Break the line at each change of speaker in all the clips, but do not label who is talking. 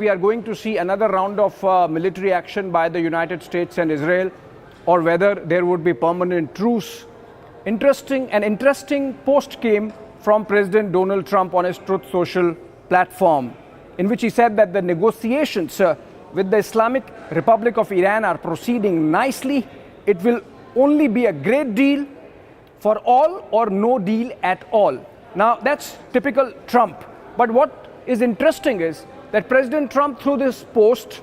We are going to see another round of military action by the United States and Israel, or whether there would be permanent truce. An interesting post came from President Donald Trump on his Truth Social platform, in which he said that the negotiations with the Islamic Republic of Iran are proceeding nicely. It will only be a great deal for all or no deal at all. Now, that's typical Trump. But what is interesting is that President Trump, through this post,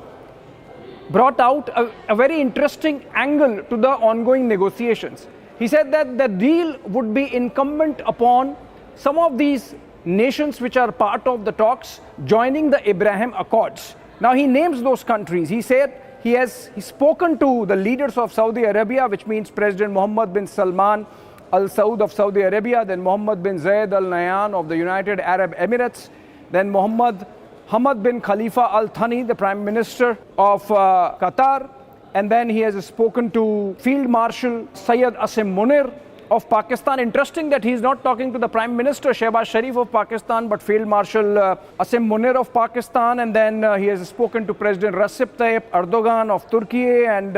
brought out a very interesting angle to the ongoing negotiations. He said that the deal would be incumbent upon some of these nations which are part of the talks joining the Abraham Accords. Now, he names those countries. He said he's spoken to the leaders of Saudi Arabia, which means President Mohammed bin Salman Al Saud of Saudi Arabia, then Mohammed bin Zayed Al Nahyan of the United Arab Emirates, then Hamad bin Khalifa Al Thani, the Prime Minister of Qatar, and then he has spoken to Field Marshal Syed Asim Munir of Pakistan. Interesting that he's not talking to the Prime Minister Shehbaz Sharif of Pakistan, but Field Marshal Asim Munir of Pakistan, and then he has spoken to President Recep Tayyip Erdogan of Turkey, and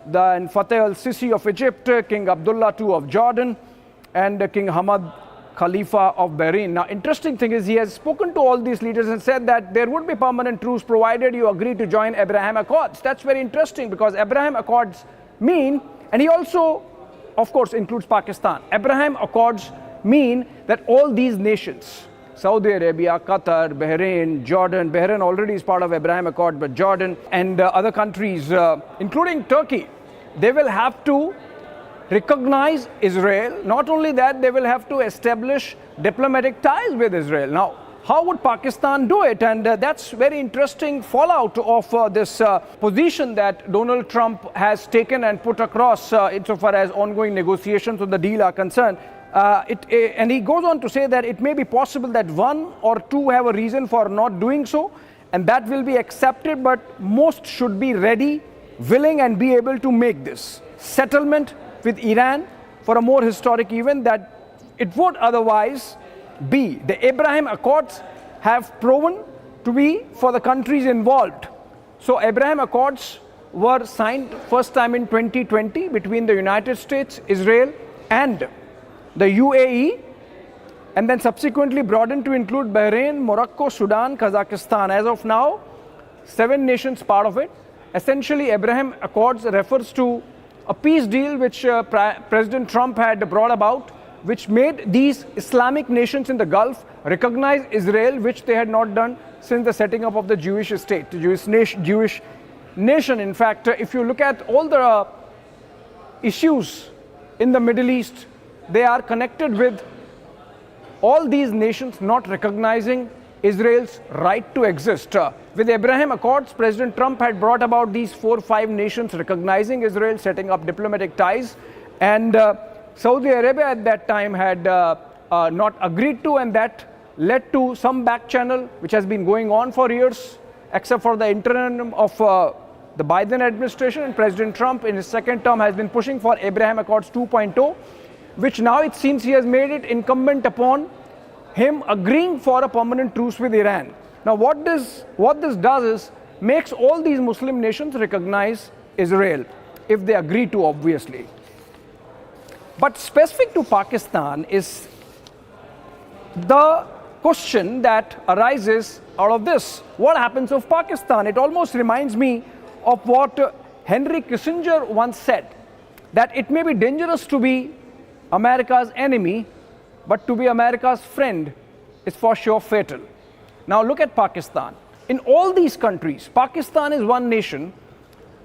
then Fateh al-Sisi of Egypt, King Abdullah II of Jordan, and King Hamad Khalifa of Bahrain. Now, interesting thing is he has spoken to all these leaders and said that there would be permanent truce provided you agree to join Abraham Accords. That's very interesting because Abraham Accords mean, and he also, of course, includes Pakistan. Abraham Accords mean that all these nations, Saudi Arabia, Qatar, Bahrain, Jordan, Bahrain already is part of Abraham Accord, but Jordan and other countries, including Turkey, they will have to recognize Israel. Not only that, they will have to establish diplomatic ties with Israel. Now, how would Pakistan do it? And that's very interesting fallout of this position that Donald Trump has taken and put across insofar as ongoing negotiations on the deal are concerned. And he goes on to say that it may be possible that one or two have a reason for not doing so, and that will be accepted, but most should be ready, willing, and be able to make this settlement with Iran for a more historic event that it would otherwise be. The Abraham Accords have proven to be for the countries involved. So Abraham Accords were signed first time in 2020 between the United States, Israel, and the UAE, and then subsequently broadened to include Bahrain, Morocco, Sudan, Kazakhstan. As of now, 7 nations part of it. Essentially, Abraham Accords refers to a peace deal which President Trump had brought about, which made these Islamic nations in the Gulf recognize Israel, which they had not done since the setting up of the Jewish state, the Jewish nation. In fact, if you look at all the issues in the Middle East, they are connected with all these nations not recognizing Israel's right to exist. With Abraham Accords, President Trump had brought about these 4 or 5 nations recognizing Israel, setting up diplomatic ties, and Saudi Arabia at that time had not agreed to, and that led to some back channel which has been going on for years, except for the interim of the Biden administration. And President Trump in his second term has been pushing for Abraham Accords 2.0, which now it seems he has made it incumbent upon him agreeing for a permanent truce with Iran. Now, what this does is makes all these Muslim nations recognize Israel, if they agree to, obviously. But specific to Pakistan is the question that arises out of this. What happens of Pakistan? It almost reminds me of what Henry Kissinger once said, that it may be dangerous to be America's enemy, but to be America's friend is for sure fatal. Now look at Pakistan. In all these countries, Pakistan is one nation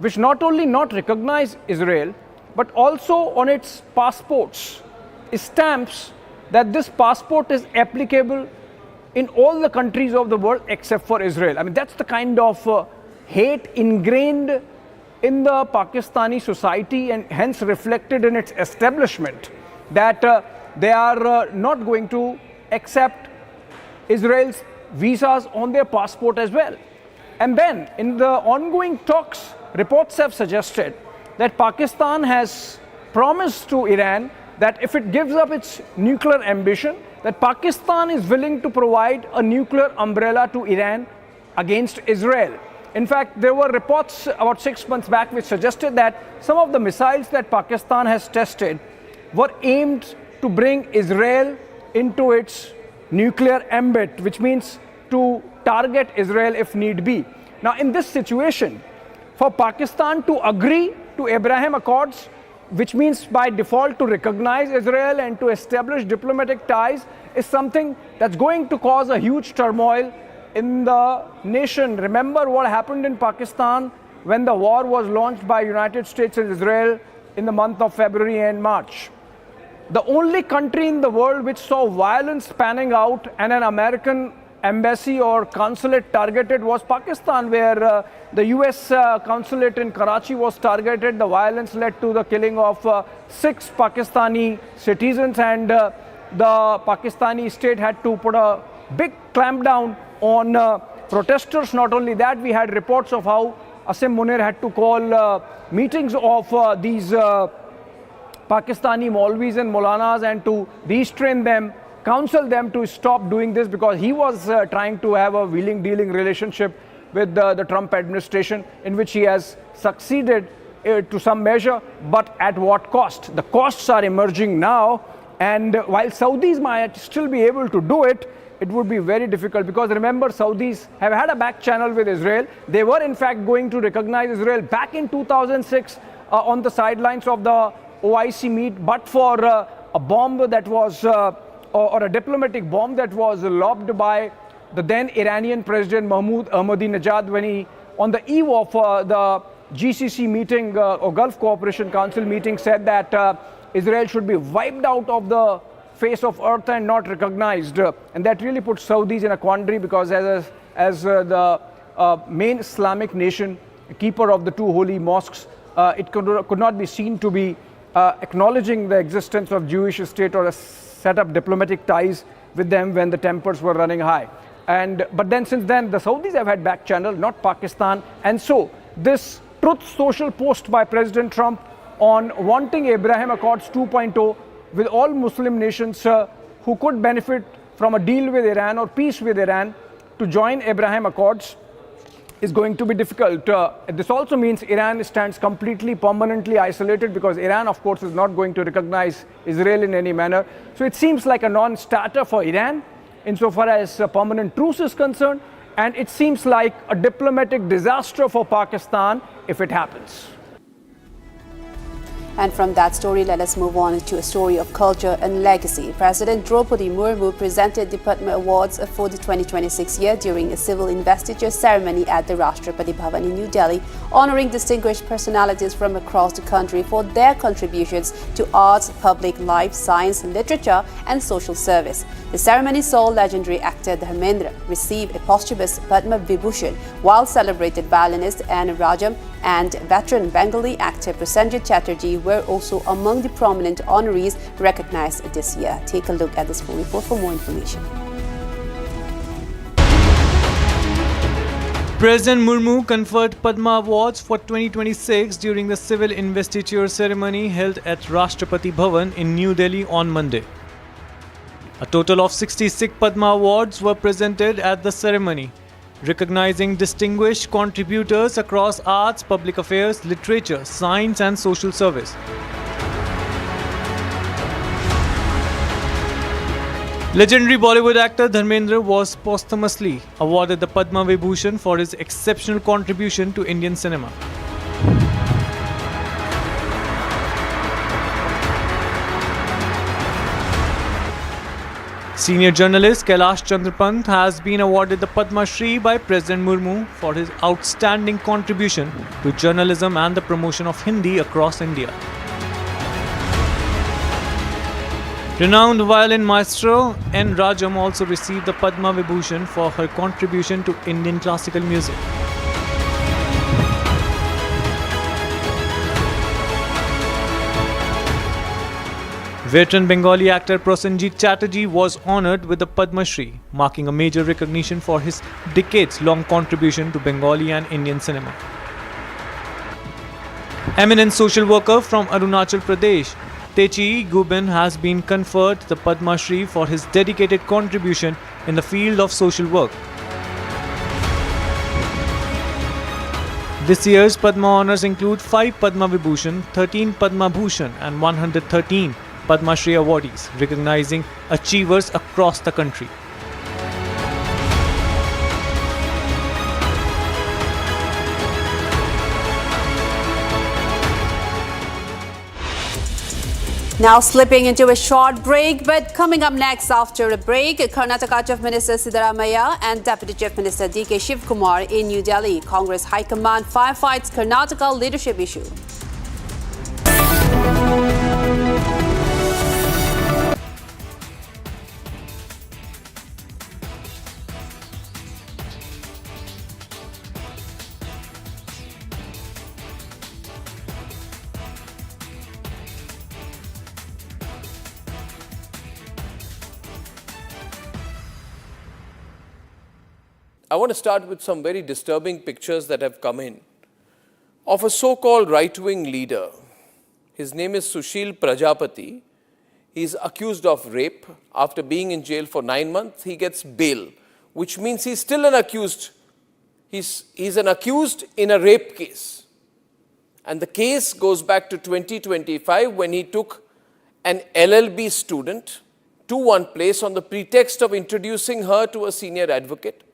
which not only not recognize Israel, but also on its passports stamps that this passport is applicable in all the countries of the world except for Israel. I mean, that's the kind of hate ingrained in the Pakistani society and hence reflected in its establishment, that they are not going to accept Israel's visas on their passport as well. And then in the ongoing talks, reports have suggested that Pakistan has promised to Iran that if it gives up its nuclear ambition, that Pakistan is willing to provide a nuclear umbrella to Iran against Israel. In fact, there were reports about 6 months back which suggested that some of the missiles that Pakistan has tested were aimed to bring Israel into its nuclear ambit, which means to target Israel if need be. Now, in this situation, for Pakistan to agree to Abraham Accords, which means by default to recognize Israel and to establish diplomatic ties, is something that's going to cause a huge turmoil in the nation. Remember what happened in Pakistan when the war was launched by United States and Israel in the month of February and March. The only country in the world which saw violence panning out and an American embassy or consulate targeted was Pakistan, where the US consulate in Karachi was targeted. The violence led to the killing of 6 Pakistani citizens, and the Pakistani state had to put a big clampdown on protesters. Not only that, we had reports of how Asim Munir had to call meetings of these Pakistani Maulvis and Maulanas and to restrain them, counsel them to stop doing this, because he was trying to have a wheeling-dealing relationship with the Trump administration, in which he has succeeded to some measure, but at what cost? The costs are emerging now, and while Saudis might still be able to do it, it would be very difficult, because remember, Saudis have had a back channel with Israel. They were in fact going to recognize Israel back in 2006 on the sidelines of the OIC meet, but for a bomb that was or a diplomatic bomb that was lobbed by the then Iranian President Mahmoud Ahmadinejad when he, on the eve of the GCC meeting or Gulf Cooperation Council meeting, said that Israel should be wiped out of the face of earth and not recognized. And that really put Saudis in a quandary, because as the main Islamic nation, keeper of the 2 holy mosques, it could not be seen to be acknowledging the existence of Jewish state or set up diplomatic ties with them when the tempers were running high. But then since then, the Saudis have had back channel, not Pakistan. And so this Truth Social post by President Trump on wanting Abraham Accords 2.0 with all Muslim nations who could benefit from a deal with Iran or peace with Iran to join Abraham Accords is going to be difficult. This also means Iran stands completely, permanently isolated, because Iran, of course, is not going to recognize Israel in any manner. So it seems like a non-starter for Iran insofar as a permanent truce is concerned, and it seems like a diplomatic disaster for Pakistan if it happens.
And from that story, let us move on to a story of culture and legacy. President Draupadi Murmu presented the Padma Awards for the 2026 year during a civil investiture ceremony at the Rashtrapati Bhavan in New Delhi, honoring distinguished personalities from across the country for their contributions to arts, public life, science, literature, and social service. The ceremony saw legendary actor Dharmendra receive a posthumous Padma Vibhushan, while celebrated violinist N. Rajam and veteran Bengali actor Prasenjit Chatterjee were also among the prominent honorees recognized this year. Take a look at this full report for more information.
President Murmu conferred Padma Awards for 2026 during the civil investiture ceremony held at Rashtrapati Bhavan in New Delhi on Monday. A total of 66 Padma Awards were presented at the ceremony, recognizing distinguished contributors across arts, public affairs, literature, science, and social service. Legendary Bollywood actor Dharmendra was posthumously awarded the Padma Vibhushan for his exceptional contribution to Indian cinema. Senior journalist Kailash Chandrapant has been awarded the Padma Shri by President Murmu for his outstanding contribution to journalism and the promotion of Hindi across India. Renowned violin maestro N. Rajam also received the Padma Vibhushan for her contribution to Indian classical music. Veteran Bengali actor Prasenjit Chatterjee was honored with the Padma Shri, marking a major recognition for his decades-long contribution to Bengali and Indian cinema. Eminent social worker from Arunachal Pradesh, Techi Gubin has been conferred the Padma Shri for his dedicated contribution in the field of social work. This year's Padma honors include 5 Padma Vibhushan, 13 Padma Bhushan and 113 Padma Shri awardees, recognizing achievers across the country.
Now slipping into a short break, but coming up next after a break, Karnataka Chief Minister Siddaramaiah and Deputy Chief Minister D.K. Shivkumar in New Delhi. Congress High Command firefights Karnataka leadership issue.
I want to start with some very disturbing pictures that have come in of a so-called right-wing leader. His name is Sushil Prajapati. He's accused of rape. After being in jail for 9 months, he gets bail, which means he's still an accused. He's an accused in a rape case. And the case goes back to 2025 when he took an LLB student to one place on the pretext of introducing her to a senior advocate.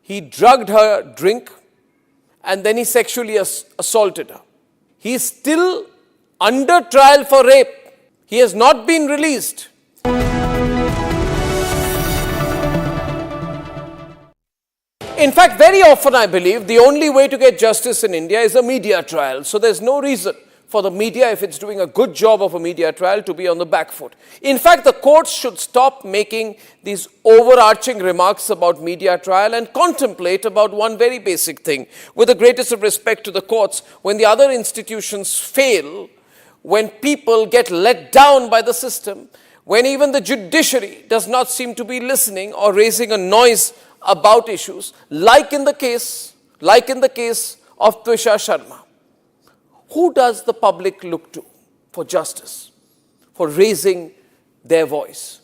He drugged her drink and then he sexually assaulted her. He is still under trial for rape. He has not been released. In fact, very often I believe the only way to get justice in India is a media trial. So there's no reason for the media, if it's doing a good job of a media trial, to be on the back foot. In fact, the courts should stop making these overarching remarks about media trial and contemplate about one very basic thing. With the greatest of respect to the courts, when the other institutions fail, when people get let down by the system, when even the judiciary does not seem to be listening or raising a noise about issues, like in the case of Twisha Sharma. Who does the public look to for justice, for raising their voice,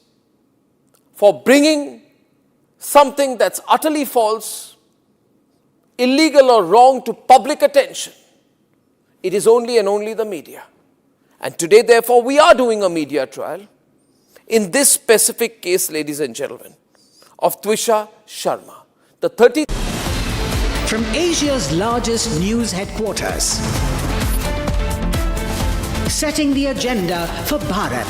for bringing something that's utterly false, illegal or wrong to public attention? It is only and only the media. And today, therefore, we are doing a media trial in this specific case, ladies and gentlemen, of Twisha Sharma, the 30th.
From Asia's largest news headquarters, setting the agenda for Bharat.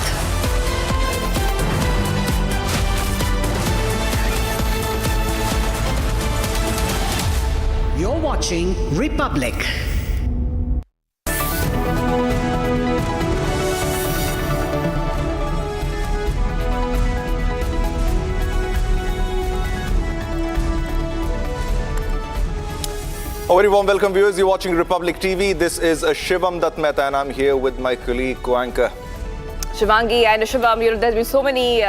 You're watching Republic.
A very warm welcome, viewers. You're watching Republic TV. This is Shivam Dutt Mehta, and I'm here with my colleague, co-anchor
Shivangi. And Shivam, there's been so many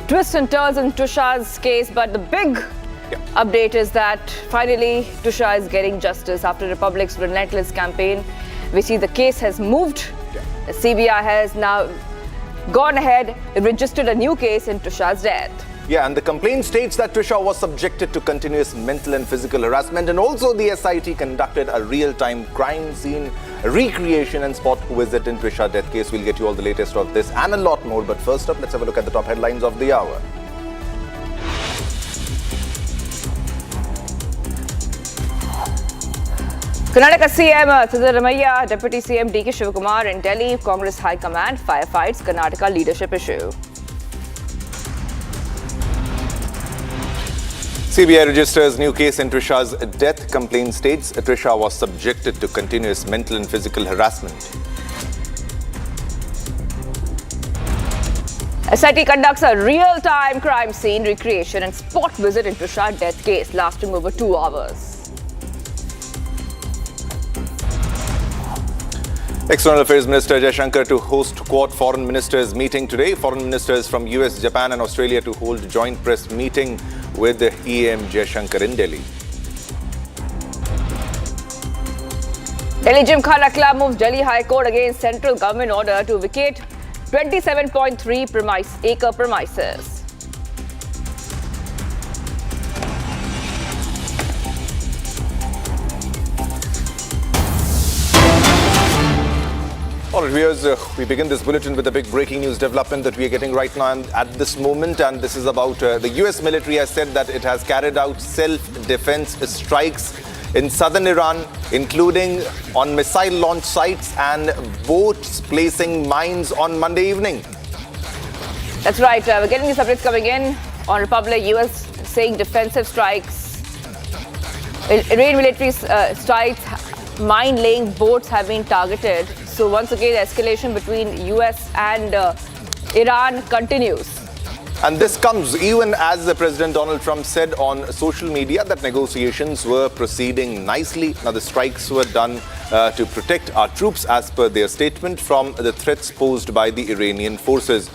twists and turns in Twisha's case, but the big update is that finally Twisha is getting justice after Republic's relentless campaign. We see the case has moved. The CBI has now gone ahead and registered a new case in Twisha's death.
Yeah, and the complaint states that Twisha was subjected to continuous mental and physical harassment, and also the SIT conducted a real-time crime scene recreation and spot visit in Twisha death case. We'll get you all the latest of this and a lot more. But first up, let's have a look at the top headlines of the hour.
Karnataka CM Siddaramaiah, Deputy CM D.K. Shivkumar in Delhi. Congress High Command firefights Karnataka leadership issue.
CBI registers new case in Twisha's death. Complaint states Twisha was subjected to continuous mental and physical harassment.
SIT conducts a real-time crime scene recreation and spot visit in Twisha death case lasting over 2 hours.
External Affairs Minister Jaishankar to host Quad Foreign Ministers meeting today. Foreign ministers from US, Japan and Australia to hold joint press meeting with EM Jaishankar in Delhi.
Delhi Gymkhana Club moves Delhi High Court against central government order to vacate 27.3 acre premises.
All right, viewers, we begin this bulletin with a big breaking news development that we are getting right now and at this moment. And this is about the US military has said that it has carried out self-defense strikes in southern Iran, including on missile launch sites and boats placing mines on Monday evening.
That's right. We're getting these updates coming in on Republic. US saying defensive strikes. Iranian military strikes, mine-laying boats have been targeted. So once again, the escalation between US and Iran continues.
And this comes even as the President Donald Trump said on social media that negotiations were proceeding nicely. Now, the strikes were done to protect our troops as per their statement from the threats posed by the Iranian forces.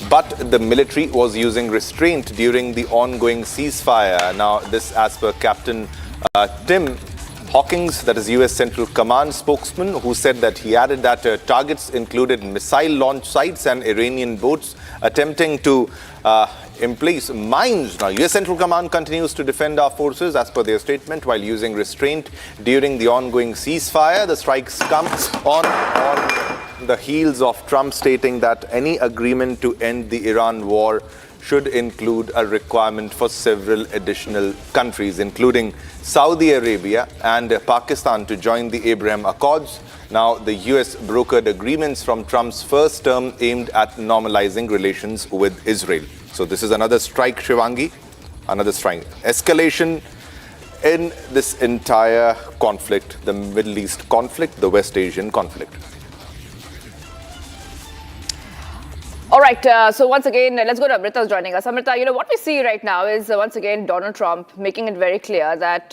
But the military was using restraint during the ongoing ceasefire. Now, this as per Captain Tim Hawkins, that is US Central Command spokesman, who said that he added that targets included missile launch sites and Iranian boats attempting to emplace mines. Now, US Central Command continues to defend our forces as per their statement while using restraint during the ongoing ceasefire. The strikes come on the heels of Trump stating that any agreement to end the Iran war should include a requirement for several additional countries, including Saudi Arabia and Pakistan, to join the Abraham Accords. Now, the US brokered agreements from Trump's first term aimed at normalizing relations with Israel. So this is another strike, Shivangi, another strike. Escalation in this entire conflict, the Middle East conflict, the West Asian conflict.
All right, so once again, let's go to Amrita joining us. Amrita, what we see right now is once again Donald Trump making it very clear that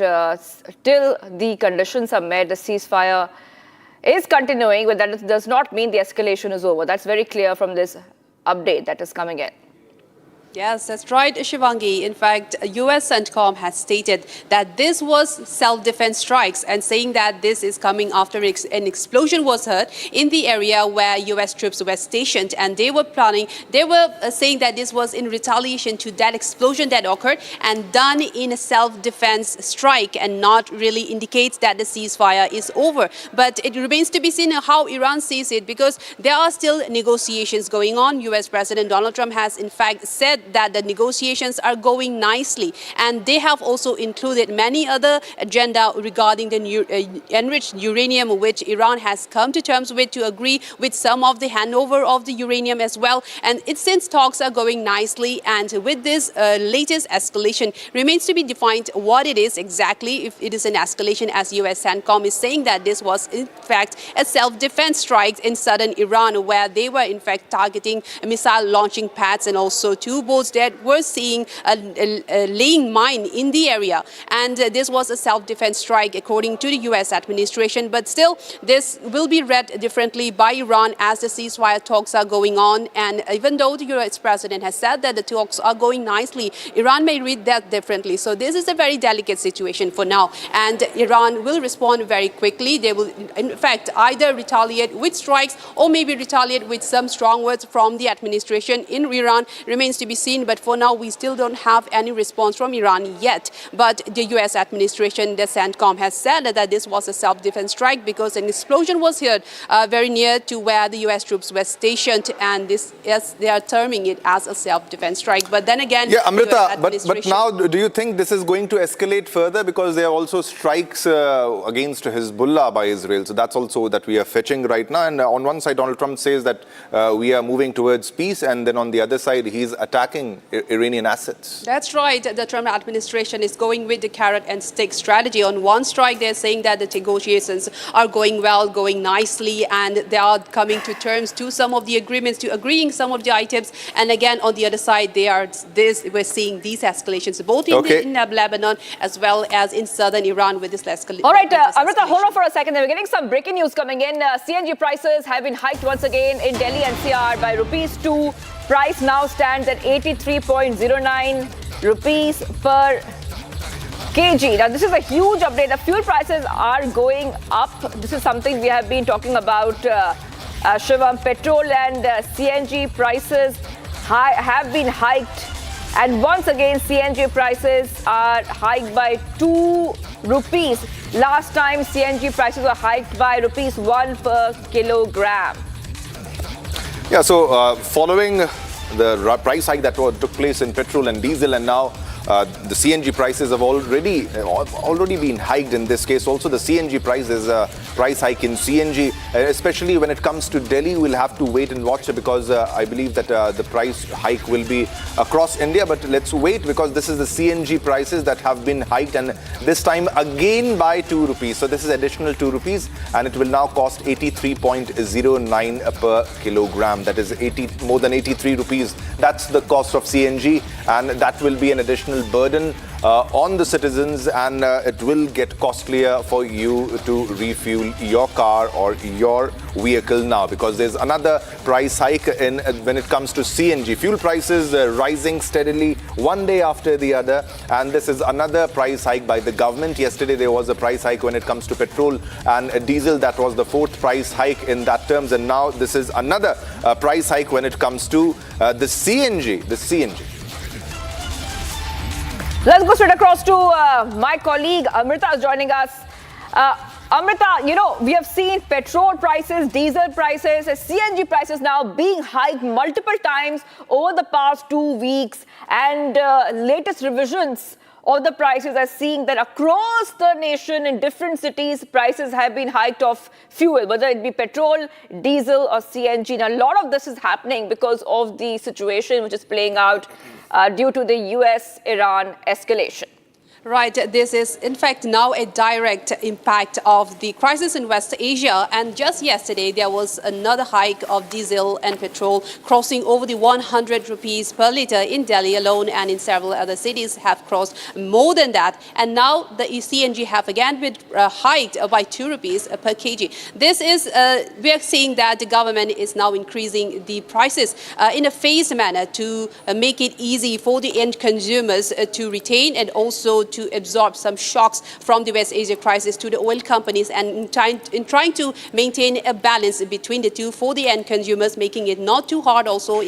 till the conditions are met, the ceasefire is continuing, but that does not mean the escalation is over. That's very clear from this update that is coming in.
Yes, that's right, Shivangi. In fact, US CENTCOM has stated that this was self-defense strikes and saying that this is coming after an explosion was heard in the area where US troops were stationed, and they were saying that this was in retaliation to that explosion that occurred and done in a self-defense strike and not really indicates that the ceasefire is over. But it remains to be seen how Iran sees it, because there are still negotiations going on. US President Donald Trump has in fact said that the negotiations are going nicely, and they have also included many other agenda regarding the enriched uranium, which Iran has come to terms with to agree with some of the handover of the uranium as well. And it since talks are going nicely, and with this latest escalation remains to be defined what it is exactly. If it is an escalation, as US CENTCOM is saying that this was in fact a self-defense strike in southern Iran, where they were in fact targeting missile launching pads and also two boats that were seeing a laying mine in the area. And this was a self-defense strike according to the US administration. But still, this will be read differently by Iran as the ceasefire talks are going on. And even though the US president has said that the talks are going nicely, Iran may read that differently. So this is a very delicate situation for now. And Iran will respond very quickly. They will, in fact, either retaliate with strikes or maybe retaliate with some strong words from the administration in Iran. Remains to be seen, but for now we still don't have any response from Iran yet. But the US administration, the CENTCOM, has said that this was a self-defense strike because an explosion was heard very near to where the US troops were stationed, and this is, they are terming it as a self-defense strike. But then again,
yeah, Amrita, but now do you think this is going to escalate further, because there are also strikes against Hezbollah by Israel? So that's also that we are fetching right now. And on one side, Donald Trump says that we are moving towards peace, and then on the other side, he's attacking Iranian assets.
That's right. The Trump administration is going with the carrot and stick strategy. On one strike, they're saying that the negotiations are going well, going nicely, and they are coming to terms to some of the agreements, to agreeing some of the items. And again, on the other side, we're seeing these escalations both in Lebanon as well as in southern Iran with this escalation.
All right, Amrita, hold on for a second. We're getting some breaking news coming in. CNG prices have been hiked once again in Delhi NCR by ₹2. Price now stands at 83.09 rupees per kg. Now, this is a huge update. The fuel prices are going up. This is something we have been talking about. Shivam, petrol and CNG prices have been hiked. And once again, CNG prices are hiked by 2 rupees. Last time, CNG prices were hiked by ₹1 per kilogram.
Yeah, so following the price hike that took place in petrol and diesel, and now the CNG prices have already been hiked in this case. Also, the CNG price is a price hike in CNG, especially when it comes to Delhi. We'll have to wait and watch because I believe that the price hike will be across India. But let's wait because this is the CNG prices that have been hiked, and this time again by 2 rupees. So this is additional 2 rupees, and it will now cost 83.09 per kilogram. That is more than 83 rupees. That's the cost of CNG, and that will be an additional burden on the citizens, and it will get costlier for you to refuel your car or your vehicle now, because there's another price hike when it comes to CNG. Fuel prices rising steadily one day after the other, and this is another price hike by the government. Yesterday there was a price hike when it comes to petrol and diesel. That was the 4th price hike in that terms, and now this is another price hike when it comes to the CNG.
Let's go straight across to my colleague Amrita is joining us. Amrita, we have seen petrol prices, diesel prices, CNG prices now being hiked multiple times over the past 2 weeks, and latest revisions of the prices are seeing that across the nation in different cities, prices have been hiked of fuel, whether it be petrol, diesel or CNG. Now, a lot of this is happening because of the situation which is playing out due to the US-Iran escalation.
Right. This is, in fact, now a direct impact of the crisis in West Asia. And just yesterday, there was another hike of diesel and petrol crossing over the 100 rupees per litre in Delhi alone, and in several other cities have crossed more than that. And now the CNG have again been hiked by 2 rupees per kg. This is, we are seeing that the government is now increasing the prices in a phased manner to make it easy for the end consumers to retain, and also to absorb some shocks from the West Asia crisis to the oil companies, and in trying to maintain a balance between the two for the end consumers, making it not too hard, also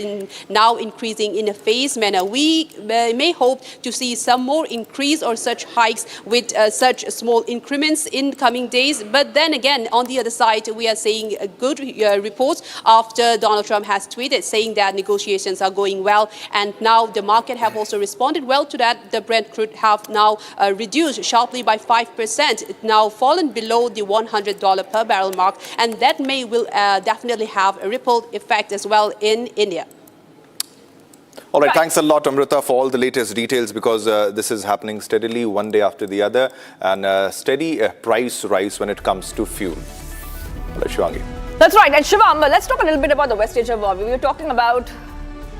now increasing in a phased manner. We may hope to see some more increase or such hikes with such small increments in coming days. But then again, on the other side, we are seeing good reports after Donald Trump has tweeted saying that negotiations are going well, and now the market have also responded well to that. The Brent crude have now reduced sharply by 5%. It's now fallen below the $100 per barrel mark, and that will definitely have a ripple effect as well in India.
All right, thanks a lot, Amrita, for all the latest details, because this is happening steadily one day after the other, and steady price rise when it comes to fuel. Shivangi.
That's right. And Shivam, let's talk a little bit about the West Asia war. We were talking about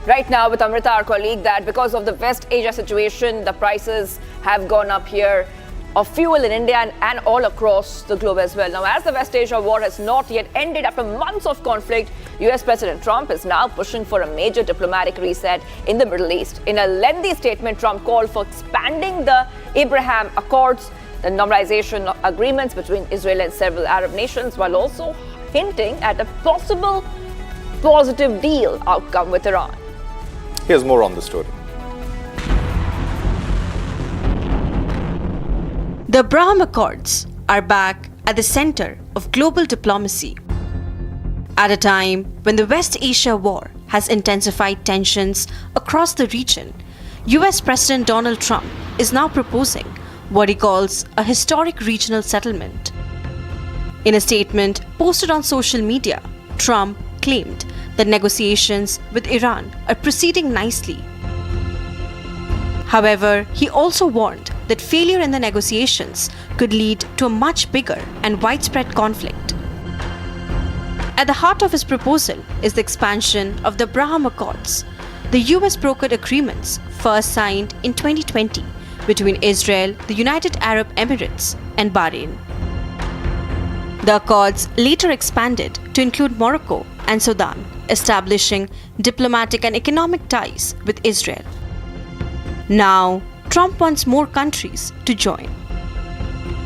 right now with Amrita, our colleague, that because of the West Asia situation, the prices have gone up here of fuel in India and all across the globe as well. Now, as the West Asia war has not yet ended after months of conflict, US President Trump is now pushing for a major diplomatic reset in the Middle East. In a lengthy statement, Trump called for expanding the Abraham Accords, the normalization agreements between Israel and several Arab nations, while also hinting at a possible positive deal outcome with Iran.
Here's more on the story.
The Abraham Accords are back at the center of global diplomacy. At a time when the West Asia war has intensified tensions across the region, US President Donald Trump is now proposing what he calls a historic regional settlement. In a statement posted on social media, Trump claimed that negotiations with Iran are proceeding nicely. However, he also warned that failure in the negotiations could lead to a much bigger and widespread conflict. At the heart of his proposal is the expansion of the Abraham Accords, the US brokered agreements first signed in 2020 between Israel, the United Arab Emirates, and Bahrain. The accords later expanded to include Morocco and Sudan, establishing diplomatic and economic ties with Israel. Now, Trump wants more countries to join.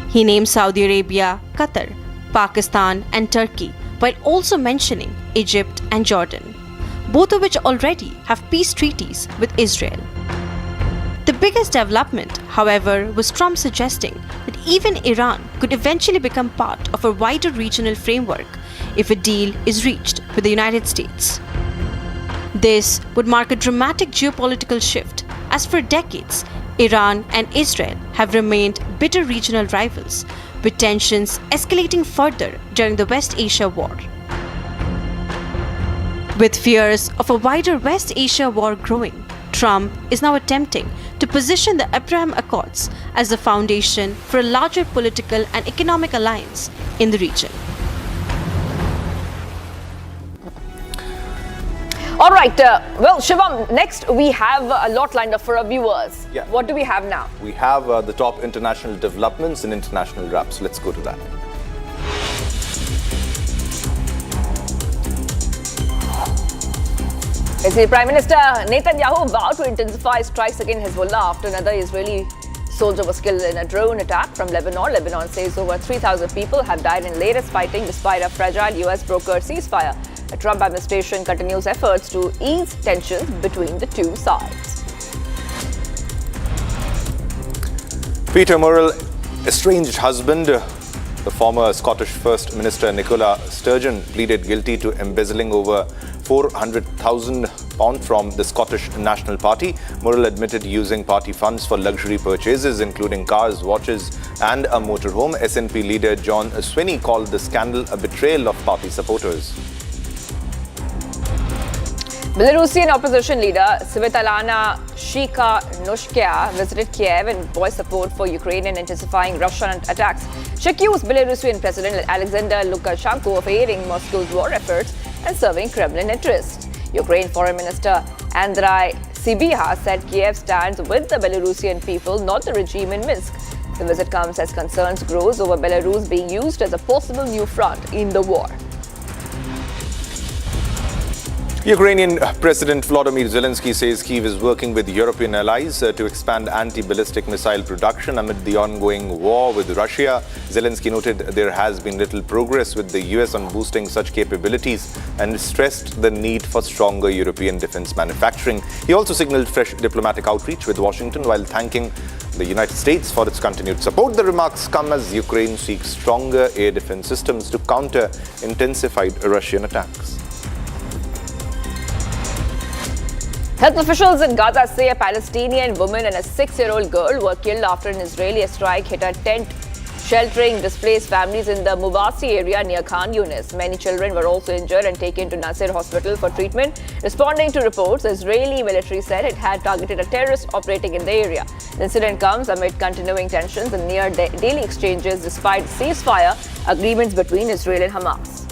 He named Saudi Arabia, Qatar, Pakistan, and Turkey, while also mentioning Egypt and Jordan, both of which already have peace treaties with Israel. The biggest development, however, was Trump suggesting that even Iran could eventually become part of a wider regional framework if a deal is reached with the United States. This would mark a dramatic geopolitical shift, as for decades, Iran and Israel have remained bitter regional rivals, with tensions escalating further during the West Asia War. With fears of a wider West Asia war growing, Trump is now attempting to position the Abraham Accords as the foundation for a larger political and economic alliance in the region.
All right. Well, Shivam, next we have a lot lined up for our viewers.
Yeah.
What do we have now?
We have the top international developments and international wraps. Let's go to that.
The Prime Minister Netanyahu vowed to intensify strikes against Hezbollah after another Israeli soldier was killed in a drone attack from Lebanon. Lebanon says over 3,000 people have died in latest fighting despite a fragile US-brokered ceasefire. The Trump administration continues efforts to ease tensions between the two sides.
Peter Murrell, estranged husband, the former Scottish First Minister Nicola Sturgeon, pleaded guilty to embezzling over £400,000 from the Scottish National Party. Murrell admitted using party funds for luxury purchases, including cars, watches and a motorhome. SNP leader John Swinney called the scandal a betrayal of party supporters.
Belarusian opposition leader Svitlana Tsikhanouskaya visited Kiev and voiced support for Ukraine in intensifying Russian attacks. She accused Belarusian President Alexander Lukashenko of aiding Moscow's war efforts and serving Kremlin interests. Ukraine Foreign Minister Andriy Sybiha said Kiev stands with the Belarusian people, not the regime in Minsk. The visit comes as concerns grows over Belarus being used as a possible new front in the war.
Ukrainian President Volodymyr Zelensky says Kyiv is working with European allies to expand anti-ballistic missile production amid the ongoing war with Russia. Zelensky noted there has been little progress with the US on boosting such capabilities and stressed the need for stronger European defense manufacturing. He also signaled fresh diplomatic outreach with Washington while thanking the United States for its continued support. The remarks come as Ukraine seeks stronger air defense systems to counter intensified Russian attacks.
Health officials in Gaza say a Palestinian woman and a 6-year-old girl were killed after an Israeli strike hit a tent sheltering displaced families in the Mubasi area near Khan Yunis. Many children were also injured and taken to Nasser Hospital for treatment. Responding to reports, the Israeli military said it had targeted a terrorist operating in the area. The incident comes amid continuing tensions and near daily exchanges despite ceasefire agreements between Israel and Hamas.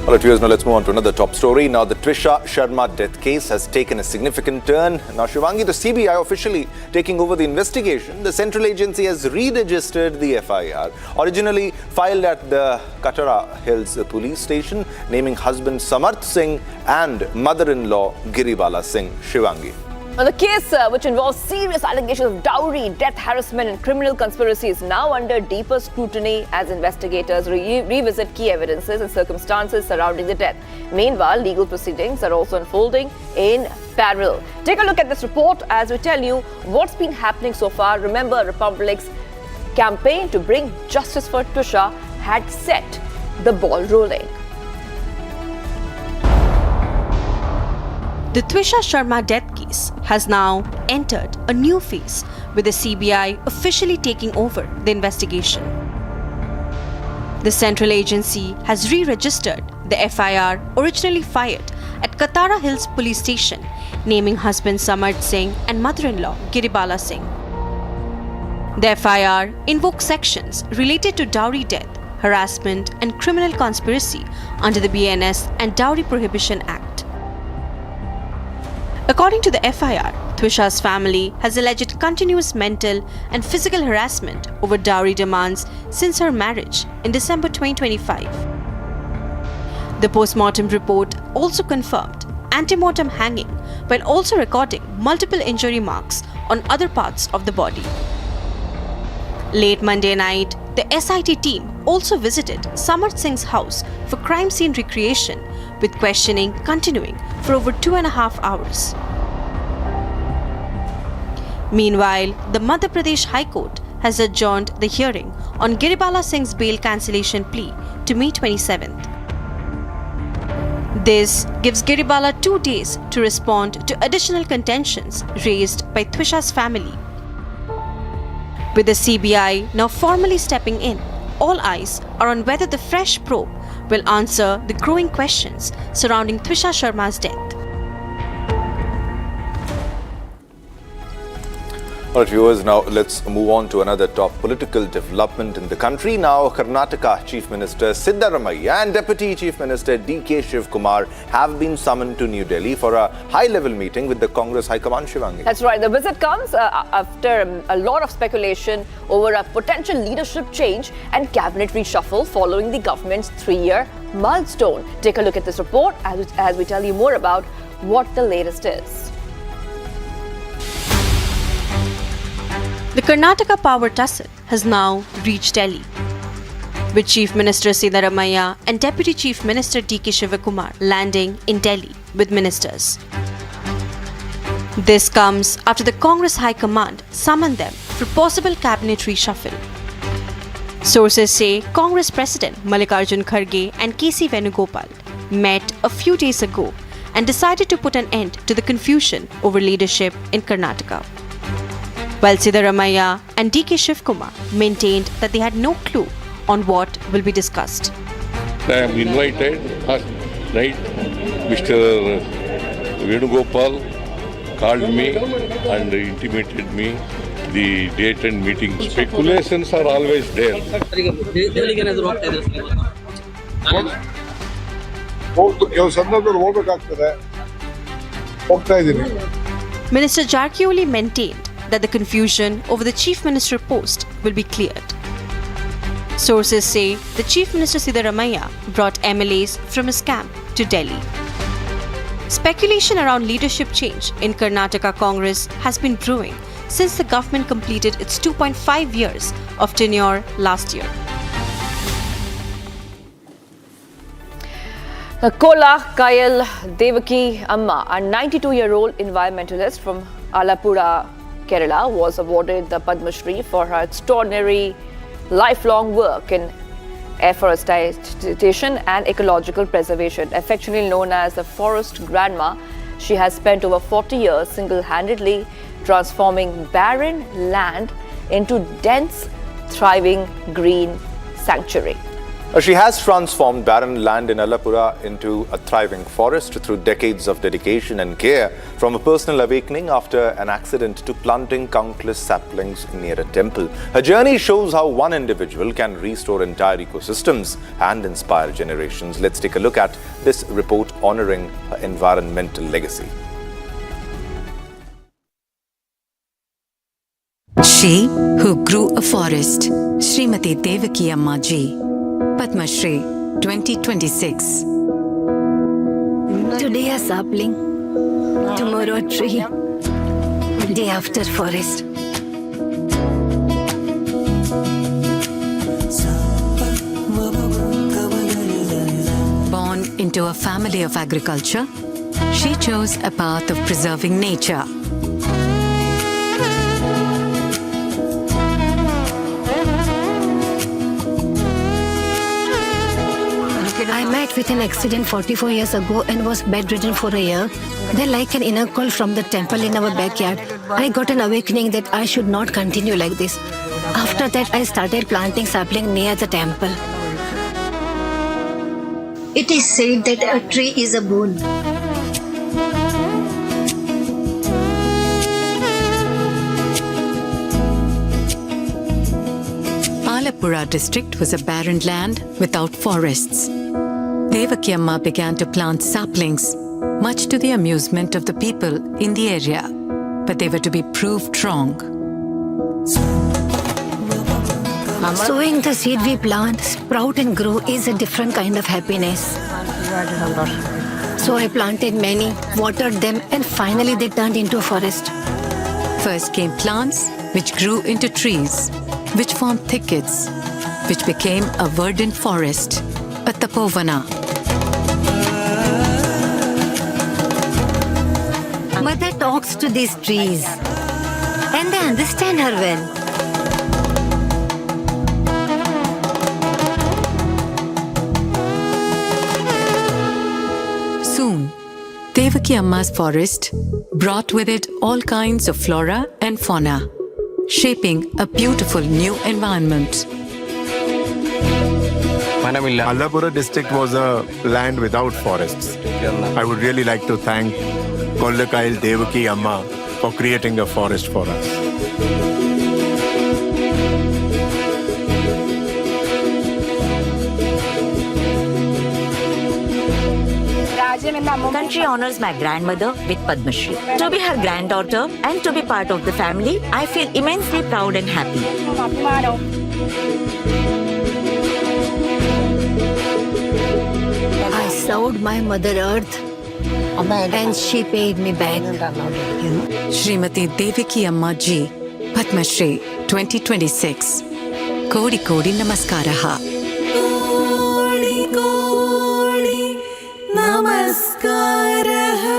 All right, viewers, now let's move on to another top story. Now, the Trisha Sharma death case has taken a significant turn. Now, Shivangi, the CBI officially taking over the investigation. The central agency has re-registered the FIR, originally filed at the Katara Hills police station, naming husband Samarth Singh and mother-in-law Giribala Singh. Shivangi.
Now, the case, which involves serious allegations of dowry, death harassment and criminal conspiracy, is now under deeper scrutiny as investigators revisit key evidences and circumstances surrounding the death. Meanwhile, legal proceedings are also unfolding in parallel. Take a look at this report as we tell you what's been happening so far. Remember, Republic's campaign to bring justice for Trisha had set the ball rolling.
The Trisha Sharma death case has now entered a new phase, with the CBI officially taking over the investigation. The central agency has re-registered the FIR originally filed at Katara Hills police station, naming husband Samarth Singh and mother-in-law Giribala Singh. The FIR invokes sections related to dowry death, harassment and criminal conspiracy under the BNS and Dowry Prohibition Act. According to the FIR, Trisha's family has alleged continuous mental and physical harassment over dowry demands since her marriage in December 2025. The post-mortem report also confirmed antemortem hanging, while also recording multiple injury marks on other parts of the body. Late Monday night, the SIT team also visited Samarth Singh's house for crime scene recreation, with questioning continuing for over 2.5 hours. Meanwhile, the Madhya Pradesh High Court has adjourned the hearing on Giribala Singh's bail cancellation plea to May 27th. This gives Giribala 2 days to respond to additional contentions raised by Twisha's family. With the CBI now formally stepping in, all eyes are on whether the fresh probe will answer the growing questions surrounding Twisha Sharma's death.
All right, viewers, now let's move on to another top political development in the country. Now, Karnataka Chief Minister Siddaramaiah and Deputy Chief Minister D.K. Shivkumar have been summoned to New Delhi for a high-level meeting with the Congress High Command. Shivangi.
That's right. The visit comes after a lot of speculation over a potential leadership change and cabinet reshuffle following the government's 3-year milestone. Take a look at this report as we tell you more about what the latest is.
The Karnataka power tussle has now reached Delhi, with Chief Minister Siddaramaiah and Deputy Chief Minister D.K. Shivkumar landing in Delhi with ministers. This comes after the Congress High Command summoned them for possible cabinet reshuffle. Sources say Congress President Mallikarjun Kharge and K.C. Venugopal met a few days ago and decided to put an end to the confusion over leadership in Karnataka, while Siddaramaiah and D.K. Shivkumar maintained that they had no clue on what will be discussed.
I am invited last night. Mr. Venugopal called me and intimated me the date and meeting. Speculations are always there.
Minister Jarkioli maintained that the confusion over the Chief Minister post will be cleared. Sources say the Chief Minister Siddaramaiah brought MLAs from his camp to Delhi. Speculation around leadership change in Karnataka Congress has been brewing since the government completed its 2.5 years of tenure last year.
Kola Kayal Devaki Amma, a 92-year-old environmentalist from Alapura, Kerala, was awarded the Padma Shri for her extraordinary lifelong work in afforestation and ecological preservation. Affectionately known as the Forest Grandma, she has spent over 40 years single-handedly transforming barren land into dense, thriving green sanctuary.
She has transformed barren land in Alapura into a thriving forest through decades of dedication and care, from a personal awakening after an accident to planting countless saplings near a temple. Her journey shows how one individual can restore entire ecosystems and inspire generations. Let's take a look at this report honoring her environmental legacy.
She who grew a forest, Srimati Devaki Amma Ji, Padma Shri 2026.
Today a sapling, tomorrow a tree, day after forest.
Born into a family of agriculture, she chose a path of preserving nature.
I met with an accident 44 years ago and was bedridden for a year. Then, like an inner call from the temple in our backyard, I got an awakening that I should not continue like this. After that, I started planting sapling near the temple.
It is said that a tree is a boon.
Alapura district was a barren land without forests. Devaki Amma began to plant saplings, much to the amusement of the people in the area, but they were to be proved wrong.
Sowing the seed we plant, sprout and grow is a different kind of happiness. So I planted many, watered them, and finally they turned into a forest.
First came plants, which grew into trees, which formed thickets, which became a verdant forest, a tapovana.
Mother talks to these trees
and they understand her well.
Soon, Devaki Amma's forest brought with it all kinds of flora and fauna, shaping a beautiful new environment.
Allapura district was a land without forests. I would really like to thank Kollakail Devaki Amma for creating a forest for us.
Country honors my grandmother with Padma Shri. To be her granddaughter and to be part of the family, I feel immensely proud and happy.
I served my Mother Earth and she paid me back.
Srimati Devaki Amma Ji, Padma Shri 2026. Kodi Kodi Namaskaraha.
Kodi Kodi Namaskaraha.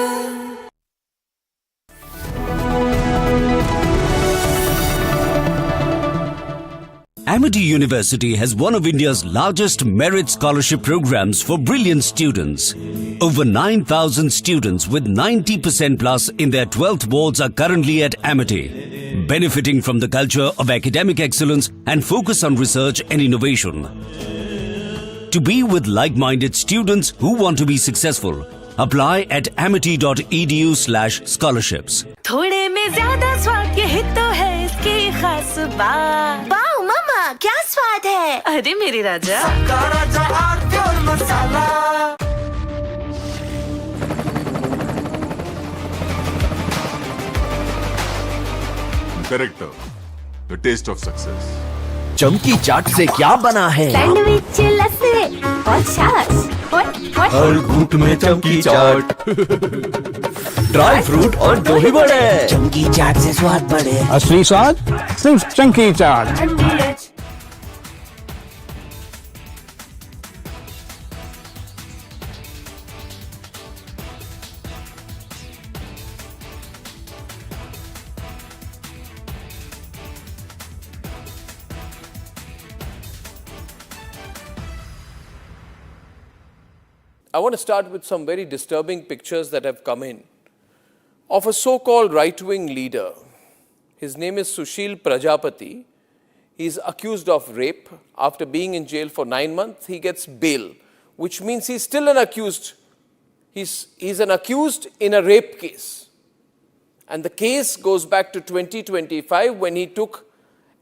Amity University has one of India's largest merit scholarship programs for brilliant students. Over 9,000 students with 90% plus in their 12th boards are currently at Amity, benefiting from the culture of academic excellence and focus on research and innovation. To be with like-minded students who want to be successful, apply at amity.edu/scholarships.
थोड़े में ज्यादा स्वाद यही तो है इसकी खास बात। वाओ मामा, क्या स्वाद है? अरे मेरी राजा। सबका राजा आरती और मसाला।
Character, the taste of success.
चमकी चाट से क्या बना है?
सैंडविच, लस्सी और छाछ।
हर घूंट में चमकी चाट। ड्राई फ्रूट और दही बड़े। चमकी चाट से स्वाद बढ़े।
असली स्वाद सिर्फ चंकी चाट।
I want to start with some very disturbing pictures that have come in of a so-called right-wing leader. His name is Sushil Prajapati. He's accused of rape. After being in jail for 9 months, he gets bail, which means he's still an accused. He's an accused in a rape case. And the case goes back to 2025 when he took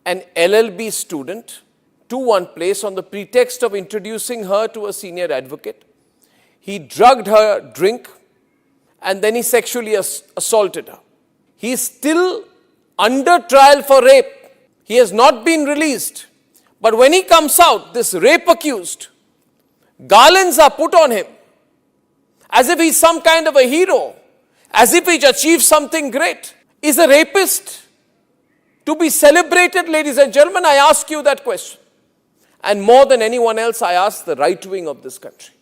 an LLB student to one place on the pretext of introducing her to a senior advocate. He drugged her drink and then he sexually assaulted her. He is still under trial for rape. He has not been released. But when he comes out, this rape accused, garlands are put on him as if he's some kind of a hero, as if he's achieved something great. Is a rapist to be celebrated, ladies and gentlemen? I ask you that question. And more than anyone else, I ask the right wing of this country.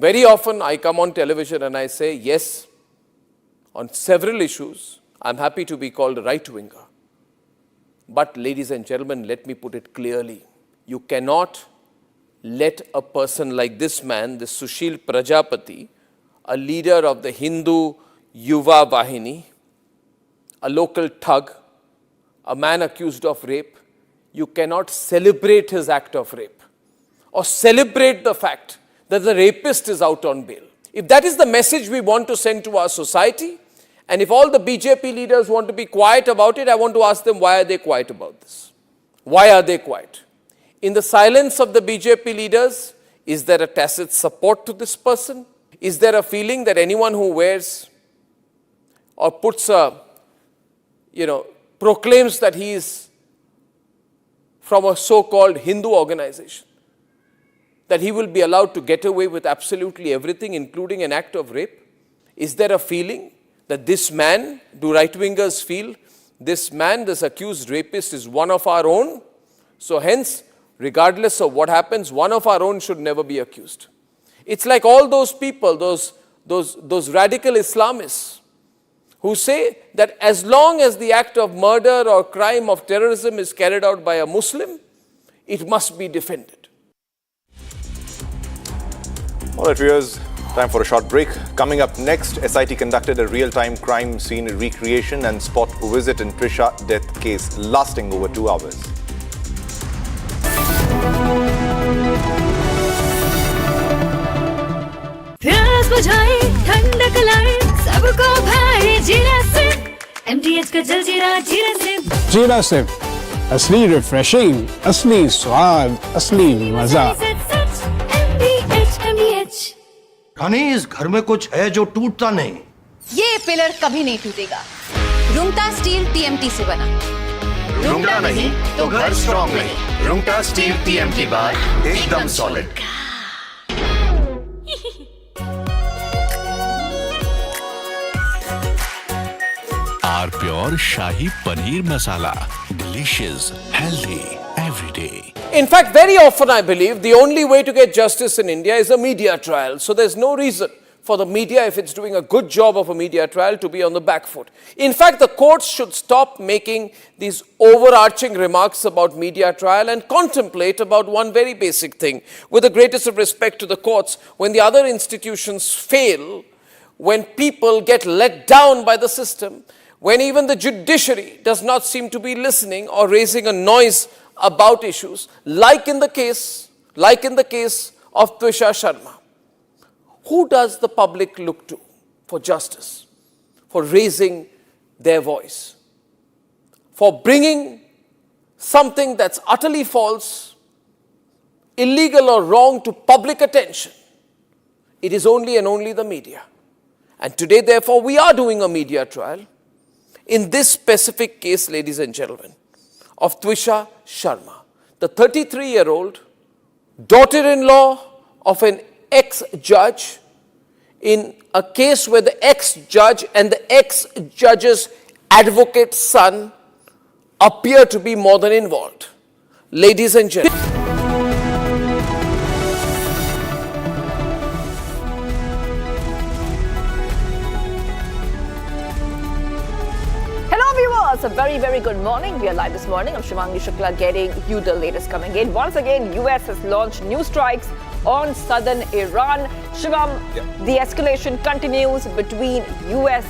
Very often I come on television and I say, yes, on several issues, I'm happy to be called a right-winger. But ladies and gentlemen, let me put it clearly. You cannot let a person like this man, this Sushil Prajapati, a leader of the Hindu Yuva Vahini, a local thug, a man accused of rape, you cannot celebrate his act of rape or celebrate the fact that the rapist is out on bail. If that is the message we want to send to our society, and if all the BJP leaders want to be quiet about it, I want to ask them, why are they quiet about this? Why are they quiet? In the silence of the BJP leaders, is there a tacit support to this person? Is there a feeling that anyone who wears or puts a, proclaims that he is from a so-called Hindu organization, that he will be allowed to get away with absolutely everything, including an act of rape? Is there a feeling that this man, do right-wingers feel, this man, this accused rapist is one of our own? So hence, regardless of what happens, one of our own should never be accused. It's like all those people, those radical Islamists who say that as long as the act of murder or crime of terrorism is carried out by a Muslim, it must be defended.
All right, viewers, time for a short break. Coming up next, SIT conducted a real-time crime scene recreation and spot visit in Trisha death case lasting over 2 hours.
प्यास बुझाए ठंडक लाए सबको भाई जीरा से MTH का जल जीरा जीरा से
जीरा से असली रिफ्रेशिंग, असली स्वाद, असली मजा।
रानी, इस घर में कुछ है जो टूटता नहीं।
ये पिलर कभी नहीं टूटेगा। रुंगटा स्टील TMT से बना।
रुंगटा नहीं तो घर स्ट्रॉन्ग नहीं। रुंगटा स्टील TMT बार एकदम solid.
R pure shahi paneer masala, delicious, healthy every day.
In fact, very often I believe the only way to get justice in India is a media trial. So there's no reason for the media, if it's doing a good job of a media trial, to be on the back foot. In fact, the courts should stop making these overarching remarks about media trial and contemplate about one very basic thing. With the greatest of respect to the courts, when the other institutions fail, when people get let down by the system, when even the judiciary does not seem to be listening or raising a noise about issues, like in the case of Trisha Sharma, who does the public look to for justice, for raising their voice, for bringing something that's utterly false, illegal or wrong to public attention? It is only and only the media. And today, therefore, we are doing a media trial in this specific case, ladies and gentlemen, of Trisha Sharma, the 33-year-old daughter-in-law of an ex-judge, in a case where the ex-judge and the ex-judge's advocate's son appear to be more than involved. Ladies and gentlemen.
Viewers, a very, very good morning. We are live this morning. I'm Shivangi Shukla getting you the latest coming in. Once again, US has launched new strikes on southern Iran. Shivam, the escalation continues between US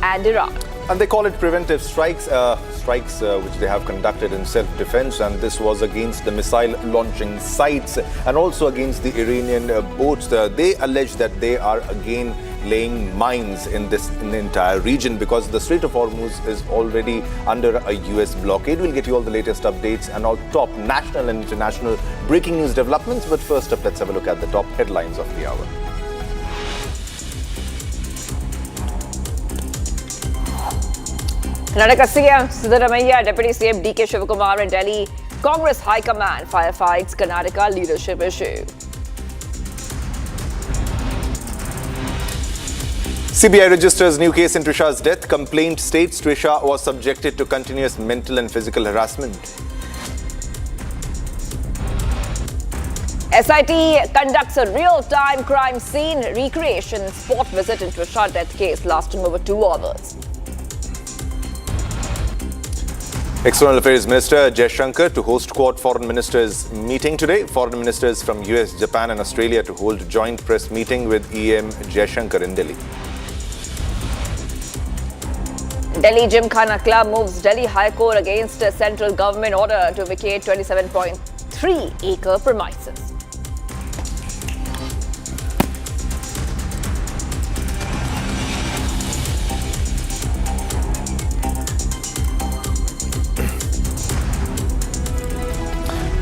and Iran.
And they call it preventive strikes, which they have conducted in self-defense, and this was against the missile launching sites and also against the Iranian boats. They allege that they are again laying mines in the entire region because the Strait of Hormuz is already under a US blockade. We'll get you all the latest updates and all top national and international breaking news developments. But first up, let's have a look at the top headlines of the hour.
Karnataka CM Siddaramaiah, Deputy CM DK Shivakumar and Delhi Congress High Command firefights Karnataka leadership issue.
CBI registers new case in Trisha's death. Complaint states Trisha was subjected to continuous mental and physical harassment.
SIT conducts a real-time crime scene recreation spot visit in Trisha death case lasting over 2 hours.
External Affairs Minister Jaishankar to host Quad Foreign Ministers meeting today. Foreign ministers from US, Japan and Australia to hold joint press meeting with EM Jaishankar in Delhi.
Delhi Gymkhana Club moves Delhi High Court against a central government order to vacate 27.3-acre premises.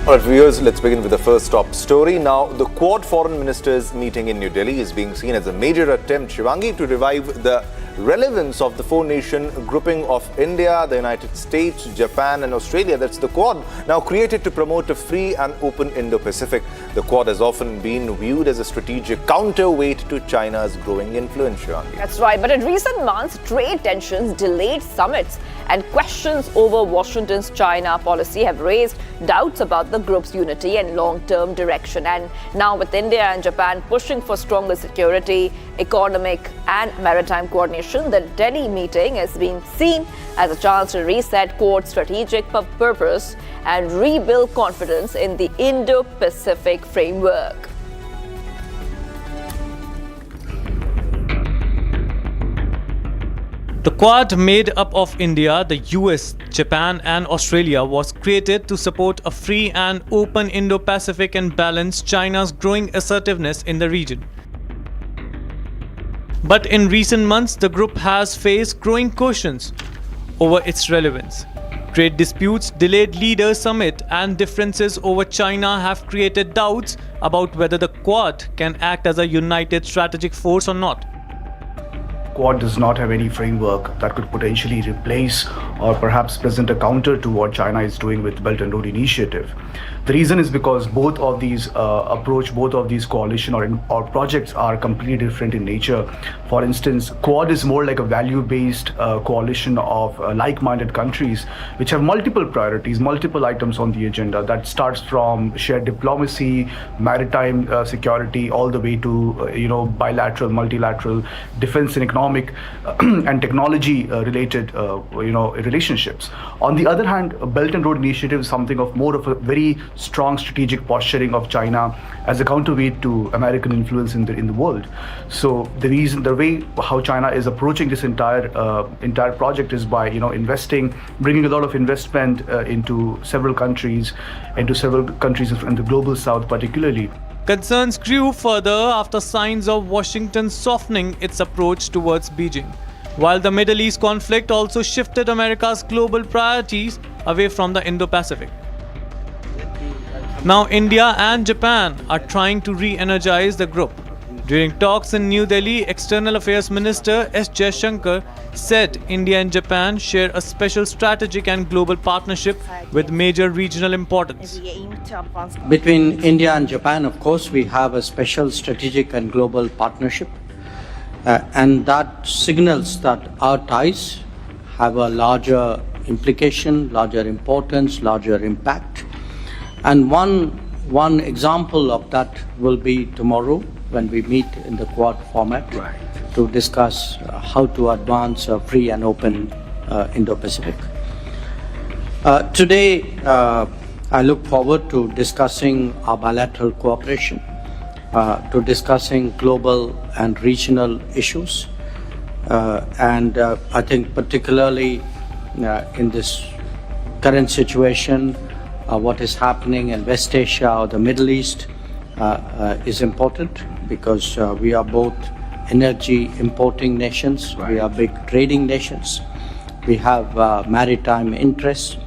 All right, viewers, let's begin with the first top story. Now, the Quad Foreign Ministers meeting in New Delhi is being seen as a major attempt, Shivangi, to revive the relevance of the four-nation grouping of India, the United States, Japan and Australia. That's the Quad, now created to promote a free and open Indo-Pacific. The Quad has often been viewed as a strategic counterweight to China's growing influence, Shivangi.
That's right, but in recent months, trade tensions, delayed summits and questions over Washington's China policy have raised doubts about the group's unity and long-term direction. And now with India and Japan pushing for stronger security, economic and maritime coordination. The Delhi meeting has been seen as a chance to reset Quad's strategic purpose and rebuild confidence in the Indo-Pacific framework.
The Quad, made up of India, the US, Japan and Australia, was created to support a free and open Indo-Pacific and balance China's growing assertiveness in the region. But in recent months, the group has faced growing questions over its relevance. Trade disputes, delayed leaders summit and differences over China have created doubts about whether the Quad can act as a united strategic force or not.
Quad does not have any framework that could potentially replace or perhaps present a counter to what China is doing with Belt and Road Initiative. The reason is because both of these both of these coalition or projects are completely different in nature. For instance, Quad is more like a value-based coalition of like-minded countries which have multiple priorities, multiple items on the agenda that starts from shared diplomacy, maritime security, all the way to bilateral, multilateral, defense and economic and technology related relationships. On the other hand, Belt and Road Initiative is something of more of a very strong strategic posturing of China as a counterweight to American influence in the world. So the way how China is approaching this entire project is by investing, bringing a lot of investment into several countries in the global south particularly.
Concerns grew further after signs of Washington softening its approach towards Beijing, while the Middle East conflict also shifted America's global priorities away from the Indo-Pacific. Now India and Japan are trying to re-energize the group. During talks in New Delhi, External Affairs Minister S. Jaishankar said India and Japan share a special strategic and global partnership with major regional importance.
Between India and Japan, of course, we have a special strategic and global partnership. And that signals that our ties have a larger implication, larger importance, larger impact. And one example of that will be tomorrow when we meet in the Quad format to discuss how to advance a free and open Indo-Pacific. Today, I look forward to discussing our bilateral cooperation, to discussing global and regional issues. And I think particularly in this current situation, what is happening in West Asia or the Middle East is important because we are both energy importing nations, we are big trading nations, we have maritime interests.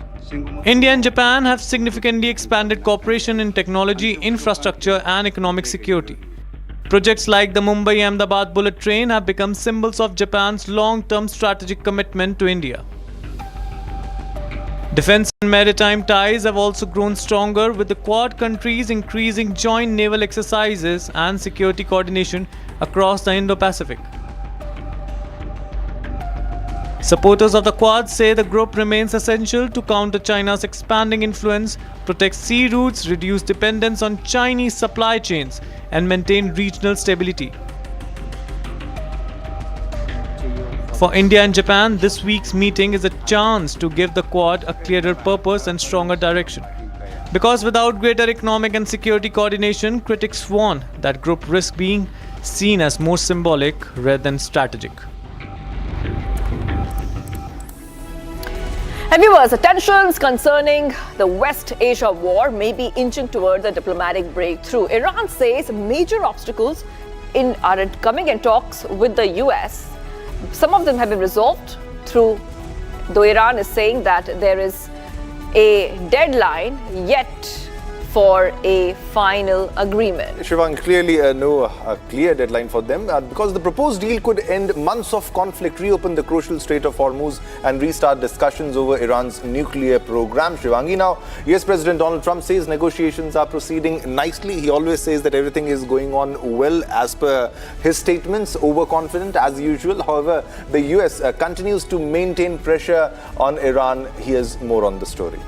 India and Japan have significantly expanded cooperation in technology, infrastructure and economic security. Projects like the Mumbai-Ahmedabad bullet train have become symbols of Japan's long-term strategic commitment to India. Defense and maritime ties have also grown stronger, with the Quad countries increasing joint naval exercises and security coordination across the Indo-Pacific. Supporters of the Quad say the group remains essential to counter China's expanding influence, protect sea routes, reduce dependence on Chinese supply chains, and maintain regional stability. For India and Japan, this week's meeting is a chance to give the Quad a clearer purpose and stronger direction. Because without greater economic and security coordination, critics warn that group risks being seen as more symbolic rather than strategic.
And viewers, the tensions concerning the West Asia war may be inching towards a diplomatic breakthrough. Iran says major obstacles are coming in talks with the US. Some of them have been resolved though Iran is saying that there is a deadline yet for a final agreement.
Shivang, clearly no clear deadline for them because the proposed deal could end months of conflict, reopen the crucial Strait of Hormuz and restart discussions over Iran's nuclear program. Shivangi, now US President Donald Trump says negotiations are proceeding nicely. He always says that everything is going on well as per his statements, overconfident as usual. However, the US continues to maintain pressure on Iran. Here's more on the story.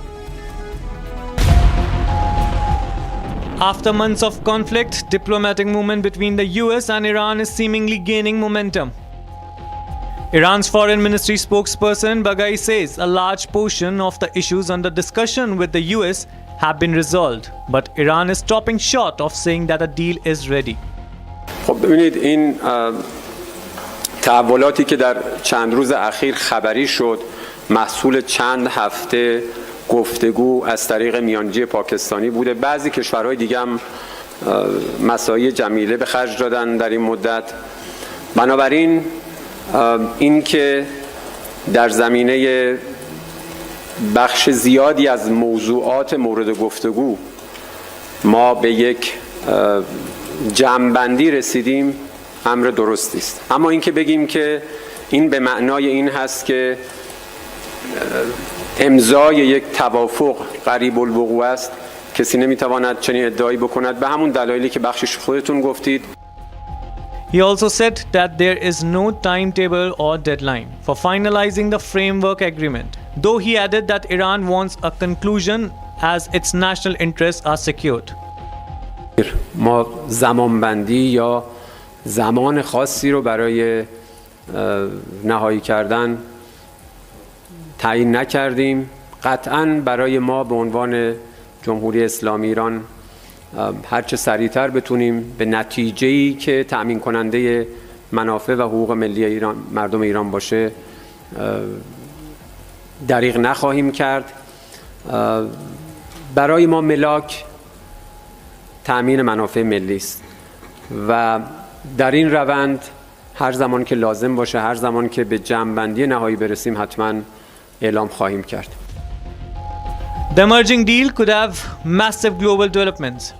After months of conflict, diplomatic movement between the US and Iran is seemingly gaining momentum. Iran's foreign ministry spokesperson Baghai says a large portion of the issues under discussion with the US have been resolved, but Iran is stopping short of saying that a deal is ready.
خب ببینید این تحولاتی که در چند روز اخیر خبری شد محصول چند هفته گفتگو از طریق میانجی پاکستانی بوده. بعضی کشورهای دیگه هم مساعی جمیله به خرج دادن در این مدت. بنابراین این که در زمینه بخش زیادی از موضوعات مورد گفتگو ما به یک جمع‌بندی رسیدیم امر درستی است. اما اینکه بگیم که این به معنای این هست که امضای یک توافق قریب الوقوع است، کسی نمیتواند چنین ادعایی بکند به همون دلایلی که بخشش خودتون گفتید.
He also said that there is no timetable or deadline for finalizing the framework agreement, though he added that Iran wants a conclusion as its national interests are secured.
ما زمانبندی یا زمان خاصی رو برای نهایی کردن تعیین نکردیم. قطعاً برای ما به عنوان جمهوری اسلامی ایران هرچه سریعتر بتونیم به نتیجه‌ای که تأمین کننده منافع و حقوق ملی ایران مردم ایران باشه دریغ نخواهیم کرد. برای ما ملاک تأمین منافع ملی است و در این روند هر زمان که لازم باشه، هر زمان که به جمع‌بندی نهایی برسیم حتما اعلام خواهیم کرد.
The emerging deal could have massive global developments.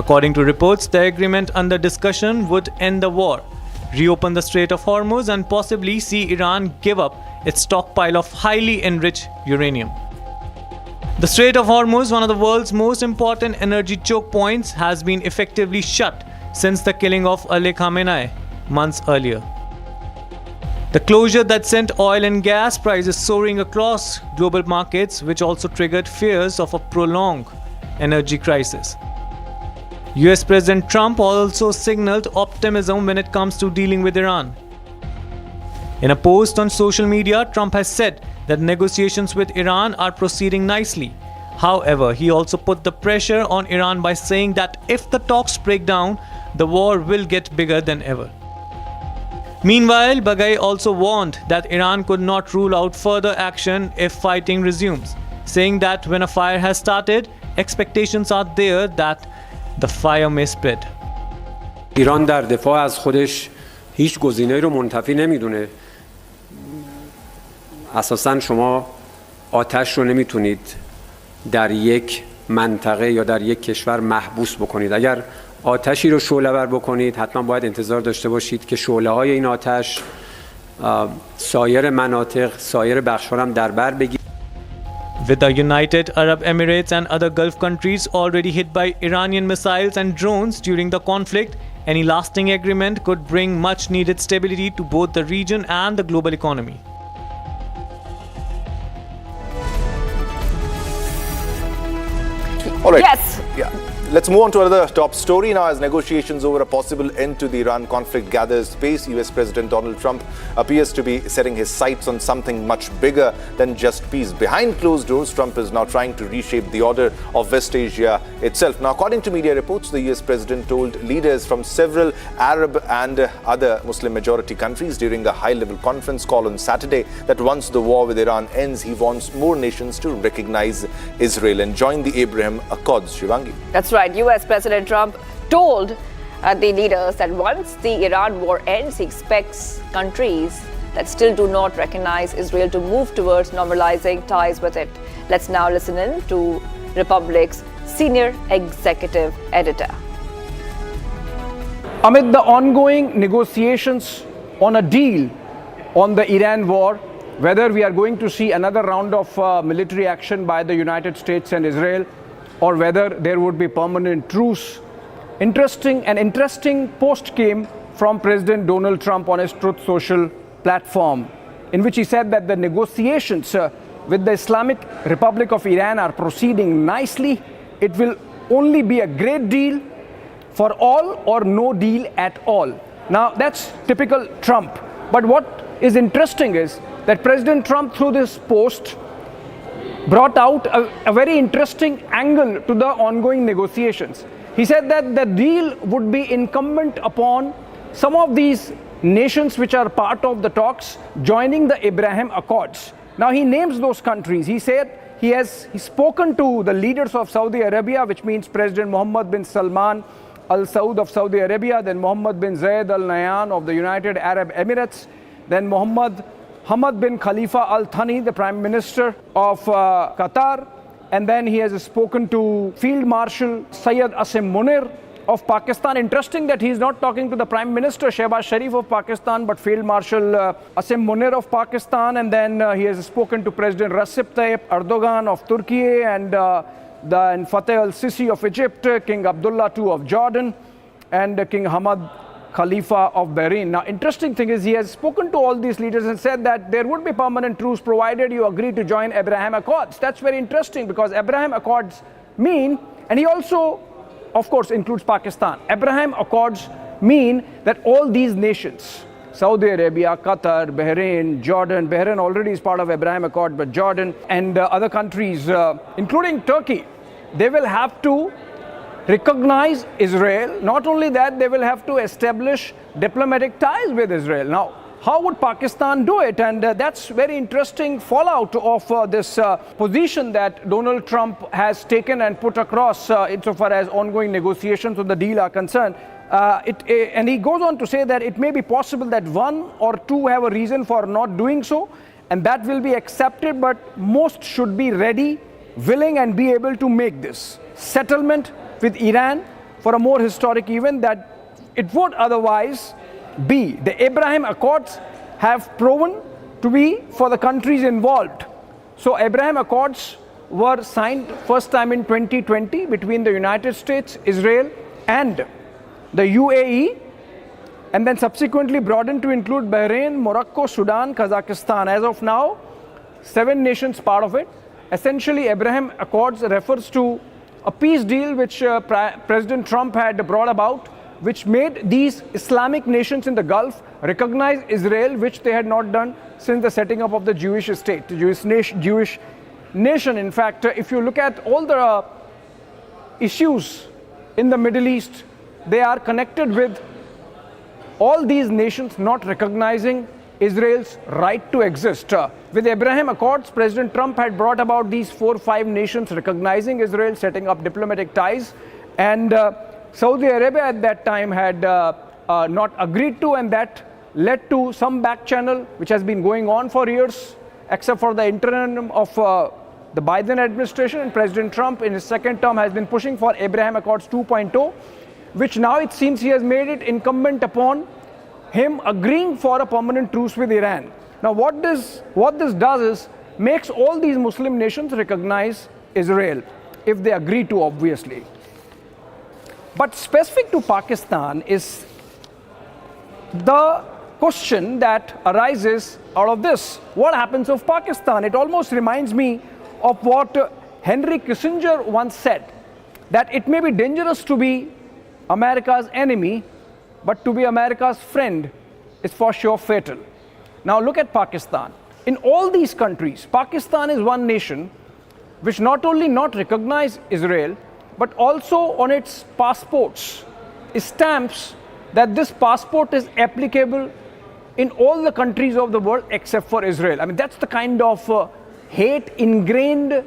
According to reports, the agreement under discussion would end the war, reopen the Strait of Hormuz, and possibly see Iran give up its stockpile of highly enriched uranium. The Strait of Hormuz, one of the world's most important energy choke points, has been effectively shut since the killing of Ali Khamenei months earlier. The closure that sent oil and gas prices soaring across global markets, which also triggered fears of a prolonged energy crisis. US President Trump also signaled optimism when it comes to dealing with Iran. In a post on social media, Trump has said that negotiations with Iran are proceeding nicely. However, he also put the pressure on Iran by saying that if the talks break down, the war will get bigger than ever. Meanwhile, Baghai also warned that Iran could not rule out further action if fighting resumes, saying that when a fire has started, expectations are there that the fire may spread.
ایران در دفاع از خودش هیچ گزینه‌ای رو منتفی نمیدونه. اساساً شما آتش رو نمیتونید در یک منطقه یا در یک کشور محبوس بکنید. اگر آتشی رو شعله‌ور بکنید حتما باید انتظار داشته باشید که شعله‌های این آتش سایر مناطق، سایر بخش‌ها هم در بر بگیرد.
With the United Arab Emirates and other Gulf countries already hit by Iranian missiles and drones during the conflict, any lasting agreement could bring much needed stability to both the region and the global economy.
All right.
Yes.
Yeah. Let's move on to another top story now as negotiations over a possible end to the Iran conflict gathers pace. US President Donald Trump appears to be setting his sights on something much bigger than just peace. Behind closed doors, Trump is now trying to reshape the order of West Asia itself. Now, according to media reports, the US President told leaders from several Arab and other Muslim majority countries during a high-level conference call on Saturday that once the war with Iran ends, he wants more nations to recognize Israel and join the Abraham Accords. Shivangi.
That's right. US President Trump told the leaders that once the Iran war ends, he expects countries that still do not recognize Israel to move towards normalizing ties with it. Let's now listen in to Republic's senior executive editor.
Amid the ongoing negotiations on a deal on the Iran war, whether we are going to see another round of military action by the United States and Israel, or whether there would be permanent truce. An interesting post came from President Donald Trump on his Truth Social platform, in which he said that the negotiations with the Islamic Republic of Iran are proceeding nicely. It will only be a great deal for all or no deal at all. Now, that's typical Trump. But what is interesting is that President Trump, through this post, brought out a very interesting angle to the ongoing negotiations. He said that the deal would be incumbent upon some of these nations which are part of the talks joining the Abraham Accords. Now, he names those countries. He said he's spoken to the leaders of Saudi Arabia, which means President Mohammed bin Salman Al Saud of Saudi Arabia, then Mohammed bin Zayed Al Nahyan of the United Arab Emirates, then Mohammed Hamad bin Khalifa Al Thani, the Prime Minister of Qatar, and then he has spoken to Field Marshal Syed Asim Munir of Pakistan. Interesting that he's not talking to the Prime Minister Shehbaz Sharif of Pakistan, but Field Marshal Asim Munir of Pakistan, and then he has spoken to President Recep Tayyip Erdogan of Turkey, and then Fateh al-Sisi of Egypt, King Abdullah II of Jordan, and King Hamad Khalifa of Bahrain. Now, interesting thing is he has spoken to all these leaders and said that there would be permanent truce provided you agree to join Abraham Accords. That's very interesting because Abraham Accords mean, and he also, of course, includes Pakistan. Abraham Accords mean that all these nations, Saudi Arabia, Qatar, Bahrain, Jordan, Bahrain already is part of Abraham Accord, but Jordan and other countries, including Turkey, they will have to recognize Israel. Not only that, they will have to establish diplomatic ties with Israel. Now, how would Pakistan do it? And that's very interesting fallout of this position that Donald Trump has taken and put across insofar as ongoing negotiations on the deal are concerned. And he goes on to say that it may be possible that one or two have a reason for not doing so, and that will be accepted, but most should be ready, willing, and be able to make this settlement with Iran for a more historic event that it would otherwise be. The Abraham Accords have proven to be for the countries involved. So Abraham Accords were signed first time in 2020 between the United States, Israel, and the UAE, and then subsequently broadened to include Bahrain, Morocco, Sudan, Kazakhstan. As of now, 7 nations part of it. Essentially, Abraham Accords refers to a peace deal which President Trump had brought about, which made these Islamic nations in the Gulf recognize Israel, which they had not done since the setting up of the Jewish state, the Jewish nation. In fact, if you look at all the issues in the Middle East, they are connected with all these nations not recognizing Israel's right to exist. With Abraham Accords, President Trump had brought about these 4 or 5 nations recognizing Israel, setting up diplomatic ties, and Saudi Arabia at that time had not agreed to, and that led to some back channel which has been going on for years, except for the interim of the Biden administration, and President Trump in his second term has been pushing for Abraham Accords 2.0, which now it seems he has made it incumbent upon him agreeing for a permanent truce with Iran. Now, what this does is makes all these Muslim nations recognize Israel, if they agree to, obviously. But specific to Pakistan is the question that arises out of this. What happens of Pakistan? It almost reminds me of what Henry Kissinger once said, that it may be dangerous to be America's enemy, but to be America's friend is for sure fatal. Now look at Pakistan. In all these countries, Pakistan is one nation which not only not recognize Israel, but also on its passports stamps that this passport is applicable in all the countries of the world except for Israel. I mean, that's the kind of hate ingrained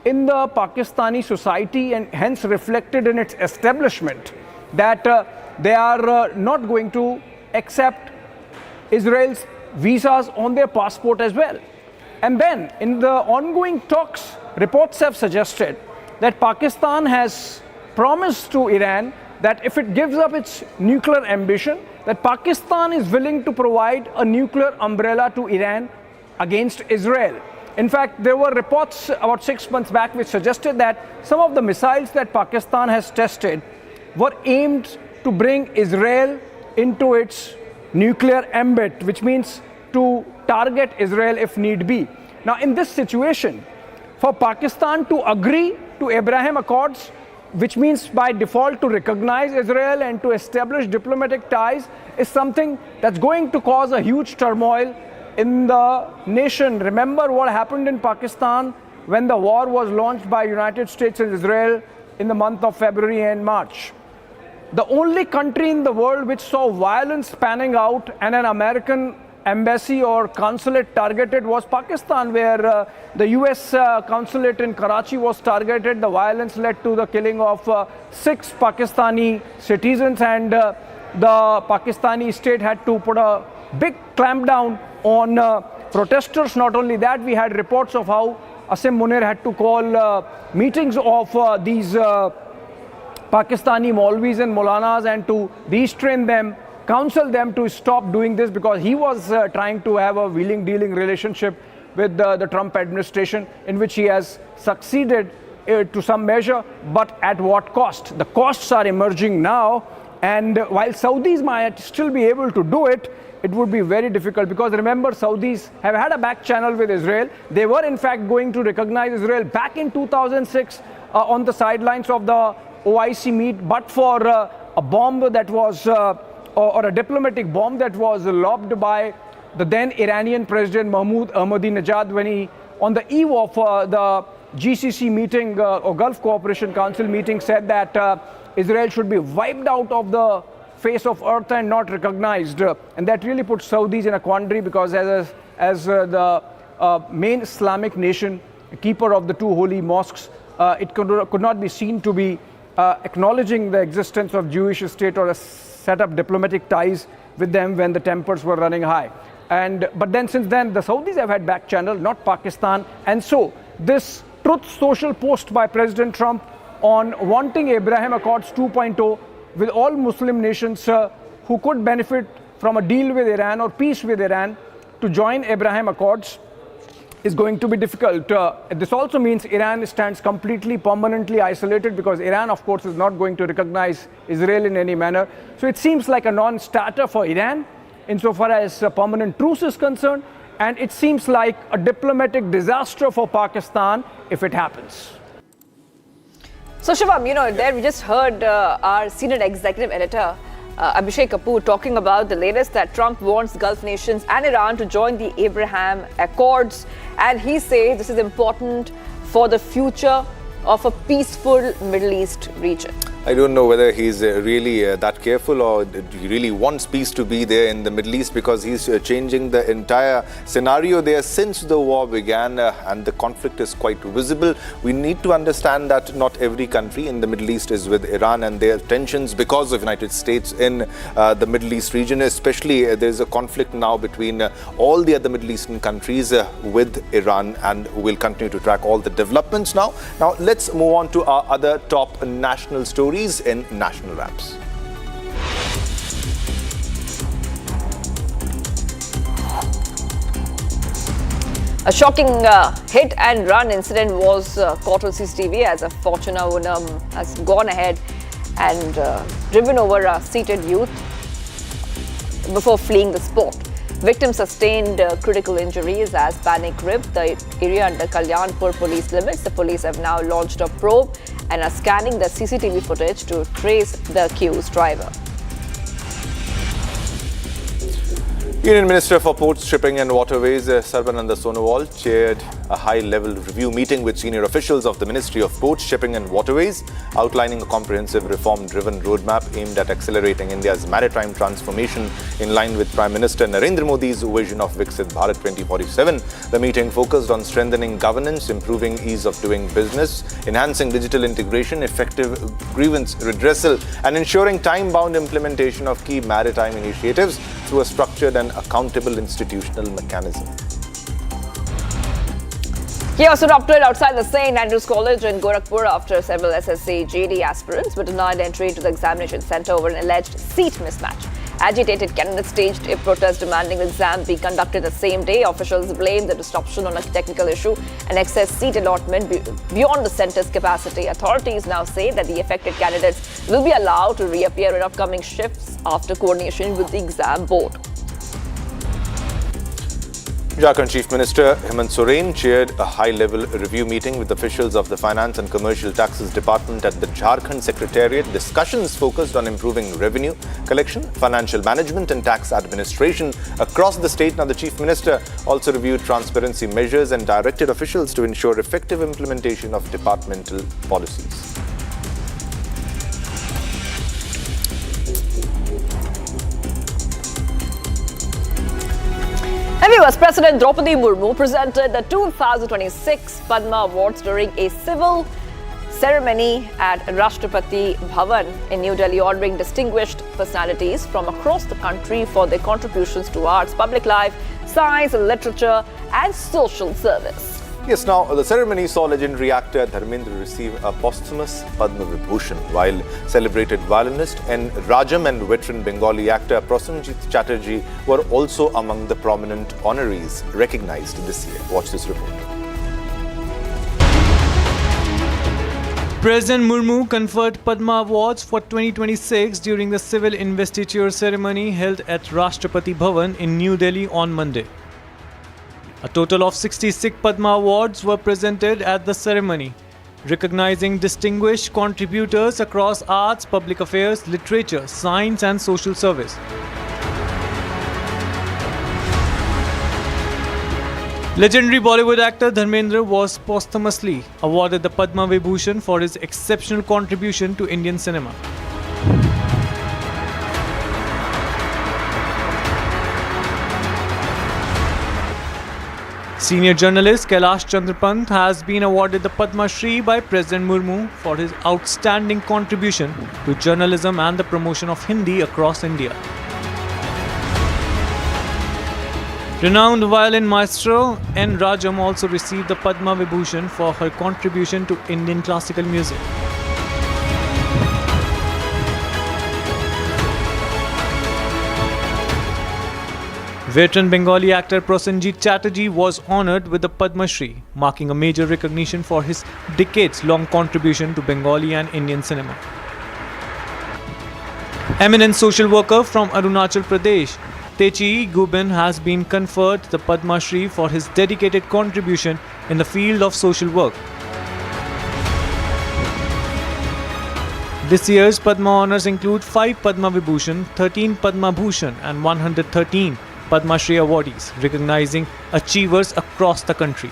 in the Pakistani society and hence reflected in its establishment, that they are not going to accept Israel's visas on their passport as well. And then in the ongoing talks, reports have suggested that Pakistan has promised to Iran that if it gives up its nuclear ambition, that Pakistan is willing to provide a nuclear umbrella to Iran against Israel. In fact, there were reports about 6 months back which suggested that some of the missiles that Pakistan has tested were aimed to bring Israel into its nuclear ambit, which means to target Israel if need be. Now, in this situation, for Pakistan to agree to Abraham Accords which means by default to recognize Israel and to establish diplomatic ties, is something that's going to cause a huge turmoil in the nation. Remember what happened in Pakistan when the war was launched by United States and Israel in the month of February and March. The only country in the world which saw violence panning out and an American embassy or consulate targeted was Pakistan, where the US consulate in Karachi was targeted. The violence led to the killing of 6 Pakistani citizens, and the Pakistani state had to put a big clampdown on protesters. Not only that, we had reports of how Asim Munir had to call meetings of these Pakistani Maulvis and Maulanas and to restrain them, counsel them to stop doing this, because he was trying to have a wheeling-dealing relationship with the Trump administration, in which he has succeeded to some measure, but at what cost? The costs are emerging now, and while Saudis might still be able to do it, it would be very difficult, because remember, Saudis have had a back channel with Israel. They were in fact going to recognize Israel back in 2006 on the sidelines of the OIC meet, but for a bomb that was or a diplomatic bomb that was lobbed by the then Iranian President Mahmoud Ahmadinejad when he, on the eve of the GCC meeting or Gulf Cooperation Council meeting, said that Israel should be wiped out of the face of earth and not recognized. And that really put Saudis in a quandary, because as the main Islamic nation, keeper of the 2 holy mosques, it could not be seen to be acknowledging the existence of Jewish state or set up diplomatic ties with them when the tempers were running high. But then since then, the Saudis have had back channel, not Pakistan. And so this Truth Social post by President Trump on wanting Abraham Accords 2.0 with all Muslim nations who could benefit from a deal with Iran or peace with Iran to join Abraham Accords is going to be difficult. This also means Iran stands completely, permanently isolated, because Iran, of course, is not going to recognize Israel in any manner. So it seems like a non-starter for Iran insofar as a permanent truce is concerned, and it seems like a diplomatic disaster for Pakistan if it happens.
So Shivam, there we just heard our senior executive editor, Abhishek Kapoor, talking about the latest that Trump wants Gulf nations and Iran to join the Abraham Accords. And he says this is important for the future of a peaceful Middle East region.
I don't know whether he's really that careful, or he really wants peace to be there in the Middle East, because he's changing the entire scenario there since the war began, and the conflict is quite visible. We need to understand that not every country in the Middle East is with Iran, and there are tensions because of United States in the Middle East region. Especially there's a conflict now between all the other Middle Eastern countries with Iran, and we'll continue to track all the developments now. Now let's move on to our other top national stories in National Wraps.
A shocking hit and run incident was caught on CCTV as a Fortuner owner has gone ahead and driven over a seated youth before fleeing the spot. Victim sustained critical injuries as panic ripped the area under Kalyanpur police limits. The police have now launched a probe and are scanning the CCTV footage to trace the accused driver.
Union Minister for Ports, Shipping and Waterways, Sarbananda Sonowal, chaired a high-level review meeting with senior officials of the Ministry of Ports, Shipping and Waterways, outlining a comprehensive reform-driven roadmap aimed at accelerating India's maritime transformation in line with Prime Minister Narendra Modi's vision of Viksit Bharat 2047. The meeting focused on strengthening governance, improving ease of doing business, enhancing digital integration, effective grievance redressal, and ensuring time-bound implementation of key maritime initiatives through a structured and accountable institutional mechanism.
Chaos erupted outside the St. Andrews College in Gorakhpur after several SSC JD aspirants were denied entry into the examination centre over an alleged seat mismatch. Agitated candidates staged a protest demanding the exam be conducted the same day. Officials blamed the disruption on a technical issue and excess seat allotment beyond the centre's capacity. Authorities now say that the affected candidates will be allowed to reappear in upcoming shifts after coordination with the exam board.
Jharkhand Chief Minister Hemant Soren chaired a high-level review meeting with officials of the Finance and Commercial Taxes Department at the Jharkhand Secretariat. Discussions focused on improving revenue collection, financial management and tax administration across the state. Now, the Chief Minister also reviewed transparency measures and directed officials to ensure effective implementation of departmental policies.
Viewers, President Draupadi Murmu presented the 2026 Padma Awards during a civil ceremony at Rashtrapati Bhavan in New Delhi, honoring distinguished personalities from across the country for their contributions to arts, public life, science, literature and social service.
Yes, now the ceremony saw legendary actor Dharmendra receive a posthumous Padma Vibhushan, while celebrated violinist and Rajam and veteran Bengali actor Prasenjit Chatterjee were also among the prominent honorees recognized this year. Watch this report.
President Murmu conferred Padma Awards for 2026 during the civil investiture ceremony held at Rashtrapati Bhavan in New Delhi on Monday. A total of 66 Padma Awards were presented at the ceremony, recognizing distinguished contributors across arts, public affairs, literature, science and social service. Legendary Bollywood actor Dharmendra was posthumously awarded the Padma Vibhushan for his exceptional contribution to Indian cinema. Senior journalist Kailash Chandrapant has been awarded the Padma Shri by President Murmu for his outstanding contribution to journalism and the promotion of Hindi across India. Renowned violin maestro N. Rajam also received the Padma Vibhushan for her contribution to Indian classical music. Veteran Bengali actor Prasenjit Chatterjee was honored with the Padma Shri, marking a major recognition for his decades-long contribution to Bengali and Indian cinema. Eminent social worker from Arunachal Pradesh, Techi Gubin has been conferred the Padma Shri for his dedicated contribution in the field of social work. This year's Padma honors include 5 Padma Vibhushan, 13 Padma Bhushan and 113 Padma Shri awardees, recognizing achievers across the country.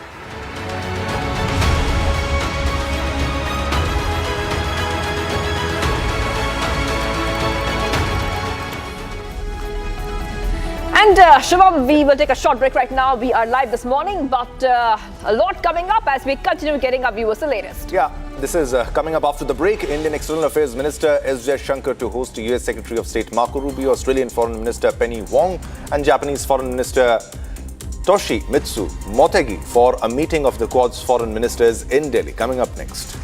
And Shivam, we will take a short break right now. We are live this morning, but a lot coming up as we continue getting our viewers the latest.
Yeah, this is coming up after the break. Indian External Affairs Minister S. Jaishankar to host US Secretary of State Marco Rubio, Australian Foreign Minister Penny Wong and Japanese Foreign Minister Toshimitsu Motegi for a meeting of the Quad's foreign ministers in Delhi. Coming up next.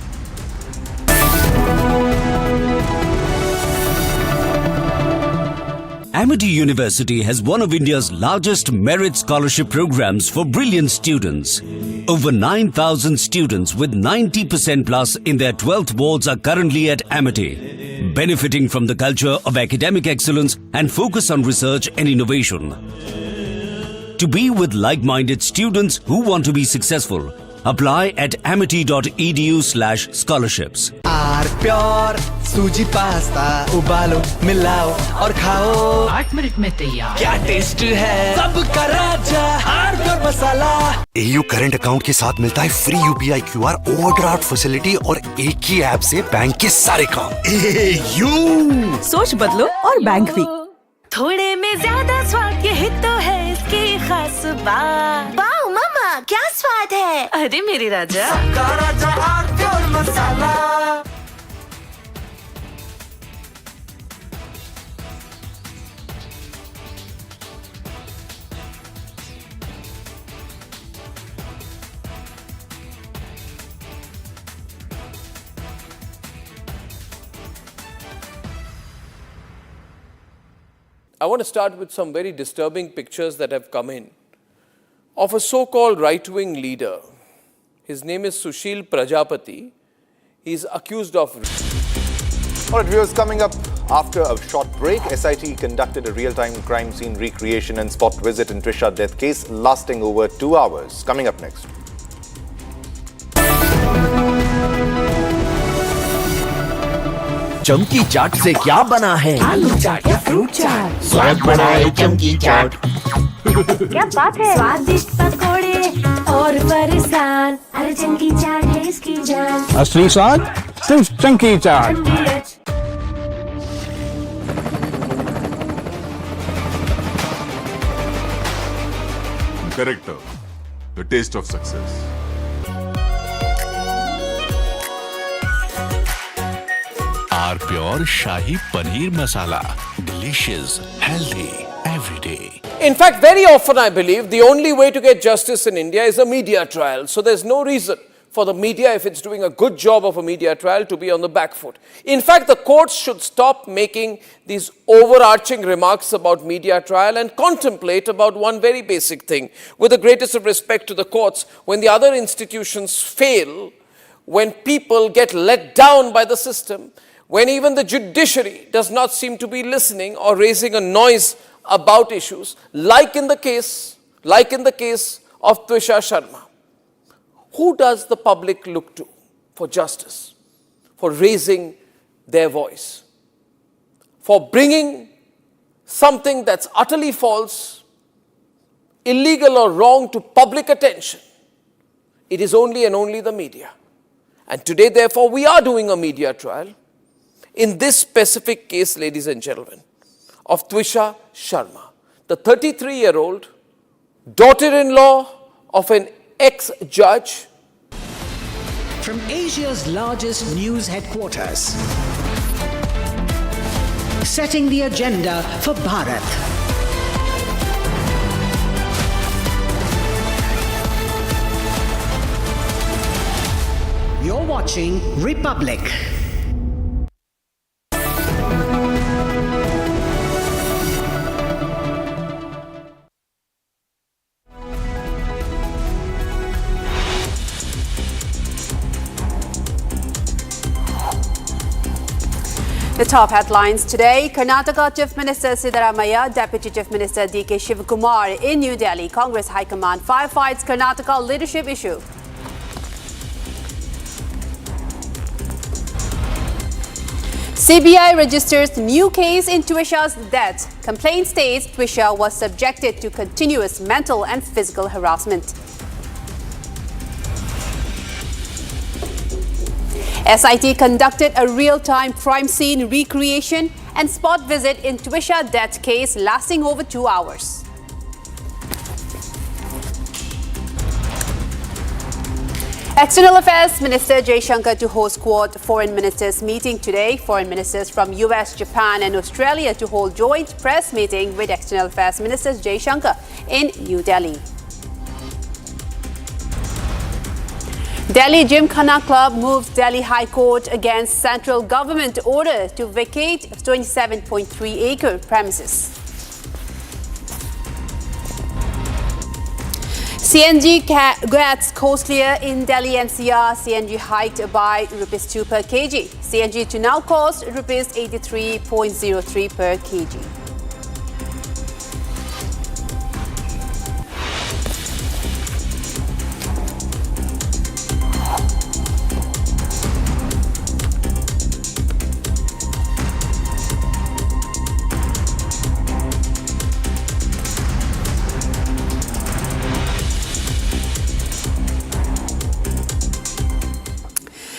Amity University has one of India's largest merit scholarship programs for brilliant students. Over 9,000 students with 90% plus in their 12th boards are currently at Amity, benefiting from the culture of academic excellence and focus on research and innovation. To be with like-minded students who want to be successful, apply at amity.edu/scholarships.
Pure suji pasta उबालो मिलाओ और खाओ 8 minute में तैयार क्या taste है सबका राजा R pure masala
AU current account के साथ मिलता है free UPI QR overdraft facility और एक ही ऐप से बैंक के सारे काम AU
सोच बदलो और बैंक भी थोड़े में ज्यादा स्वाद यही तो है इसकी खास बात वाओ मामा क्या स्वाद है अरे मेरे राजा सबका राजा R pure masala
I want to start with some very disturbing pictures that have come in of a so-called right-wing leader. His name is Sushil Prajapati. He is accused of...
All right, viewers, coming up After a short break, SIT conducted a real-time crime scene recreation and spot visit in Trisha death case lasting over 2 hours. Coming up next.
चमकी चाट से क्या बना है?
आलू चाट या fruit चाट,
स्वाद बनाए चमकी चाट।
क्या बात है? स्वादिष्ट पकोड़े और फरसान, अरे चमकी चाट है इसकी जान।
असली स्वाद सिर्फ चमकी चाट।
Character, the taste of success.
R pure shahi paneer masala, delicious, healthy, every day.
In fact, very often I believe the only way to get justice in India is a media trial. So there's no reason for the media, if it's doing a good job of a media trial, to be on the back foot. In fact, the courts should stop making these overarching remarks about media trial and contemplate about one very basic thing. With the greatest of respect to the courts, when the other institutions fail, when people get let down by the system, when even the judiciary does not seem to be listening or raising a noise about issues, like in the case of Trisha Sharma, who does the public look to for justice, for raising their voice, for bringing something that's utterly false, illegal or wrong to public attention? It is only and only the media. And today, therefore, we are doing a media trial in this specific case, ladies and gentlemen, of Trisha Sharma, the 33-year-old daughter-in-law of an ex-judge.
From Asia's largest news headquarters, setting the agenda for Bharat. You're watching Republic.
The top headlines today: Karnataka Chief Minister Siddaramaiah, Deputy Chief Minister D.K. Shivakumar in New Delhi. Congress High Command firefights Karnataka leadership issue. CBI registers new case in Trisha's death. Complaint states Trisha was subjected to continuous mental and physical harassment. SIT conducted a real-time crime scene recreation and spot visit in Trisha death case lasting over 2 hours. External Affairs Minister Jaishankar to host Quad Foreign Ministers meeting today. Foreign ministers from US, Japan and Australia to hold joint press meeting with External Affairs Minister Jaishankar in New Delhi. Delhi Gymkhana Club moves Delhi High Court against central government order to vacate 27.3-acre premises. CNG gets costlier in Delhi NCR. CNG hiked by ₹2 per kg. CNG to now cost ₹83.03 per kg.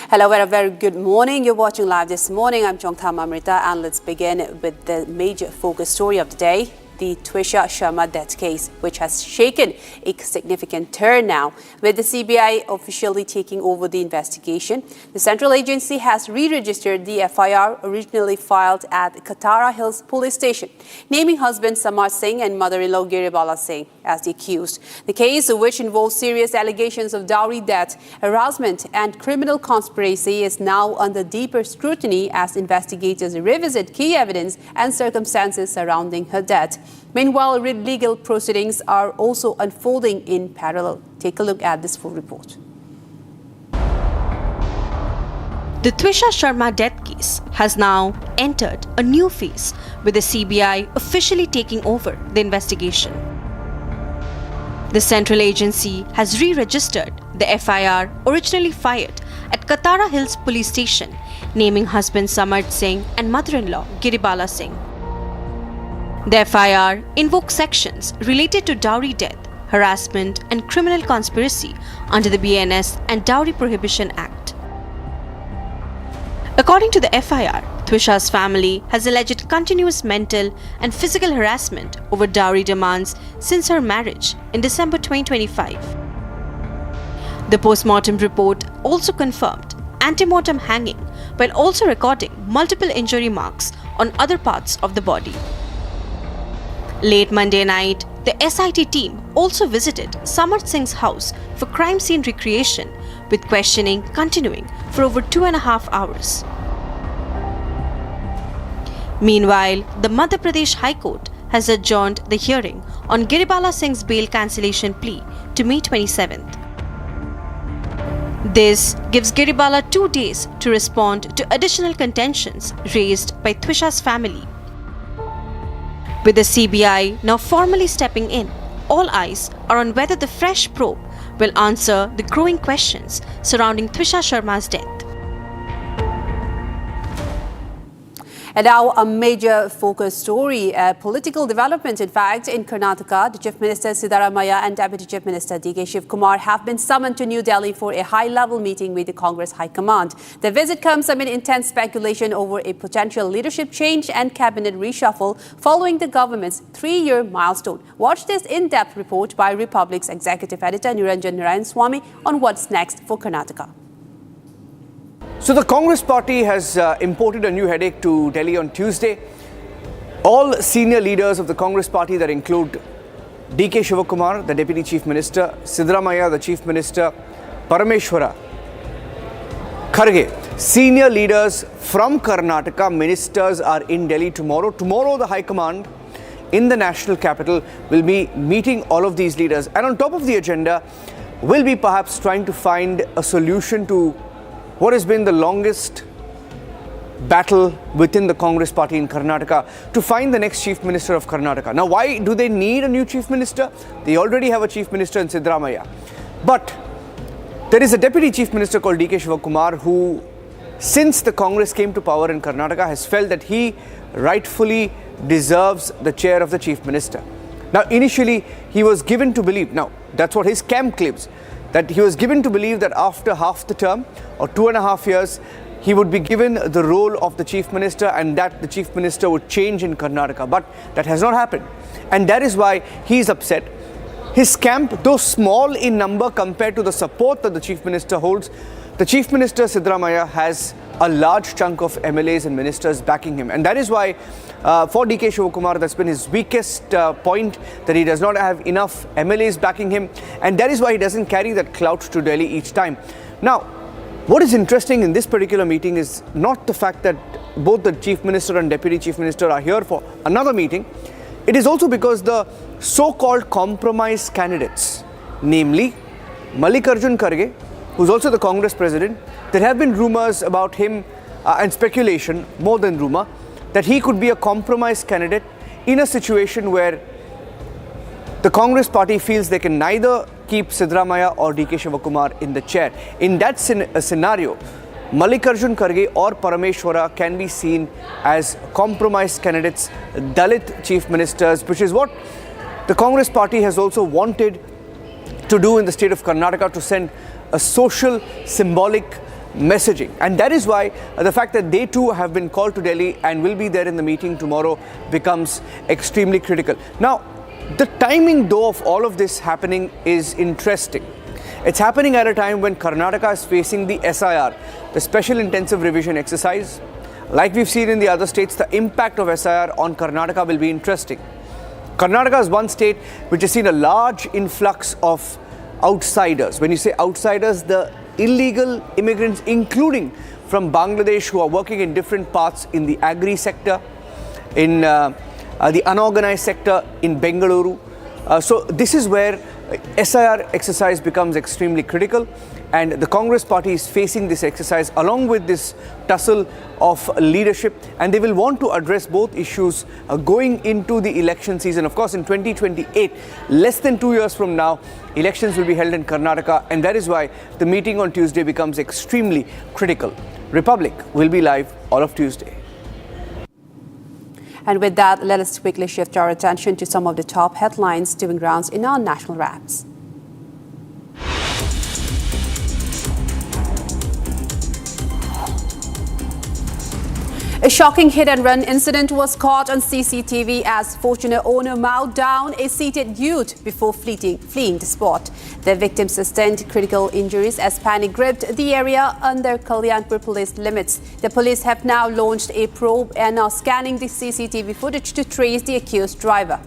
Hello, a very good morning. You're watching live this morning. I'm Chongtham Amrita, and let's begin with the major focus story of the day, the Trisha Sharma death case, which has shaken a significant turn now, with the CBI officially taking over the investigation. The central agency has re-registered the FIR originally filed at Katara Hills Police Station, naming husband Samar Singh and mother-in-law Giribala Singh as the accused. The case, which involves serious allegations of dowry debt, harassment and criminal conspiracy, is now under deeper scrutiny as investigators revisit key evidence and circumstances surrounding her death. Meanwhile, legal proceedings are also unfolding in parallel. Take a look at this full report.
The Twisha Sharma death case has now entered a new phase, with the CBI officially taking over the investigation. The central agency has re-registered the FIR originally fired at Katara Hills Police Station, naming husband Samarth Singh and mother-in-law Giribala Singh. The FIR invokes sections related to dowry death, harassment and criminal conspiracy under the BNS and Dowry Prohibition Act. According to the FIR, Twisha's family has alleged continuous mental and physical harassment over dowry demands since her marriage in December 2025. The post-mortem report also confirmed antemortem hanging, while also recording multiple injury marks on other parts of the body. Late Monday night, the SIT team also visited Samarth Singh's house for crime scene recreation, with questioning continuing for over 2.5 hours. Meanwhile, the Madhya Pradesh High Court has adjourned the hearing on Giribala Singh's bail cancellation plea to May 27th. This gives Giribala 2 days to respond to additional contentions raised by Twisha's family. With the CBI now formally stepping in, all eyes are on whether the fresh probe will answer the growing questions surrounding Twisha Sharma's death.
And now a major focus story, a political development in fact in Karnataka. The Chief Minister Siddaramaiah and Deputy Chief Minister D.K. Shivkumar have been summoned to New Delhi for a high-level meeting with the Congress High Command. The visit comes amid intense speculation over a potential leadership change and cabinet reshuffle following the government's 3-year milestone. Watch this in-depth report by Republic's executive editor Niranjan Narayan-Swamy on what's next for Karnataka.
So the Congress party has imported a new headache to Delhi on Tuesday. All senior leaders of the Congress party, that include D.K. Shivakumar, the Deputy Chief Minister, Siddaramaiah, the Chief Minister, Parameshwara, Kharge, senior leaders from Karnataka, ministers, are in Delhi tomorrow. Tomorrow, the High Command in the national capital will be meeting all of these leaders. And on top of the agenda, will be perhaps trying to find a solution to what has been the longest battle within the Congress party in Karnataka, to find the next Chief Minister of Karnataka. Now, why do they need a new Chief Minister? They already have a Chief Minister in Siddaramaiah. But there is a Deputy Chief Minister called D.K. Shivakumar who, since the Congress came to power in Karnataka, has felt that he rightfully deserves the chair of the Chief Minister. Now, initially, he was given to believe, now that's what his camp claims, that he was given to believe that after half the term or 2.5 years, he would be given the role of the Chief Minister and that the Chief Minister would change in Karnataka. But that has not happened. And that is why he is upset. His camp, though small in number compared to the support that the Chief Minister holds, the Chief Minister Siddaramaiah has a large chunk of MLAs and ministers backing him. And that is why for D.K. Shivakumar, that's been his weakest point, that he does not have enough MLAs backing him. And that is why he doesn't carry that clout to Delhi each time. Now, what is interesting in this particular meeting is not the fact that both the Chief Minister and Deputy Chief Minister are here for another meeting. It is also because the so-called compromise candidates, namely Mallikarjun Kharge, who's also the Congress president, there have been rumors about him and speculation, more than rumor, that he could be a compromise candidate in a situation where the Congress party feels they can neither keep Siddaramaiah or D.K. Shivakumar in the chair. In that scenario, Mallikarjun Kharge or Parameshwara can be seen as compromise candidates, Dalit chief ministers, which is what the Congress party has also wanted to do in the state of Karnataka, to send a social, symbolic messaging. And that is why the fact that they too have been called to Delhi and will be there in the meeting tomorrow becomes extremely critical. Now, the timing though of all of this happening is interesting. It's happening at a time when Karnataka is facing the SIR, the Special Intensive Revision Exercise. Like we've seen in the other states, the impact of SIR on Karnataka will be interesting. Karnataka is one state which has seen a large influx of outsiders. When you say outsiders, the illegal immigrants, including from Bangladesh, who are working in different parts in the agri sector, in the unorganized sector in Bengaluru. So this is where
SIR exercise becomes extremely critical, and the Congress party is facing this exercise along with this tussle of leadership, and they will want to address both issues going into the election season. Of course, in 2028, less than 2 years from now, elections will be held in Karnataka, and that is why the meeting on Tuesday becomes extremely critical. Republic will be live all of Tuesday.
And with that, let us quickly shift our attention to some of the top headlines doing rounds in our national wraps. A shocking hit-and-run incident was caught on CCTV as Fortuner owner mowed down a seated youth before fleeing the spot. The victim sustained critical injuries as panic gripped the area under Kalyanpur police limits. The police have now launched a probe and are scanning the CCTV footage to trace the accused driver.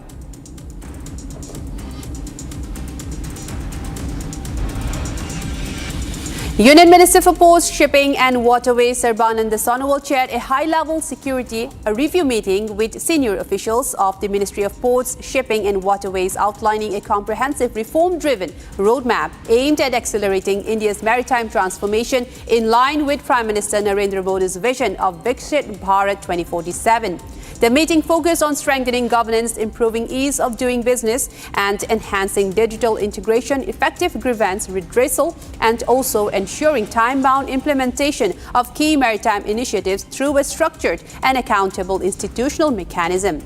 Union Minister for Ports, Shipping and Waterways Sarbananda Sonowal chaired a high-level security review meeting with senior officials of the Ministry of Ports, Shipping and Waterways outlining a comprehensive reform-driven roadmap aimed at accelerating India's maritime transformation in line with Prime Minister Narendra Modi's vision of Viksit Bharat 2047. The meeting focused on strengthening governance, improving ease of doing business, and enhancing digital integration, effective grievance redressal, and also ensuring time-bound implementation of key maritime initiatives through a structured and accountable institutional mechanism.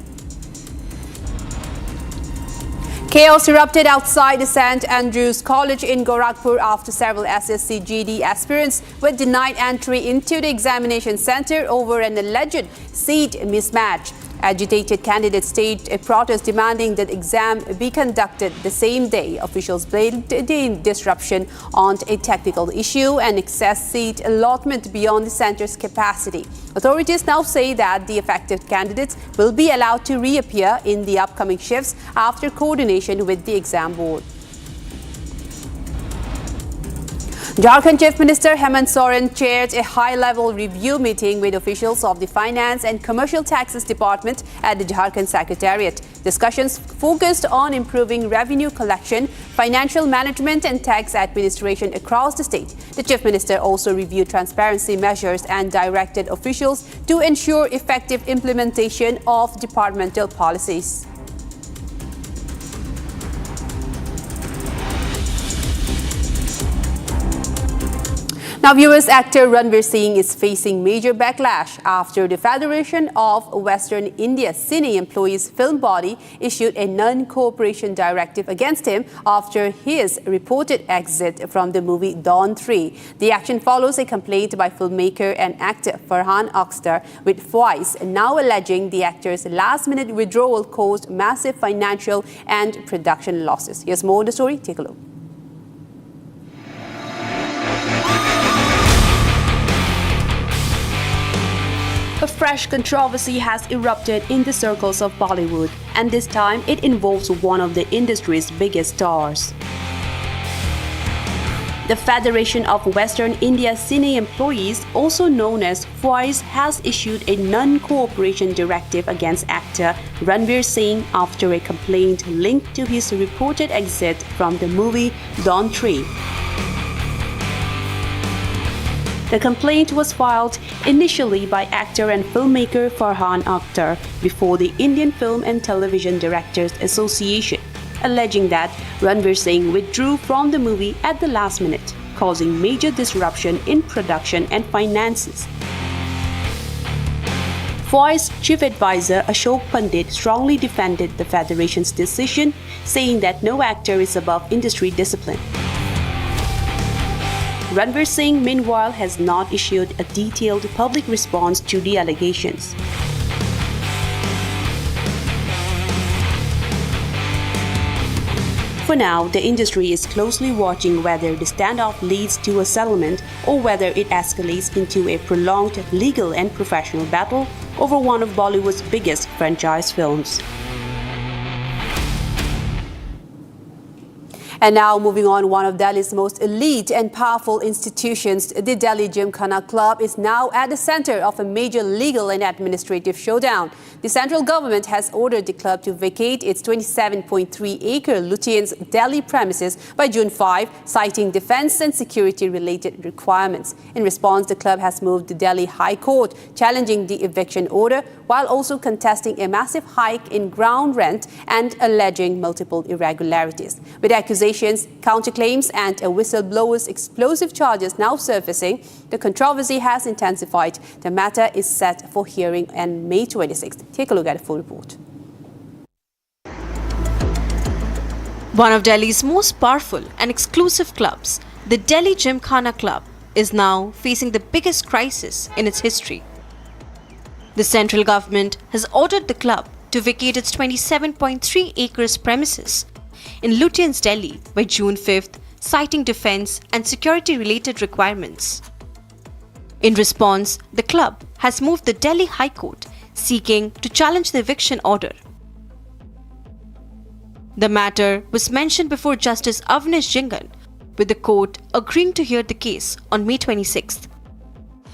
Chaos erupted outside the St. Andrews College in Gorakhpur after several SSC GD aspirants were denied entry into the examination center over an alleged seat mismatch. Agitated candidates staged a protest demanding that exam be conducted the same day. Officials blamed the disruption on a technical issue and excess seat allotment beyond the center's capacity. Authorities now say that the affected candidates will be allowed to reappear in the upcoming shifts after coordination with the exam board. Jharkhand Chief Minister Hemant Soren chaired a high-level review meeting with officials of the Finance and Commercial Taxes Department at the Jharkhand Secretariat. Discussions focused on improving revenue collection, financial management and tax administration across the state. The Chief Minister also reviewed transparency measures and directed officials to ensure effective implementation of departmental policies. Now, viewers, actor Ranveer Singh is facing major backlash after the Federation of Western India Cine Employees Film Body issued a non-cooperation directive against him after his reported exit from the movie Dawn 3. The action follows a complaint by filmmaker and actor Farhan Akhtar, with Faiz now alleging the actor's last-minute withdrawal caused massive financial and production losses. Here's more on the story. Take a look. A fresh controversy has erupted in the circles of Bollywood, and this time it involves one of the industry's biggest stars. The Federation of Western India Cine Employees, also known as Faiz, has issued a non-cooperation directive against actor Ranveer Singh after a complaint linked to his reported exit from the movie Dawn 3. The complaint was filed initially by actor and filmmaker Farhan Akhtar before the Indian Film and Television Directors Association, alleging that Ranveer Singh withdrew from the movie at the last minute, causing major disruption in production and finances. Faiz chief advisor Ashok Pandit strongly defended the Federation's decision, saying that no actor is above industry discipline. Ranveer Singh, meanwhile, has not issued a detailed public response to the allegations. For now, the industry is closely watching whether the standoff leads to a settlement or whether it escalates into a prolonged legal and professional battle over one of Bollywood's biggest franchise films. And now moving on, one of Delhi's most elite and powerful institutions, the Delhi Gymkhana Club, is now at the center of a major legal and administrative showdown. The central government has ordered the club to vacate its 27.3-acre Lutyens Delhi premises by June 5, citing defense and security-related requirements. In response, the club has moved to Delhi High Court, challenging the eviction order, while also contesting a massive hike in ground rent and alleging multiple irregularities. With accusations, counterclaims, and a whistleblower's explosive charges now surfacing, the controversy has intensified. The matter is set for hearing on May 26th. Take a look at a full report.
One of Delhi's most powerful and exclusive clubs, the Delhi Gymkhana Club, is now facing the biggest crisis in its history. The central government has ordered the club to vacate its 27.3 acres premises in Lutyens, Delhi by June 5th, citing defense and security-related requirements. In response, the club has moved the Delhi High Court, seeking to challenge the eviction order. The matter was mentioned before Justice Avnish Jingan, with the court agreeing to hear the case on May 26th.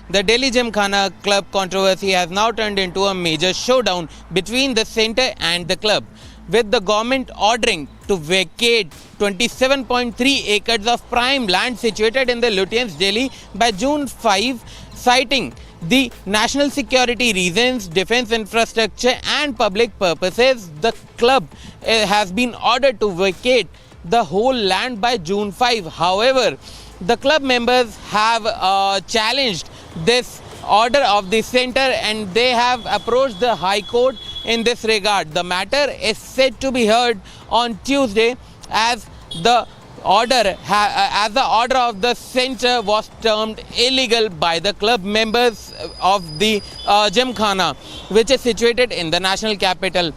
The Delhi Gymkhana Club controversy has now turned into a major showdown between the centre and the club, with the government ordering to vacate 27.3 acres of prime land situated in the Lutyens, Delhi by June 5, citing the national security reasons, defense infrastructure and public purposes. The club has been ordered to vacate the whole land by June 5. However, the club members have challenged this order of the centre and they have approached the High Court in this regard. The matter is set to be heard on Tuesday as the order of the centre was termed illegal by the club members of the Gymkhana, which is situated in the national capital.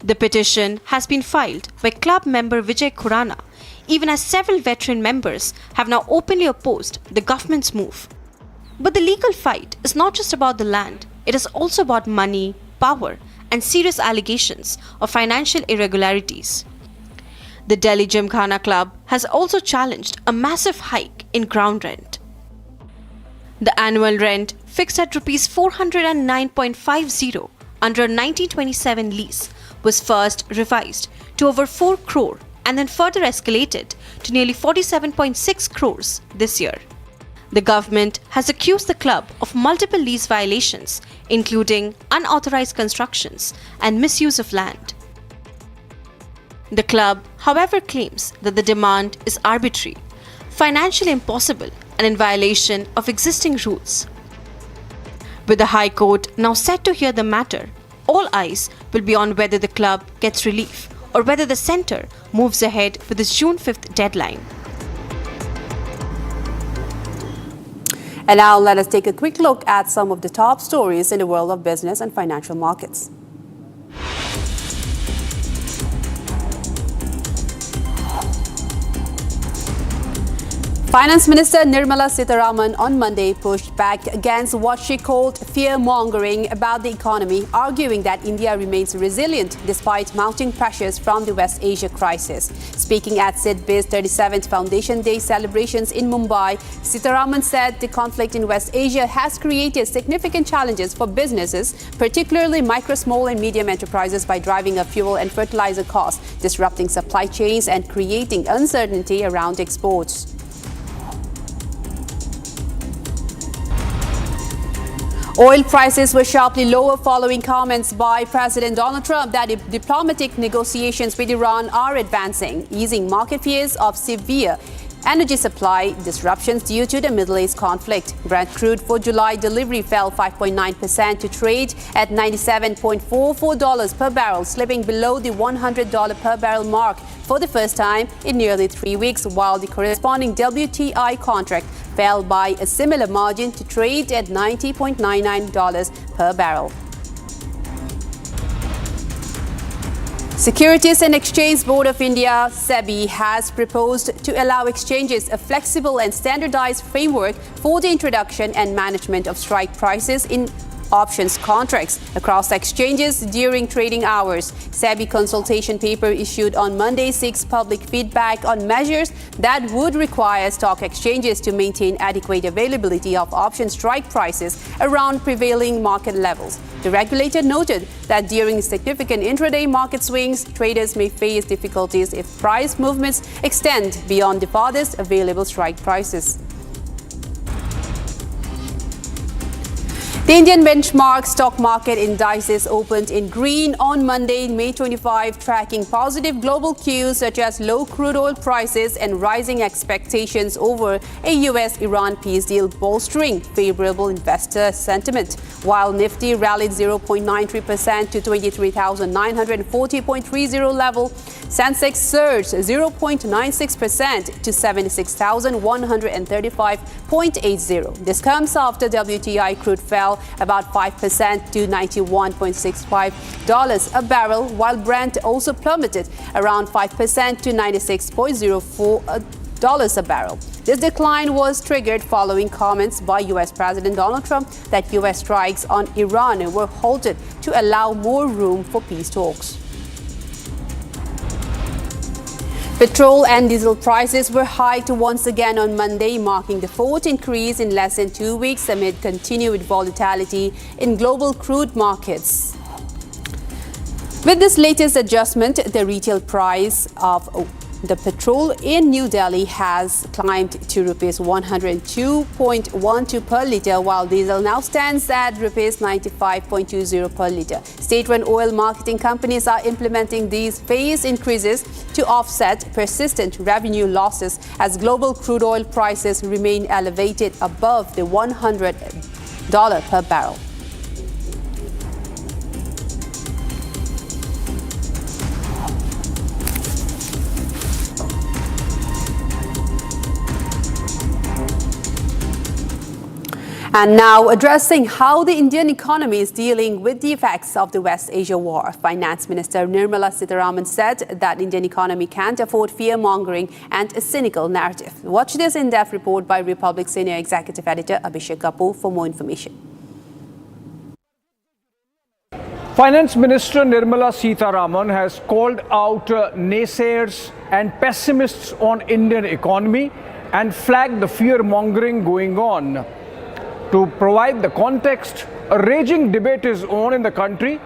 The petition has been filed by club member Vijay Khurana, even as several veteran members have now openly opposed the government's move. But the legal fight is not just about the land, it is also about money, power, and serious allegations of financial irregularities. The Delhi Gymkhana Club has also challenged a massive hike in ground rent. The annual rent, fixed at Rs 409.50 under a 1927 lease, was first revised to over 4 crore and then further escalated to nearly 47.6 crores this year. The government has accused the club of multiple lease violations, including unauthorized constructions and misuse of land. The club, however, claims that the demand is arbitrary, financially impossible, and in violation of existing rules. With the High Court now set to hear the matter, all eyes will be on whether the club gets relief or whether the centre moves ahead with its June 5th deadline.
And now let us take a quick look at some of the top stories in the world of business and financial markets. Finance Minister Nirmala Sitharaman on Monday pushed back against what she called fear-mongering about the economy, arguing that India remains resilient despite mounting pressures from the West Asia crisis. Speaking at SIDBI's 37th Foundation Day celebrations in Mumbai, Sitharaman said the conflict in West Asia has created significant challenges for businesses, particularly micro, small and medium enterprises, by driving up fuel and fertilizer costs, disrupting supply chains and creating uncertainty around exports. Oil prices were sharply lower following comments by President Donald Trump that diplomatic negotiations with Iran are advancing, easing market fears of severe energy supply disruptions due to the Middle East conflict. Brent crude for July delivery fell 5.9% to trade at $97.44 per barrel, slipping below the $100 per barrel mark for the first time in nearly 3 weeks, while the corresponding WTI contract fell by a similar margin to trade at $90.99 per barrel. Securities and Exchange Board of India, SEBI, has proposed to allow exchanges a flexible and standardized framework for the introduction and management of strike prices in options contracts across exchanges during trading hours. SEBI consultation paper issued on Monday seeks public feedback on measures that would require stock exchanges to maintain adequate availability of option strike prices around prevailing market levels. The regulator noted that during significant intraday market swings, traders may face difficulties if price movements extend beyond the farthest available strike prices. The Indian benchmark stock market indices opened in green on Monday, May 25, tracking positive global cues such as low crude oil prices and rising expectations over a US-Iran peace deal bolstering favorable investor sentiment. While Nifty rallied 0.93% to 23,940.30 level, Sensex surged 0.96% to 76,135.80. This comes after WTI crude fell about 5% to $91.65 a barrel, while Brent also plummeted around 5% to $96.04 a barrel. This decline was triggered following comments by U.S. President Donald Trump that U.S. strikes on Iran were halted to allow more room for peace talks. Petrol and diesel prices were hiked once again on Monday, marking the fourth increase in less than 2 weeks amid continued volatility in global crude markets. With this latest adjustment, the retail price of the petrol in New Delhi has climbed to rupees 102.12 per litre, while diesel now stands at rupees 95.20 per litre. State-run oil marketing companies are implementing these phased increases to offset persistent revenue losses as global crude oil prices remain elevated above the $100 per barrel. And now, addressing how the Indian economy is dealing with the effects of the West Asia war, Finance Minister Nirmala Sitharaman said that Indian economy can't afford fear-mongering and a cynical narrative. Watch this in-depth report by Republic Senior Executive Editor Abhishek Kapoor for more information.
Finance Minister Nirmala Sitharaman has called out naysayers and pessimists on Indian economy and flagged the fear-mongering going on. To provide the context, a raging debate is on in the country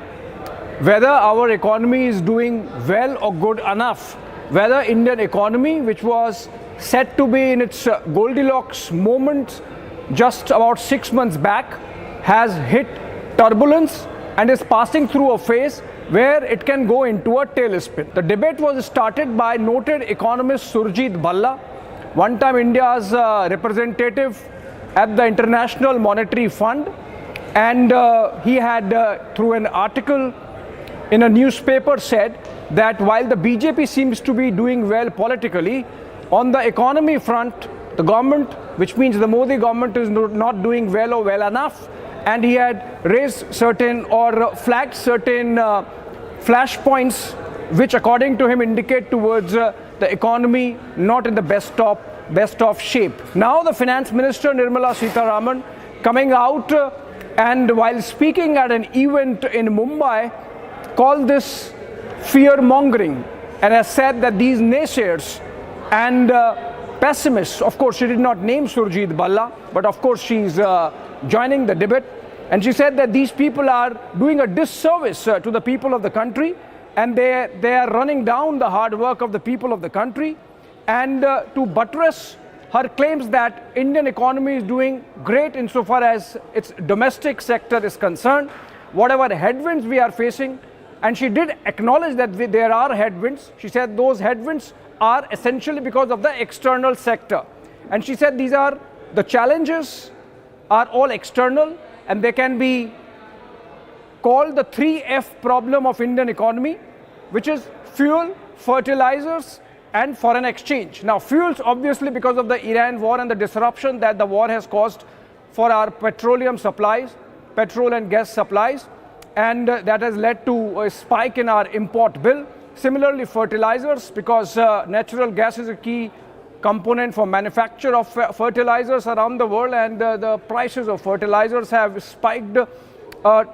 whether our economy is doing well or good enough, whether Indian economy, which was said to be in its Goldilocks moment just about 6 months back, has hit turbulence and is passing through a phase where it can go into a tailspin. The debate was started by noted economist Surjit Bhalla, one time India's representative at the International Monetary Fund, and he had, through an article in a newspaper, said that while the BJP seems to be doing well politically, on the economy front, the government, which means the Modi government, is not doing well or well enough, and he had raised certain or flagged certain flashpoints which according to him indicate towards the economy not in the best of shape. Now the Finance Minister Nirmala Sitharaman coming out and while speaking at an event in Mumbai called this fear-mongering and has said that these naysayers and pessimists, of course she did not name Surjit Bhalla, but of course she's joining the debate, and she said that these people are doing a disservice to the people of the country, and they are running down the hard work of the people of the country. And to buttress her claims that Indian economy is doing great insofar as its domestic sector is concerned, whatever headwinds we are facing, and she did acknowledge that there are headwinds. She said those headwinds are essentially because of the external sector. And she said these are the challenges are all external and they can be called the 3F problem of Indian economy, which is fuel, fertilizers, and foreign exchange. Now, fuels, obviously, because of the Iran war and the disruption that the war has caused for our petroleum supplies, petrol and gas supplies, and that has led to a spike in our import bill. Similarly, fertilizers, because natural gas is a key component for manufacture of fertilizers around the world, and the prices of fertilizers have spiked a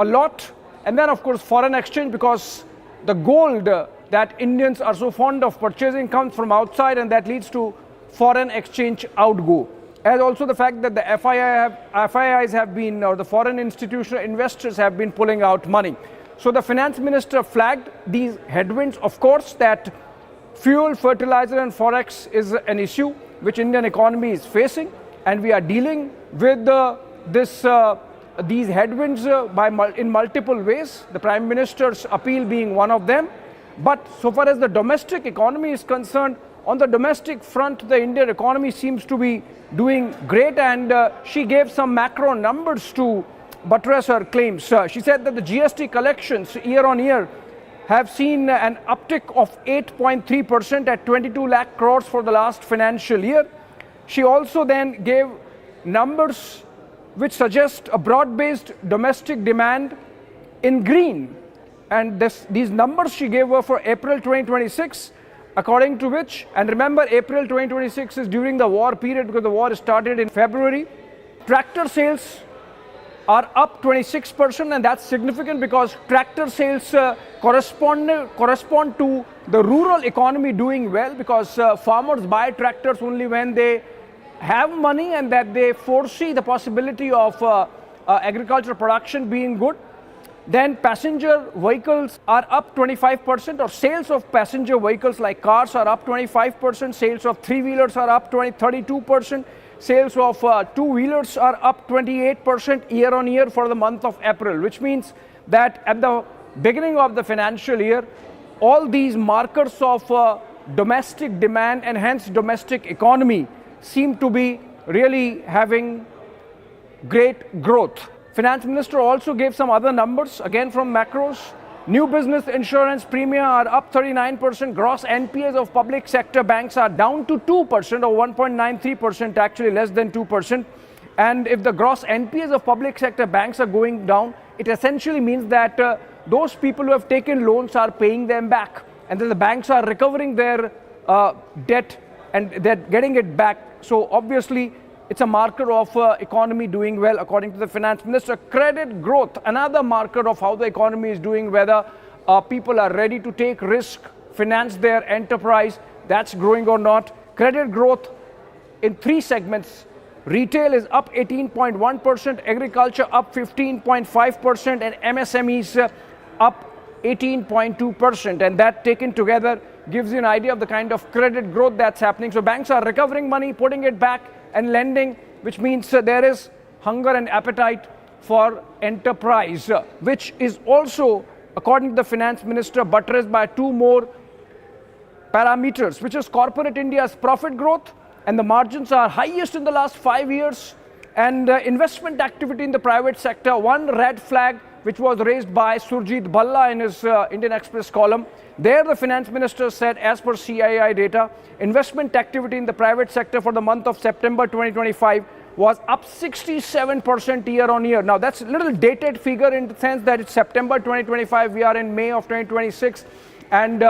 lot. And then, of course, foreign exchange, because the gold that Indians are so fond of purchasing comes from outside, and that leads to foreign exchange outgo. As also the fact that the FIIs have been, or the foreign institutional investors have been pulling out money. So the finance minister flagged these headwinds, of course, that fuel, fertilizer and forex is an issue which Indian economy is facing, and we are dealing with these headwinds in multiple ways, the Prime Minister's appeal being one of them. But so far as the domestic economy is concerned, on the domestic front, the Indian economy seems to be doing great, and she gave some macro numbers to buttress her claims. She said that the GST collections year on year have seen an uptick of 8.3% at 22 lakh crores for the last financial year. She also then gave numbers which suggest a broad-based domestic demand in green. And these numbers she gave were for April 2026, according to which, and remember, April 2026 is during the war period because the war started in February. Tractor sales are up 26%, and that's significant because tractor sales correspond to the rural economy doing well, because farmers buy tractors only when they have money and that they foresee the possibility of agricultural production being good. Then passenger vehicles are up 25%, or sales of passenger vehicles like cars are up 25%, sales of three-wheelers are up 32%, sales of two-wheelers are up 28% year on year for the month of April, which means that at the beginning of the financial year, all these markers of domestic demand and hence domestic economy seem to be really having great growth. Finance Minister also gave some other numbers, again from macros. New business insurance premia are up 39%. Gross NPAs of public sector banks are down to 2%, or 1.93%, actually less than 2%. And if the gross NPAs of public sector banks are going down, it essentially means that those people who have taken loans are paying them back. And then the banks are recovering their debt and they're getting it back. So obviously, it's a marker of economy doing well, according to the finance minister. Credit growth, another marker of how the economy is doing, whether people are ready to take risk, finance their enterprise, that's growing or not. Credit growth in three segments. Retail is up 18.1%, agriculture up 15.5%, and MSMEs up 18.2%. And that taken together gives you an idea of the kind of credit growth that's happening. So banks are recovering money, putting it back, and lending, which means there is hunger and appetite for enterprise, which is also, according to the finance minister, buttressed by two more parameters, which is corporate India's profit growth, and the margins are highest in the last 5 years, and investment activity in the private sector. One red flag which was raised by Surjit Bhalla in his Indian Express column. There the finance minister said, as per CII data, investment activity in the private sector for the month of September 2025 was up 67% year on year. Now that's a little dated figure in the sense that it's September 2025, we are in May of 2026, and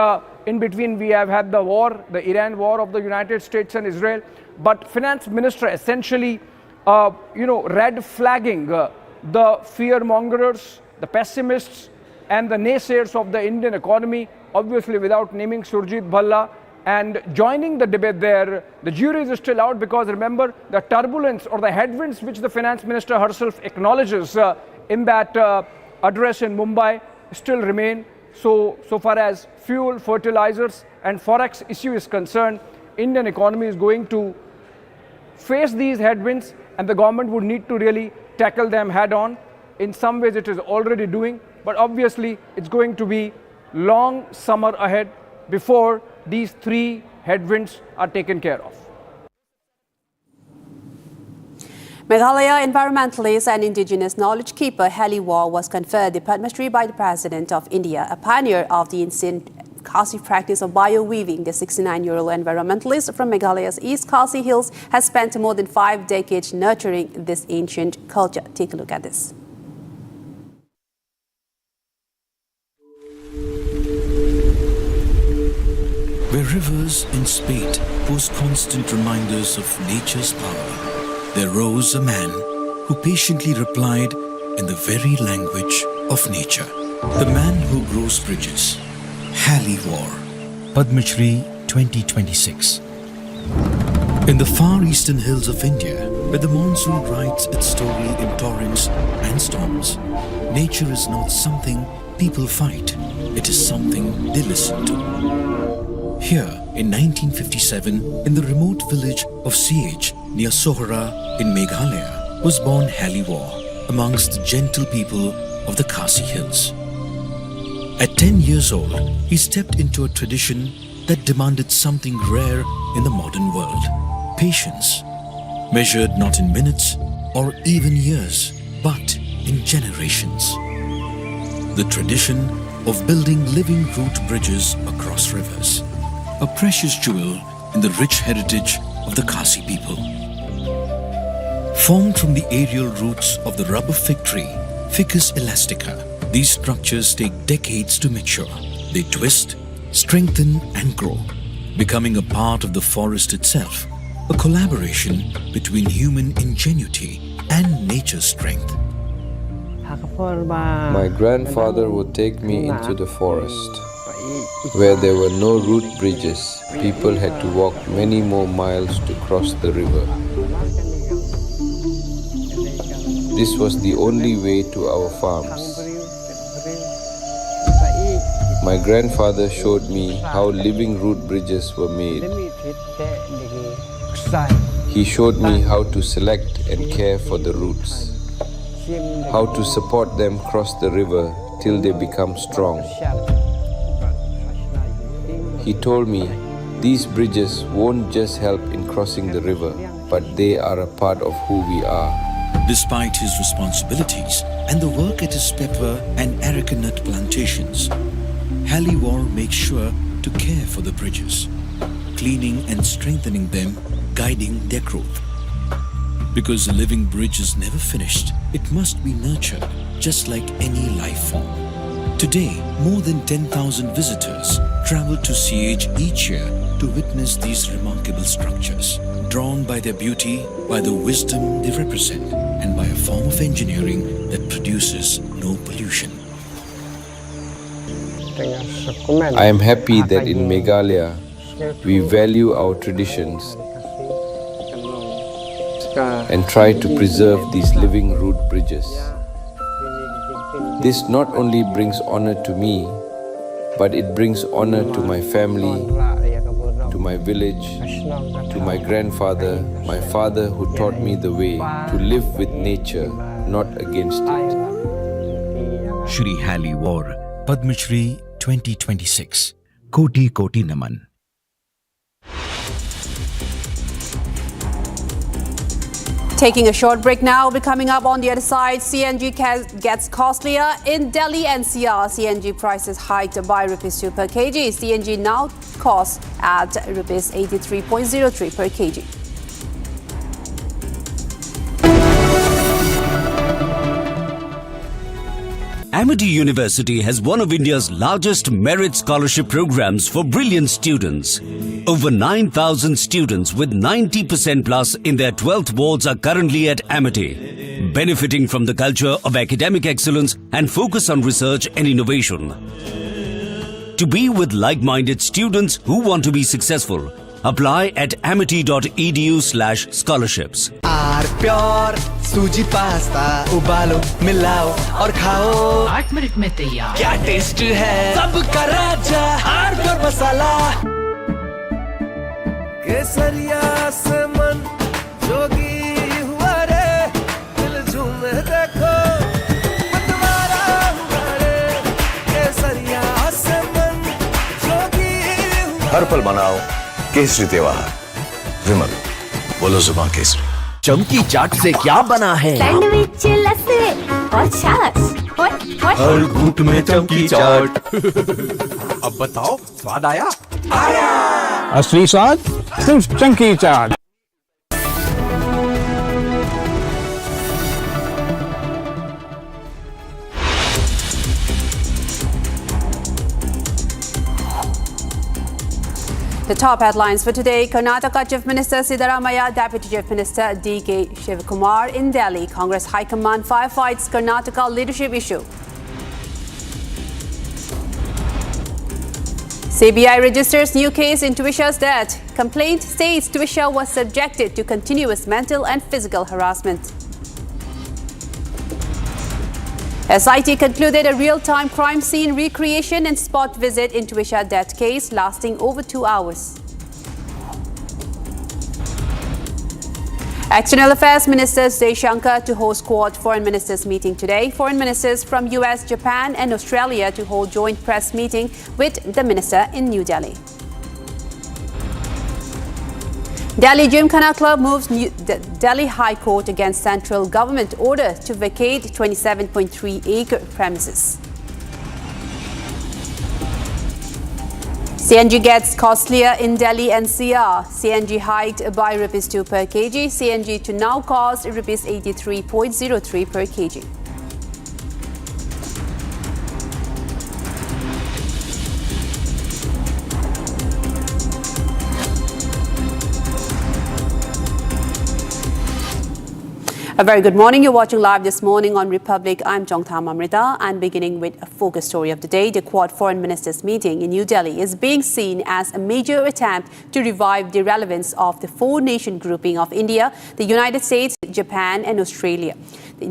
in between we have had the war, the Iran war of the United States and Israel. But finance minister essentially, red flagging the fear mongers, the pessimists and the naysayers of the Indian economy, obviously without naming Surjit Bhalla, and joining the debate there. The jury is still out because remember, the turbulence or the headwinds which the finance minister herself acknowledges in that address in Mumbai still remain. So far as fuel, fertilizers and forex issue is concerned, Indian economy is going to face these headwinds, and the government would need to really tackle them head on. In some ways it is already doing, but obviously it's going to be long summer ahead before these three headwinds are taken care of.
Meghalaya environmentalist and indigenous knowledge keeper Heli War was conferred the Padma Shri by the President of India, a pioneer of the ancient Khasi practice of bio-weaving. The 69-year-old environmentalist from Meghalaya's East Khasi Hills has spent more than 5 decades nurturing this ancient culture. Take a look at this.
Where rivers in spate pose constant reminders of nature's power, there rose a man who patiently replied in the very language of nature. The man who grows bridges. Hali War. Padma Shri 2026. In the far eastern hills of India, where the monsoon writes its story in torrents and storms, nature is not something people fight, it is something they listen to. Here, in 1957, in the remote village of CH near Sohra in Meghalaya, was born Hali War amongst the gentle people of the Khasi Hills. At 10 years old, he stepped into a tradition that demanded something rare in the modern world: patience, measured not in minutes or even years, but in generations. The tradition of building living root bridges across rivers, a precious jewel in the rich heritage of the Khasi people. Formed from the aerial roots of the rubber fig tree, Ficus elastica, these structures take decades to mature. They twist, strengthen and grow, becoming a part of the forest itself, a collaboration between human ingenuity and nature's strength.
My grandfather would take me into the forest. Where there were no root bridges, people had to walk many more miles to cross the river. This was the only way to our farms. My grandfather showed me how living root bridges were made. He showed me how to select and care for the roots, how to support them cross the river till they become strong. He told me these bridges won't just help in crossing the river, but they are a part of who we are.
Despite his responsibilities and the work at his pepper and areca nut plantations, Hali War makes sure to care for the bridges, cleaning and strengthening them, guiding their growth. Because a living bridge is never finished, it must be nurtured, just like any life form. Today, more than 10,000 visitors travel to CH each year to witness these remarkable structures, drawn by their beauty, by the wisdom they represent, and by a form of engineering that produces no pollution.
I am happy that in Meghalaya, we value our traditions and try to preserve these living root bridges. This not only brings honor to me, but it brings honor to my family, to my village, to my grandfather, my father who taught me the way to live with nature, not against it.
Shri Hali War, Padma Shri 2026. Koti Koti Naman.
Taking a short break now, we'll be coming up on the other side. CNG gets costlier in Delhi NCR. CNG prices hiked by ₹2 per kg. CNG now costs at ₹83.03 per kg.
Amity University has one of India's largest merit scholarship programs for brilliant students. Over 9,000 students with 90% plus in their 12th boards are currently at Amity, benefiting from the culture of academic excellence and focus on research and innovation. To be with like-minded students who want to be successful, apply at amity.edu/scholarships.
Pure suji pasta उबालो मिलाओ और खाओ
8 minute में तैयार।
क्या taste है सबका राजा हार प्योर मसाला केसरिया से मन जोगी हुआ रे दिल झूमे देखो मतवारा हुआ रे केसरिया से मन जोगी
हर पल मनाओ केसरी त्योहार। विमल बोलो जुबान केसरी।
चमकी चाट से क्या बना है?
सैंडविच लस्सी और छाछ
हर घूंट में चमकी चाट। अब बताओ स्वाद आया?
असली स्वाद सिर्फ चमकी चाट।
The top headlines for today: Karnataka Chief Minister Siddaramaiah, Deputy Chief Minister D.K. Shivakumar in Delhi. Congress High Command firefights Karnataka leadership issue. CBI registers new case in Twisha's death. Complaint states Twisha was subjected to continuous mental and physical harassment. SIT concluded a real-time crime scene recreation and spot visit in Twisha death case lasting over 2 hours. External Affairs Minister Jaishankar to host Quad Foreign Ministers meeting today. Foreign ministers from US, Japan and Australia to hold joint press meeting with the minister in New Delhi. Delhi Gymkhana Club moves Delhi High Court against central government order to vacate 27.3-acre premises. CNG gets costlier in Delhi NCR. CNG hiked by ₹2 per kg. CNG to now cost ₹83.03 per kg. A very good morning. You're watching live this morning on Republic. I'm Jongtham Amrita, and beginning with a focus story of the day. The Quad Foreign Ministers meeting in New Delhi is being seen as a major attempt to revive the relevance of the four-nation grouping of India, the United States, Japan and Australia.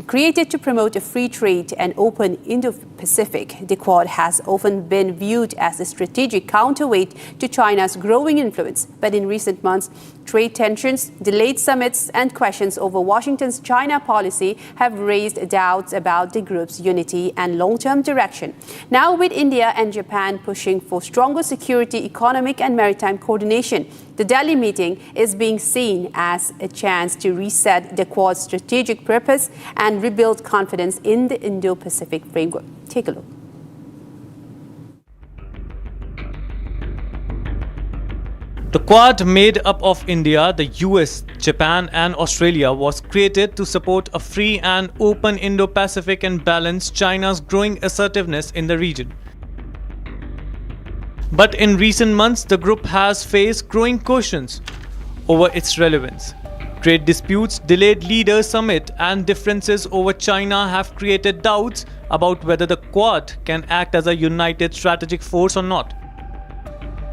Created to promote a free trade and open Indo-Pacific, the Quad has often been viewed as a strategic counterweight to China's growing influence. But in recent months, trade tensions, delayed summits and questions over Washington's China policy have raised doubts about the group's unity and long-term direction. Now with India and Japan pushing for stronger security, economic and maritime coordination, the Delhi meeting is being seen as a chance to reset the Quad's strategic purpose and rebuild confidence in the Indo-Pacific framework. Take a look.
The Quad, made up of India, the US, Japan and Australia, was created to support a free and open Indo-Pacific and balance China's growing assertiveness in the region. But in recent months, the group has faced growing questions over its relevance. Trade disputes, delayed leaders summit and differences over China have created doubts about whether the Quad can act as a united strategic force or not.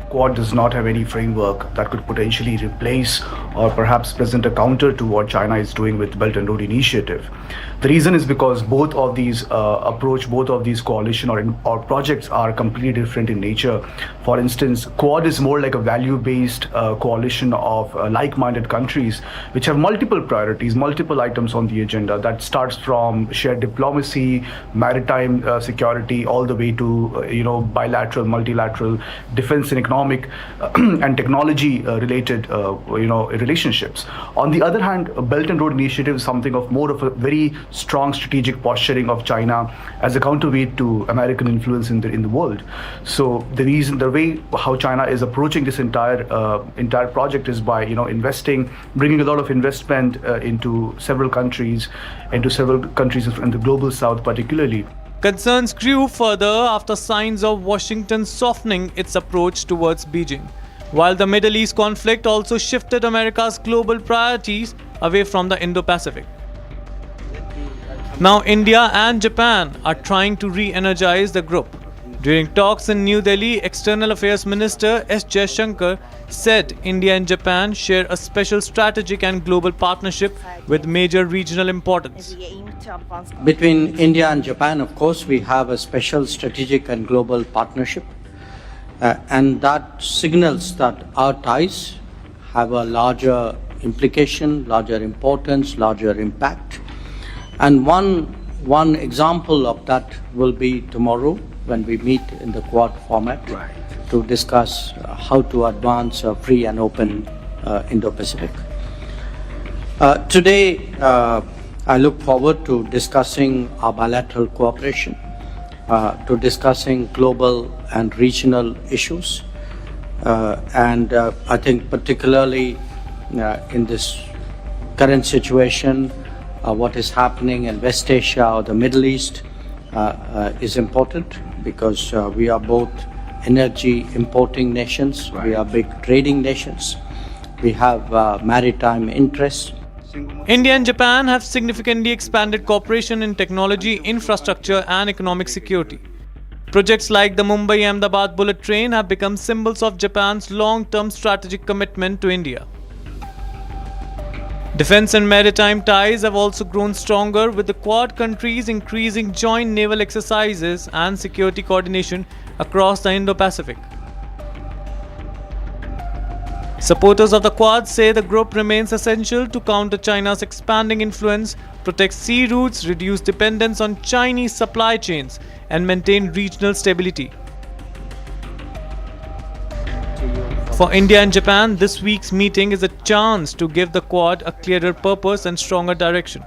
Quad does not have any framework that could potentially replace or perhaps present a counter to what China is doing with Belt and Road Initiative. The reason is because both of these both of these coalition or projects are completely different in nature. For instance, Quad is more like a value-based coalition of like-minded countries which have multiple priorities, multiple items on the agenda that starts from shared diplomacy, maritime security, all the way to bilateral, multilateral defense and economic and technology related relationships. On the other hand, Belt and Road Initiative is something of more of a very strong strategic posturing of China as a counterweight to American influence in the world. So the way how China is approaching this entire project is by investing, bringing a lot of investment into several countries in the global south particularly.
Concerns grew further after signs of Washington softening its approach towards Beijing, while the Middle East conflict also shifted America's global priorities away from the Indo-Pacific. Now India and Japan are trying to re-energize the group. During talks in New Delhi, External Affairs Minister S. Jaishankar said India and Japan share a special strategic and global partnership with major regional importance.
Between India and Japan, of course, we have a special strategic and global partnership. And that signals that our ties have a larger implication, larger importance, larger impact. And one example of that will be tomorrow when we meet in the Quad format to discuss how to advance a free and open Indo-Pacific. Today, I look forward to discussing our bilateral cooperation, to discussing global and regional issues. And I think particularly in this current situation, what is happening in West Asia or the Middle East is important because we are both energy importing nations. We are big trading nations. We have maritime interests.
India and Japan have significantly expanded cooperation in technology, infrastructure, and economic security. Projects like the Mumbai-Ahmedabad bullet train have become symbols of Japan's long-term strategic commitment to India. Defense and maritime ties have also grown stronger, with the Quad countries increasing joint naval exercises and security coordination across the Indo-Pacific. Supporters of the Quad say the group remains essential to counter China's expanding influence, protect sea routes, reduce dependence on Chinese supply chains, and maintain regional stability. For India and Japan, this week's meeting is a chance to give the Quad a clearer purpose and stronger direction.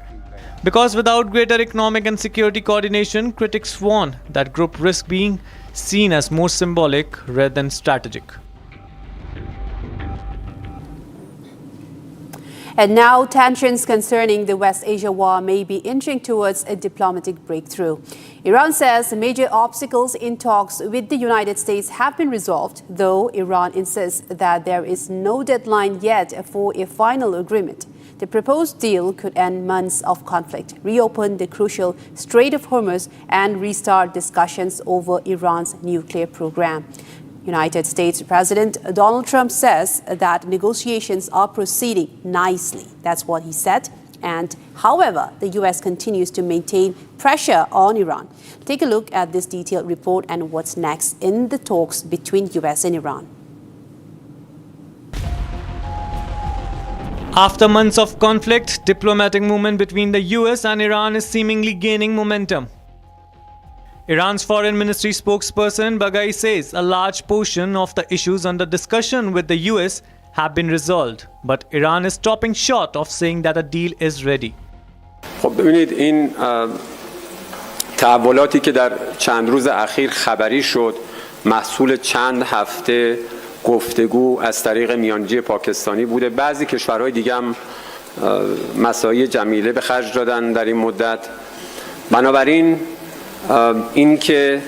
Because without greater economic and security coordination, critics warn that group risks being seen as more symbolic rather than strategic.
And now tensions concerning the West Asia war may be inching towards a diplomatic breakthrough. Iran says major obstacles in talks with the United States have been resolved, though Iran insists that there is no deadline yet for a final agreement. The proposed deal could end months of conflict, reopen the crucial Strait of Hormuz, and restart discussions over Iran's nuclear program. United States President Donald Trump says that negotiations are proceeding nicely. That's what he said. And however, the U.S. continues to maintain pressure on Iran. Take a look at this detailed report and what's next in the talks between U.S. and Iran.
After months of conflict, diplomatic movement between the US and Iran is seemingly gaining momentum. Iran's foreign ministry spokesperson Baghai says a large portion of the issues under discussion with the US have been resolved, but Iran is stopping short of saying that a deal is ready.
خب ببینید این تحولاتی که در چند روز اخیر خبری شد محصول چند هفته گفتگو از طریق میانجی پاکستانی بوده. بعضی کشورهای دیگه هم مساعی جمیله به خرج دادن در این مدت. بنابراین این که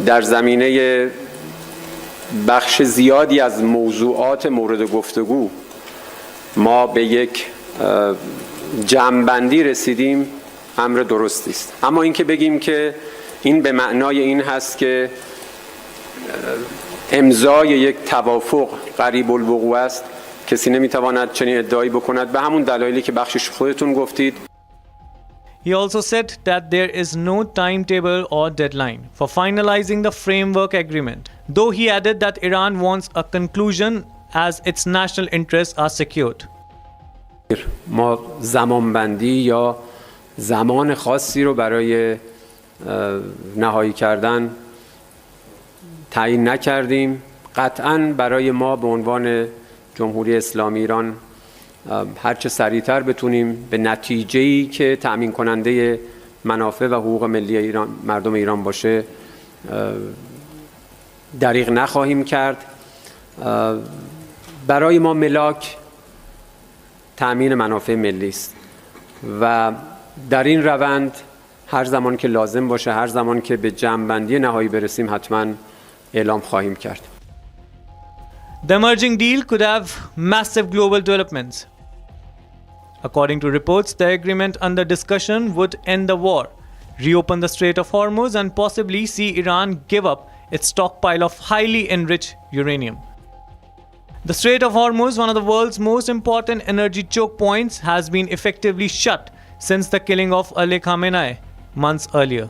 در زمینه بخش زیادی از موضوعات مورد گفتگو ما به یک جمع‌بندی رسیدیم امر درستی است. اما اینکه بگیم که این به معنای این هست که امضای یک توافق قریب الوقوع است، کسی نمیتواند چنین ادعایی بکند به همون دلایلی که بخشش خودتون گفتید.
He also said that there is no timetable or deadline for finalizing the framework agreement, though he added that Iran wants a conclusion as its national interests are secured.
ما زمانبندی یا زمان خاصی رو برای نهایی کردن تعیین نکردیم. قطعاً برای ما به عنوان جمهوری اسلامی ایران هرچه سریعتر بتونیم به نتیجه‌ای که تأمین کننده منافع و حقوق ملی ایران مردم ایران باشه دریغ نخواهیم کرد. برای ما ملاک تأمین منافع ملی است و در این روند هر زمان که لازم باشه، هر زمان که به جمع‌بندی نهایی برسیم حتما اعلام خواهیم کرد.
The emerging deal could have massive global developments. According to reports, the agreement under discussion would end the war, reopen the Strait of Hormuz, and possibly see Iran give up its stockpile of highly enriched uranium. The Strait of Hormuz, one of the world's most important energy choke points, has been effectively shut since the killing of Ali Khamenei months earlier.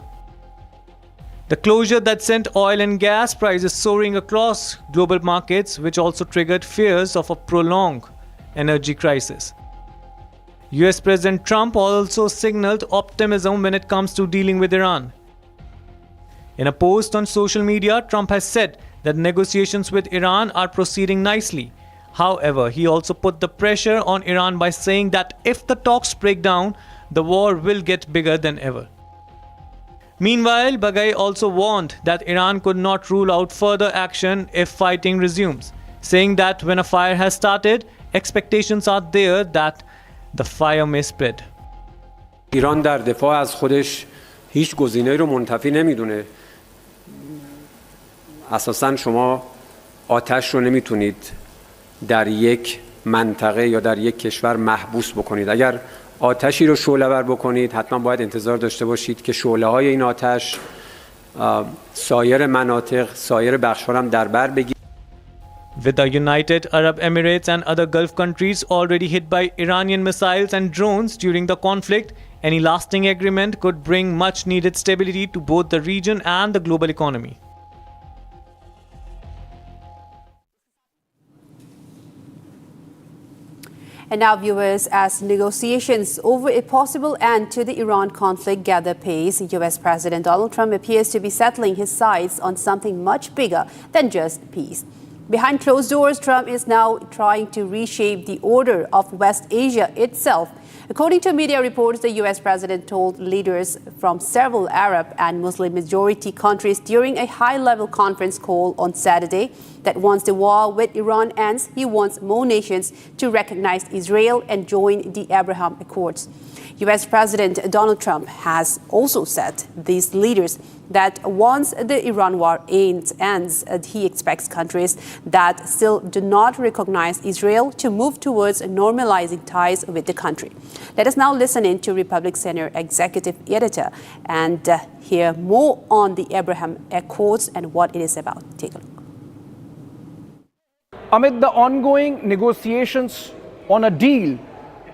The closure that sent oil and gas prices soaring across global markets, which also triggered fears of a prolonged energy crisis. US President Trump also signaled optimism when it comes to dealing with Iran. In a post on social media, Trump has said that negotiations with Iran are proceeding nicely. However, he also put the pressure on Iran by saying that if the talks break down, the war will get bigger than ever. Meanwhile, Baghai also warned that Iran could not rule out further action if fighting resumes, saying that when a fire has started, expectations are there that the fire may spread.
ایران در دفاع از خودش هیچ گزینه‌ای رو منتفی نمیدونه. اساساً شما آتش رو نمیتونید در یک منطقه یا در یک کشور محبوس بکنید. اگر آتشی رو شعله‌ور بکنید حتما باید انتظار داشته باشید که شعله‌های این آتش سایر مناطق، سایر بخش‌ها هم در بر بگیرد.
With the United Arab Emirates and other Gulf countries already hit by Iranian missiles and drones during the conflict, any lasting agreement could bring much needed stability to both the region and the global economy.
And now, viewers, as negotiations over a possible end to the Iran conflict gather pace, US President Donald Trump appears to be settling his sights on something much bigger than just peace. Behind closed doors, Trump is now trying to reshape the order of West Asia itself. According to media reports, the US president told leaders from several Arab and Muslim majority countries during a high-level conference call on Saturday that once the war with Iran ends, he wants more nations to recognize Israel and join the Abraham Accords. US President Donald Trump has also said these leaders that once the Iran war ends, he expects countries that still do not recognize Israel to move towards normalizing ties with the country. Let us now listen in to Republic Center Executive Editor and hear more on the Abraham Accords and what it is about. Take a look.
Amid the ongoing negotiations on a deal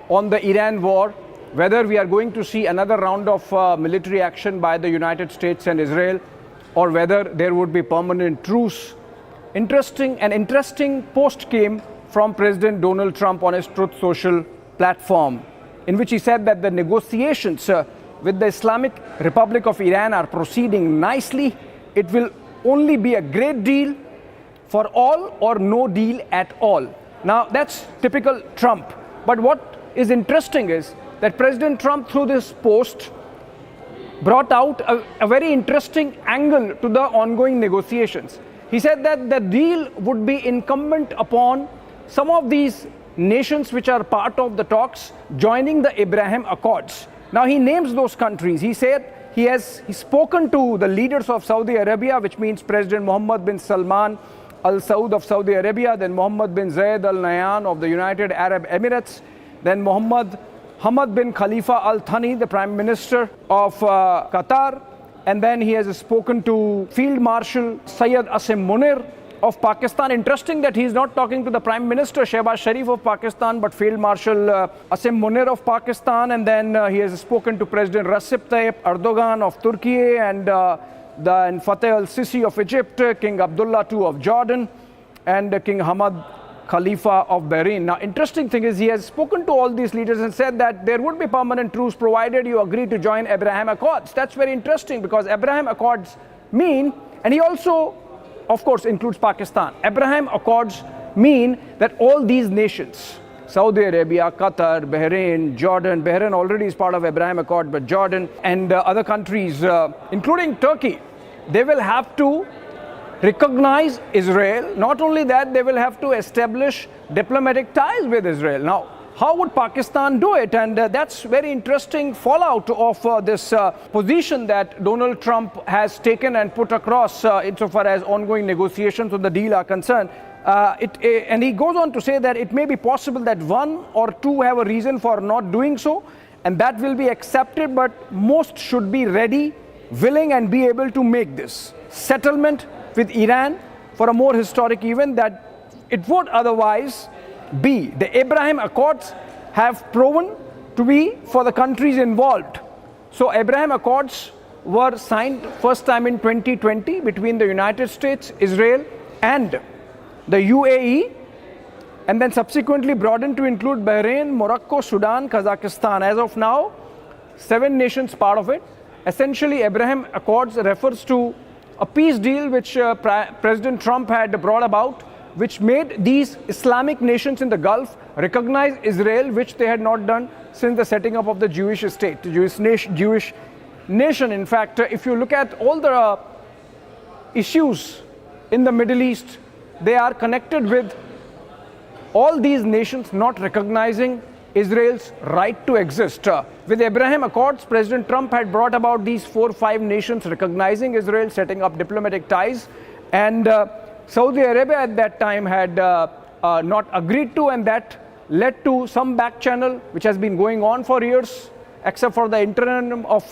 on the Iran war, whether we are going to see another round of military action by the United States and Israel, or whether there would be permanent truce, an interesting post came from President Donald Trump on his Truth Social platform, in which he said that the negotiations with the Islamic Republic of Iran are proceeding nicely. It will only be a great deal for all or no deal at all. Now, that's typical Trump. But what is interesting is that President Trump, through this post, brought out a very interesting angle to the ongoing negotiations. He said that the deal would be incumbent upon some of these nations which are part of the talks joining the Abraham Accords. Now, he names those countries. He said he's spoken to the leaders of Saudi Arabia, which means President Mohammed bin Salman Al Saud of Saudi Arabia, then Mohammed bin Zayed Al Nahyan of the United Arab Emirates, then Hamad bin Khalifa Al Thani, the Prime Minister of Qatar, and then he has spoken to Field Marshal Syed Asim Munir of Pakistan. Interesting that he is not talking to the Prime Minister Shehbaz Sharif of Pakistan, but Field Marshal Asim Munir of Pakistan, and then he has spoken to President Recep Tayyip Erdogan of Turkey, and then Fateh al-Sisi of Egypt, King Abdullah II of Jordan, and King Hamad Khalifa of Bahrain. Now, interesting thing is he has spoken to all these leaders and said that there would be permanent truce provided you agree to join Abraham Accords. That's very interesting because Abraham Accords mean, and he also, of course, includes Pakistan. Abraham Accords mean that all these nations, Saudi Arabia, Qatar, Bahrain, Jordan, Bahrain already is part of Abraham Accord, but Jordan and other countries, including Turkey, they will have to recognize Israel. Not only that, they will have to establish diplomatic ties with Israel. Now, how would Pakistan do it? And that's very interesting fallout of this position that Donald Trump has taken and put across insofar as ongoing negotiations on the deal are concerned. And he goes on to say that it may be possible that one or two have a reason for not doing so, and that will be accepted, but most should be ready, willing, and be able to make this settlement with Iran for a more historic event that it would otherwise be. The Abraham Accords have proven to be for the countries involved. So Abraham Accords were signed first time in 2020 between the United States, Israel, and the UAE, and then subsequently broadened to include Bahrain, Morocco, Sudan, Kazakhstan. As of now, 7 nations part of it. Essentially, Abraham Accords refers to a peace deal which President Trump had brought about, which made these Islamic nations in the Gulf recognize Israel, which they had not done since the setting up of the Jewish state, the Jewish nation. In fact, if you look at all the issues in the Middle East, they are connected with all these nations not recognizing Israel's right to exist. With Abraham Accords, President Trump had brought about these 4 or 5 nations recognizing Israel, setting up diplomatic ties, And Saudi Arabia at that time had not agreed to, and that led to some back channel which has been going on for years, except for the interim of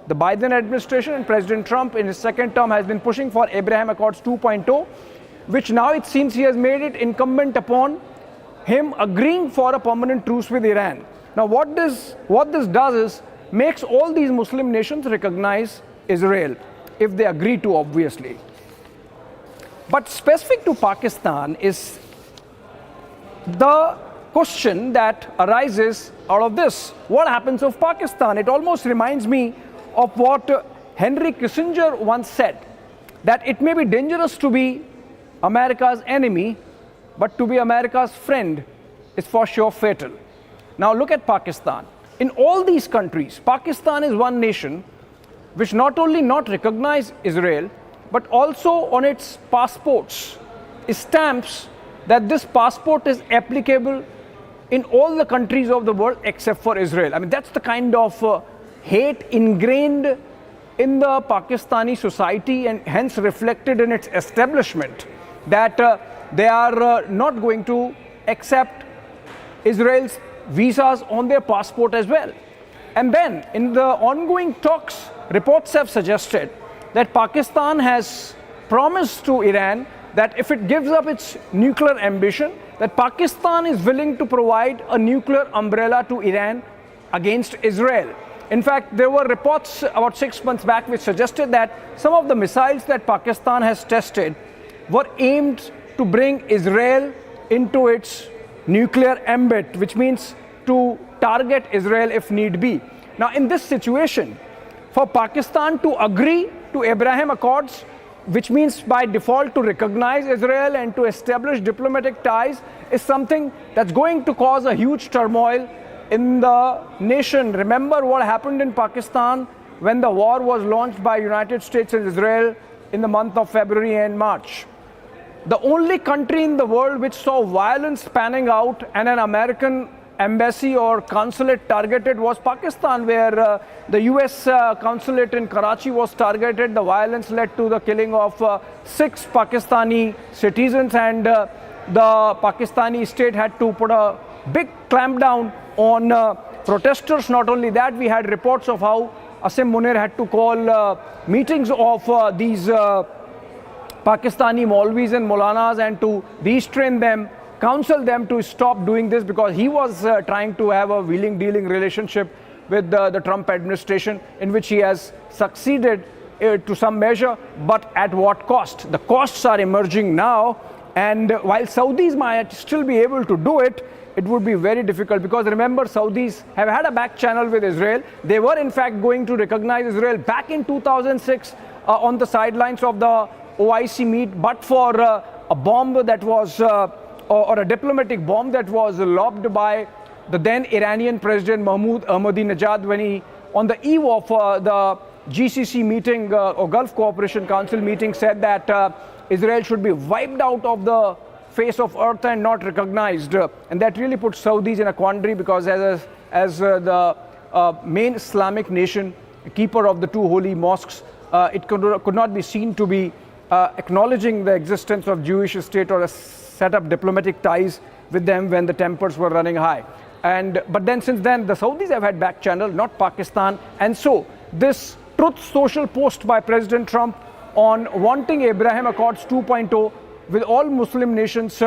the Biden administration, and President Trump in his second term has been pushing for Abraham Accords 2.0, which now it seems he has made it incumbent upon him agreeing for a permanent truce with Iran. Now what this does is makes all these Muslim nations recognize Israel, if they agree to, obviously. But specific to Pakistan is the question that arises out of this. What happens of Pakistan? It almost reminds me of what Henry Kissinger once said, that it may be dangerous to be America's enemy, but to be America's friend is for sure fatal. Now look at Pakistan. In all these countries, Pakistan is one nation which not only not recognize Israel, but also on its passports stamps that this passport is applicable in all the countries of the world except for Israel. I mean, that's the kind of hate ingrained in the Pakistani society and hence reflected in its establishment, that they are not going to accept Israel's visas on their passport as well. And then in the ongoing talks, reports have suggested that Pakistan has promised to Iran that if it gives up its nuclear ambition, that Pakistan is willing to provide a nuclear umbrella to Iran against Israel. In fact, there were reports about 6 months back which suggested that some of the missiles that Pakistan has tested were aimed to bring Israel into its nuclear ambit, which means to target Israel if need be. Now, in this situation, for Pakistan to agree to Abraham Accords, which means by default to recognize Israel and to establish diplomatic ties, is something that's going to cause a huge turmoil in the nation. Remember what happened in Pakistan when the war was launched by United States and Israel in the month of February and March. The only country in the world which saw violence panning out and an American embassy or consulate targeted was Pakistan, where the US consulate in Karachi was targeted. The violence led to the killing of 6 Pakistani citizens, and the Pakistani state had to put a big clampdown on protesters. Not only that, we had reports of how Asim Munir had to call meetings of these Pakistani Maulvis and Maulanas and to restrain them, counsel them to stop doing this, because he was trying to have a wheeling-dealing relationship with the Trump administration, in which he has succeeded to some measure, but at what cost? The costs are emerging now, and while Saudis might still be able to do it, it would be very difficult, because remember, Saudis have had a back channel with Israel. They were in fact going to recognize Israel back in 2006 on the sidelines of the OIC meet, but for a bomb that was or a diplomatic bomb that was lobbed by the then Iranian President Mahmoud Ahmadinejad when he, on the eve of the GCC meeting or Gulf Cooperation Council meeting, said that Israel should be wiped out of the face of earth and not recognized. And that really put Saudis in a quandary, because as the main Islamic nation, keeper of the 2 holy mosques, it could not be seen to be acknowledging the existence of Jewish state or set up diplomatic ties with them when the tempers were running high. But then since then, the Saudis have had back channel, not Pakistan. And so this Truth Social post by President Trump on wanting Abraham Accords 2.0 with all Muslim nations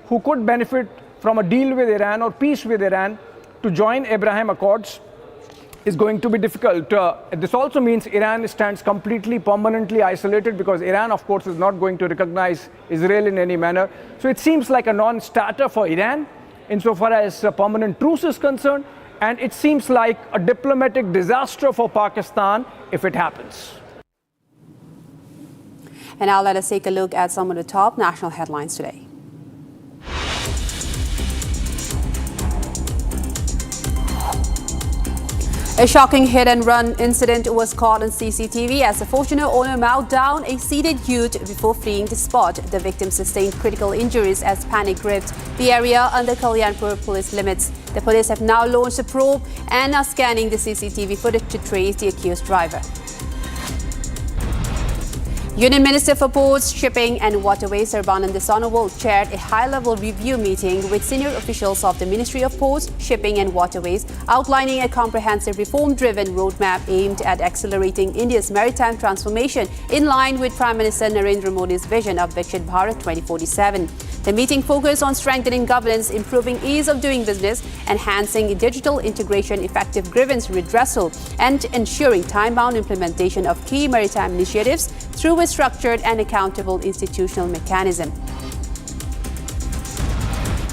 who could benefit from a deal with Iran or peace with Iran to join Abraham Accords is going to be difficult. This also means Iran stands completely, permanently isolated, because Iran, of course, is not going to recognize Israel in any manner. So it seems like a non-starter for Iran insofar as a permanent truce is concerned, and it seems like a diplomatic disaster for Pakistan if it happens.
And now let us take a look at some of the top national headlines today. A shocking hit-and-run incident was caught on CCTV as the Fortuner owner mowed down a seated youth before fleeing the spot. The victim sustained critical injuries as panic gripped the area under Kalyanpur police limits. The police have now launched a probe and are scanning the CCTV footage to trace the accused driver. Union Minister for Ports, Shipping and Waterways Sarbanan Sonowal chaired a high-level review meeting with senior officials of the Ministry of Ports, Shipping and Waterways, outlining a comprehensive reform-driven roadmap aimed at accelerating India's maritime transformation in line with Prime Minister Narendra Modi's vision of Viksit Bharat 2047. The meeting focused on strengthening governance, improving ease of doing business, enhancing digital integration, effective grievance redressal, and ensuring time-bound implementation of key maritime initiatives through a structured and accountable institutional mechanism.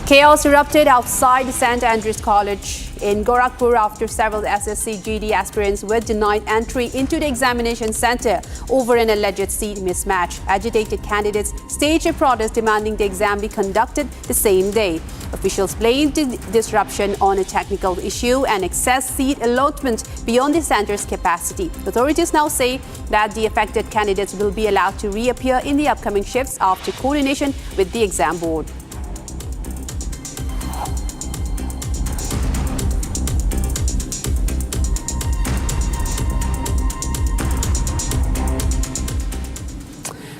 Chaos erupted outside St. Andrews College in Gorakhpur after several SSC GD aspirants were denied entry into the examination center over an alleged seat mismatch. Agitated candidates staged a protest demanding the exam be conducted the same day. Officials blamed the disruption on a technical issue and excess seat allotment beyond the center's capacity. Authorities now say that the affected candidates will be allowed to reappear in the upcoming shifts after coordination with the exam board.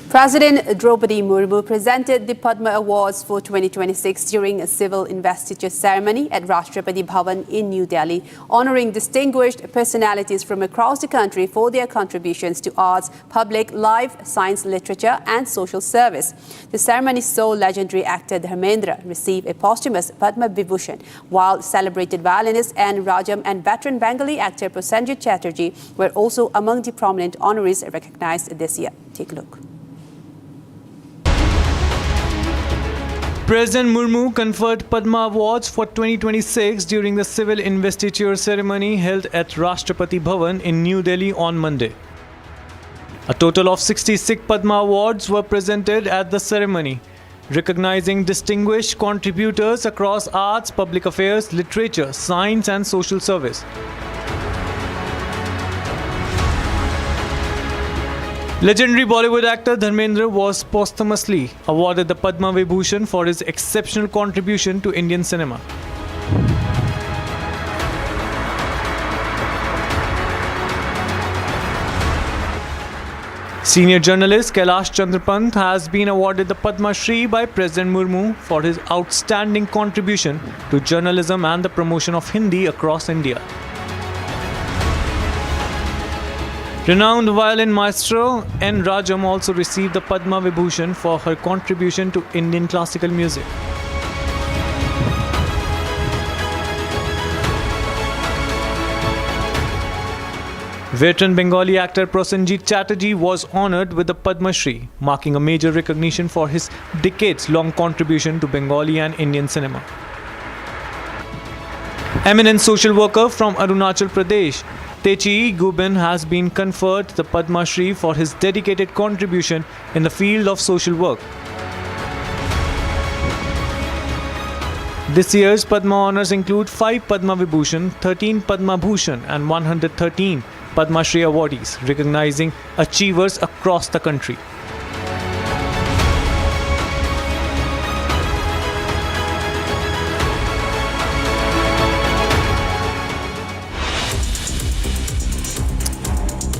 President Draupadi Murmu presented the Padma Awards for 2026 during a civil investiture ceremony at Rashtrapati Bhavan in New Delhi, honoring distinguished personalities from across the country for their contributions to arts, public life, science, literature and social service. The ceremony saw legendary actor Dharmendra receive a posthumous Padma Vibhushan, while celebrated violinist N. Rajam and veteran Bengali actor Prosenjit Chatterjee were also among the prominent honorees recognized this year. Take a look.
President Murmu conferred Padma Awards for 2026 during the civil investiture ceremony held at Rashtrapati Bhavan in New Delhi on Monday. A total of 66 Padma Awards were presented at the ceremony, recognizing distinguished contributors across arts, public affairs, literature, science and social service. Legendary Bollywood actor Dharmendra was posthumously awarded the Padma Vibhushan for his exceptional contribution to Indian cinema. Senior journalist Kailash Chandrapant has been awarded the Padma Shri by President Murmu for his outstanding contribution to journalism and the promotion of Hindi across India. Renowned violin maestro N. Rajam also received the Padma Vibhushan for her contribution to Indian classical music. Veteran Bengali actor Prosenjit Chatterjee was honored with the Padma Shri, marking a major recognition for his decades-long contribution to Bengali and Indian cinema. Eminent social worker from Arunachal Pradesh, Techi Gubin has been conferred the Padma Shri for his dedicated contribution in the field of social work. This year's Padma honors include 5 Padma Vibhushan, 13 Padma Bhushan and 113 Padma Shri awardees, recognizing achievers across the country.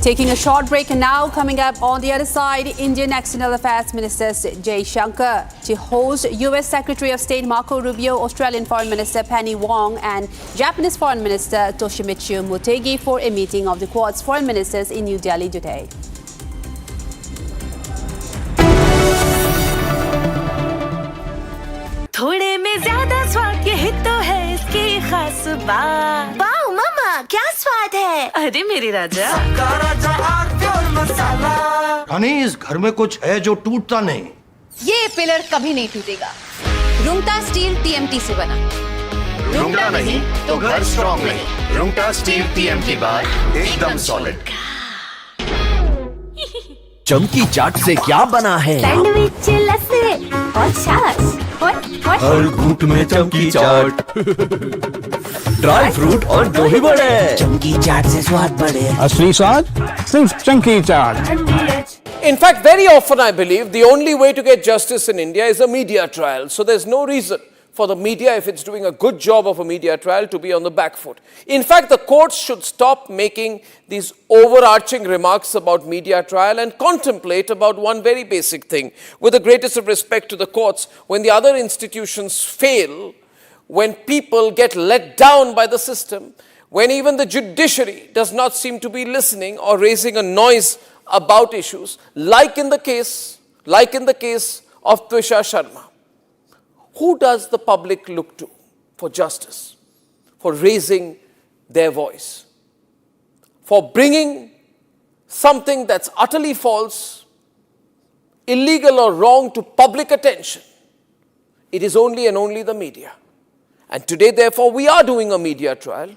Taking a short break and now coming up on the other side, Indian External Affairs Minister Jay Shankar to host US Secretary of State Marco Rubio, Australian Foreign Minister Penny Wong and Japanese Foreign Minister Toshimitsu Motegi for a meeting of the Quad's foreign ministers in New Delhi today.
थोड़े में ज्यादा स्वाद ये ही तो है इसकी खास बात। वाओ मामा क्या स्वाद है? अरे मेरी राजा
रानी इस घर में कुछ है जो टूटता नहीं।
ये पिलर कभी नहीं टूटेगा। रुंगटा स्टील TMT से बना।
रुंगटा नहीं तो घर स्ट्रॉन्ग नहीं। रुंगटा स्टील TMT बार एकदम सॉलिड।
चमकी चाट से क्या बना है?
सैंडविच लस्सी और छाछ
हर घूंट में चमकी चाट।
ड्राई फ्रूट और दही बड़े। चमकी चाट से स्वाद बढ़े।
असली स्वाद सिर्फ चमकी चाट।
In fact, very often I believe the only way to get justice in India is a media trial. So there's no reason for the media, if it's doing a good job of a media trial, to be on the back foot. In fact, the courts should stop making these overarching remarks about media trial and contemplate about one very basic thing. With the greatest of respect to the courts, when the other institutions fail, when people get let down by the system, when even the judiciary does not seem to be listening or raising a noise about issues, like in the case of Twisha Sharma, who does the public look to for justice, for raising their voice, for bringing something that's utterly false, illegal or wrong to public attention? It is only and only the media. And today, therefore, we are doing a media trial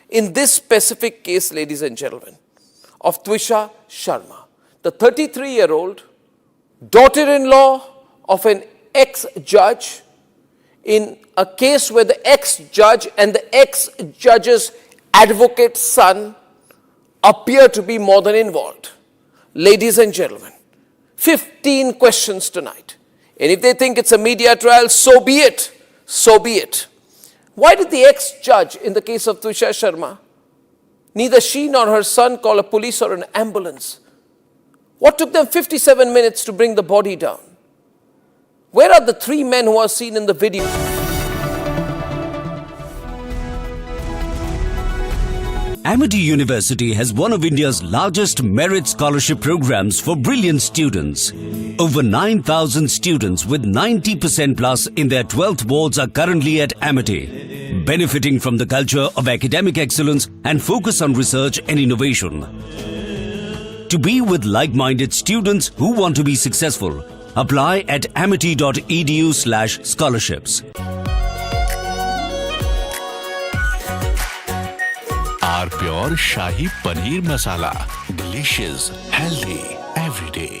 in this specific case, ladies and gentlemen, of Twisha Sharma, the 33-year-old daughter-in-law of an ex-judge, in a case where the ex-judge and the ex-judge's advocate's son appear to be more than involved. Ladies and gentlemen, 15 questions tonight. And if they think it's a media trial, so be it. So be it. Why did the ex-judge in the case of Twisha Sharma, neither she nor her son call a police or an ambulance? What took them 57 minutes to bring the body down? Where are the 3 men who are seen in the video?
Amity University has one of India's largest merit scholarship programs for brilliant students. Over 9,000 students with 90% plus in their 12th boards are currently at Amity, benefiting from the culture of academic excellence and focus on research and innovation. To be with like-minded students who want to be successful, apply at amity.edu/scholarships.
Our pure Shahi Paneer Masala. Delicious, healthy, every day.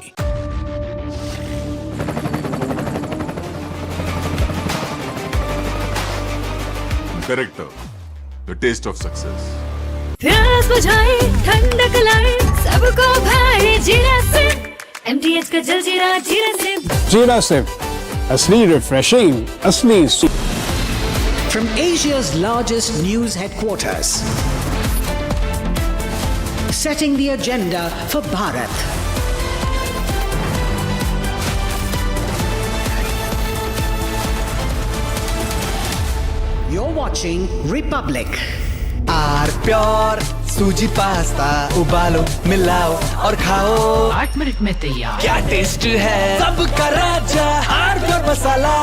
Character, the taste of success.
प्यास बुझाए ठंडक लाए सबको भाए जीरा से MTH का जलजीरा जीरा से
जीरा सिप असली refreshing, असली
From Asia's largest news headquarters, setting the agenda for Bharat. You're watching Republic.
R pure suji pasta उबालो मिलाओ और खाओ
8 मिनट में तैयार।
क्या टेस्ट है सबका राजा R pure masala.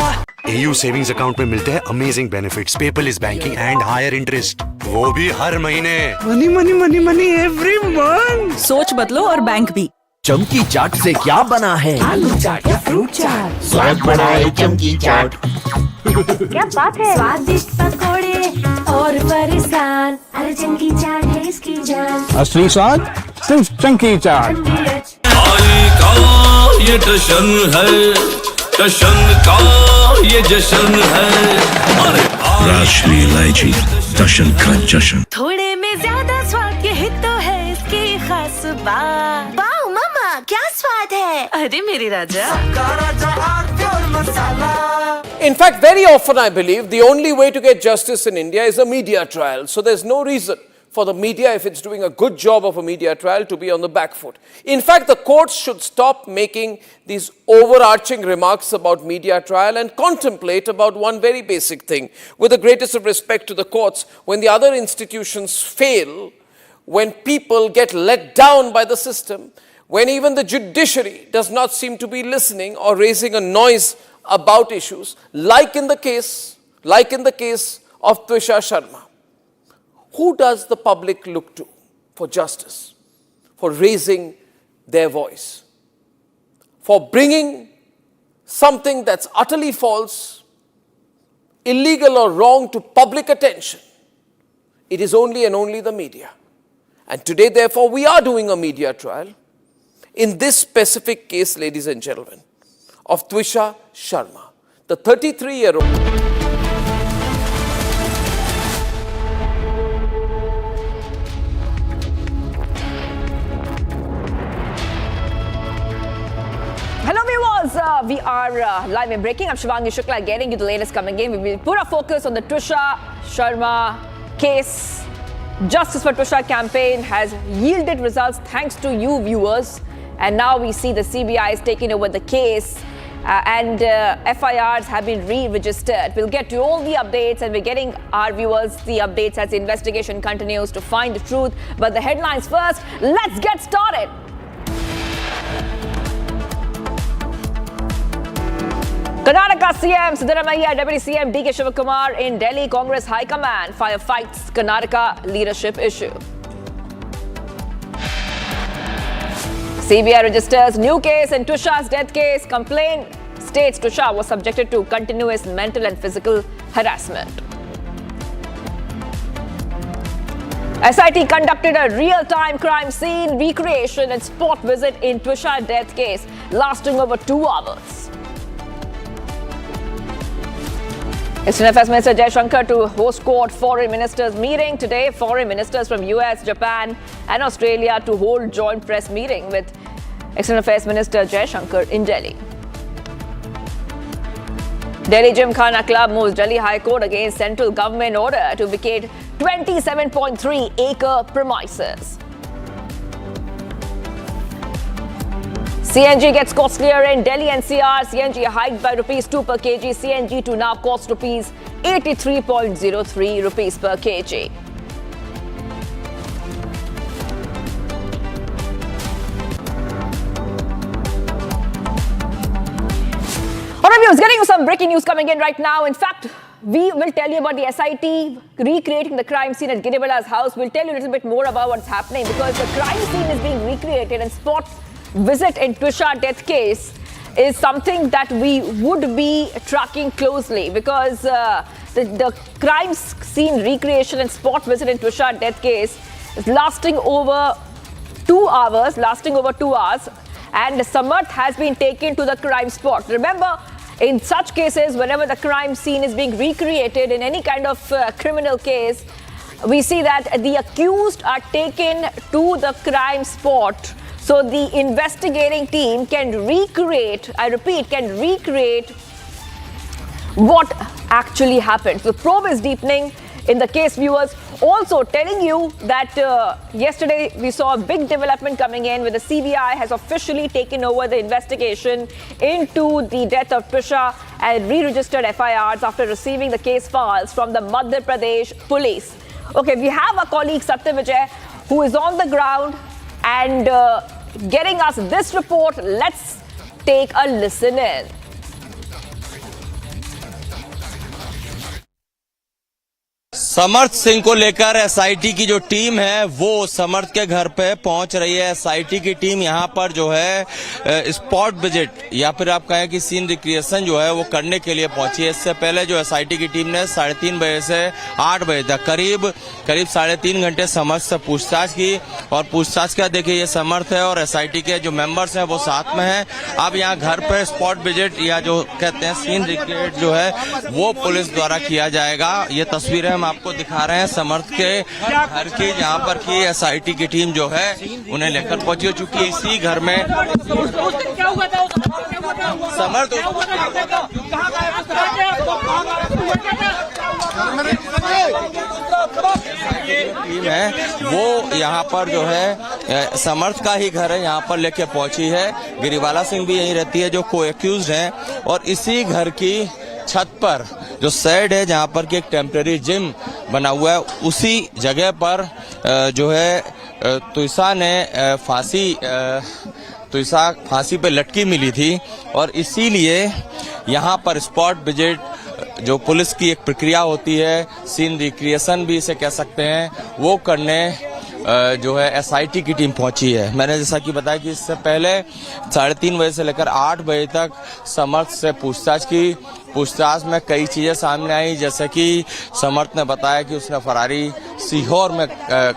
AU savings account में मिलते हैं amazing benefits, paperless banking and higher interest, वो भी हर महीने।
Money money money money every month.
सोच बदलो और बैंक भी।
चमकी चाट से क्या बना है?
आलू चाट या फ्रूट चाट,
स्वाद बढ़ाए चमकी चाट।
क्या बात है? स्वादिष्ट पकोड़े और फरसान, अरे चमकी चाट है इसकी जान।
असली स्वाद सिर्फ चंकी चाट।
ये जश्न है, जश्न का ये जश्न है। राष्ट्रीय इलायची, जश्न का जश्न।
थोड़े में ज्यादा स्वाद, यही तो है इसकी खास बात। वाओ मामा, क्या स्वाद है? अरे मेरे राजा।
In fact, very often I believe the only way to get justice in India is a media trial. So there's no reason for the media, if it's doing a good job of a media trial, to be on the back foot. In fact, the courts should stop making these overarching remarks about media trial and contemplate about one very basic thing. With the greatest of respect to the courts, when the other institutions fail, when people get let down by the system, when even the judiciary does not seem to be listening or raising a noise about issues, like in the case of Twisha Sharma, who does the public look to for justice, for raising their voice, for bringing something that's utterly false, illegal or wrong to public attention? It is only and only the media. And today, therefore, we are doing a media trial in this specific case, ladies and gentlemen, of Twisha Sharma, the 33-year-old.
Hello viewers,
we are live and breaking. I'm Shivangi Shukla getting you the latest coming in. We will put our focus on the Trisha Sharma case. Justice for Trisha campaign has yielded results thanks to you viewers. And now we see the CBI is taking over the case and FIRs have been re-registered. We'll get to all the updates and we're getting our viewers the updates as the investigation continues to find the truth. But the headlines first, let's get started. Karnataka CM Siddaramaiah, Deputy CM DK Shivakumar in Delhi Congress High Command firefights Karnataka leadership issue. CBI registers new case in Trisha's death case. Complaint states Trisha was subjected to continuous mental and physical harassment. SIT conducted a real-time crime scene recreation and spot visit in Trisha death case lasting over 2 hours. External Affairs Minister Jaishankar to host Quad Foreign Ministers meeting. Today, foreign ministers from US, Japan and Australia to hold joint press meeting with External Affairs Minister Jaishankar in Delhi. Delhi Gymkhana Club moves Delhi High Court against central government order to vacate 27.3-acre premises. CNG gets costlier in Delhi NCR. CNG hiked by ₹2 per kg. CNG to now cost ₹83.03 per kg. All right, viewers, getting you some breaking news coming in right now. In fact, we will tell you about the SIT recreating the crime scene at Giribala's house. We'll tell you a little bit more about what's happening because the crime scene is being recreated and spot visit in Trisha death case is something that we would be tracking closely because the crime scene recreation and spot visit in Trisha death case is lasting over 2 hours, and Samarth has been taken to the crime spot. Remember, in such cases, whenever the crime scene is being recreated in any kind of criminal case, we see that the accused are taken to the crime spot. So the investigating team can recreate, I repeat, can recreate what actually happened. So the probe is deepening in the case, viewers. Also telling you that yesterday we saw a big development coming in where the CBI has officially taken over the investigation into the death of Trisha and re-registered FIRs after receiving the case files from the Madhya Pradesh police. Okay, we have our colleague Satya Vijay who is on the ground and getting us this report. Let's take a listen in.
समर्थ सिंह को लेकर SIT की जो team है वो समर्थ के घर पे पहुंच रही है। एसआईटी की टीम यहां पर जो है स्पॉट विजिट या फिर आप कहें कि सीन रिक्रिएशन जो है वो करने के लिए पहुंची है। इससे पहले जो एसआईटी की टीम ने 3:30 बजे से 8 बजे तक करीब 3.5 घंटे समर्थ से पूछताछ की और पूछताछ का देखिए ये समर्थ है और एसआईटी के जो मेंबर्स हैं वो साथ में हैं। अब यहाँ घर पे स्पॉट विजिट या जो कहते हैं सीन रिक्रिएट जो है वो पुलिस द्वारा किया जाएगा। ये तस्वीरें हम आपको दिखा रहे हैं समर्थ के घर की, जहां पर की एसआईटी की टीम जो है उन्हें लेकर पहुंची हो चुकी है। इसी घर में समर्थ टीम है वो यहाँ पर जो है समर्थ का ही घर है, यहाँ पर लेके पहुंची है। गिरिबाला सिंह भी यहीं रहती है जो को एक्यूज हैं और इसी घर की छत पर जो शेड है जहां पर कि एक टेम्परेरी जिम बना हुआ है उसी जगह पर जो है तुइसा ने फांसी पे लटकी मिली थी और इसीलिए यहां पर स्पॉट विजिट जो पुलिस की एक प्रक्रिया होती है, सीन रिक्रिएशन भी इसे कह सकते हैं, वो करने जो है एसआईटी की टीम पहुंची है। मैंने जैसा कि बताया कि इससे पहले 3:30 बजे से लेकर 8 बजे तक समर्थ से पूछताछ की। पूछताछ में कई चीजें सामने आई, जैसे कि समर्थ ने बताया कि उसने फरारी सीहोर में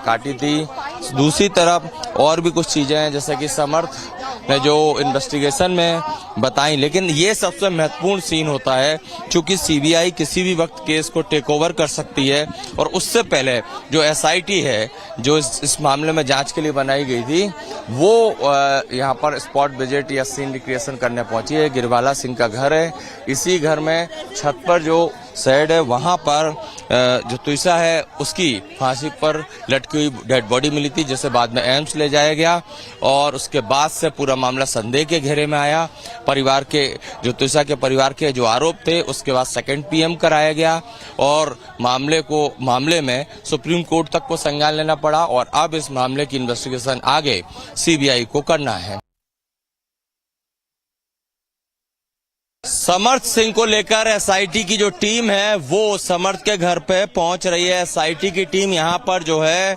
काटी थी। दूसरी तरफ और भी कुछ चीजें हैं, जैसे कि समर्थ ने जो इन्वेस्टिगेशन में बताई, लेकिन ये सबसे महत्वपूर्ण सीन होता है क्योंकि सीबीआई किसी भी वक्त केस को टेक ओवर कर सकती है और उससे पहले जो एसआईटी है जो इस मामले में जांच के लिए बनाई गई थी वो यहाँ पर स्पॉट विजिट या सीन रिक्रिएशन करने पहुंची है। गिरवाला सिंह का घर है, इसी घर में छत पर जो शेड है वहां पर जो तुइसा है उसकी फांसी पर लटकी हुई डेड बॉडी मिली थी, जिसे बाद में एम्स ले जाया गया और उसके बाद से पूरा मामला संदेह के घेरे में आया। परिवार के जो तुइसा के परिवार के जो आरोप थे उसके बाद सेकंड पीएम कराया गया और मामले में सुप्रीम कोर्ट तक को संज्ञान लेना पड़ा और अब इस मामले की इन्वेस्टिगेशन आगे सीबीआई को करना है। समर्थ सिंह को लेकर एसआईटी की जो टीम है वो समर्थ के घर पे पहुंच रही है। एसआईटी की टीम यहां पर जो है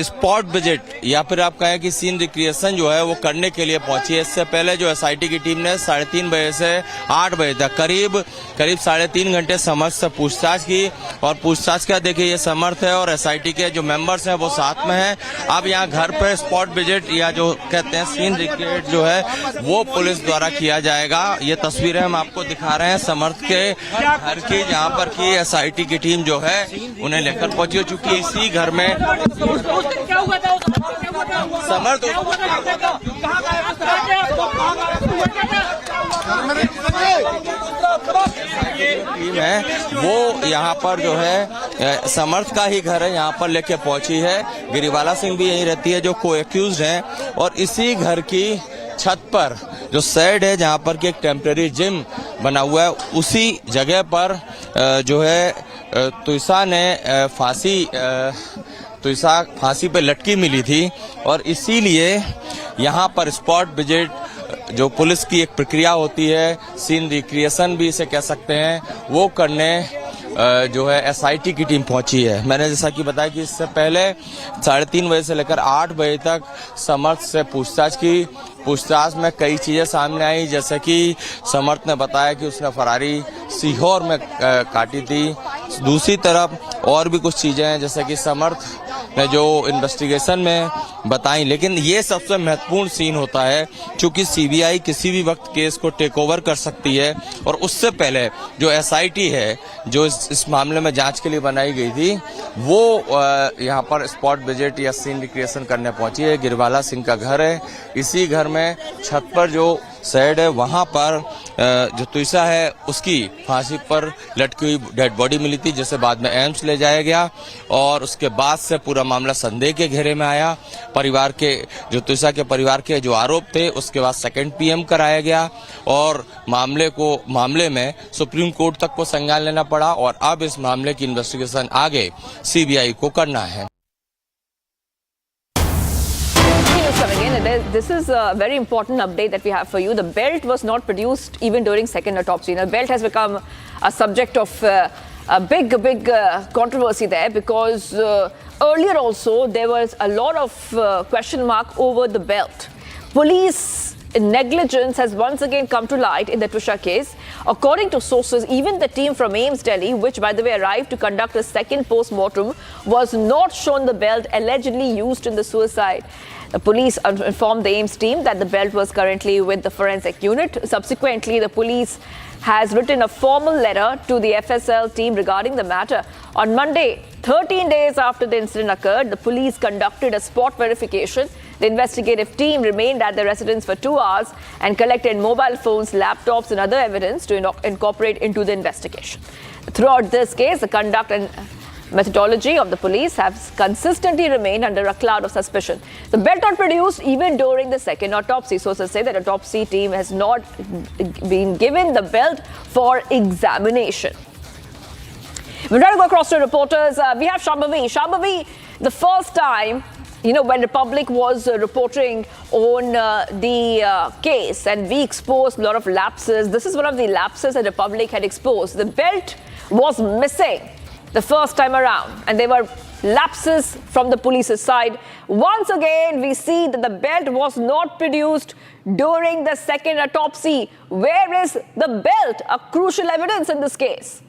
स्पॉट विजिट या फिर आप कहें कि सीन रिक्रिएशन जो है वो करने के लिए पहुंची है। इससे पहले जो एसआईटी की टीम ने 3:30 बजे से 8 बजे तक करीब 3.5 घंटे समर्थ से पूछताछ की और पूछताछ का देखिए ये समर्थ है और एसआईटी के जो मेंबर्स हैं वो साथ में हैं। अब यहाँ घर पे स्पॉट विजिट या जो कहते हैं सीन रिक्रिएट जो है वो पुलिस द्वारा किया जाएगा। ये तस्वीरें हम आपको दिखा रहे हैं समर्थ के घर की, जहां पर की एसआईटी की टीम जो है उन्हें लेकर पहुंची हो चुकी है। इसी घर में समर्थ टीम है वो यहाँ पर जो है समर्थ का ही घर है, यहाँ पर लेके पहुंची है। गिरिवाला सिंह भी यहीं रहती है जो को एक्यूज्ड है और इसी घर की छत पर जो शेड है जहां पर कि एक टेम्परेरी जिम बना हुआ है उसी जगह पर जो है तुइसा फांसी पे लटकी मिली थी और इसीलिए यहाँ पर स्पॉट विजिट जो पुलिस की एक प्रक्रिया होती है, सीन रिक्रिएशन भी इसे कह सकते हैं, वो करने जो है एसआईटी की टीम पहुंची है। मैंने जैसा कि बताया कि इससे पहले 3:30 बजे से लेकर 8 बजे तक समर्थ से पूछताछ की। पूछताछ में कई चीजें सामने आई, जैसे कि समर्थ ने बताया कि उसने फरारी सीहोर में काटी थी। दूसरी तरफ और भी कुछ चीजें हैं जैसे कि समर्थ ने जो इन्वेस्टिगेशन में बताई, लेकिन ये सबसे महत्वपूर्ण सीन होता है क्योंकि सीबीआई किसी भी वक्त केस को टेक ओवर कर सकती है और उससे पहले जो एसआईटी है जो इस मामले में जांच के लिए बनाई गई थी वो यहाँ पर स्पॉट विजिट या सीन रिक्रिएशन करने पहुंची है। गिरवाला सिंह का घर है, इसी घर में छत पर जो शेड है वहां पर जो तुइसा है उसकी फांसी पर लटकी हुई डेड बॉडी मिली थी, जिसे बाद में एम्स ले जाया गया और उसके बाद से पूरा मामला संदेह के घेरे में आया। परिवार के जो तुइसा के परिवार के जो आरोप थे उसके बाद सेकंड पीएम कराया गया और मामले में सुप्रीम कोर्ट तक को संज्ञान लेना पड़ा और अब इस मामले की इन्वेस्टिगेशन आगे सीबीआई को करना है।
This is a very important update that we have for you. The belt was not produced even during second autopsy. Now, the belt has become a subject of a big controversy there because earlier also there was a lot of question mark over the belt. Police negligence has once again come to light in the Trisha case. According to sources, even the team from AIIMS Delhi, which by the way arrived to conduct a second post-mortem, was not shown the belt allegedly used in the suicide. The police informed the AIIMS team that the belt was currently with the forensic unit. Subsequently, the police has written a formal letter to the FSL team regarding the matter. On Monday, 13 days after the incident occurred, the police conducted a spot verification. The investigative team remained at the residence for 2 hours and collected mobile phones, laptops and other evidence to incorporate into the investigation. Throughout this case, the conduct and methodology of the police have consistently remained under a cloud of suspicion. The belt not produced even during the second autopsy. Sources say that autopsy team has not been given the belt for examination. We're trying to go across to reporters. We have Shambhavi. Shambhavi, the first time, when Republic was reporting on the case and we exposed a lot of lapses, this is one of the lapses that Republic had exposed. The belt was missing the first time around, and there were lapses from the police's side. Once again, we see that the belt was not produced during the second autopsy. Where is the belt? A crucial evidence in this case.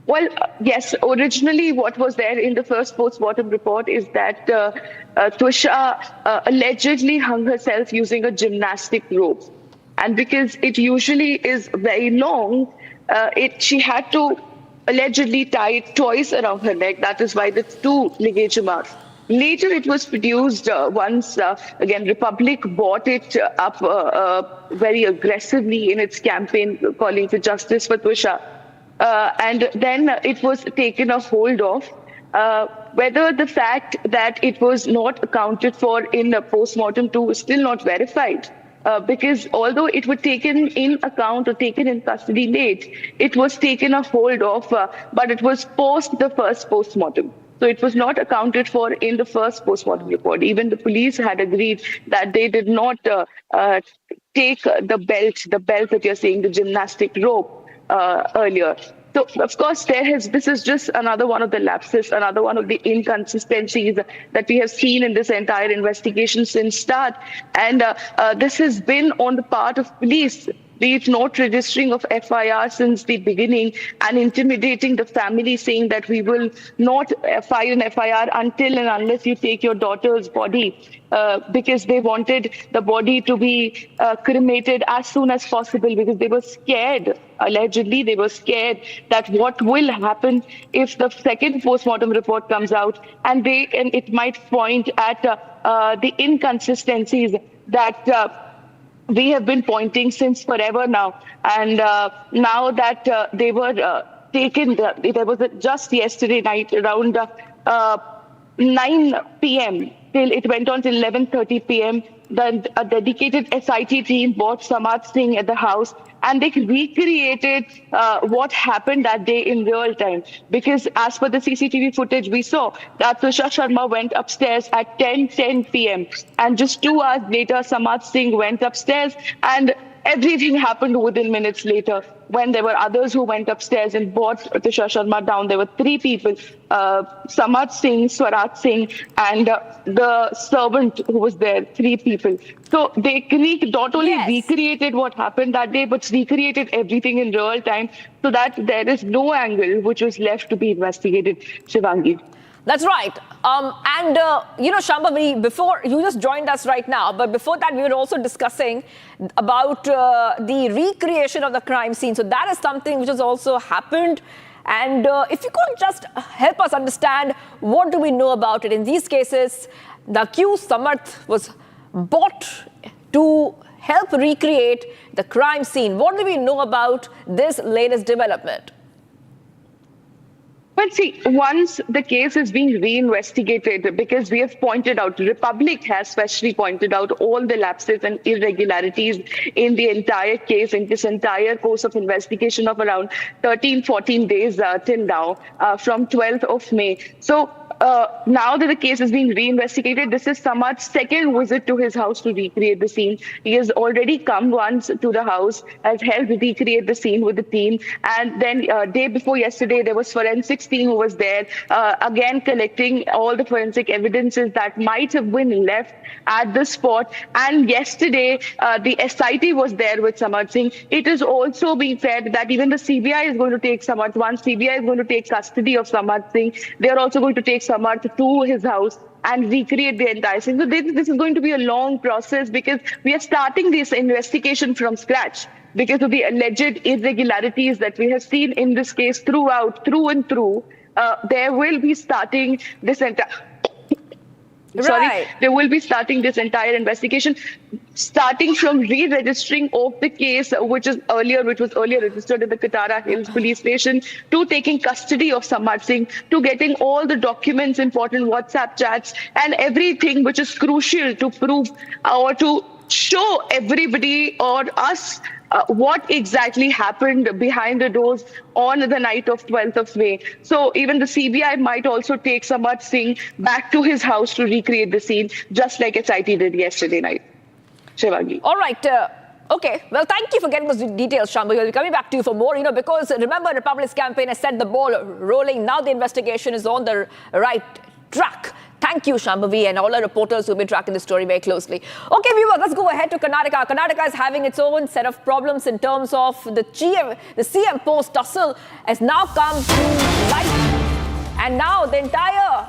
Well, yes, originally what was there in the first post-mortem report is that Twisha allegedly hung herself using a gymnastic rope. And because it usually is very long, she had to allegedly tie it twice around her neck. That is why the two ligature marks. Later, it was produced once, again, Republic bought it up very aggressively in its campaign calling for justice for Twisha. And then it was taken a hold of. Whether the fact that it was not accounted for in the post-mortem 2 is still not verified. Because although it was taken in account or taken in custody late, it was taken a hold of, but it was post the first post-mortem. So it was not accounted for in the first post-mortem report. Even the police had agreed that they did not take the belt that you're saying, the gymnastic rope, earlier. So, of course, this is just another one of the lapses, another one of the inconsistencies that we have seen in this entire investigation since start. And this has been on the part of police, be it not registering of FIR since the beginning and intimidating the family, saying that we will not file an FIR until and unless you take your daughter's body, because they wanted the body to be cremated as soon as possible, because they were scared, allegedly they were scared that what will happen if the second post-mortem report comes out, and it might point at the inconsistencies that we have been pointing since forever now. And now that they were taken, there was just yesterday night around 9 p.m. till it went on till 11:30 p.m. A dedicated SIT team bought Samaj Singh at the house, and they recreated what happened that day in real time. Because as per the CCTV footage, we saw that Twisha Sharma went upstairs at 10:10 p.m. And just 2 hours later, Samaj Singh went upstairs, and everything happened within minutes later. When there were others who went upstairs and brought Twisha Sharma down, there were 3 people, Samaj Singh, Swaraj Singh, and the servant who was there, 3 people. So they not only recreated what happened that day, but recreated everything in real time, so that there is no angle which was left to be investigated, Shivangi.
That's right. Shamba, before you just joined us right now, but before that, we were also discussing about the recreation of the crime scene. So that is something which has also happened. And if you could just help us understand, what do we know about it? In these cases, the accused Samarth was bought to help recreate the crime scene. What do we know about this latest development?
Well, see, once the case is being reinvestigated, because we have pointed out, Republic has specially pointed out all the lapses and irregularities in the entire case, in this entire course of investigation of around 13, 14 days till now, from 12th of May. So now that the case is being reinvestigated, this is Samad's second visit to his house to recreate the scene. He has already come once to the house, has helped recreate the scene with the team. And then day before yesterday, there was forensics team who was there, again collecting all the forensic evidences that might have been left at the spot. And yesterday, the SIT was there with Samad Singh. It is also being said that even the CBI is going to take Samad. Once CBI is going to take custody of Samad Singh, they are also going to take Samad to his house and recreate the entire thing. So this is going to be a long process, because we are starting this investigation from scratch because of the alleged irregularities that we have seen in this case through and through. There will be starting this entire... They will be starting this entire investigation, starting from re-registering of the case, which was earlier registered at the Katara Hills Police Station, to taking custody of Samad Singh, to getting all the documents, important WhatsApp chats, and everything which is crucial to prove or to show everybody or us what exactly happened behind the doors on the night of 12th of May. So even the CBI might also take Samad Singh back to his house to recreate the scene, just like SIT did yesterday night. Shivangi.
All right. Okay. Well, thank you for getting those details, Shamba. We'll be coming back to you for more, because remember, Republic's campaign has set the ball rolling. Now the investigation is on the right track. Thank you, Shambhavi, and all our reporters who've been tracking the story very closely. Okay, viewers, let's go ahead to Karnataka. Karnataka is having its own set of problems in terms of the CM post tussle has now come to light. And now the entire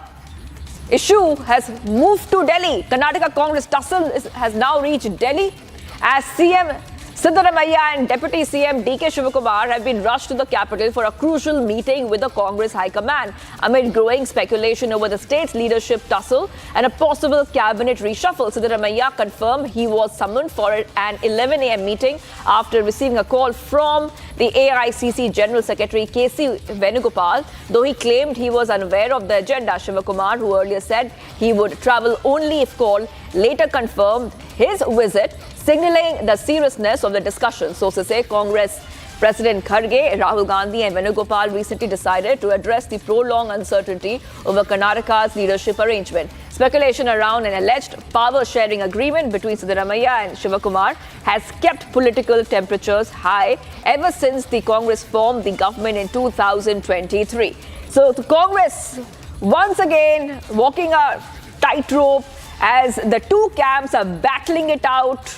issue has moved to Delhi. Karnataka Congress tussle has now reached Delhi as CM Siddaramaiah and Deputy CM DK Shivakumar have been rushed to the capital for a crucial meeting with the Congress High Command amid growing speculation over the state's leadership tussle and a possible cabinet reshuffle. Siddaramaiah confirmed he was summoned for an 11 a.m. meeting after receiving a call from the AICC General Secretary KC Venugopal, though he claimed he was unaware of the agenda. Shivakumar, who earlier said he would travel only if called, later confirmed his visit, signaling the seriousness of the discussion. Sources say Congress President Kharge, Rahul Gandhi and Venugopal recently decided to address the prolonged uncertainty over Karnataka's leadership arrangement. Speculation around an alleged power-sharing agreement between Siddaramaiah and Shivakumar has kept political temperatures high ever since the Congress formed the government in 2023. So the Congress once again walking a tightrope as the two camps are battling it out.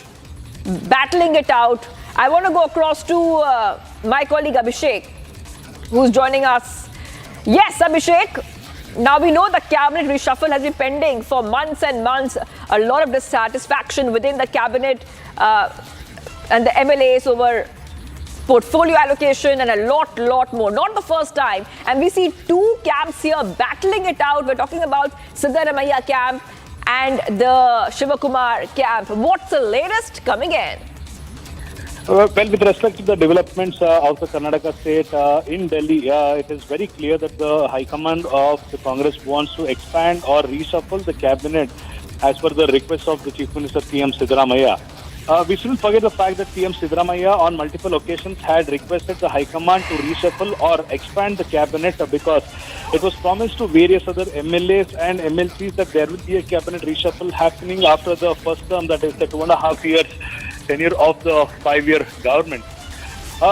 I want to go across to my colleague Abhishek, who's joining us. Yes, Abhishek. Now we know the cabinet reshuffle has been pending for months and months. A lot of dissatisfaction within the cabinet and the MLAs over portfolio allocation and a lot more. Not the first time. And we see two camps here battling it out. We're talking about Siddaramaiah camp and the Shivakumar camp. What's the latest coming in?
Well, with respect to the developments of the Karnataka state in Delhi, it is very clear that the High Command of the Congress wants to expand or reshuffle the cabinet as per the request of the Chief Minister PM Siddaramaiah. We shouldn't forget the fact that PM Siddaramaiah on multiple occasions had requested the High Command to reshuffle or expand the cabinet because it was promised to various other MLAs and MLCs that there will be a cabinet reshuffle happening after the first term, that is the 2.5 years tenure of the 5-year government.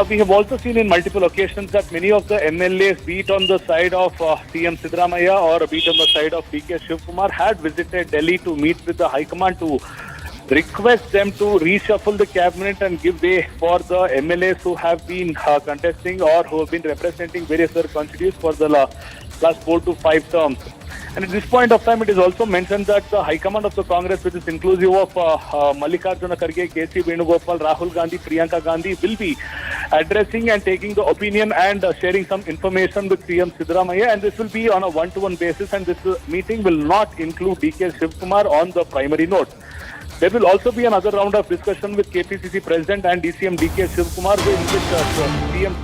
We have also seen in multiple occasions that many of the MLAs, be it on the side of CM Siddaramaiah or be it on the side of DK Shivakumar, had visited Delhi to meet with the High Command to request them to reshuffle the cabinet and give way for the MLAs who have been contesting or who have been representing various other constituencies for the last 4 to 5 terms. And at this point of time, it is also mentioned that the High Command of the Congress, which is inclusive of Mallikarjuna Kharge, KC Venugopal, Rahul Gandhi, Priyanka Gandhi, will be addressing and taking the opinion and sharing some information with CM Siddaramaiah. And this will be on a one-to-one basis, and this meeting will not include DK Shivakumar on the primary note. There will also be another round of discussion with KPCC President and DCM DK Shivakumar, in which PM.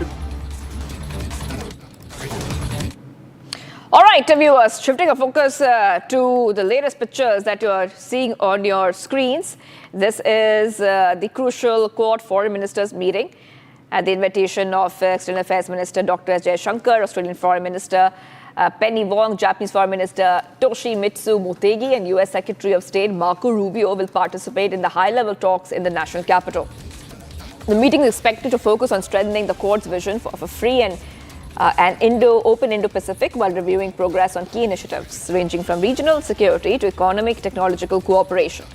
All right, viewers, shifting our focus to the latest pictures that you are seeing on your screens. This is the crucial Quad Foreign Ministers meeting at the invitation of External Affairs Minister Dr. S. Jaishankar, Australian Foreign Minister Penny Wong, Japanese Foreign Minister Toshimitsu Motegi, and US Secretary of State Marco Rubio will participate in the high-level talks in the national capital. The meeting is expected to focus on strengthening the Quad's vision of a free and open Indo-Pacific while reviewing progress on key initiatives ranging from regional security to economic technological cooperation.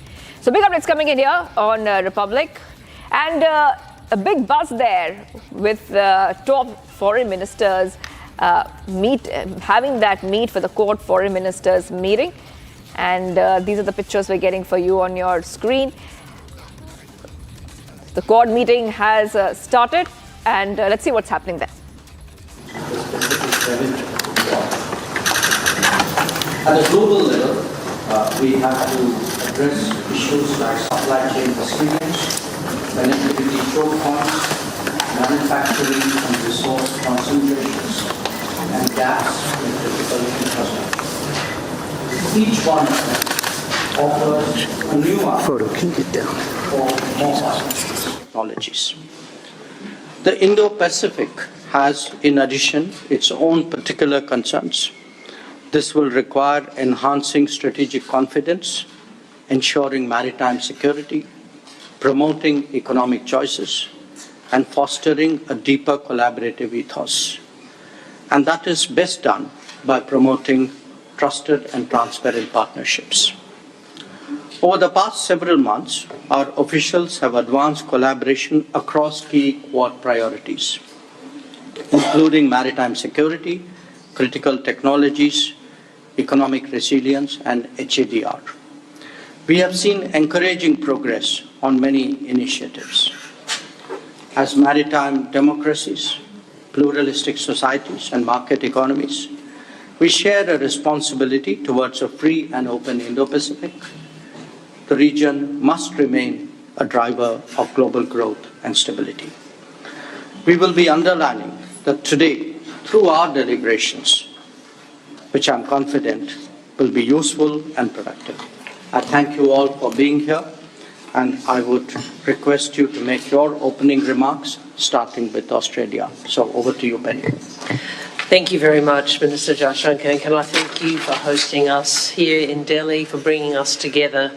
So big updates coming in here on Republic, and a big buzz there with top foreign ministers having that meet for the Quad Foreign Ministers meeting. And these are the pictures we're getting for you on your screen. The Quad meeting has started, and let's see what's happening there.
At a global level, we have to address issues like supply chain constraints, connectivity choke points, manufacturing and resource concentrations, and gaps in critical infrastructure. Each one of them offers a new opportunity for more technologies. The Indo-Pacific has, in addition, its own particular concerns. This will require enhancing strategic confidence, ensuring maritime security, promoting economic choices, and fostering a deeper collaborative ethos. And that is best done by promoting trusted and transparent partnerships. Over the past several months, our officials have advanced collaboration across key Quad priorities, including maritime security, critical technologies, economic resilience, and HADR. We have seen encouraging progress on many initiatives. As maritime democracies, pluralistic societies, and market economies, we share a responsibility towards a free and open Indo-Pacific. The region must remain a driver of global growth and stability. We will be underlining that today, through our deliberations, which I'm confident will be useful and productive. I thank you all for being here, and I would request you to make your opening remarks, starting with Australia. So over to you, Penny.
Thank you very much, Minister Jaishankar, and can I thank you for hosting us here in Delhi, for bringing us together.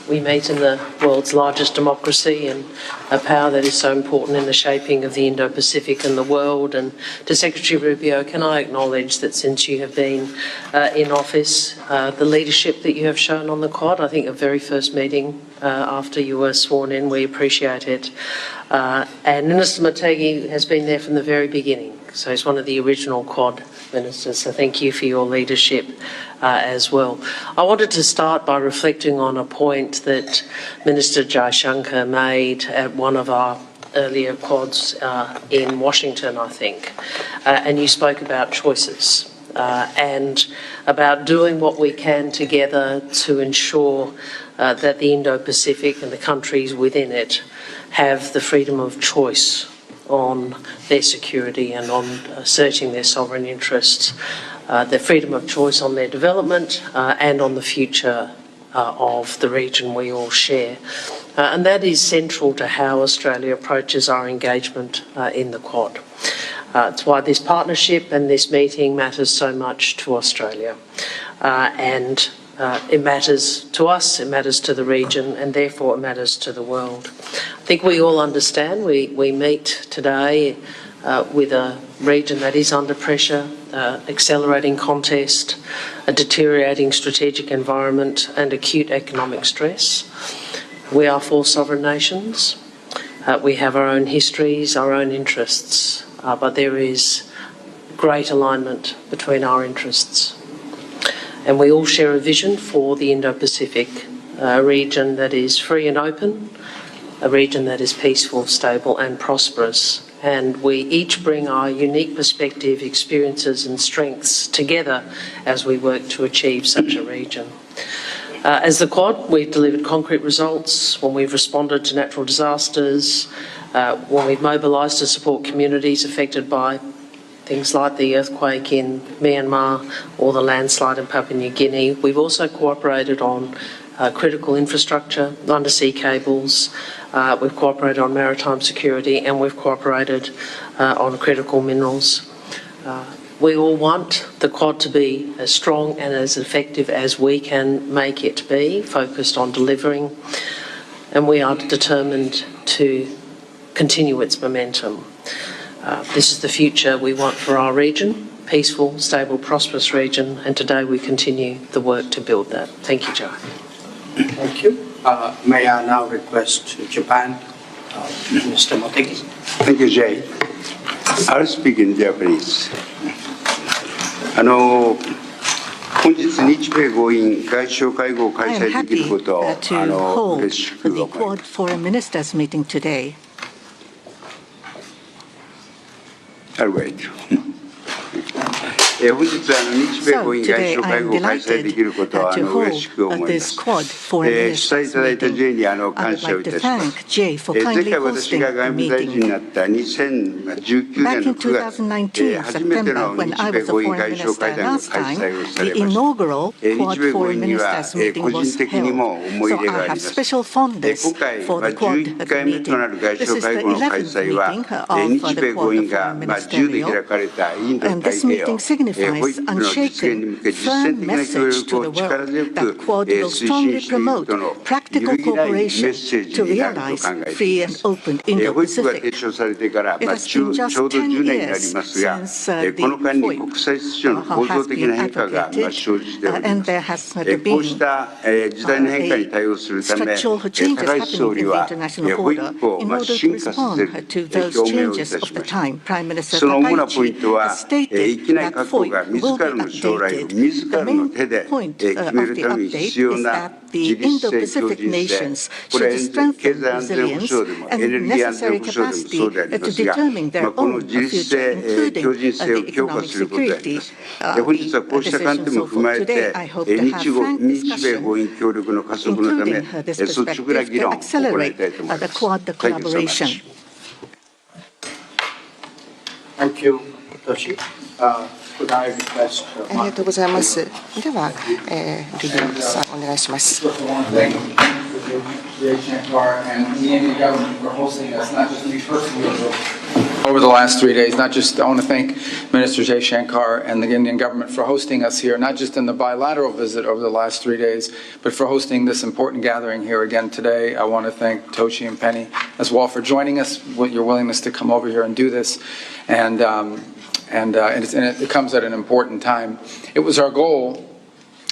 We meet in the world's largest democracy and a power that is so important in the shaping of the Indo-Pacific and the world. And to Secretary Rubio, can I acknowledge that since you have been in office, the leadership that you have shown on the Quad, I think the very first meeting after you were sworn in, we appreciate it. And Minister Motegi has been there from the very beginning. So he's one of the original Quad ministers, so thank you for your leadership as well. I wanted to start by reflecting on a point that Minister Jaishankar made at one of our earlier Quads in Washington, I think, and you spoke about choices and about doing what we can together to ensure that the Indo-Pacific and the countries within it have the freedom of choice on their security and on asserting their sovereign interests, their freedom of choice on their development and on the future of the region we all share. And that is central to how Australia approaches our engagement in the Quad. It's why this partnership and this meeting matters so much to Australia. It matters to us, it matters to the region, and therefore it matters to the world. I think we all understand we meet today with a region that is under pressure, accelerating contest, a deteriorating strategic environment, and acute economic stress. We are four sovereign nations. We have our own histories, our own interests, but there is great alignment between our interests. And we all share a vision for the Indo-Pacific, a region that is free and open, a region that is peaceful, stable and prosperous. And we each bring our unique perspective, experiences and strengths together as we work to achieve such a region. As the Quad, we've delivered concrete results when we've responded to natural disasters, when we've mobilised to support communities affected by things like the earthquake in Myanmar or the landslide in Papua New Guinea. We've also cooperated on critical infrastructure, undersea cables, we've cooperated on maritime security, and we've cooperated on critical minerals. We all want the Quad to be as strong and as effective as we can make it be, focused on delivering, and we are determined to continue its momentum. This is the future we want for our region, peaceful, stable, prosperous region, and today we continue the work to build that. Thank you, Joe.
Thank you. May I now request Japan, Mr. Motegi.
Thank you, Jay. I'll speak in Japanese. 本日日米豪印外相会合を開催できることを嬉しく思います。
Quad Foreign Ministers meeting today.
I'll wait. 本日日米豪印外相会合を開催できることを嬉しく思います。主催いただいた J に感謝をいたします。前回私が外務大臣になった2019年の9月、初めての日米豪印外相会談が開催をされました。日米豪印には個人的にも思い入れがあります。今回、11回目となる外相会合の開催は、日米豪印が10で開かれたインド太平洋
signifies unshaken, firm message to the world that Quad will strongly promote practical cooperation to realize free and open Indo-Pacific. It has been just 10 years since the point has been advocated, and there has been structural changes happening in the international order in order to respond to those changes of the time. Prime Minister Takaichi has stated that FOIP will be updated. The main point of the update is that the Indo-Pacific nations should strengthen resilience and necessary capacity to determine their own future, including the economic security. The decisions of today, I hope to have frank discussion, including this perspective, to accelerate the Quad collaboration.
Thank you, Toshi. Could I request
ありがとうございます。では、リリーさんお願いします。
Over the last 3 days, not just, I want to thank Minister Jay Shankar and the Indian government for hosting us here, not just in the bilateral visit over the last 3 days, but for hosting this important gathering here again today. I want to thank Toshi and Penny as well for joining us, your willingness to come over here and do this. And it comes at an important time. It was our goal,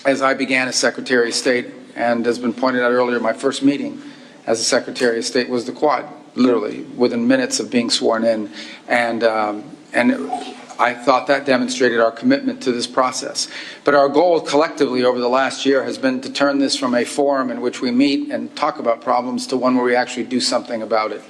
as I began as Secretary of State, and has been pointed out earlier, my first meeting as a Secretary of State was the Quad, literally, within minutes of being sworn in. And I thought that demonstrated our commitment to this process. But our goal collectively over the last year has been to turn this from a forum in which we meet and talk about problems to one where we actually do something about it.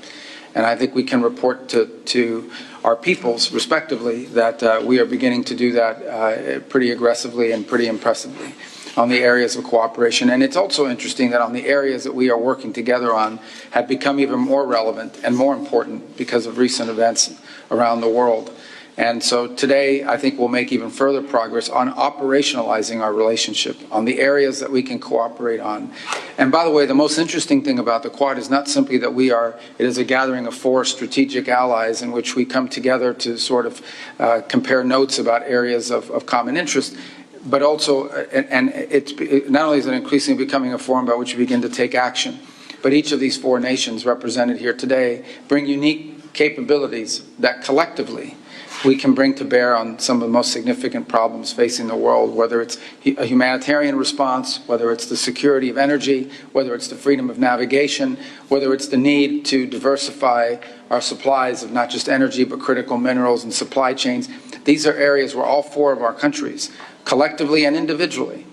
And I think we can report to our peoples, respectively, that we are beginning to do that pretty aggressively and pretty impressively on the areas of cooperation. And it's also interesting that on the areas that we are working together on have become even more relevant and more important because of recent events around the world. And so today, I think we'll make even further progress on operationalizing our relationship on the areas that we can cooperate on. And by the way, the most interesting thing about the Quad is not simply that it is a gathering of 4 strategic allies in which we come together to sort of compare notes about areas of common interest, but also, not only is it increasingly becoming a forum by which we begin to take action, but each of these 4 nations represented here today bring unique capabilities that collectively we can bring to bear on some of the most significant problems facing the world, whether it's a humanitarian response, whether it's the security of energy, whether it's the freedom of navigation, whether it's the need to diversify our supplies of not just energy, but critical minerals and supply chains. These are areas where all 4 of our countries, collectively and individually,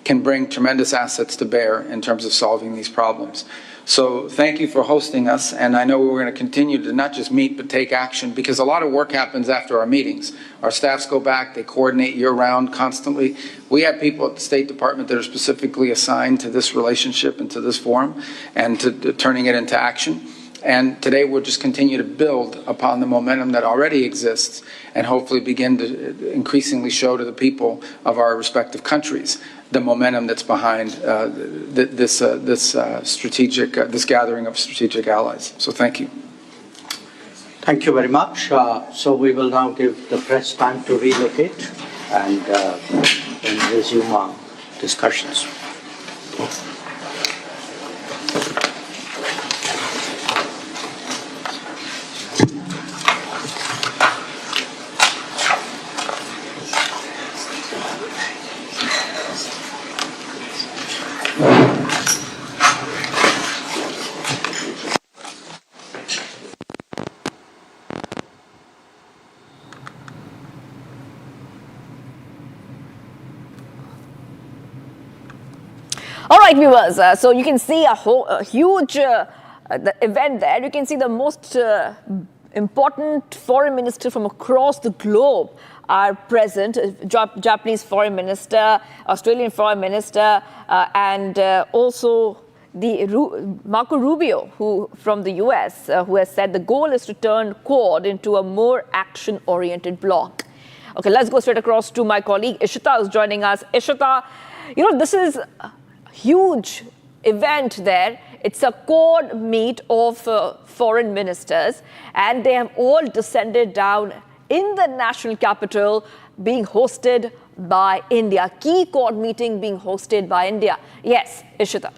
can bring tremendous assets to bear in terms of solving these problems. So thank you for hosting us, and I know we're going to continue to not just meet but take action, because a lot of work happens after our meetings. Our staffs go back, they coordinate year-round constantly. We have people at the State Department that are specifically assigned to this relationship and to this forum and to turning it into action. And today we'll just continue to build upon the momentum that already exists and hopefully begin to increasingly show to the people of our respective countries the momentum that's behind this gathering of strategic allies. So thank you. Thank you very much. So we will now give the press time to relocate and then resume our discussions.
All right, viewers, so you can see a huge the event there. You can see the most important foreign ministers from across the globe are present. Japanese foreign minister, Australian foreign minister, and also Marco Rubio, who from the US, who has said the goal is to turn Quad into a more action-oriented bloc. Okay, let's go straight across to my colleague Ishita, who's joining us. Ishita, this is huge event there. It's a Quad meet of foreign ministers, and they have all descended down in the national capital being hosted by India. Key Quad meeting being hosted by India. Yes, Ishita.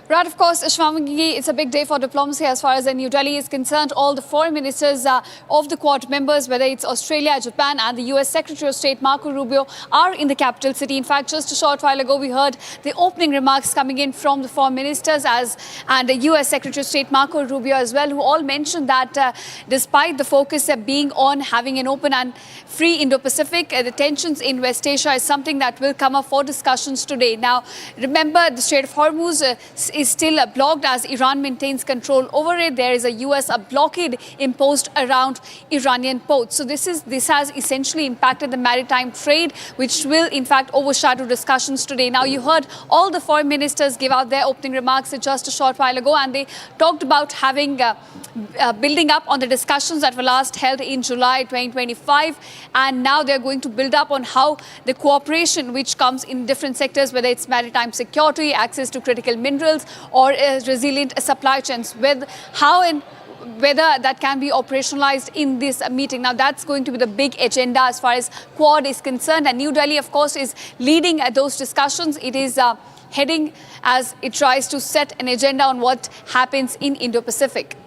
Right, of course, Shvamangi, it's a big day for diplomacy as far as New Delhi is concerned. All the foreign ministers of the Quad members, whether it's Australia, Japan and the US Secretary of State Marco Rubio, are in the capital city. In fact, just a short while ago, we heard the opening remarks coming in from the foreign ministers and the US Secretary of State Marco Rubio as well, who all mentioned that despite the focus being on having an open and free Indo-Pacific, the tensions in West Asia is something that will come up for discussions today. Now, remember, the Strait of Hormuz is still blocked as Iran maintains control over it. There is a US blockade imposed around Iranian ports. So this has essentially impacted the maritime trade, which will in fact overshadow discussions today. Now, you heard all the foreign ministers give out their opening remarks just a short while ago, and they talked about having building up on the discussions that were last held in July 2025, and now they're going to build up on how the cooperation which comes in different sectors, whether it's maritime security, access to critical minerals or resilient supply chains, whether that can be operationalized in this meeting. Now, that's going to be the big agenda as far as Quad is concerned, and New Delhi, of course, is leading those discussions. It is heading as it tries to set an agenda on what happens in Indo-Pacific.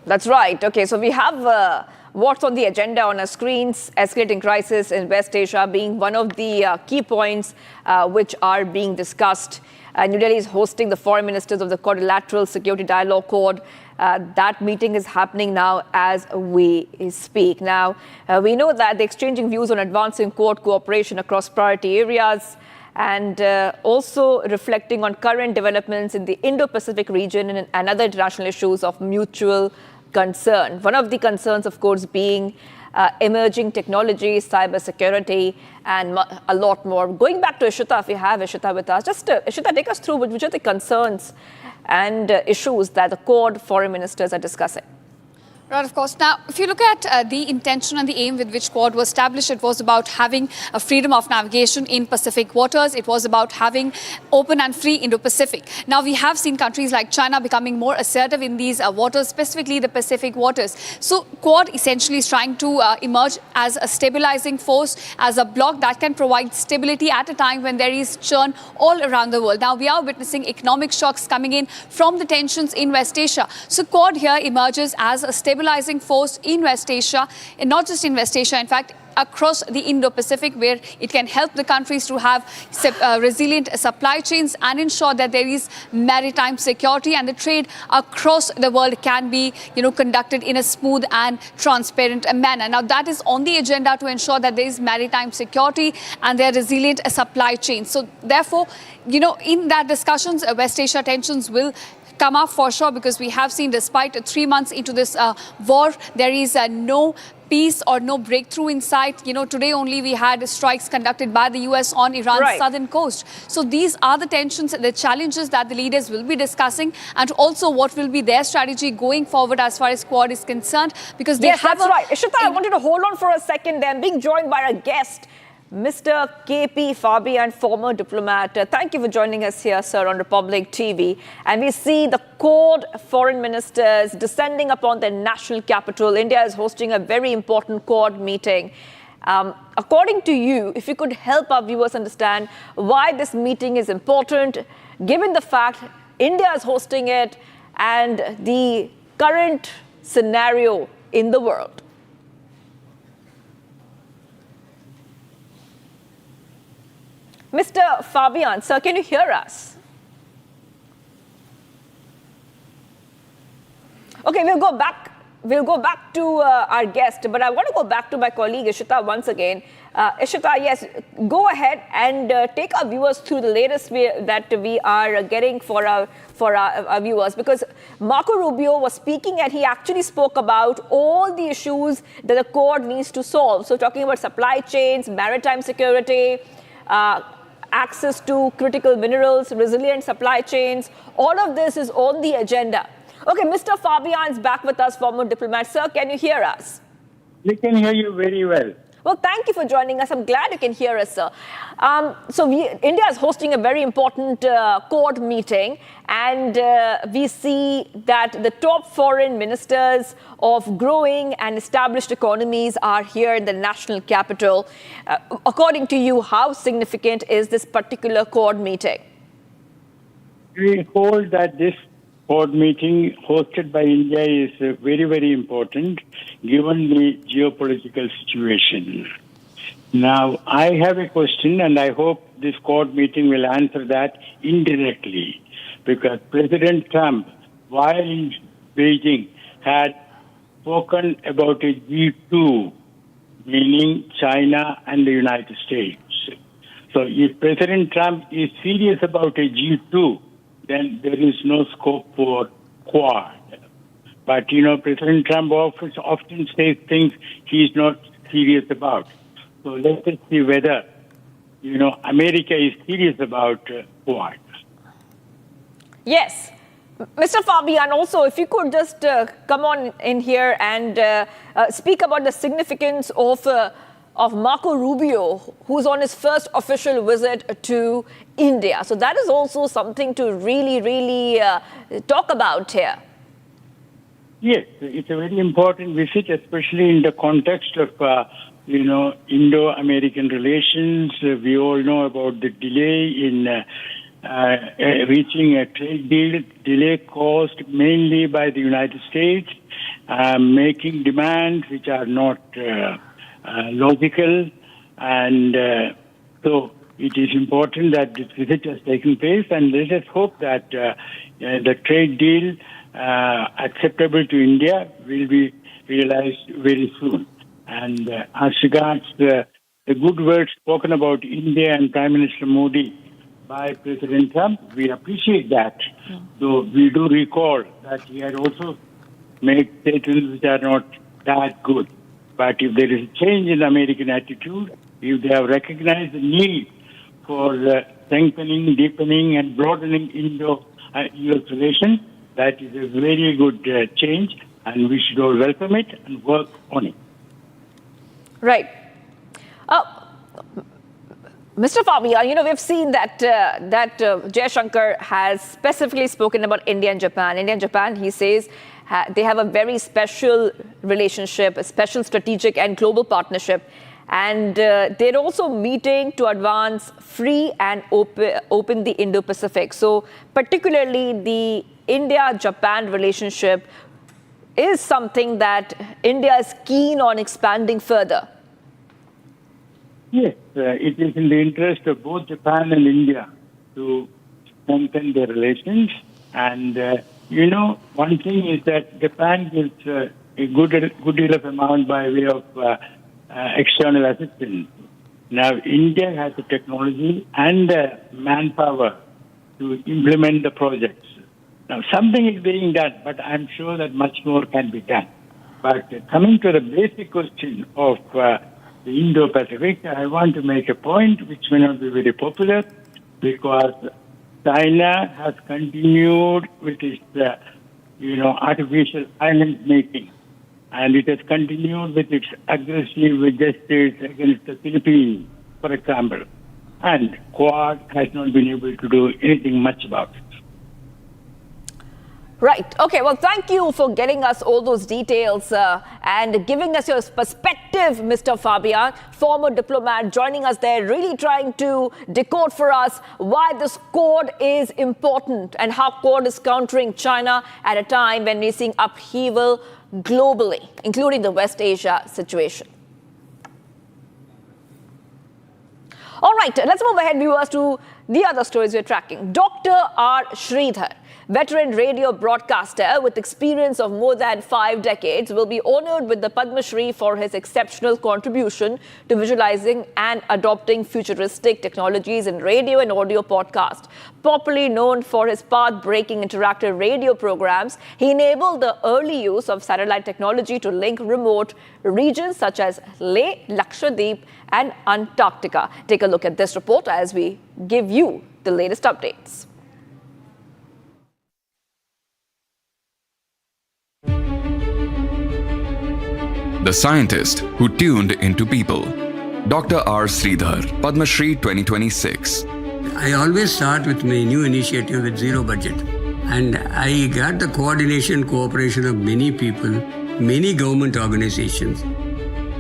That's right. Okay, so we have what's on the agenda on our screens. Escalating crisis in West Asia being one of the key points which are being discussed. New Delhi is hosting the foreign ministers of the Quadrilateral Security Dialogue Quad. That meeting is happening now as we speak. Now, we know that they're exchanging views on advancing Quad cooperation across priority areas and also reflecting on current developments in the Indo-Pacific region and other international issues of mutual concern. One of the concerns, of course, being emerging technology, cybersecurity, and a lot more. Going back to Ishita, if we have Ishita with us, just Ishita, take us through which are the concerns and issues that the Quad foreign ministers are discussing.
Right, of course. Now, if you look at the intention and the aim with which Quad was established, it was about having a freedom of navigation in Pacific waters. It was about having open and free Indo-Pacific. Now, we have seen countries like China becoming more assertive in these waters, specifically the Pacific waters. So, Quad essentially is trying to emerge as a stabilizing force, as a bloc that can provide stability at a time when there is churn all around the world. Now, we are witnessing economic shocks coming in from the tensions in West Asia. So, Quad here emerges as a stabilizing force in West Asia, and not just in West Asia, in fact, across the Indo-Pacific, where it can help the countries to have resilient supply chains and ensure that there is maritime security and the trade across the world can be, conducted in a smooth and transparent manner. Now, that is on the agenda to ensure that there is maritime security and there are resilient supply chains. So, therefore, in that discussions, West Asia tensions will come up for sure, because we have seen despite 3 months into this war, there is no peace or no breakthrough in sight. Today only we had strikes conducted by the US on Iran's southern coast. So these are the tensions, the challenges that the leaders will be discussing, and also what will be their strategy going forward as far as Quad is concerned, because they have
that's right. Ishita, I wanted to hold on for a second there. I'm being joined by our guest, Mr. K.P. Fabian, former diplomat. Thank you for joining us here, sir, on Republic TV. And we see the Quad foreign ministers descending upon their national capital. India is hosting a very important Quad meeting. According to you, if you could help our viewers understand why this meeting is important, given the fact India is hosting it and the current scenario in the world. Mr. Fabian, sir, can you hear us? Okay, we'll go back to our guest, but I want to go back to my colleague Ishita once again. Ishita, yes, go ahead and take our viewers through the latest that we are getting for our viewers, because Marco Rubio was speaking and he actually spoke about all the issues that the Quad needs to solve. So talking about supply chains, maritime security, access to critical minerals, resilient supply chains, all of this is on the agenda. Okay, Mr. Fabian is back with us, former diplomat. Sir, can you hear us?
We can hear you very well.
Well, thank you for joining us. I'm glad you can hear us, sir. India is hosting a very important Quad meeting, and we see that the top foreign ministers of growing and established economies are here in the national capital. According to you, how significant is this particular Quad meeting?
We hold that this Quad meeting hosted by India is very, very important given the geopolitical situation. Now, I have a question, and I hope this Quad meeting will answer that indirectly, because President Trump, while in Beijing, had spoken about a G2, meaning China and the United States. So if President Trump is serious about a G2, then there is no scope for Quad. But, President Trump often says things he's not serious about. So let us see whether, America is serious about Quad.
Yes. Mr. Fabian, also, if you could just come on in here and speak about the significance of Marco Rubio, who's on his first official visit to India. So that is also something to really, really talk about here.
Yes, it's a very important visit, especially in the context of, Indo-American relations. We all know about the delay in reaching a trade deal, delay caused mainly by the United States, making demands which are not logical, and so it is important that this visit has taken place, and let us hope that the trade deal acceptable to India will be realized very soon. And as regards the good words spoken about India and Prime Minister Modi by President Trump, we appreciate that. So we do recall that he had also made statements which are not that good. But if there is a change in American attitude, if they have recognized the need for strengthening, deepening, and broadening Indo-US relations, that is a very good change, and we should all welcome it and work on it.
Right. Mr. Fabian, we've seen that Jaishankar has specifically spoken about India and Japan. India and Japan, he says, they have a very special relationship, a special strategic and global partnership. And they're also meeting to advance free and open the Indo-Pacific. So particularly the India-Japan relationship is something that India is keen on expanding further.
Yes, it is in the interest of both Japan and India to strengthen their relations. And, one thing is that Japan gives a good deal of amount by way of external assistance. Now, India has the technology and the manpower to implement the projects. Now, something is being done, but I'm sure that much more can be done. But coming to the basic question of the Indo-Pacific, I want to make a point which may not be very popular, because China has continued with its, artificial island making, and it has continued with its aggressive gestures against the Philippines, for example. And Quad has not been able to do anything much about it.
Right. Okay. Well, thank you for getting us all those details and giving us your perspective, Mr. Fabian, former diplomat, joining us there, really trying to decode for us why this Quad is important and how Quad is countering China at a time when we're seeing upheaval globally, including the West Asia situation. All right. Let's move ahead, viewers, to the other stories we're tracking. Dr. R. Sridhar, veteran radio broadcaster with experience of more than 5 decades, will be honored with the Padma Shri for his exceptional contribution to visualizing and adopting futuristic technologies in radio and audio podcast. Popularly known for his path-breaking interactive radio programs, he enabled the early use of satellite technology to link remote regions such as Leh, Lakshadweep, and Antarctica. Take a look at this report as we give you the latest updates.
The scientist who tuned into people. Dr. R. Sridhar, Padma Shri 2026.
I always start with my new initiative with zero budget. And I got the coordination, cooperation of many people, many government organizations.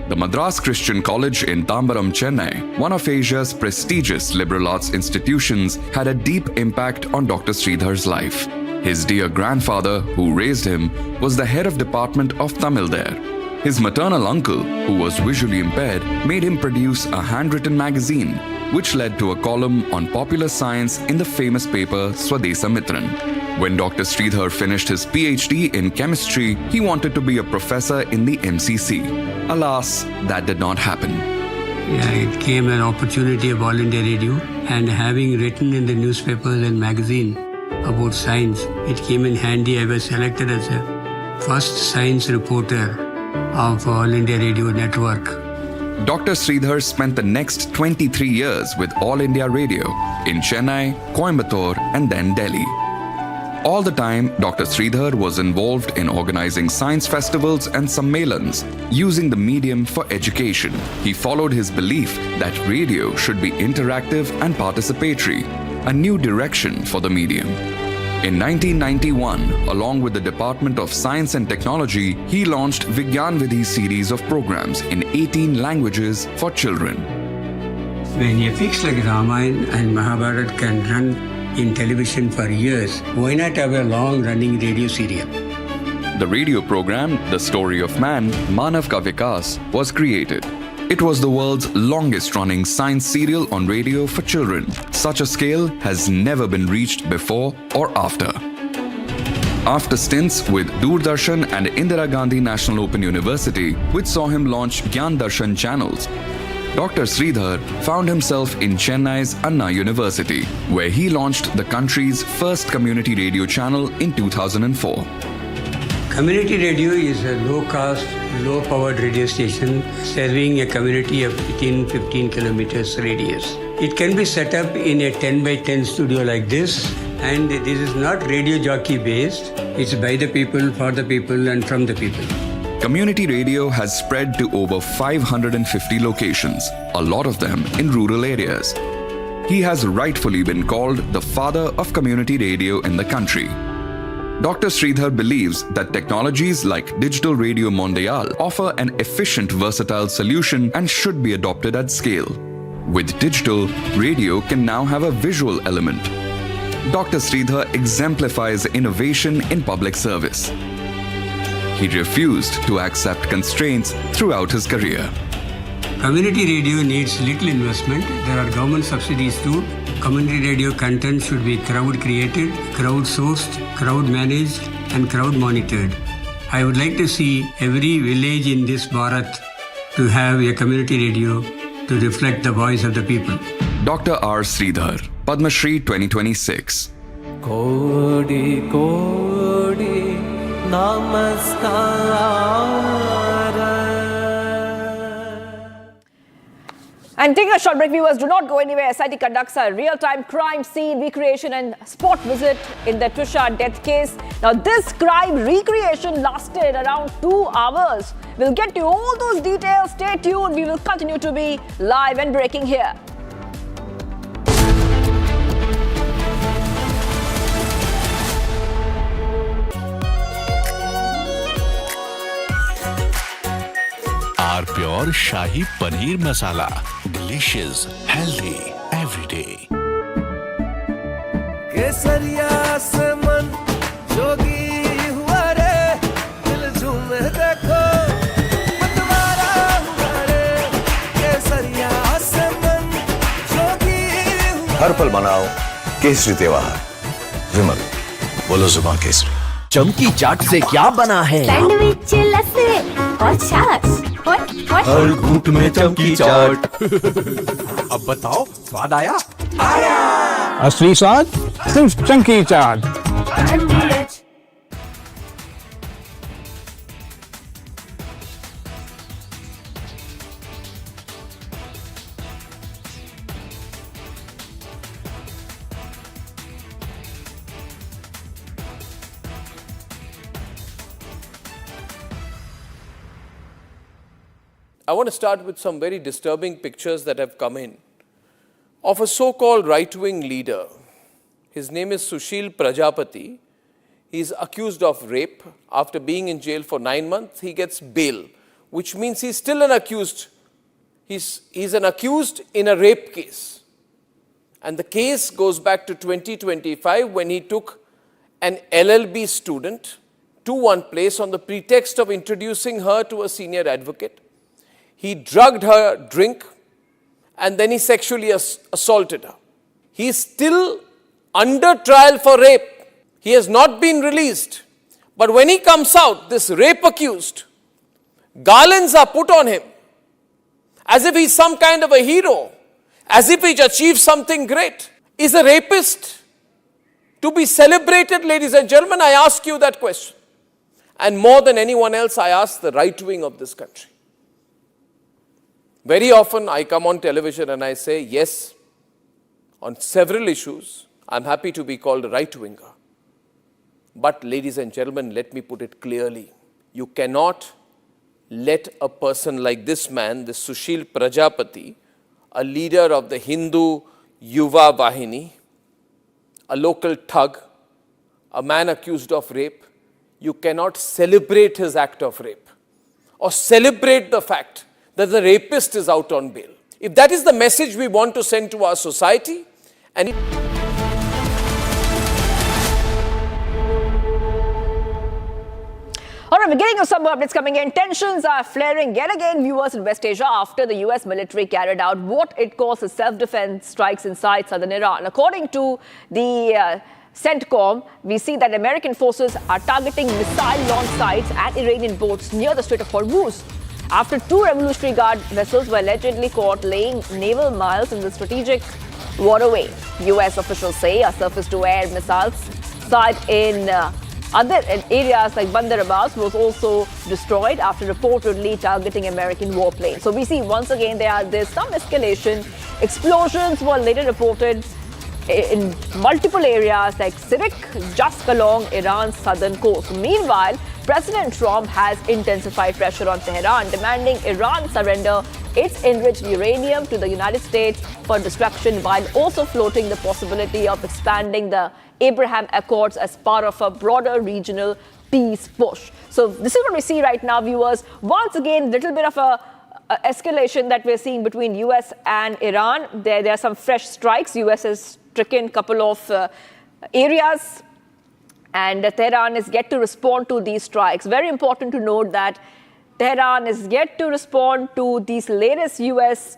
The Madras Christian College in Tambaram, Chennai, one of Asia's prestigious liberal arts institutions, had a deep impact on Dr. Sridhar's life. His dear grandfather, who raised him, was the head of Department of Tamil there. His maternal uncle, who was visually impaired, made him produce a handwritten magazine, which led to a column on popular science in the famous paper Swadesa Mitran. When Dr. Sridhar finished his PhD in chemistry, he wanted to be a professor in the MCC. Alas, that did not happen.
It came an opportunity of All India Radio, and having written in the newspapers and magazine about science, it came in handy. I was selected as a first science reporter of All India Radio Network.
Dr. Sridhar spent the next 23 years with All India Radio in Chennai, Coimbatore, and then Delhi. All the time, Dr. Sridhar was involved in organizing science festivals and sammelans, using the medium for education. He followed his belief that radio should be interactive and participatory, a new direction for the medium. In 1991, along with the Department of Science and Technology, he launched Vigyan Vidhi series of programs in 18 languages for children.
When epics like Ramayana and Mahabharata can run in television for years, why not have a long-running radio serial?
The radio program, The Story of Man, Manav Ka Vikas, was created. It was the world's longest-running science serial on radio for children. Such a scale has never been reached before or after. After stints with Doordarshan and Indira Gandhi National Open University, which saw him launch Gyan Darshan channels, Dr. Sridhar found himself in Chennai's Anna University, where he launched the country's first community radio channel in 2004.
Community radio is a low-cost, low-powered radio station serving a community of within 15 kilometers radius. It can be set up in a 10 by 10 studio like this, and this is not radio jockey based. It's by the people, for the people, and from the people.
Community radio has spread to over 550 locations, a lot of them in rural areas. He has rightfully been called the father of community radio in the country. Dr. Sridhar believes that technologies like Digital Radio Mondial offer an efficient, versatile solution and should be adopted at scale. With digital, radio can now have a visual element. Dr. Sridhar exemplifies innovation in public service. He refused to accept constraints throughout his career.
Community radio needs little investment. There are government subsidies too. Community radio content should be crowd created, crowd sourced, crowd managed, and crowd monitored. I would like to see every village in this Bharat to have a community radio to reflect the voice of the people.
Dr. R. Sridhar, Padma Shri 2026.
Kodi Kodi Namaskar.
And taking a short break, viewers, do not go anywhere. SIT conducts a real-time crime scene recreation and spot visit in the Trisha death case. Now, this crime recreation lasted around 2 hours. We'll get to all those details. Stay tuned. We will continue to be live and breaking here.
Our pure Shahi Paneer Masala. Delicious, healthy, every day.
केसरिया से मन जोगी हुआ रे दिल झूमे देखो मतवारा हुआ रे केसरिया से मन जोगी हुआ
हर पल मनाओ केसरी त्योहार विमल बोलो जुबान केसरी
चमकी चाट से क्या बना है
सैंडविच लस्सी और छाछ
हर घूंट में चमकी चाट अब बताओ स्वाद आया
असली स्वाद सिर्फ चमकी चाट
I want to start with some very disturbing pictures that have come in of a so-called right-wing leader. His name is Sushil Prajapati. He's accused of rape. After being in jail for 9 months, he gets bail, which means he's still an accused. He's an accused in a rape case. And the case goes back to 2025 when he took an LLB student to one place on the pretext of introducing her to a senior advocate. He drugged her drink and then he sexually assaulted her. He is still under trial for rape. He has not been released. But when he comes out, this rape accused, garlands are put on him as if he's some kind of a hero, as if he's achieved something great. Is a rapist to be celebrated, ladies and gentlemen? I ask you that question. And more than anyone else, I ask the right wing of this country. Very often I come on television and I say, yes, on several issues, I'm happy to be called a right-winger. But ladies and gentlemen, let me put it clearly. You cannot let a person like this man, this Sushil Prajapati, a leader of the Hindu Yuva Vahini, a local thug, a man accused of rape, you cannot celebrate his act of rape or celebrate the fact that the rapist is out on bail. If that is the message we want to send to our society, and
All right, we're getting some updates coming in. Tensions are flaring yet again, viewers, in West Asia after the US military carried out what it calls a self-defense strikes inside southern Iran. According to the CENTCOM, we see that American forces are targeting missile launch sites at Iranian boats near the Strait of Hormuz, after 2 Revolutionary Guard vessels were allegedly caught laying naval miles in the strategic waterway. US officials say a surface-to-air missiles site in other areas like Bandar Abbas was also destroyed after reportedly targeting American warplanes. So we see once again there's some escalation. Explosions were later reported in multiple areas like Sirik, just along Iran's southern coast. Meanwhile, President Trump has intensified pressure on Tehran, demanding Iran surrender its enriched uranium to the United States for destruction, while also floating the possibility of expanding the Abraham Accords as part of a broader regional peace push. So this is what we see right now, viewers. Once again, a little bit of a escalation that we're seeing between US and Iran. There are some fresh strikes. US has stricken a couple of areas, and Tehran is yet to respond to these strikes. Very important to note that Tehran is yet to respond to these latest US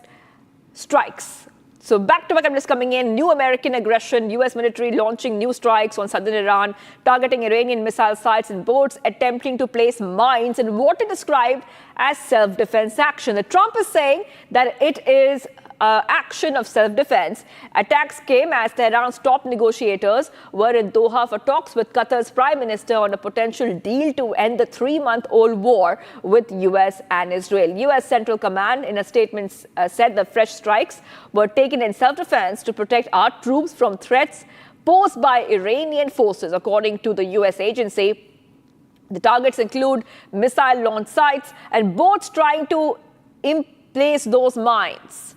strikes. So back-to-back updates coming in. New American aggression, US military launching new strikes on southern Iran, targeting Iranian missile sites and boats, attempting to place mines in what it described as self-defense action. The Trump is saying that it is action of self-defense. Attacks came as Tehran's top negotiators were in Doha for talks with Qatar's prime minister on a potential deal to end the 3-month-old war with US and Israel. US Central Command in a statement said the fresh strikes were taken in self-defense to protect our troops from threats posed by Iranian forces, according to the US agency. The targets include missile launch sites and boats trying to place those mines.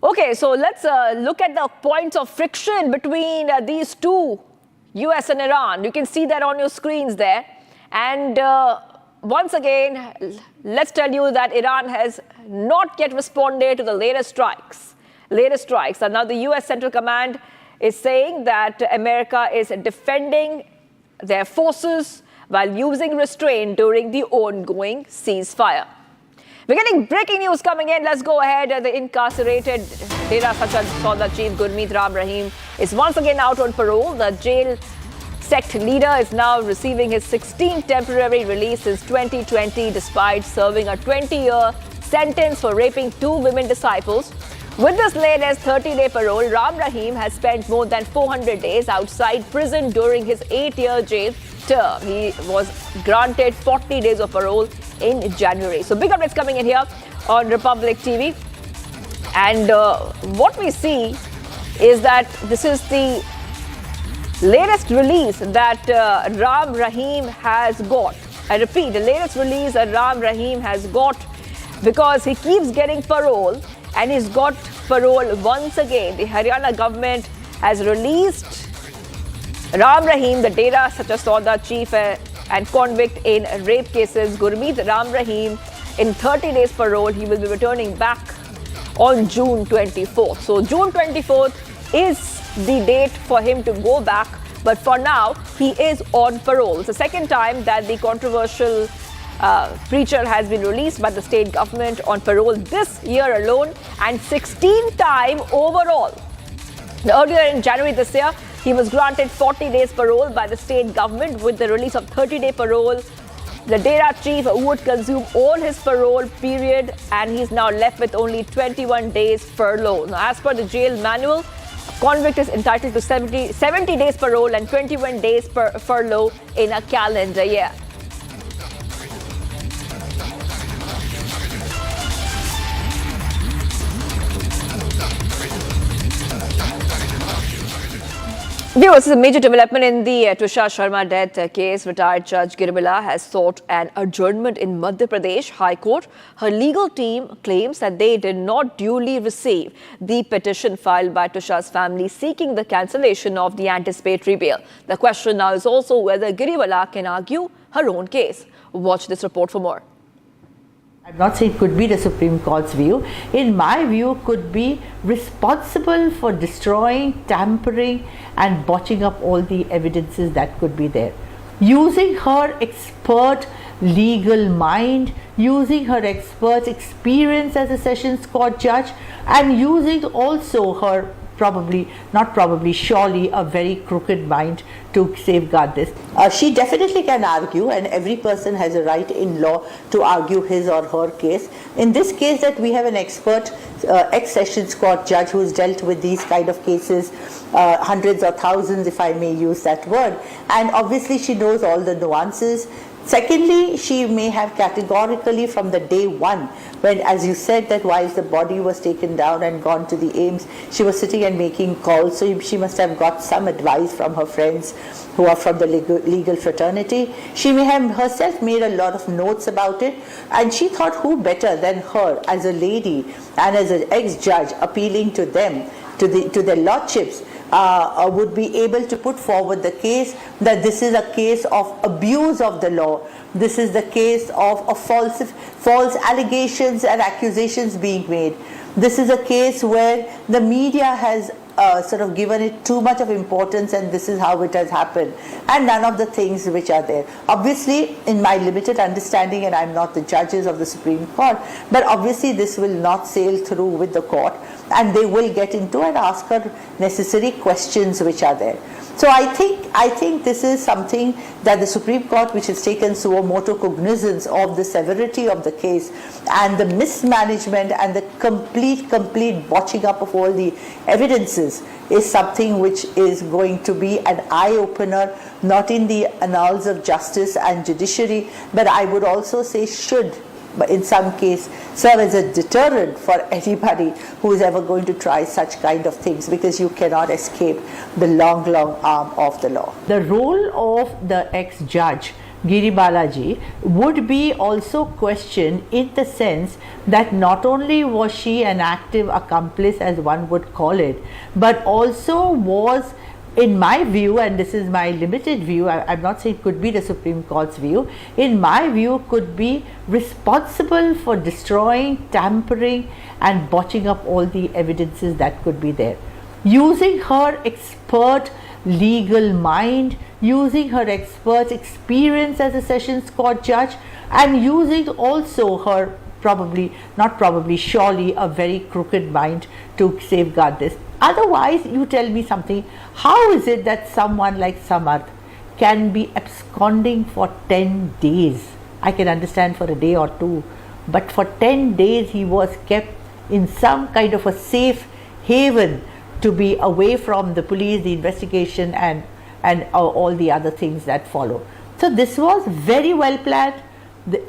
Okay, so let's look at the points of friction between these two, US and Iran. You can see that on your screens there. And once again, let's tell you that Iran has not yet responded to the latest strikes. And now the US Central Command is saying that America is defending their forces while using restraint during the ongoing ceasefire. We're getting breaking news coming in. Let's go ahead. The incarcerated Dera Sachar Sauda chief Gurmeet Ram Rahim is once again out on parole. The jail sect leader is now receiving his 16th temporary release since 2020, despite serving a 20-year sentence for raping 2 women disciples. With this latest 30-day parole, Ram Rahim has spent more than 400 days outside prison during his 8-year jail term. He was granted 40 days of parole in January. So big updates coming in here on Republic TV. And what we see is that this is the latest release that Ram Rahim has got. I repeat, the latest release that Ram Rahim has got. because he keeps getting parole, and he's got parole once again. The Haryana government has released Ram Rahim, the Dera Sachasauda chief and convict in rape cases. Gurmeet Ram Rahim, in 30 days parole, he will be returning back on June 24th. So June 24th is the date for him to go back, but for now, he is on parole. It's the second time that the controversial preacher has been released by the state government on parole this year alone, and 16th time overall. Earlier in January this year, he was granted 40 days parole by the state government with the release of 30-day parole. The Dera chief would consume all his parole period, and he's now left with only 21 days furlough. Now, as per the jail manual, convict is entitled to 70 days parole and 21 days furlough in a calendar year. Viewers, this is a major development in the Tushar Sharma death case. Retired Judge Girmila has sought an adjournment in Madhya Pradesh High Court. Her legal team claims that they did not duly receive the petition filed by Tushar's family seeking the cancellation of the anticipatory bail. The question now is also whether Girmila can argue her own case. Watch this report for more.
I'm not saying it could be the Supreme Court's view. In my view, could be responsible for destroying, tampering and botching up all the evidences that could be there. Using her expert legal mind, using her expert experience as a Sessions Court judge, and using also her surely a very crooked mind to safeguard this. She definitely can argue, and every person has a right in law to argue his or her case. In this case, that we have an expert ex-Sessions Court judge who's dealt with these kind of cases, hundreds or thousands, if I may use that word, and obviously she knows all the nuances. Secondly, she may have categorically from the day one, when, as you said, that whilst the body was taken down and gone to the AIMS, she was sitting and making calls, so she must have got some advice from her friends who are from the legal fraternity. She may have herself made a lot of notes about it, and she thought who better than her as a lady and as an ex-judge appealing to them, to their lordships, would be able to put forward the case that this is a case of abuse of the law. This is the case of false allegations and accusations being made. This is a case where the media has sort of given it too much of importance, and this is how it has happened, and none of the things which are there. Obviously, in my limited understanding, and I'm not the judges of the Supreme Court, but obviously this will not sail through with the court, and they will get into and ask her necessary questions which are there. So I think this is something that the Supreme Court, which has taken suo motu cognizance of the severity of the case and the mismanagement and the complete botching up of all the evidences, is something which is going to be an eye-opener, not in the annals of justice and judiciary, but I would also say should, but in some case, serve as a deterrent for anybody who is ever going to try such kind of things, because you cannot escape the long arm of the law. The role of the ex-judge, Giri Balaji, would be also questioned in the sense that not only was she an active accomplice, as one would call it, but also was, in my view, and this is my limited view, I'm not saying it could be the Supreme Court's view, in my view could be responsible for destroying, tampering and botching up all the evidences that could be there. Using her expert legal mind, using her expert experience as a Sessions Court judge, and using also her surely a very crooked mind to safeguard this. Otherwise, you tell me something, how is it that someone like Samarth can be absconding for 10 days? I can understand for a day or two, but for 10 days he was kept in some kind of a safe haven to be away from the police, the investigation and all the other things that follow. So this was very well planned.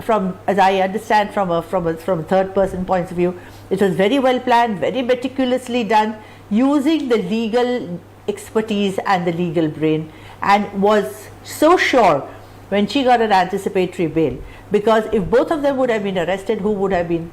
From, as I understand, from a third person point of view, it was very well planned, very meticulously done, using the legal expertise and the legal brain, and was so sure when she got an anticipatory bail because if both of them would have been arrested, who would have been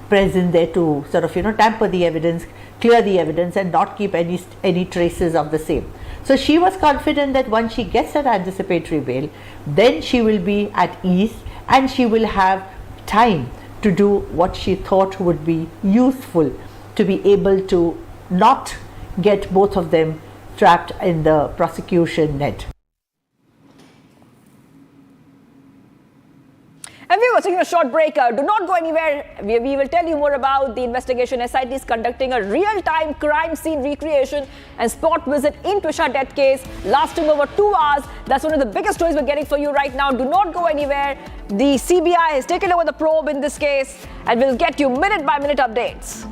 present there to sort of tamper the evidence, clear the evidence, and not keep any traces of the same. So she was confident that once she gets that anticipatory bail, then she will be at ease and she will have time to do what she thought would be useful to be able to not get both of them trapped in the prosecution net.
And we were taking a short break. Do not go anywhere. We will tell you more about the investigation. SIT is conducting a real-time crime scene recreation and spot visit in Twisha death case lasting over 2 hours. That's one of the biggest stories we're getting for you right now. Do not go anywhere. The CBI has taken over the probe in this case and we'll get you minute-by-minute updates.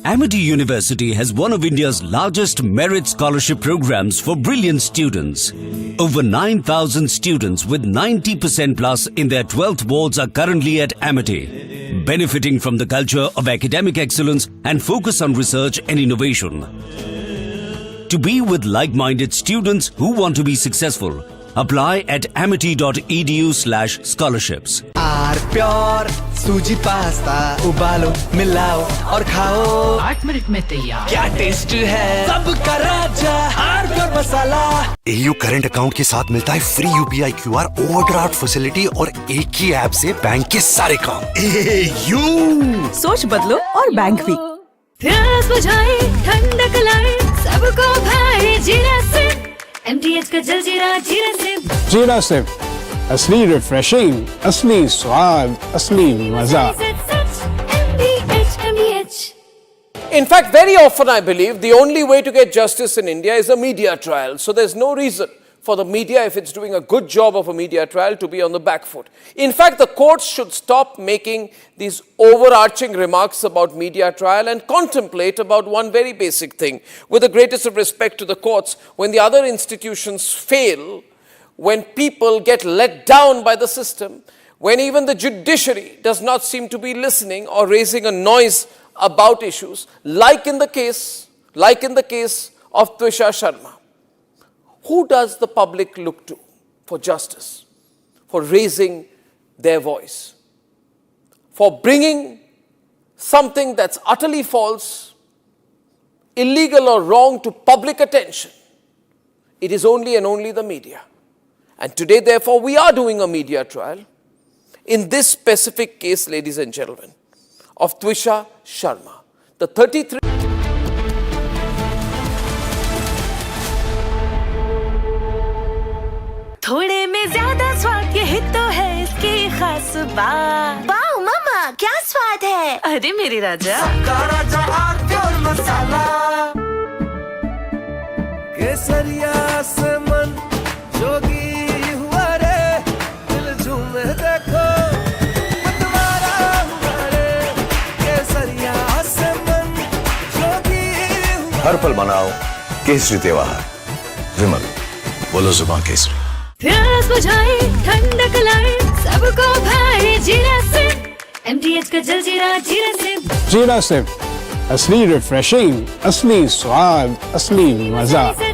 Amity University has one of India's largest merit scholarship programs for brilliant students. Over 9,000 students with 90% plus in their 12th boards are currently at Amity, benefiting from the culture of academic excellence and focus on research and innovation. To be with like-minded students who want to be successful, apply at amity.edu/scholarships.
Pure suji pasta उबालो मिलाओ और खाओ 8 minute में तैयार क्या taste है सबका राजा R pure masala
AU current account के साथ मिलता है free UPI QR overdraft facility और एक ही ऐप से बैंक के सारे काम AU
सोच बदलो और बैंक भी
प्यास बुझाए ठंडक लाए सबको भाए जीरा से MTH का जल जीरा जीरा से
जीरा से असली रिफ्रेशिंग, असली स्वाद, असली मजा.
In fact, very often I believe the only way to get justice in India is a media trial. So there's no reason for the media, if it's doing a good job of a media trial, to be on the back foot. In fact, the courts should stop making these overarching remarks about media trial and contemplate about one very basic thing. With the greatest of respect to the courts, when the other institutions fail, when people get let down by the system, when even the judiciary does not seem to be listening or raising a noise about issues, like in the case of Twisha Sharma, who does the public look to for justice, for raising their voice, for bringing something that's utterly false, illegal or wrong to public attention? It is only and only the media. And today, therefore, we are doing a media trial in this specific case, ladies and gentlemen, of Twisha Sharma, the 33.
थोड़े में ज्यादा स्वाद यही तो है इसकी खास बात. वाओ मामा, क्या स्वाद है? अरे मेरे राजा, सबका राजा और प्योर मसाला. केसरिया से मन जोगी
हर पल मनाओ केसरी त्योहार. विमल, बोलो जुबान केसरी.
प्यास बुझाए ठंडक लाए सबको भाए जीरा से MTH का जल जीरा जीरा से.
जीरा से असली रिफ्रेशिंग, असली स्वाद, असली मजा.
MTH.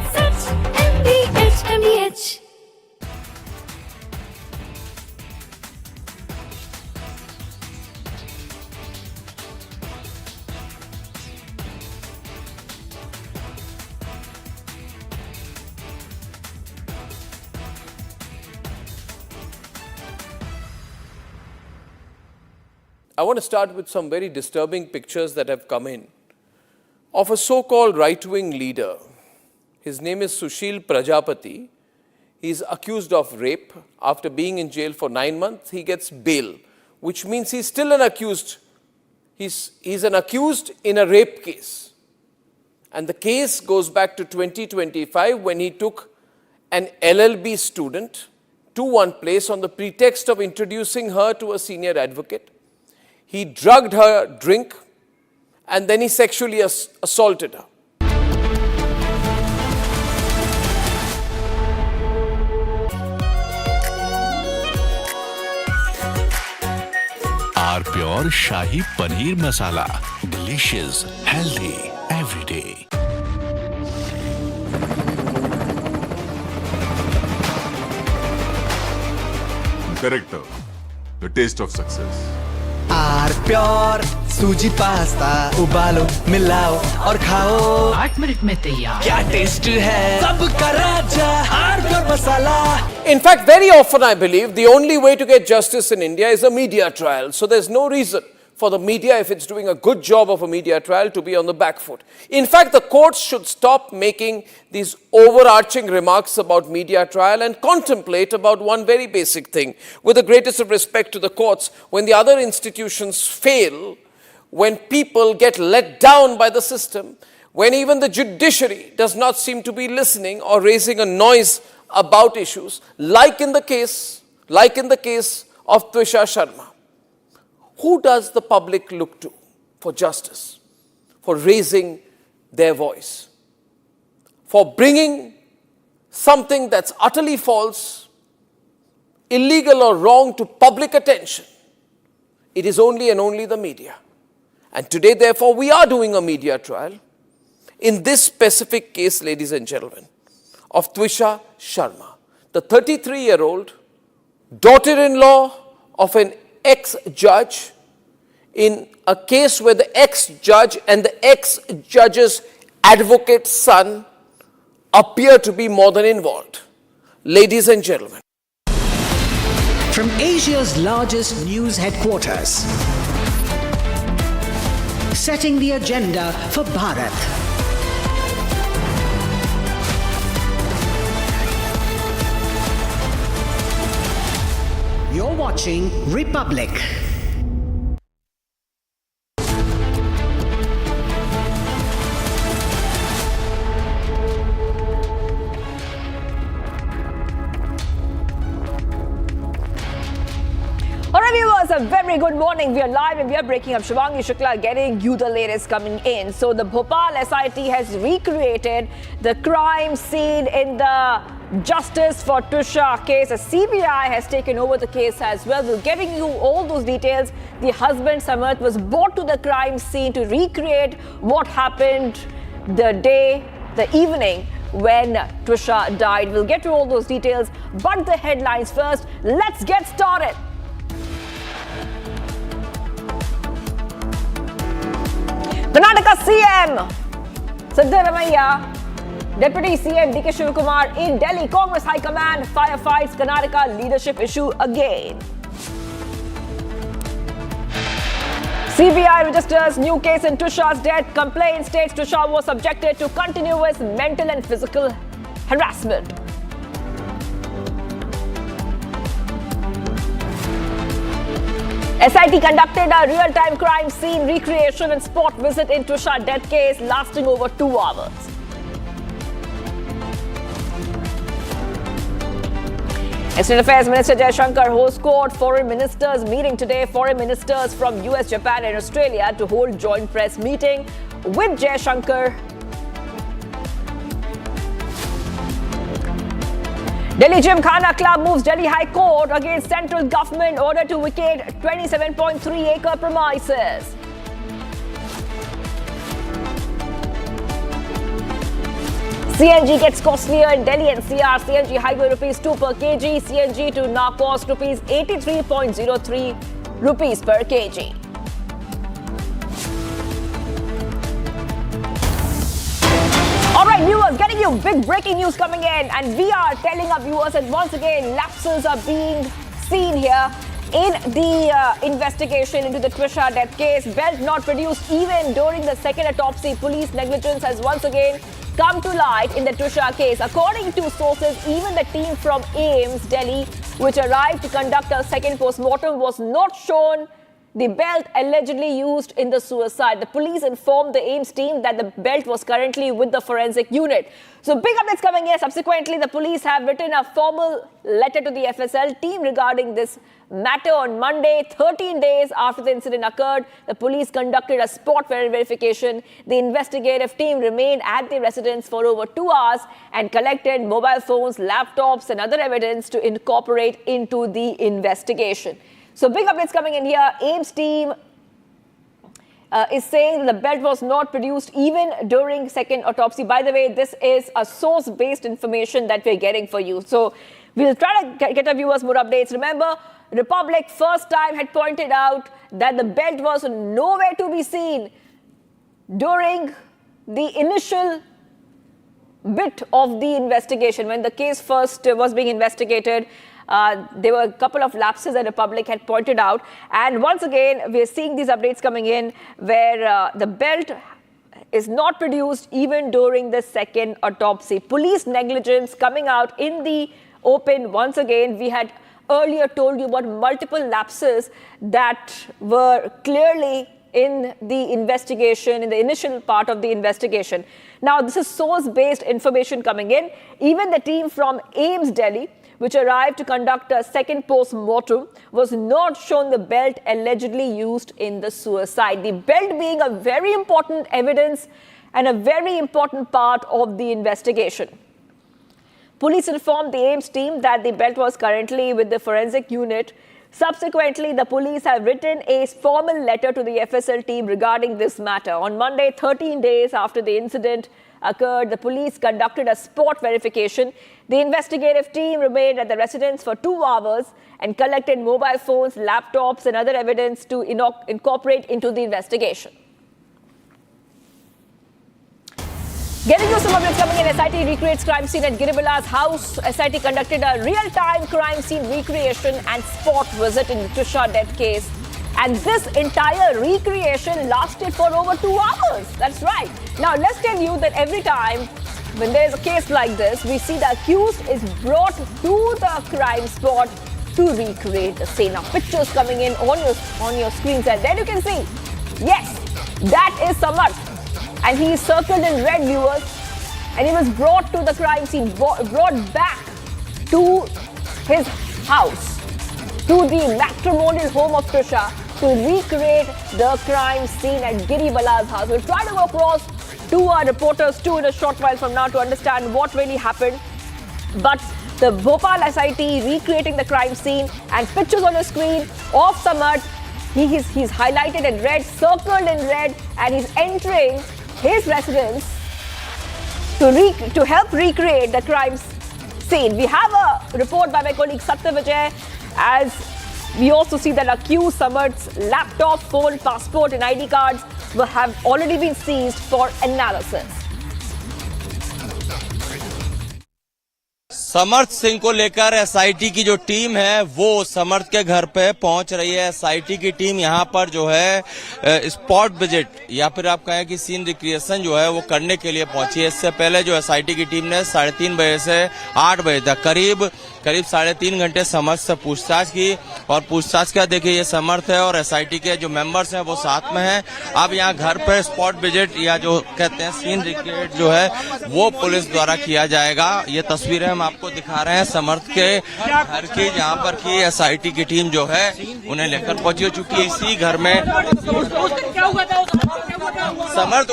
I want to start with some very disturbing pictures that have come in of a so-called right-wing leader. His name is Sushil Prajapati. He's accused of rape. After being in jail for 9 months, he gets bail, which means he's still an accused. He's an accused in a rape case. And the case goes back to 2025 when he took an LLB student to one place on the pretext of introducing her to a senior advocate. He drugged her drink and then he sexually assaulted her.
Our pure Shahi Paneer Masala. Delicious, healthy, every day.
director, the taste of success.
R pure suji pasta उबालो मिलाओ और खाओ
8 minute में तैयार।
क्या taste है सबका राजा R pure masala.
In fact, very often I believe the only way to get justice in India is a media trial. So there's no reason for the media, if it's doing a good job of a media trial, to be on the back foot. In fact, the courts should stop making these overarching remarks about media trial and contemplate about one very basic thing. With the greatest of respect to the courts, when the other institutions fail, when people get let down by the system, when even the judiciary does not seem to be listening or raising a noise about issues, like in the case of Twisha Sharma. Who does the public look to for justice, for raising their voice, for bringing something that's utterly false, illegal or wrong to public attention? It is only and only the media. And today, therefore, we are doing a media trial in this specific case, ladies and gentlemen, of Twisha Sharma, the 33-year-old daughter-in-law of an ex-judge, in a case where the ex-judge and the ex-judge's advocate's son appear to be more than involved. Ladies and gentlemen.
From Asia's largest news headquarters, setting the agenda for Bharat. You're watching Republic.
Alright viewers, a very good morning. We are live and we are breaking up. Shivangi Shukla getting you the latest coming in. So the Bhopal SIT has recreated the crime scene in the Justice for Twisha case. A CBI has taken over the case as well. We're getting you all those details. The husband Samarth was brought to the crime scene to recreate what happened the evening when Twisha died. We'll get to all those details, but the headlines first. Let's get started. Karnataka CM Siddaramaiah, Deputy CM D.K. Shivakumar in Delhi. Congress High Command firefights Karnataka leadership issue again. CBI registers new case in Twisha's death. Complaint states Twisha was subjected to continuous mental and physical harassment. SIT conducted a real-time crime scene recreation and spot visit in Twisha death case lasting over 2 hours. External Affairs Minister Jay Shankar hosts Quad foreign ministers meeting today. Foreign ministers from US, Japan and Australia to hold joint press meeting with Jay Shankar. Delhi Gymkhana Club moves Delhi High Court against central government order to vacate 27.3-acre premises. CNG gets costlier in Delhi NCR. CNG highway rupees 2 per kg. CNG to now cost rupees 83.03 rupees per kg. Alright viewers, getting you big breaking news coming in, and we are telling our viewers that once again lapses are being seen here in the investigation into the Twisha death case. Belt not produced even during the second autopsy. Police negligence has once again come to light in the Twisha case. According to sources, even the team from AIIMS Delhi, which arrived to conduct a second post-mortem, was not shown the belt allegedly used in the suicide. The police informed the AIIMS team that the belt was currently with the forensic unit. So big updates coming here. Subsequently, the police have written a formal letter to the FSL team regarding this matter on Monday. 13 days after the incident occurred, the police conducted a spot verification. The investigative team remained at the residence for over 2 hours and collected mobile phones, laptops and other evidence to incorporate into the investigation. So big updates coming in here. AIIMS team is saying the belt was not produced even during second autopsy. By the way, this is a source-based information that we're getting for you. So We'll try to get our viewers more updates. Remember, Republic first time had pointed out that the belt was nowhere to be seen during the initial bit of the investigation. When the case first was being investigated, there were a couple of lapses that the public had pointed out. And once again, we're seeing these updates coming in where the belt is not produced even during the second autopsy. Police negligence coming out in the open once again. We had earlier told you about multiple lapses that were clearly in the investigation, in the initial part of the investigation. Now, this is source-based information coming in. Even the team from AIIMS Delhi, which arrived to conduct a second post-mortem, was not shown the belt allegedly used in the suicide. The belt being a very important evidence and a very important part of the investigation. Police informed the AIIMS team that the belt was currently with the forensic unit. Subsequently, the police have written a formal letter to the FSL team regarding this matter. On Monday, 13 days after the incident occurred, the police conducted a spot verification. The investigative team remained at the residence for 2 hours and collected mobile phones, laptops, and other evidence to incorporate into the investigation. Getting you some updates coming in. SIT recreates crime scene at Giribala's house. SIT conducted a real-time crime scene recreation and spot visit in the Trisha death case. And this entire recreation lasted for over 2 hours. That's right. Now, let's tell you that every time when there's a case like this, we see the accused is brought to the crime spot to recreate the scene. Now, pictures coming in on your screens, and there you can see, yes, that is Samarth. And he is circled in red, viewers. And he was brought to the crime scene, brought back to his house, to the matrimonial home of Trisha, to recreate the crime scene at Giribala's house. We'll try to go across to our reporters too in a short while from now to understand what really happened. But the Bhopal SIT recreating the crime scene, and pictures on the screen of Samarth. He's highlighted in red, circled in red, and he's entering his residence to help recreate the crime scene. We have a report by my colleague Satya Vijay, as we also see that accused Samarth's laptop, phone, passport and ID cards have already been seized for analysis.
समर्थ सिंह को लेकर SIT की जो team है वो समर्थ के घर पे पहुंच रही है। एसआईटी की टीम यहां पर जो है स्पॉट विजिट या फिर आप कहें कि सीन रिक्रिएशन जो है वो करने के लिए पहुंची है। इससे पहले जो एसआईटी की टीम ने 3:30 बजे से 8 बजे तक करीब 3.5 घंटे समर्थ से पूछताछ की। और पूछताछ का देखिए ये समर्थ है और एसआईटी के जो मेंबर्स हैं वो साथ में हैं। अब यहाँ घर पे स्पॉट विजिट या जो कहते हैं सीन रिक्रिएट जो है वो पुलिस द्वारा किया जाएगा। ये तस्वीरें हम आपको दिखा रहे हैं समर्थ के घर की, जहाँ पर की एसआईटी की टीम जो है उन्हें लेकर पहुंची हो चुकी है। इसी घर में समर्थ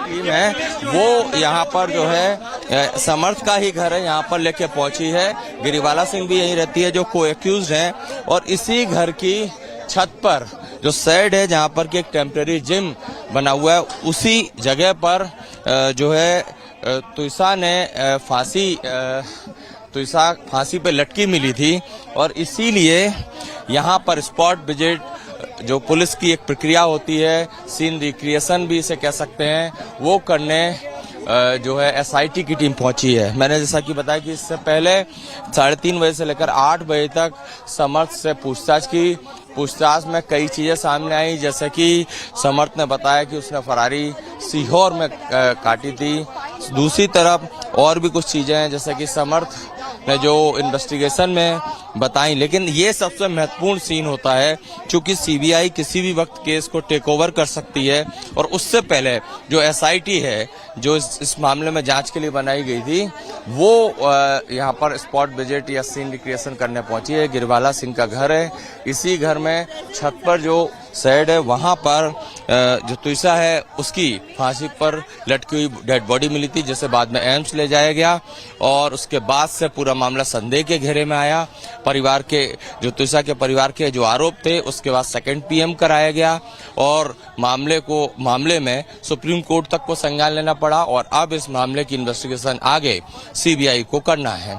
टीम है वो यहाँ पर जो है समर्थ का ही घर है, यहाँ पर लेके पहुंची है। गिरिबाला सिंह भी यहीं रहती है जो को एक्यूज्ड हैं। और इसी घर की छत पर जो शेड है जहाँ पर कि एक टेम्परेरी जिम बना हुआ है, उसी जगह पर जो है तुइसा फांसी पे लटकी मिली थी। और इसीलिए यहाँ पर स्पॉट विजिट जो पुलिस की एक प्रक्रिया होती है, सीन रिक्रिएशन भी इसे कह सकते हैं, वो करने जो है एसआईटी की टीम पहुंची है। मैंने जैसा कि बताया कि इससे पहले 3:30 बजे से लेकर 8 बजे तक समर्थ से पूछताछ की। पूछताछ में कई चीजें सामने आई, जैसे कि समर्थ ने बताया कि उसने फरारी सीहोर में काटी थी। दूसरी तरफ और भी कुछ चीजें हैं जैसे कि समर्थ ने जो इन्वेस्टिगेशन में बताई। लेकिन ये सबसे महत्वपूर्ण सीन होता है क्योंकि सीबीआई किसी भी वक्त केस को टेक ओवर कर सकती है। और उससे पहले जो एसआईटी है जो इस मामले में जांच के लिए बनाई गई थी वो यहाँ पर स्पॉट विजिट या सीन रिक्रिएशन करने पहुंची है। गिरवाला सिंह का घर है, इसी घर में छत पर जो शेड है वहां पर जो तुइसा है उसकी फांसी पर लटकी हुई डेड बॉडी मिली थी, जिसे बाद में एम्स ले जाया गया और उसके बाद से पूरा मामला संदेह के घेरे में आया। परिवार के जो तुइसा के परिवार के जो आरोप थे उसके बाद सेकंड पीएम कराया गया और मामले में सुप्रीम कोर्ट तक को संज्ञान लेना पड़ा और अब इस मामले की इन्वेस्टिगेशन आगे सीबीआई को करना है।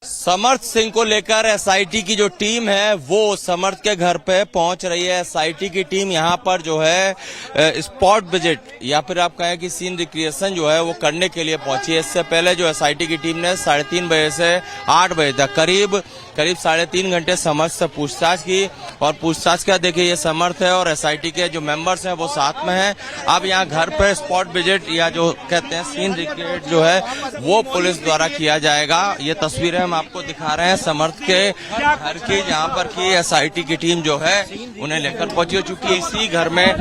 समर्थ सिंह को लेकर एसआईटी की जो टीम है वो समर्थ के घर पे पहुंच रही है। एसआईटी की टीम यहां पर जो है स्पॉट विजिट या फिर आप कहें कि सीन रिक्रिएशन जो है वो करने के लिए पहुंची है। इससे पहले जो एसआईटी की टीम ने 3:30 बजे से 8 बजे तक करीब 3.5 घंटे समर्थ से पूछताछ की और पूछताछ का देखिए ये समर्थ है और एसआईटी के जो मेंबर्स हैं वो साथ में हैं। अब यहाँ घर पे स्पॉट विजिट या जो कहते हैं सीन रिक्रिएट जो है वो पुलिस द्वारा किया जाएगा। ये तस्वीरें हम आपको दिखा रहे हैं समर्थ के घर की, जहाँ पर की एसआईटी की टीम जो है उन्हें लेकर पहुंची हो चुकी है। इसी घर में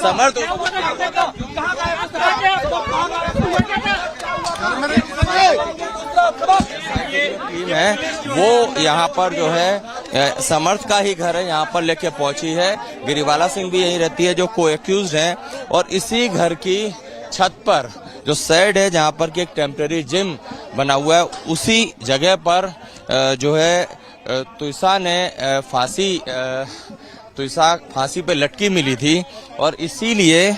समर्थ टीम है वो यहाँ पर जो है समर्थ का ही घर है, यहाँ पर लेके पहुंची है। गिरिवाला सिंह भी यहीं रहती है जो को एक्यूज है और इसी घर की छत पर जो शेड है जहाँ पर कि एक टेम्परेरी जिम बना हुआ है उसी जगह पर जो है तुइसा फांसी पे लटकी मिली थी और इसीलिए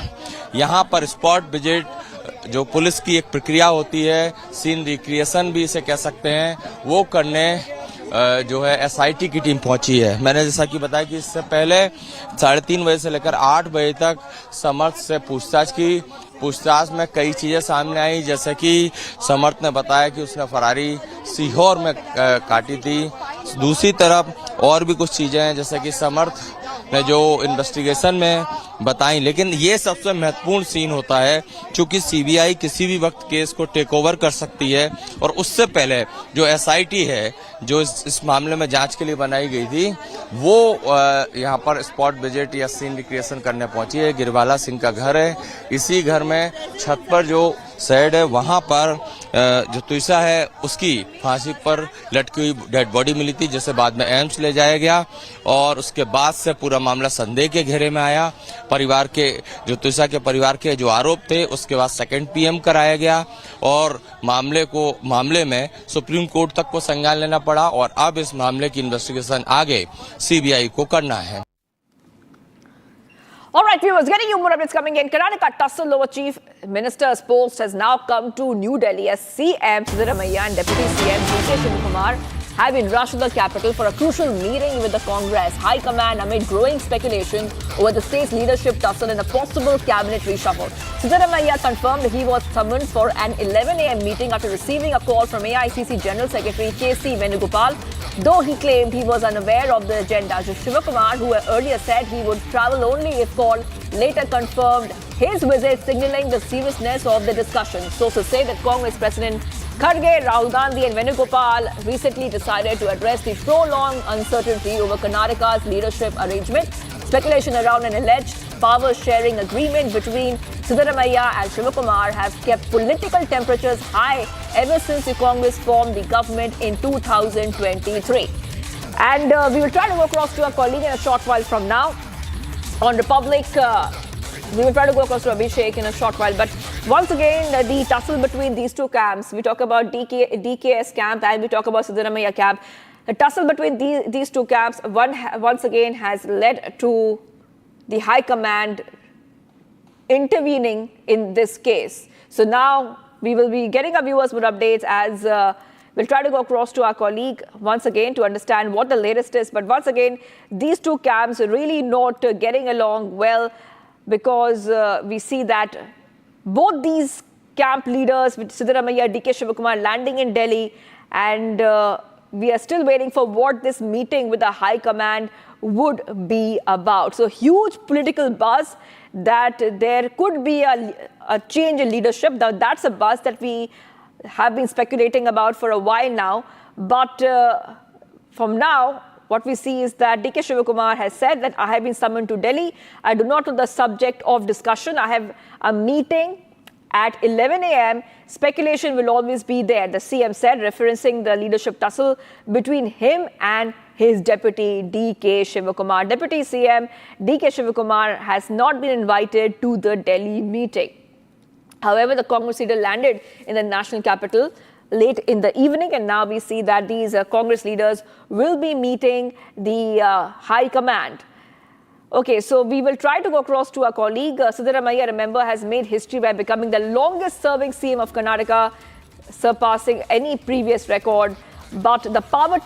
यहाँ पर स्पॉट विजिट जो पुलिस की एक प्रक्रिया होती है, सीन रिक्रिएशन भी इसे कह सकते हैं, वो करने जो है एसआईटी की टीम पहुंची है। मैंने जैसा कि बताया कि इससे पहले 3:30 बजे से लेकर 8 बजे तक समर्थ से पूछताछ की। पूछताछ में कई चीजें सामने आई, जैसे कि समर्थ ने बताया कि उसने फरारी सीहोर में काटी थी। दूसरी तरफ और भी कुछ चीजें हैं जैसे कि समर्थ ने जो इन्वेस्टिगेशन में बताई, लेकिन ये सबसे महत्वपूर्ण सीन होता है क्योंकि सीबीआई किसी भी वक्त केस को टेक ओवर कर सकती है और उससे पहले जो एसआईटी है जो इस मामले में जांच के लिए बनाई गई थी वो यहाँ पर स्पॉट विजिट या सीन रिक्रिएशन करने पहुंची है। गिरवाला सिंह का घर है, इसी घर में छत पर जो शेड है वहां पर जो तुइसा है उसकी फांसी पर लटकी हुई डेड बॉडी मिली थी, जिसे बाद में एम्स ले जाया गया और उसके बाद से पूरा मामला संदेह के घेरे में आया। परिवार के जो तुइसा के परिवार के जो आरोप थे उसके बाद सेकंड पीएम कराया गया और मामले में सुप्रीम कोर्ट तक को संज्ञान लेना पड़ा और अब इस मामले की इन्वेस्टिगेशन आगे सीबीआई को करना है।
All right, viewers, getting you more updates coming in. Karnataka tussle over Chief Minister's post has now come to New Delhi as CM Siddaramaiah and Deputy CM D.K. Shivakumar have been rushed to the capital for a crucial meeting with the Congress High Command amid growing speculation over the state's leadership tussle and a possible cabinet reshuffle. Siddaramaiah confirmed he was summoned for an 11 a.m. meeting after receiving a call from AICC General Secretary K.C. Venugopal, though he claimed he was unaware of the agenda. Shivakumar, who earlier said he would travel only if called, later confirmed his visit, signaling the seriousness of the discussion. Sources say that Congress President Kharge, Rahul Gandhi and Venugopal recently decided to address the prolonged uncertainty over Karnataka's leadership arrangement. Speculation around an alleged power-sharing agreement between Siddaramaiah and Shivakumar have kept political temperatures high ever since the Congress formed the government in 2023. And we will try to go across to our colleague in a short while from now on Republic. We will try to go across to Abhishek in a short while. But once again, the tussle between these two camps, we talk about DKS camp and we talk about Siddaramaiah camp. The tussle between these two camps once again has led to the High Command intervening in this case. So now we will be getting our viewers more updates as we'll try to go across to our colleague once again to understand what the latest is. But once again, these two camps are really not getting along well, because we see that both these camp leaders, with Siddaramaiah, D.K. Shivakumar, landing in Delhi, and we are still waiting for what this meeting with the High Command would be about. So huge political buzz that there could be a change in leadership. Now, that's a buzz that we have been speculating about for a while now. But from now, what we see is that D.K. Shivakumar has said that I have been summoned to Delhi. I do not know the subject of discussion. I have a meeting at 11 a.m., speculation will always be there, the CM said, referencing the leadership tussle between him and his deputy D.K. Shivakumar. Deputy CM D.K. Shivakumar has not been invited to the Delhi meeting. However, the Congress leader landed in the national capital late in the evening, and now we see that these Congress leaders will be meeting the High Command. Okay, so we will try to go across to our colleague. Siddaramaiah, remember, has made history by becoming the longest-serving CM of Karnataka, surpassing any previous record. But the power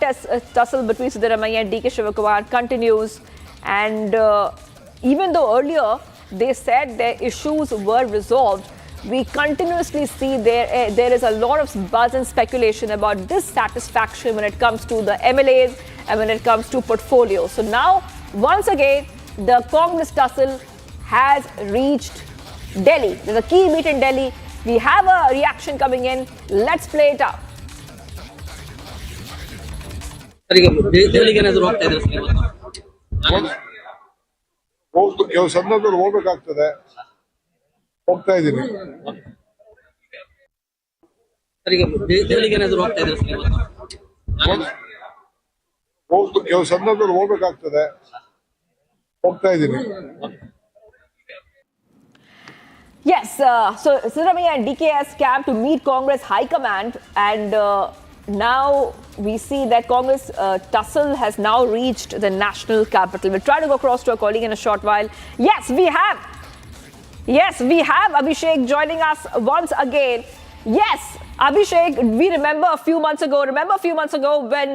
tussle between Siddaramaiah and D.K. Shivakumar continues. And even though earlier they said their issues were resolved, we continuously see there is a lot of buzz and speculation about dissatisfaction when it comes to the MLAs and when it comes to portfolios. So now, once again, the Congress tussle has reached Delhi. There's a key meet in Delhi. We have a reaction coming in. Let's play it out.
ಕೆಲವು ಸಂದರ್ಭದಲ್ಲಿ ಹೋಗ್ಬೇಕಾಗ್ತದೆ, ಹೋಗ್ತಾ ಇದ್ದೀನಿ. ಕೆಲವು ಸಂದರ್ಭದಲ್ಲಿ ಹೋಗ್ಬೇಕಾಗ್ತದೆ, ಹೋಗ್ತಾ ಇದ್ದೀನಿ.
Yes, so Siddaramaiah and DK has Capt to meet Congress High Command, and now we see that Congress tussle has now reached the national capital. We'll try to go across to our colleague in a short while. Yes, we have Abhishek joining us once again. Yes, Abhishek, we remember a few months ago when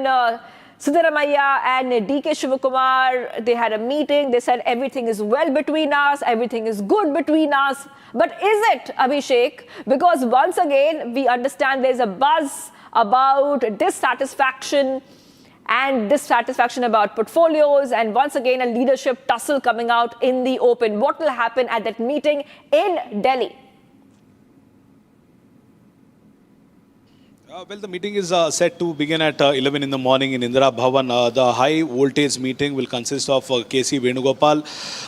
Siddaramaiah and D.K. Shivakumar, they had a meeting. They said everything is well between us, everything is good between us. But is it, Abhishek? Because once again, we understand there's a buzz about dissatisfaction about portfolios, and once again a leadership tussle coming out in the open. What will happen at that meeting in Delhi?
Well, the meeting is set to begin at 11 in the morning in Indira Bhavan. The high voltage meeting will consist of K.C. Venugopal,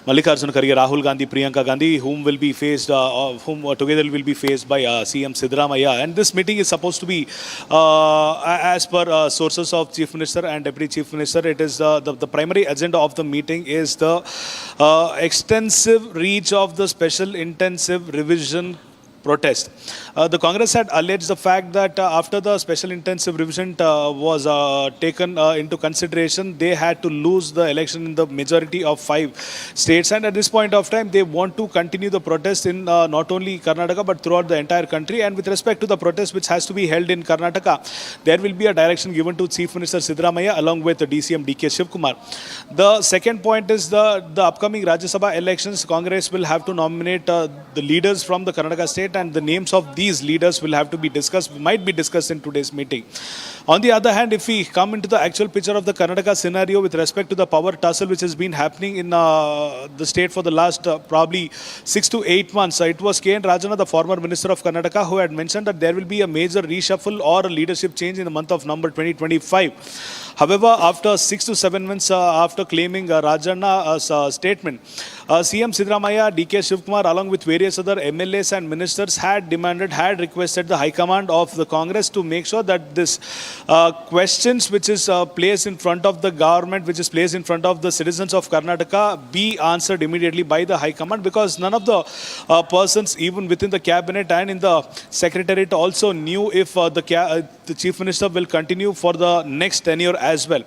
Mallikarjuna Kharge, Rahul Gandhi, Priyanka Gandhi, whom together will be faced by CM Siddaramaiah. And this meeting is supposed to be, as per sources of Chief Minister and Deputy Chief Minister, it is the primary agenda of the meeting is the extensive reach of the special intensive revision protest. The Congress had alleged the fact that after the special intensive revision was taken into consideration, they had to lose the election in the majority of 5 states, and at this point of time they want to continue the protest in not only Karnataka but throughout the entire country. And with respect to the protest which has to be held in Karnataka, there will be a direction given to Chief Minister Siddaramaiah along with the DCM D.K. Shivakumar. The second point is the upcoming Rajya Sabha elections. Congress will have to nominate the leaders from the Karnataka state, and the names of these leaders will have to be discussed, might be discussed in today's meeting. On the other hand, if we come into the actual picture of the Karnataka scenario with respect to the power tussle which has been happening in the state for the last probably 6 to 8 months, it was K.N. Rajana, the former Minister of Karnataka, who had mentioned that there will be a major reshuffle or a leadership change in the month of November 2025. However, after 6 to 7 months after claiming Rajana's statement, CM Siddaramaiah, D.K. Shivakumar along with various other MLAs and ministers had requested the High Command of the Congress to make sure that this questions which is placed in front of the government, which is placed in front of the citizens of Karnataka, be answered immediately by the High Command, because none of the persons even within the cabinet and in the secretariat also knew if the Chief Minister will continue for the next tenure as well.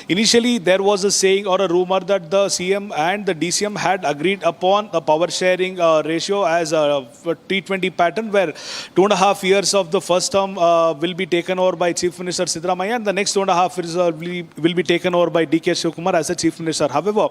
Initially, there was a saying or a rumor that the CM and the DCM had agreed upon the power sharing ratio as a T20 pattern, where 2.5 years of the first term will be taken over by Chief Minister Siddaramaiah, and the next 2.5 years will be taken over by D.K. Shivakumar as a Chief Minister. However,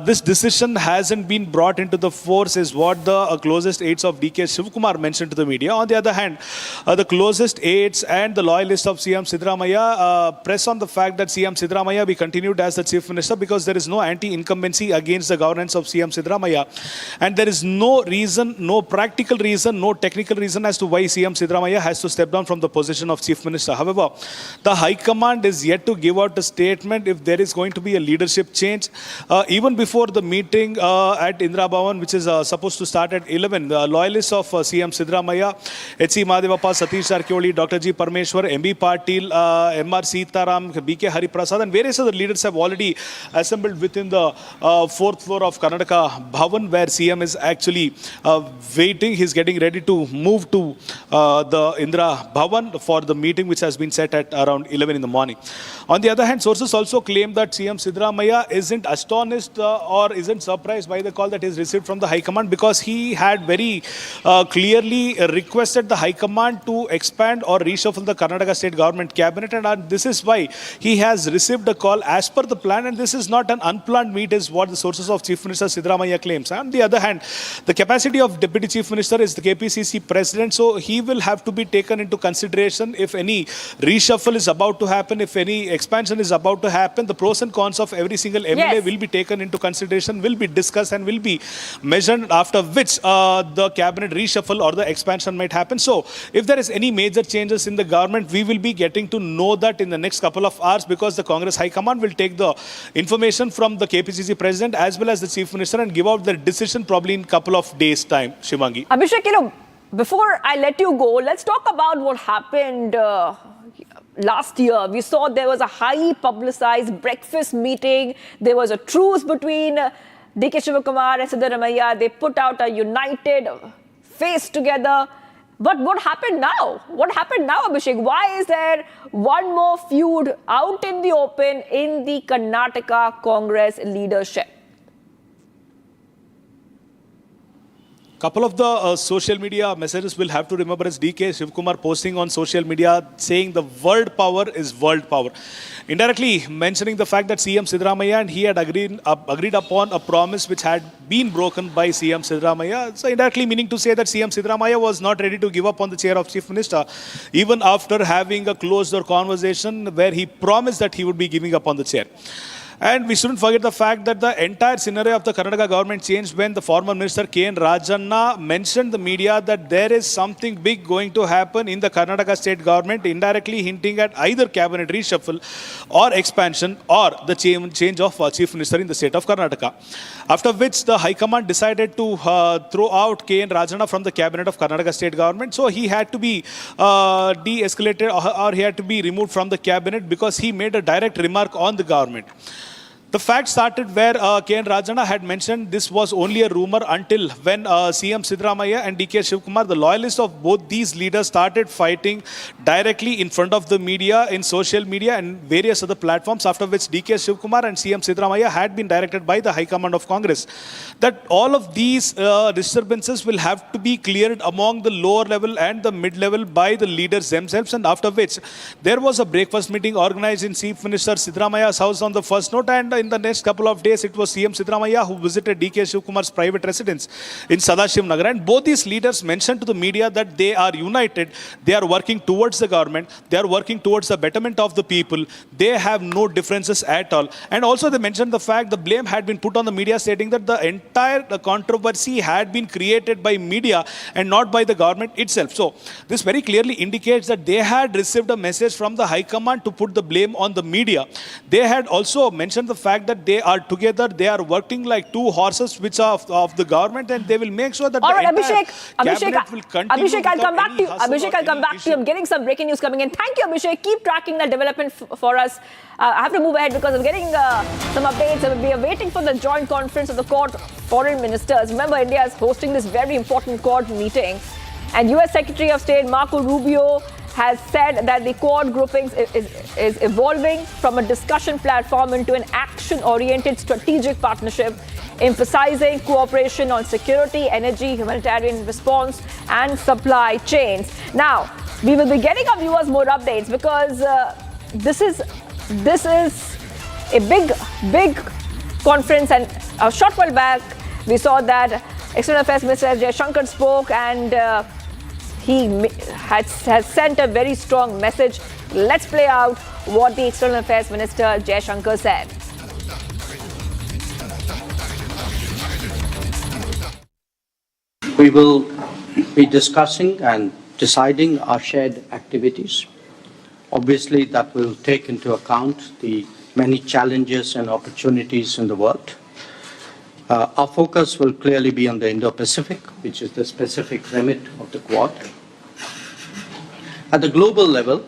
this decision hasn't been brought into the force, is what the closest aides of D.K. Shivakumar mentioned to the media. On the other hand, the closest aides and the loyalists of CM Siddaramaiah press on the fact fact that CM Siddaramaiah be continued as the Chief Minister because there is no anti-incumbency against the governance of CM Siddaramaiah. And there is no reason, no practical reason, no technical reason as to why CM Siddaramaiah has to step down from the position of Chief Minister. However, the High Command is yet to give out a statement if there is going to be a leadership change. Even before the meeting at Indira Bhavan, which is supposed to start at 11, the loyalists of CM Siddaramaiah, H.C. Mahadevappa, Satish Jarkioli, Dr. G. Parmeshwar, M.B. Patil, M.R. Sitaram, B.K. Hari Prasad, and various other leaders have already assembled within the fourth floor of Karnataka Bhavan, where CM is actually waiting. He's getting ready to move to the Indira Bhavan for the meeting, which has been set at around 11 in the morning. On the other hand, sources also claim that CM Siddaramaiah isn't astonished or isn't surprised by the call that is received from the High Command, because he had very clearly requested the High Command to expand or reshuffle the Karnataka State Government Cabinet, and this is why he has received a call as per the plan, and this is not an unplanned meet is what the sources of Chief Minister Siddaramaiah claims. On the other hand, the capacity of Deputy Chief Minister is the KPCC President, so he will have to be taken into consideration if any reshuffle is about to happen, if any expansion is about to happen. The pros and cons of every single MLA will be taken into consideration, will be discussed and will be measured, after which the cabinet reshuffle or the expansion might happen. So if there is any major changes in the government, we will be getting to know that in the next couple of hours, because the Congress High Command will take the information from the KPCC President as well as the Chief Minister and give out their decision probably in a couple of days' time. Shivangi.
Abhishek, before I let you go, let's talk about what happened last year. We saw there was a highly publicized breakfast meeting. There was a truce between D.K. Shivakumar and Siddaramaiah. They put out a united face together. But what happened now? What happened now, Abhishek? Why is there one more feud out in the open in the Karnataka Congress leadership?
Couple of the social media messages we'll have to remember is D.K. Shivakumar posting on social media saying the world power is world power. Indirectly mentioning the fact that CM Siddaramaiah and he had agreed upon a promise which had been broken by CM Siddaramaiah. So indirectly meaning to say that CM Siddaramaiah was not ready to give up on the chair of Chief Minister, even after having a closed-door conversation where he promised that he would be giving up on the chair. And we shouldn't forget the fact that the entire scenario of the Karnataka government changed when the former minister K.N. Rajanna mentioned the media that there is something big going to happen in the Karnataka state government, indirectly hinting at either cabinet reshuffle or expansion or the change of chief minister in the state of Karnataka. After which the High Command decided to throw out K.N. Rajanna from the cabinet of Karnataka state government. So he had to be de-escalated or he had to be removed from the cabinet because he made a direct remark on the government. The fact started where K.N. Rajanna had mentioned this was only a rumor until when CM Siddaramaiah and D.K. Shivakumar, the loyalists of both these leaders, started fighting directly in front of the media, in social media and various other platforms, after which D.K. Shivakumar and CM Siddaramaiah had been directed by the High Command of Congress that all of these disturbances will have to be cleared among the lower level and the mid-level by the leaders themselves, and after which there was a breakfast meeting organized in Chief Minister Siddaramaiah's house on the first note, and in the next couple of days, it was CM Siddaramaiah who visited D.K. Shivakumar's private residence in Sadashiv Nagar. And both these leaders mentioned to the media that they are united, they are working towards the government, they are working towards the betterment of the people, they have no differences at all. And also they mentioned the fact the blame had been put on the media, stating that the entire controversy had been created by media and not by the government itself. So this very clearly indicates that they had received a message from the High Command to put the blame on the media. They had also mentioned the fact that they are together, they are working like two horses which are of the government, and they will make sure that the entire cabinet will continue.
Abhishek, I'll come back to you. Abhishek, I'll come back to you. I'm getting some breaking news coming in. Thank you, Abhishek. Keep tracking that development for us. I have to move ahead because I'm getting some updates. We are waiting for the joint conference of the Quad foreign ministers. Remember, India is hosting this very important Quad meeting, and US Secretary of State Marco Rubio has said that the Quad groupings is evolving from a discussion platform into an action-oriented strategic partnership, emphasizing cooperation on security, energy, humanitarian response, and supply chains. Now, we will be getting our viewers more updates because this is a big conference, and a short while back we saw that External Affairs Minister Jay Shankar spoke, and he has sent a very strong message. Let's play out what the External Affairs Minister Jai Shankar said.
We will be discussing and deciding our shared activities. Obviously, that will take into account the many challenges and opportunities in the world. Our focus will clearly be on the Indo-Pacific, which is the specific remit of the Quad. At the global level,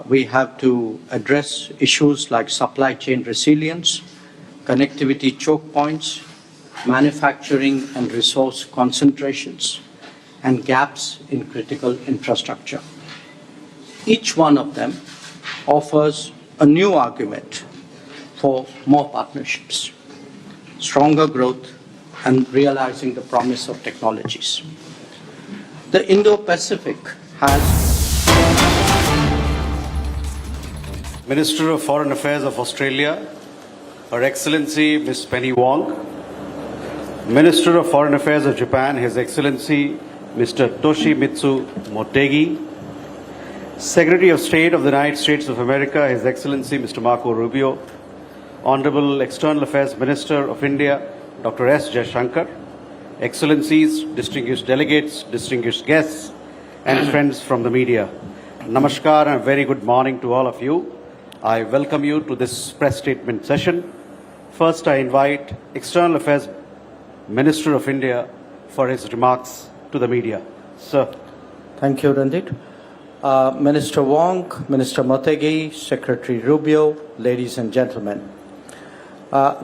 we have to address issues like supply chain resilience, connectivity choke points, manufacturing and resource concentrations, and gaps in critical infrastructure. Each one of them offers a new argument for more partnerships, stronger growth, and realizing the promise of technologies. The Indo-Pacific has
Minister of Foreign Affairs of Australia, Her Excellency Ms. Penny Wong, Minister of Foreign Affairs of Japan, His Excellency Mr. Toshimitsu Motegi, Secretary of State of the United States of America, His Excellency Mr. Marco Rubio, Honorable External Affairs Minister of India, Dr. S. Jaishankar, Excellencies, distinguished delegates, distinguished guests, and friends from the media. Namaskar and a very good morning to all of you. I welcome you to this press statement session. First, I invite External Affairs Minister of India for his remarks to the media. Sir.
Thank you, Randit. Minister Wong, Minister Motegi, Secretary Rubio, ladies and gentlemen.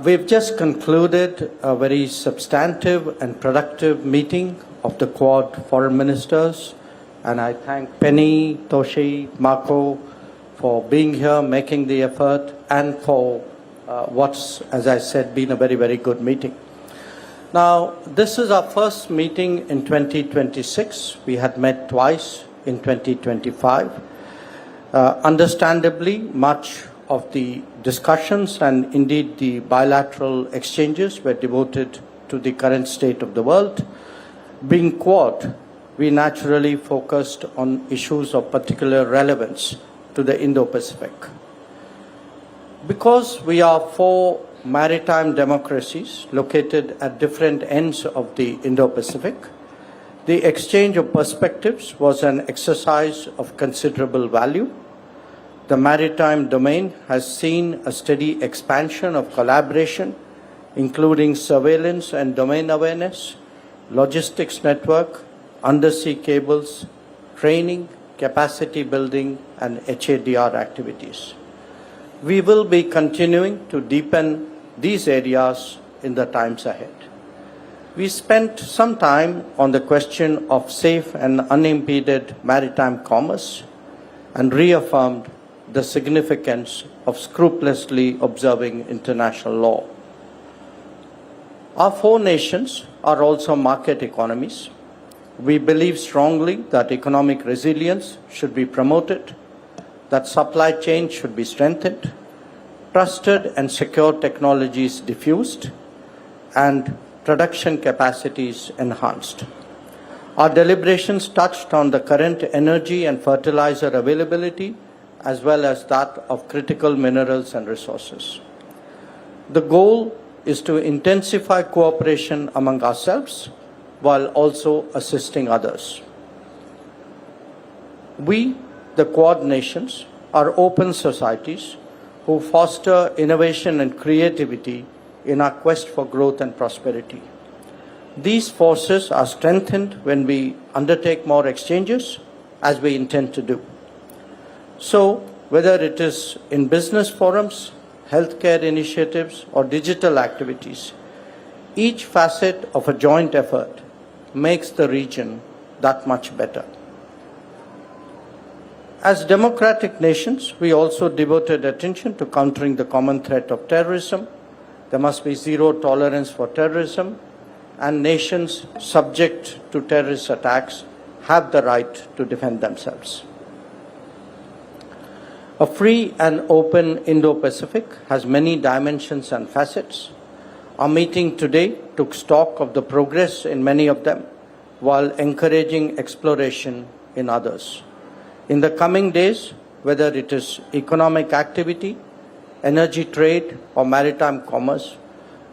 We've just concluded a very substantive and productive meeting of the Quad foreign ministers, and I thank Penny, Toshi, Marco for being here, making the effort, and for what's, as I said, been a very, very good meeting. Now, this is our first meeting in 2026. We had met twice in 2025. Understandably, much of the discussions and indeed the bilateral exchanges were devoted to the current state of the world. Being Quad, we naturally focused on issues of particular relevance to the Indo-Pacific. Because we are four maritime democracies located at different ends of the Indo-Pacific, the exchange of perspectives was an exercise of considerable value. The maritime domain has seen a steady expansion of collaboration, including surveillance and domain awareness, logistics network, undersea cables, training, capacity building, and HADR activities. We will be continuing to deepen these areas in the times ahead. We spent some time on the question of safe and unimpeded maritime commerce and reaffirmed the significance of scrupulously observing international law. Our four nations are also market economies. We believe strongly that economic resilience should be promoted, that supply chains should be strengthened, trusted and secure technologies diffused, and production capacities enhanced. Our deliberations touched on the current energy and fertilizer availability, as well as that of critical minerals and resources. The goal is to intensify cooperation among ourselves while also assisting others. We, the Quad nations, are open societies who foster innovation and creativity in our quest for growth and prosperity. These forces are strengthened when we undertake more exchanges, as we intend to do. So, whether it is in business forums, healthcare initiatives, or digital activities, each facet of a joint effort makes the region that much better. As democratic nations, we also devoted attention to countering the common threat of terrorism. There must be zero tolerance for terrorism, and nations subject to terrorist attacks have the right to defend themselves. A free and open Indo-Pacific has many dimensions and facets. Our meeting today took stock of the progress in many of them, while encouraging exploration in others. In the coming days, whether it is economic activity, energy trade, or maritime commerce,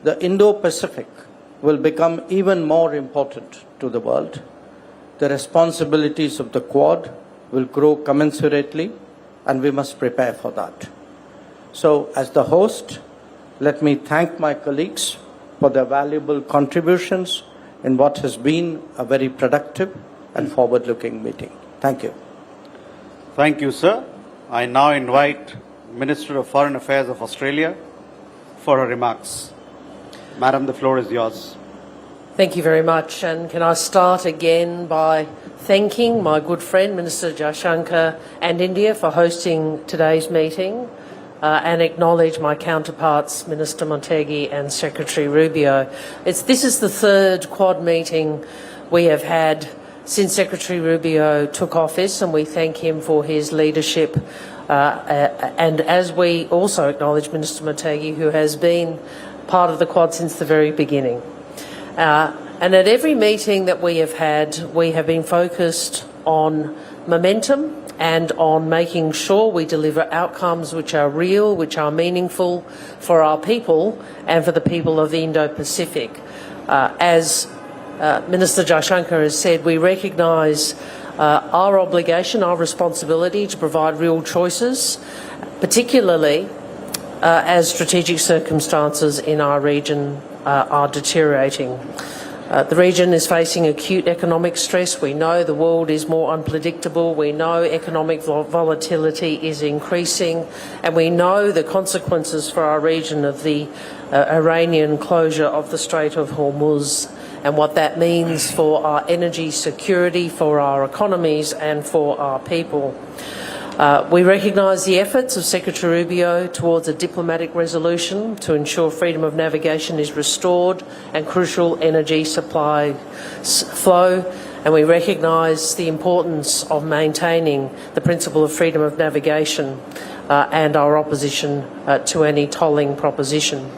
the Indo-Pacific will become even more important to the world. The responsibilities of the Quad will grow commensurately, and we must prepare for that. So, as the host, let me thank my colleagues for their valuable contributions in what has been a very productive and forward-looking meeting. Thank you.
Thank you, sir. I now invite Minister of Foreign Affairs of Australia for her remarks. Madam, the floor is yours.
Thank you very much. And can I start again by thanking my good friend, Minister Jaishankar, and India for hosting today's meeting, and acknowledge my counterparts, Minister Motegi and Secretary Rubio. This is the third Quad meeting we have had since Secretary Rubio took office, and we thank him for his leadership. And as we also acknowledge Minister Motegi, who has been part of the Quad since the very beginning. And at every meeting that we have had, we have been focused on momentum and on making sure we deliver outcomes which are real, which are meaningful for our people and for the people of the Indo-Pacific. As Minister Jaishankar has said, we recognise our obligation, our responsibility to provide real choices, particularly as strategic circumstances in our region are deteriorating. The region is facing acute economic stress. We know the world is more unpredictable. We know economic volatility is increasing. And we know the consequences for our region of the Iranian closure of the Strait of Hormuz and what that means for our energy security, for our economies and for our people. We recognise the efforts of Secretary Rubio towards a diplomatic resolution to ensure freedom of navigation is restored and crucial energy supply flow, and we recognise the importance of maintaining the principle of freedom of navigation and our opposition to any tolling proposition.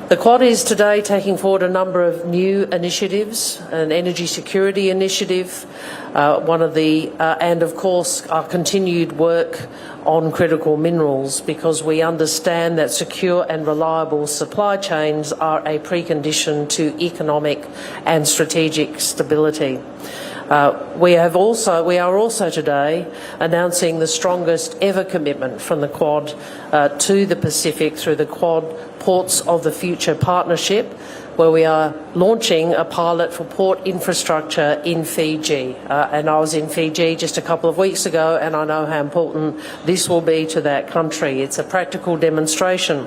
The Quad is today taking forward a number of new initiatives, an energy security initiative, and of course our continued work on critical minerals, because we understand that secure and reliable supply chains are a precondition to economic and strategic stability. We are also today announcing the strongest ever commitment from the Quad to the Pacific through the Quad Ports of the Future Partnership, where we are launching a pilot for port infrastructure in Fiji. And I was in Fiji just a couple of weeks ago, and I know how important this will be to that country. It's a practical demonstration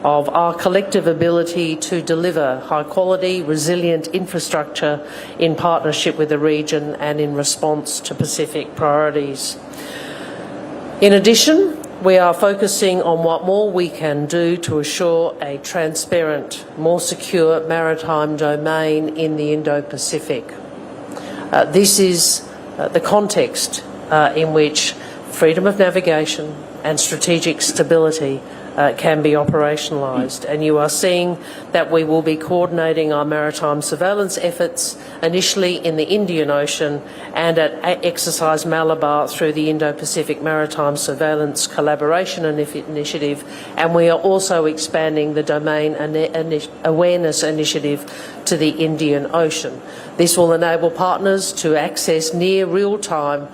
of our collective ability to deliver high-quality, resilient infrastructure in partnership with the region and in response to Pacific priorities. In addition, we are focusing on what more we can do to assure a transparent, more secure maritime domain in the Indo-Pacific. This is the context in which freedom of navigation and strategic stability can be operationalised, and you are seeing that we will be coordinating our maritime surveillance efforts initially in the Indian Ocean and at Exercise Malabar through the Indo-Pacific Maritime Surveillance Collaboration Initiative, and we are also expanding the Domain Awareness Initiative to the Indian Ocean. This will enable partners to access near real-time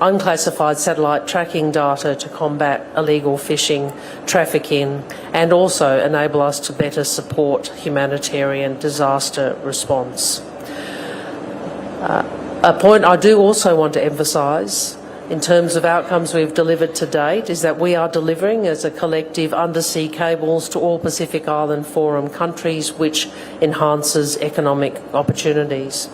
unclassified satellite tracking data to combat illegal fishing, trafficking, and also enable us to better support humanitarian disaster response. A point I do also want to emphasise in terms of outcomes we've delivered to date is that we are delivering as a collective undersea cables to all Pacific Island Forum countries, which enhances economic opportunities.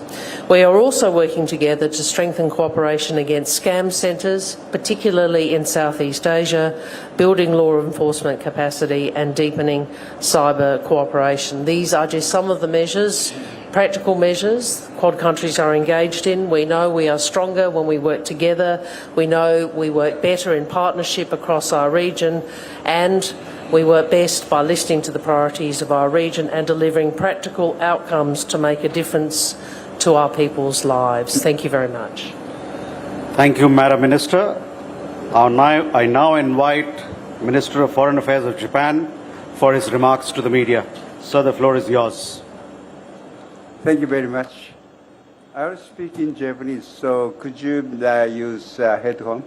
We are also working together to strengthen cooperation against scam centres, particularly in Southeast Asia, building law enforcement capacity and deepening cyber cooperation. These are just some of the measures, practical measures, Quad countries are engaged in. We know we are stronger when we work together. We know we work better in partnership across our region, and we work best by listening to the priorities of our region and delivering practical outcomes to make a difference to our people's lives. Thank you very much.
Thank you, Madam Minister. I now invite Minister of Foreign Affairs of Japan for his remarks to the media. Sir, the floor is yours.
Thank you very much. I will speak in Japanese, so could you use headphone?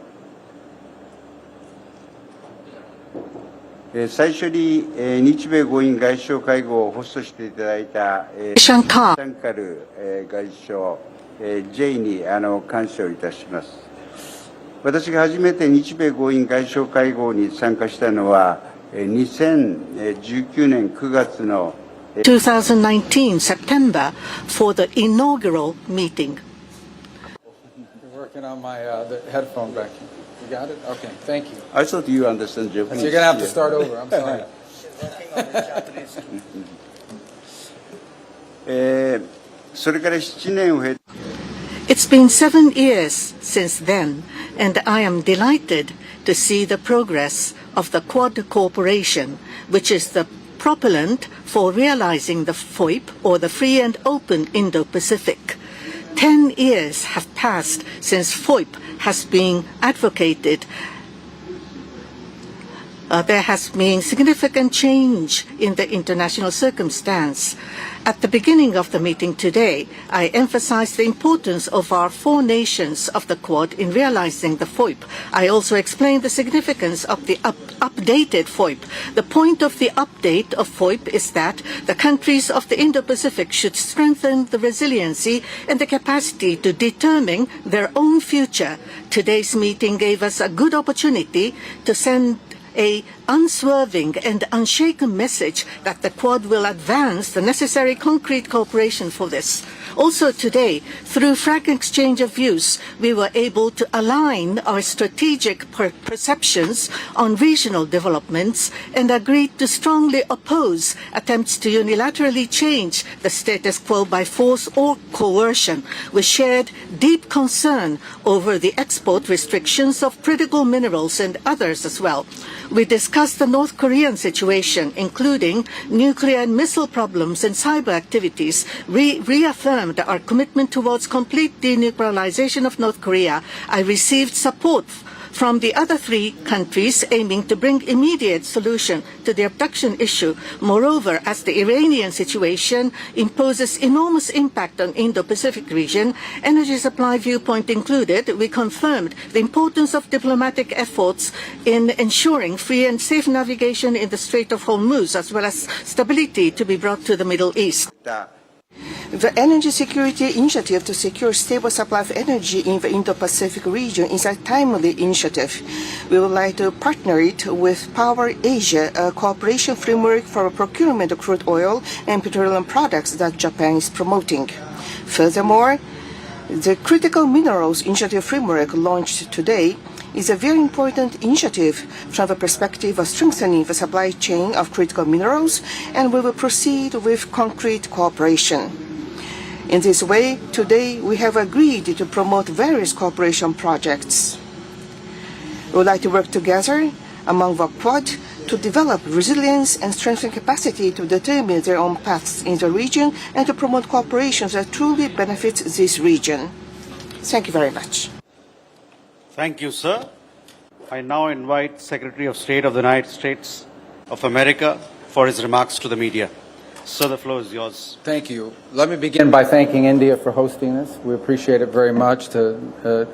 最初に、日米豪印外相会合をホストしていただいた、シャンカル、外相、J に感謝をいたします。私が初めて日米豪印外相会合に参加したのは、2019年9月の
2019 September for the inaugural meeting.
You're working on my the headphone back here. You got it? Okay, thank you.
I thought you understand Japanese.
So you're going to have to start over. I'm sorry.
It's been 7 years since then, and I am delighted to see the progress of the Quad cooperation, which is the propellant for realizing the FOIP, or the Free and Open Indo-Pacific. 10 years have passed since FOIP has been advocated. There has been significant change in the international circumstance. At the beginning of the meeting today, I emphasized the importance of our 4 nations of the Quad in realizing the FOIP. I also explained the significance of the updated FOIP. The point of the update of FOIP is that the countries of the Indo-Pacific should strengthen the resiliency and the capacity to determine their own future. Today's meeting gave us a good opportunity to send an unswerving and unshaken message that the Quad will advance the necessary concrete cooperation for this. Also today, through frank exchange of views, we were able to align our strategic perceptions on regional developments and agreed to strongly oppose attempts to unilaterally change the status quo by force or coercion. We shared deep concern over the export restrictions of critical minerals and others as well. We discussed the North Korean situation, including nuclear and missile problems and cyber activities, reaffirmed our commitment towards complete denuclearization of North Korea. I received support from the other 3 countries aiming to bring immediate solution to the abduction issue. Moreover, as the Iranian situation imposes enormous impact on Indo-Pacific region, energy supply viewpoint included, we confirmed the importance of diplomatic efforts in ensuring free and safe navigation in the Strait of Hormuz, as well as stability to be brought to the Middle East.
The Energy Security Initiative to secure stable supply of energy in the Indo-Pacific region is a timely initiative. We would like to partner it with Power Asia, a cooperation framework for procurement of crude oil and petroleum products that Japan is promoting. Furthermore, the Critical Minerals Initiative framework launched today is a very important initiative from the perspective of strengthening the supply chain of critical minerals, and we will proceed with concrete cooperation. In this way, today we have agreed to promote various cooperation projects. We would like to work together among the Quad to develop resilience and strengthen capacity to determine their own paths in the region and to promote cooperation that truly benefits this region. Thank you very much.
Thank you, sir. I now invite Secretary of State of the United States of America for his remarks to the media. Sir, the floor is yours.
Thank you. Let me begin by thanking India for hosting this. We appreciate it very much. To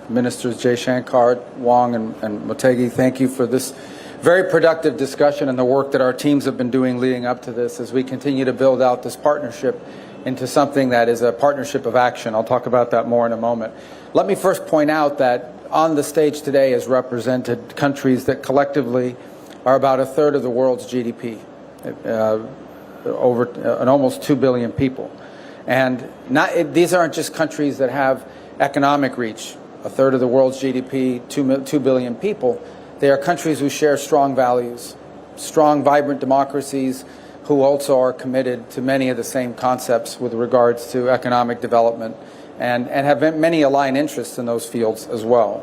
Ministers Jaishankar, Wong, and Motegi, thank you for this very productive discussion and the work that our teams have been doing leading up to this as we continue to build out this partnership into something that is a partnership of action. I'll talk about that more in a moment. Let me first point out that on the stage today is represented countries that collectively are about 1/3 of the world's GDP. Over almost 2 billion people. And these aren't just countries that have economic reach, 1/3 of the world's GDP, 2 billion people. They are countries who share strong values, strong, vibrant democracies who also are committed to many of the same concepts with regards to economic development and have many aligned interests in those fields as well.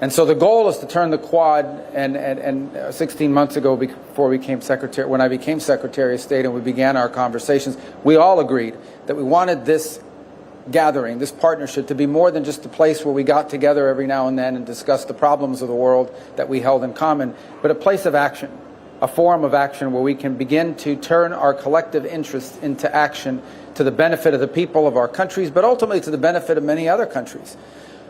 And so the goal is to turn the Quad, and 16 months ago, before when I became Secretary of State and we began our conversations, we all agreed that we wanted this gathering, this partnership, to be more than just a place where we got together every now and then and discussed the problems of the world that we held in common, but a place of action, a forum of action where we can begin to turn our collective interests into action to the benefit of the people of our countries, but ultimately to the benefit of many other countries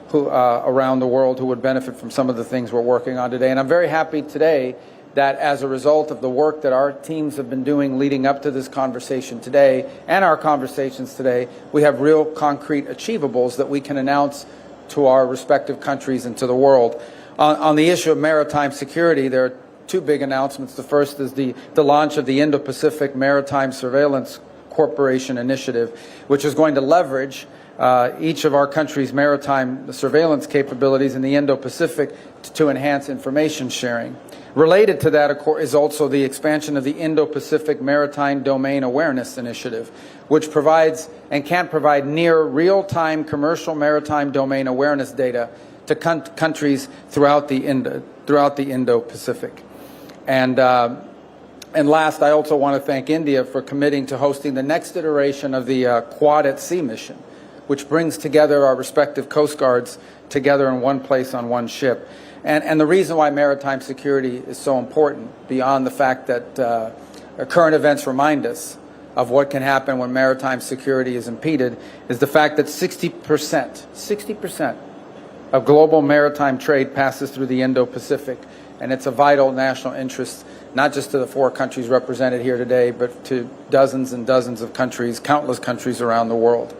who, around the world who would benefit from some of the things we're working on today. And I'm very happy today that as a result of the work that our teams have been doing leading up to this conversation today and our conversations today, we have real concrete achievables that we can announce to our respective countries and to the world. On the issue of maritime security, there are two big announcements. The first is the launch of the Indo-Pacific Maritime Surveillance Corporation Initiative, which is going to leverage each of our countries' maritime surveillance capabilities in the Indo-Pacific to enhance information sharing. Related to that, of course, is also the expansion of the Indo-Pacific Maritime Domain Awareness Initiative, which provides and can provide near real-time commercial maritime domain awareness data to countries throughout the Indo-Pacific. And last, I also want to thank India for committing to hosting the next iteration of the Quad at Sea mission, which brings together our respective coast guards together in one place on one ship. And the reason why maritime security is so important, beyond the fact that current events remind us of what can happen when maritime security is impeded, is the fact that 60% of global maritime trade passes through the Indo-Pacific. And it's a vital national interest, not just to the 4 countries represented here today, but to dozens and dozens of countries, countless countries around the world.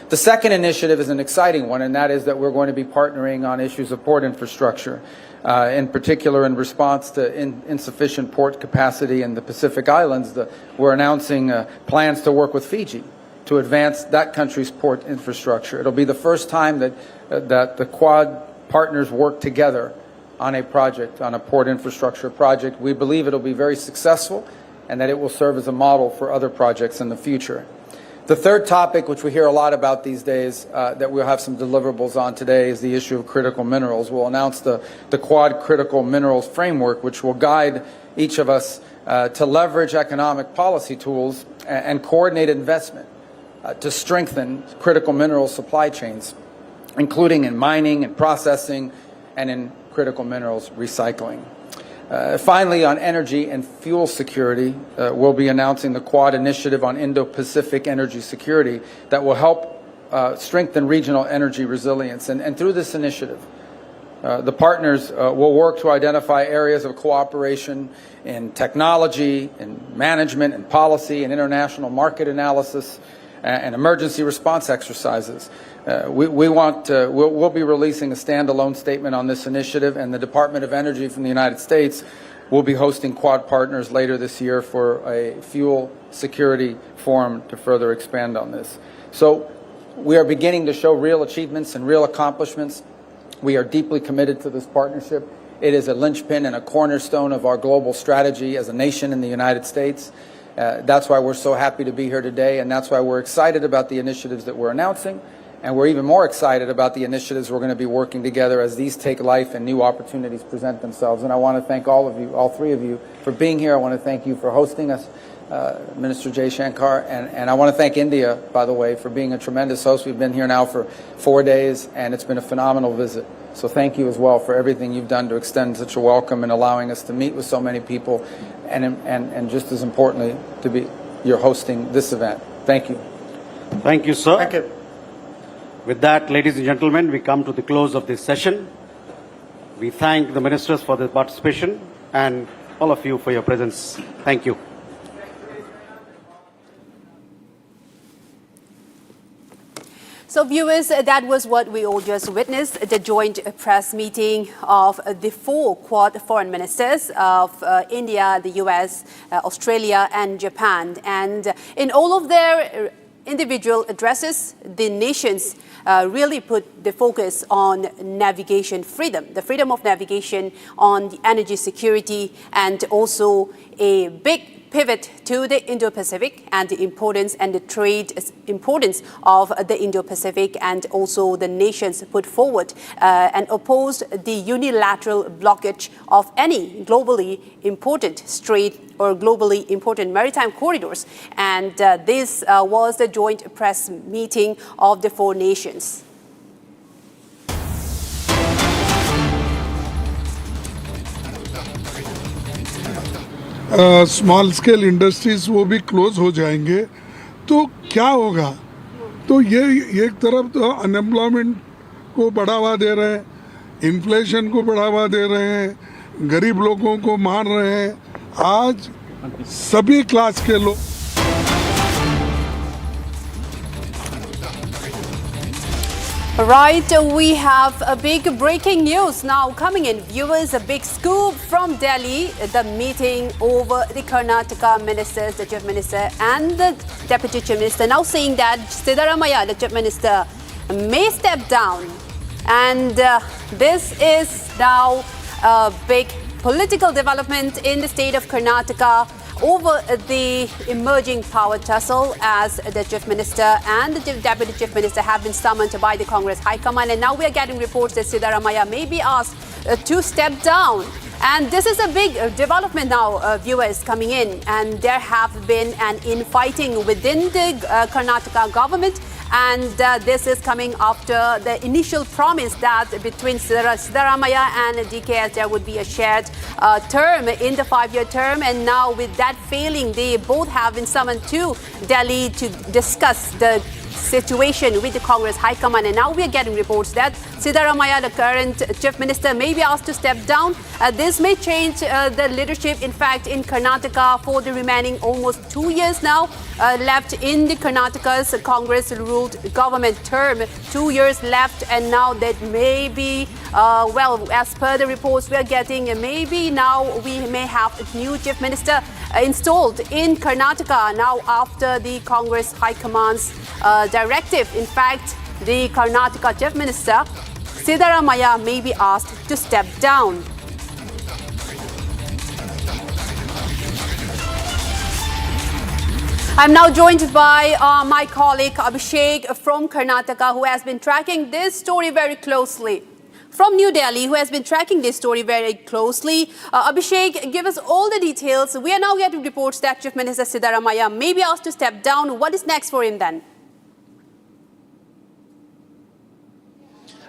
The second initiative is an exciting one, and that is that we're going to be partnering on issues of port infrastructure, in particular in response to insufficient port capacity in the Pacific Islands. We're announcing plans to work with Fiji to advance that country's port infrastructure. It'll be the first time that the Quad partners work together on a project, on a port infrastructure project. We believe it'll be very successful and that it will serve as a model for other projects in the future. The third topic, which we hear a lot about these days, that we'll have some deliverables on today, is the issue of critical minerals. We'll announce the Quad Critical Minerals Framework, which will guide each of us to leverage economic policy tools and coordinate investment to strengthen critical mineral supply chains, including in mining and processing and in critical minerals recycling. Finally, on energy and fuel security, we'll be announcing the Quad Initiative on Indo-Pacific Energy Security that will help strengthen regional energy resilience. And through this initiative, the partners will work to identify areas of cooperation in technology, in management, and policy, and international market analysis, and emergency response exercises. We'll be releasing a standalone statement on this initiative, and the Department of Energy from the United States will be hosting Quad partners later this year for a fuel security forum to further expand on this. So we are beginning to show real achievements and real accomplishments. We are deeply committed to this partnership. It is a linchpin and a cornerstone of our global strategy as a nation in the United States. That's why we're so happy to be here today, and that's why we're excited about the initiatives that we're announcing, and we're even more excited about the initiatives we're going to be working together as these take life and new opportunities present themselves. And I want to thank all of you, all 3 of you, for being here. I want to thank you for hosting us, Minister Jay Shankar, and I want to thank India, by the way, for being a tremendous host. We've been here now for 4 days, and it's been a phenomenal visit. So thank you as well for everything you've done to extend such a welcome and allowing us to meet with so many people, and just as importantly, you're hosting this event. Thank you.
Thank you, sir.
Thank you.
With that, ladies and gentlemen, we come to the close of this session. We thank the ministers for their participation and all of you for your presence. Thank you.
So viewers, that was what we all just witnessed, the joint press meeting of the 4 Quad foreign ministers of India, the US, Australia and Japan. And in all of their individual addresses, the nations really put the focus on navigation freedom, the freedom of navigation, on the energy security, and also a big pivot to the Indo-Pacific and the importance and the trade importance of the Indo-Pacific, and also the nations put forward and opposed the unilateral blockage of any globally important strait or globally important maritime corridors. And this was the joint press meeting of the four nations.
Small scale industries वो भी close हो जाएंगे तो क्या होगा? तो ये एक तरफ तो अनएम्प्लॉयमेंट को बढ़ावा दे रहे हैं, इन्फ्लेशन को बढ़ावा दे रहे हैं, गरीब लोगों को मार रहे हैं. आज सभी क्लास के लोग
Right, we have a big breaking news now coming in. Viewers, a big scoop from Delhi. The meeting over the Karnataka ministers, the chief minister and the deputy chief minister, now saying that Siddaramaiah, the chief minister, may step down. And this is now a big political development in the state of Karnataka over the emerging power tussle, as the chief minister and the deputy chief minister have been summoned by the Congress High Command. And now we are getting reports that Siddaramaiah may be asked to step down. And this is a big development now, viewers, coming in. And there have been an infighting within the Karnataka government. And this is coming after the initial promise that between Siddaramaiah and DKS there would be a shared term in the 5-year term. And now with that failing, they both have been summoned to Delhi to discuss the situation with the Congress High Command. And now we are getting reports that Siddaramaiah, the current chief minister, may be asked to step down. This may change the leadership, in fact, in Karnataka for the remaining almost 2 years now left in the Karnataka's Congress-ruled government term. 2 years left, and now that may be, well, as per the reports we are getting, maybe now we may have a new chief minister installed in Karnataka now after the Congress High Command's directive. In fact, the Karnataka chief minister, Siddaramaiah, may be asked to step down. I'm now joined by my colleague Abhishek from Karnataka, who has been tracking this story very closely. From New Delhi, who has been tracking this story very closely. Abhishek, give us all the details. We are now getting reports that Chief Minister Siddaramaiah may be asked to step down. What is next for him then?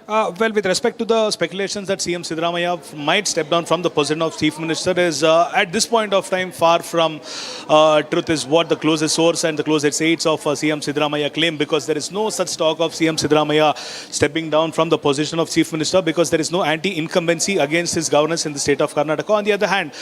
Well, with respect to the speculations that CM Siddaramaiah might step down from the position of Chief Minister is at this point of time far from truth, is what the closest source and the closest aides of CM Siddaramaiah claim, because there is no such talk of CM Siddaramaiah stepping down from the position of Chief Minister, because there is no anti-incumbency against his governance in the state of Karnataka. On the other hand,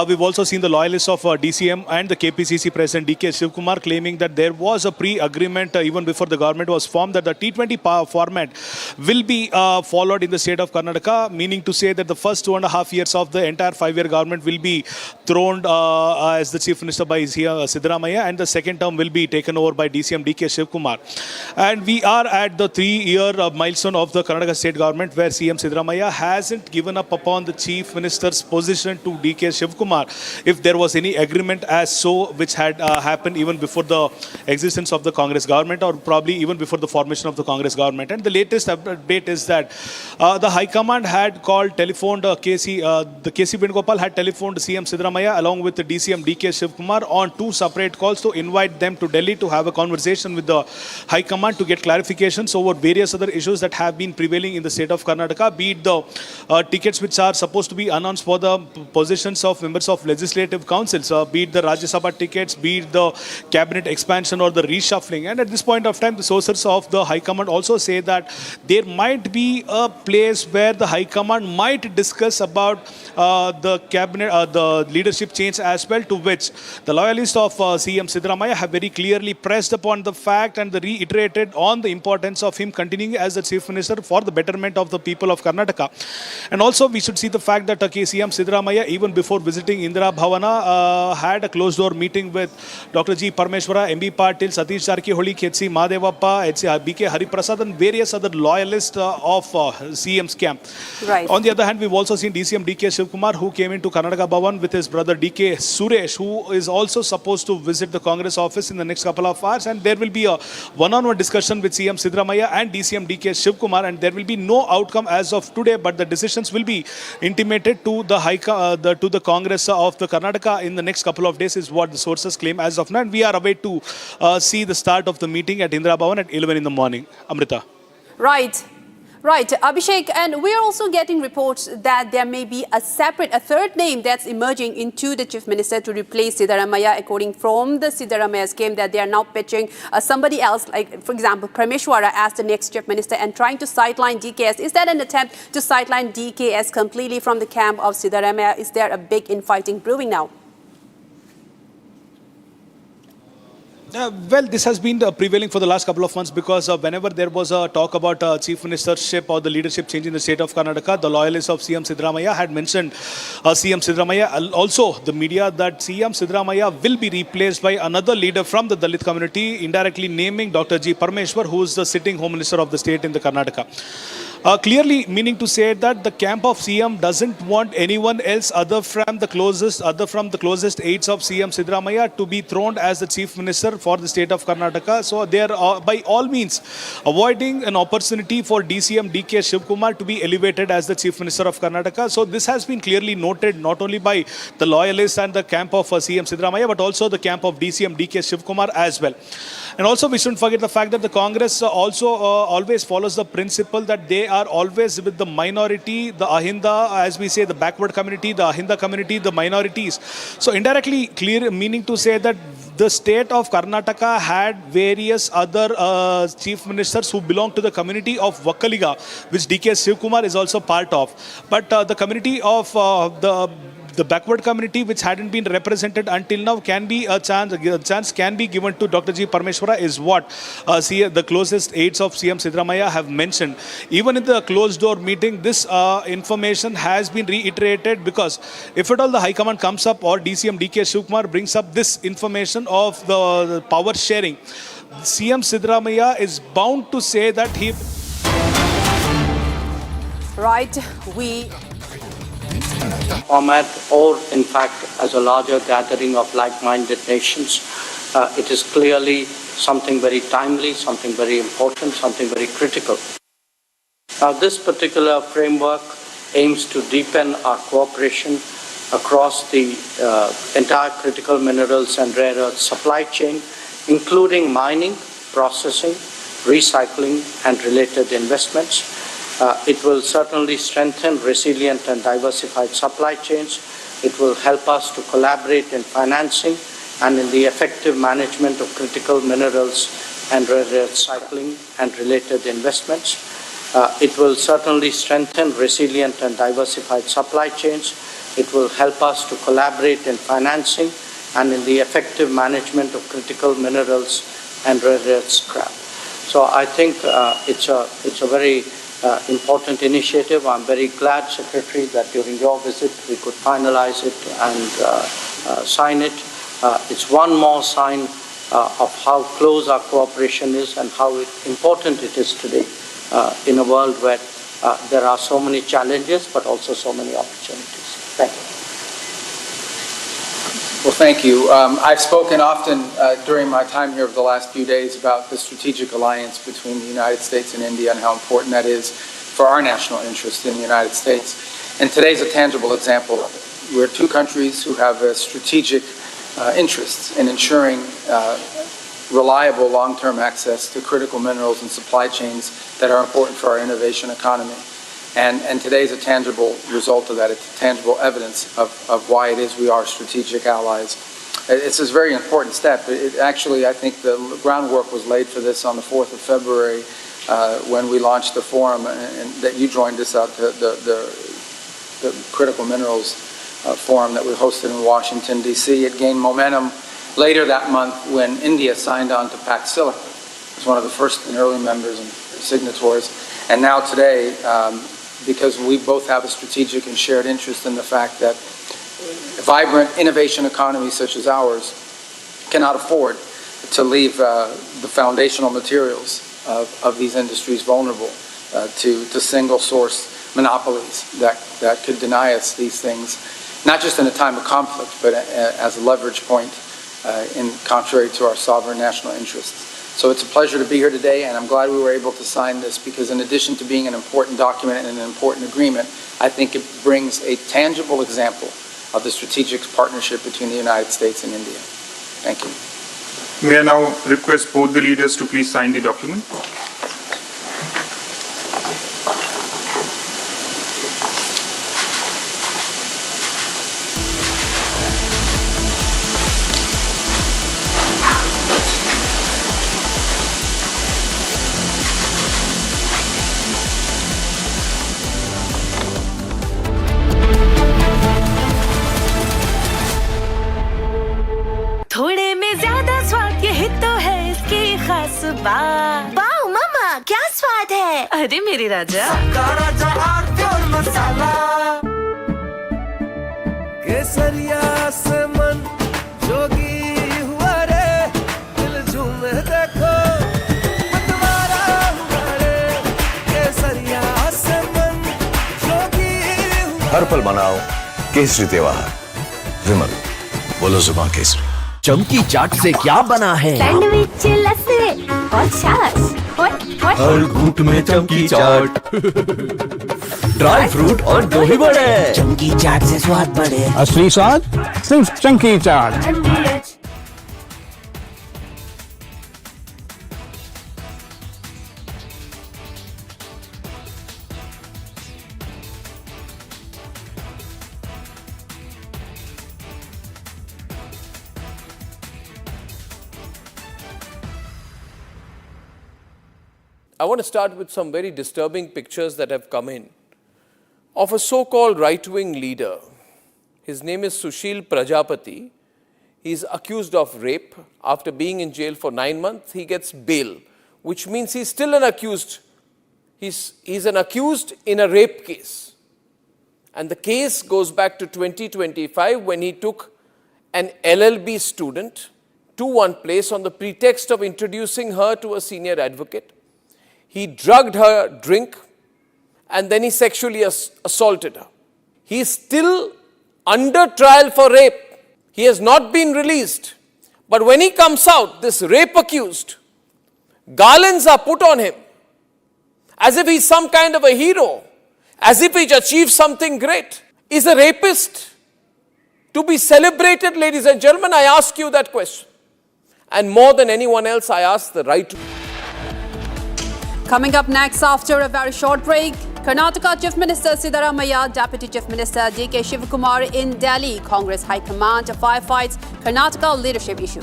we've also seen the loyalists of DCM and the KPCC President DK Shivkumar claiming that there was a pre-agreement even before the government was formed that the T20 format will be followed in the state of Karnataka, meaning to say that the first 2.5 years of the entire 5-year government will be thrown as the Chief Minister by Siddaramaiah, and the second term will be taken over by DCM DK Shivkumar. And we are at the 3-year milestone of the Karnataka state government, where CM Siddaramaiah hasn't given up upon the Chief Minister's position to DK Shivkumar, if there was any agreement as so which had happened even before the existence of the Congress government, or probably even before the formation of the Congress government. And the latest update is that the High Command had telephoned the KC Venugopal had telephoned CM Siddaramaiah along with the DCM DK Shivkumar on 2 separate calls to invite them to Delhi to have a conversation with the High Command to get clarifications over various other issues that have been prevailing in the state of Karnataka, be it the tickets which are supposed to be announced for the positions of members of legislative councils, be it the Rajya Sabha tickets, be it the cabinet expansion or the reshuffling. And at this point of time, the sources of the High Command also say that there might be a place where the High Command might discuss about the cabinet, the leadership change as well, to which the loyalists of CM Siddaramaiah have very clearly pressed upon the fact and reiterated on the importance of him continuing as the Chief Minister for the betterment of the people of Karnataka. And also we should see the fact that CM Siddaramaiah, even before visiting Indira Bhavana, had a closed door meeting with Dr. G. Parmeshwara, MB Patil, Satish Jarkiholi, H.C. Madevappa, BK Hariprasad and various other loyalists of CM's camp.
Right.
On the other hand, we've also seen DCM DK Shivkumar, who came into Karnataka Bhavan with his brother DK Suresh, who is also supposed to visit the Congress office in the next couple of hours, and there will be a one-on-one discussion with CM Siddaramaiah and DCM DK Shivkumar, and there will be no outcome as of today, but the decisions will be intimated to the to the Congress of the Karnataka in the next couple of days, is what the sources claim as of now, and we are awaiting to see the start of the meeting at Indira Bhavan at 11 in the morning. Amrita.
Right. Right, Abhishek, and we're also getting reports that there may be a third name that's emerging into the Chief Minister to replace Siddaramaiah, according from the Siddaramaiah's camp, that they are now pitching somebody else, like, for example, Parameshwara as the next Chief Minister and trying to sideline DKS. Is that an attempt to sideline DKS completely from the camp of Siddaramaiah? Is there a big infighting brewing now?
Well, this has been prevailing for the last couple of months, because whenever there was a talk about chief ministership or the leadership change in the state of Karnataka, the loyalists of CM Siddaramaiah had mentioned CM Siddaramaiah, also the media, that CM Siddaramaiah will be replaced by another leader from the Dalit community, indirectly naming Dr. G. Parameshwar, who is the sitting Home Minister of the state in the Karnataka. Clearly meaning to say that the camp of CM doesn't want anyone else other from the closest aides of CM Siddaramaiah to be thrown as the chief minister for the state of Karnataka. So they are by all means avoiding an opportunity for DCM DK Shivkumar to be elevated as the chief minister of Karnataka. So this has been clearly noted not only by the loyalists and the camp of CM Siddaramaiah, but also the camp of DCM DK Shivkumar as well. And also we shouldn't forget the fact that the Congress also always follows the principle that they are always with the minority, the Ahinda, as we say, the backward community, the Ahinda community, the minorities. So indirectly clear meaning to say that the state of Karnataka had various other chief ministers who belong to the community of Vakkaliga, which DK Shivkumar is also part of. But the community of the backward community, which hadn't been represented until now, can be a chance can be given to Dr. G. Parameshwara, is what the closest aides of CM Siddaramaiah have mentioned. Even in the closed door meeting, this information has been reiterated, because if at all the High Command comes up or DCM DK Shivkumar brings up this information of the power sharing, CM Siddaramaiah is bound to say that he...
Right,
format, or in fact as a larger gathering of like-minded nations. It is clearly something very timely, something very important, something very critical. Now, this particular framework aims to deepen our cooperation across the entire critical minerals and rare earth supply chain, including mining, processing, recycling, and related investments. It will certainly strengthen resilient and diversified supply chains. It will help us to collaborate in financing and in the effective management of critical minerals and rare earth cycling and related investments. It will certainly strengthen resilient and diversified supply chains. It will help us to collaborate in financing and in the effective management of critical minerals and rare earth scrap. So I think it's a very important initiative. I'm very glad, Secretary, that during your visit we could finalize it and sign it. It's one more sign of how close our cooperation is and how important it is today in a world where there are so many challenges but also so many opportunities. Thank you.
Well, thank you. I've spoken often during my time here over the last few days about the strategic alliance between the United States and India and how important that is for our national interest in the United States. And today's a tangible example of it. We're two countries who have a strategic interest in ensuring reliable long-term access to critical minerals and supply chains that are important for our innovation economy. And today is a tangible result of that. It's tangible evidence of why it is we are strategic allies. It's a very important step. Actually, I think the groundwork was laid for this on the 4th of February when we launched the forum and that you joined us at the Critical Minerals Forum that we hosted in Washington, D.C. It gained momentum later that month when India signed on to Pact Silica. It was one of the first and early members and signatories. And now today, because we both have a strategic and shared interest in the fact that vibrant innovation economies such as ours cannot afford to leave the foundational materials of these industries vulnerable. to single source monopolies that could deny us these things, not just in a time of conflict, but as a leverage point in contrary to our sovereign national interests. So it's a pleasure to be here today, and I'm glad we were able to sign this because in addition to being an important document and an important agreement, I think it brings a tangible example of the strategic partnership between the United States and India. Thank you.
May I now request both the leaders to please sign the document?
थोड़े में ज्यादा स्वाद यही तो है इसकी खास बात। वाओ मामा, क्या स्वाद है? अरे मेरे राजा, राजा और मसाला। केसरिया से मन जोगी हुआ रे, दिल झूमे देखो मतवारा हुआ रे। केसरिया से मन जोगी हुआ।
हर पल मनाओ केसरी त्योहार। विमल, बोलो जुबान केसरी।
चमकी चाट से क्या बना है?
सैंडविच, लस्सी और छाछ।
हर घूंट में चमकी चाट। ड्राई फ्रूट और दही बड़े। चमकी चाट से स्वाद बढ़े।
असली स्वाद सिर्फ चंकी चाट।
I want to start with some very disturbing pictures that have come in of a so-called right-wing leader. His name is Sushil Prajapati. He's accused of rape. After being in jail for 9 months, he gets bail, which means he's still an accused. He's an accused in a rape case. And the case goes back to 2025 when he took an LLB student to one place on the pretext of introducing her to a senior advocate. He drugged her drink and then he sexually assaulted her. He is still under trial for rape. He has not been released. But when he comes out, this rape accused, garlands are put on him as if he's some kind of a hero, as if he's achieved something great. Is a rapist to be celebrated, ladies and gentlemen? I ask you that question. And more than anyone else, I ask the right.
Coming up next after a very short break, Karnataka Chief Minister Siddaramaiah, Deputy Chief Minister D.K. Shivakumar in Delhi. Congress High Command firefights Karnataka leadership issue.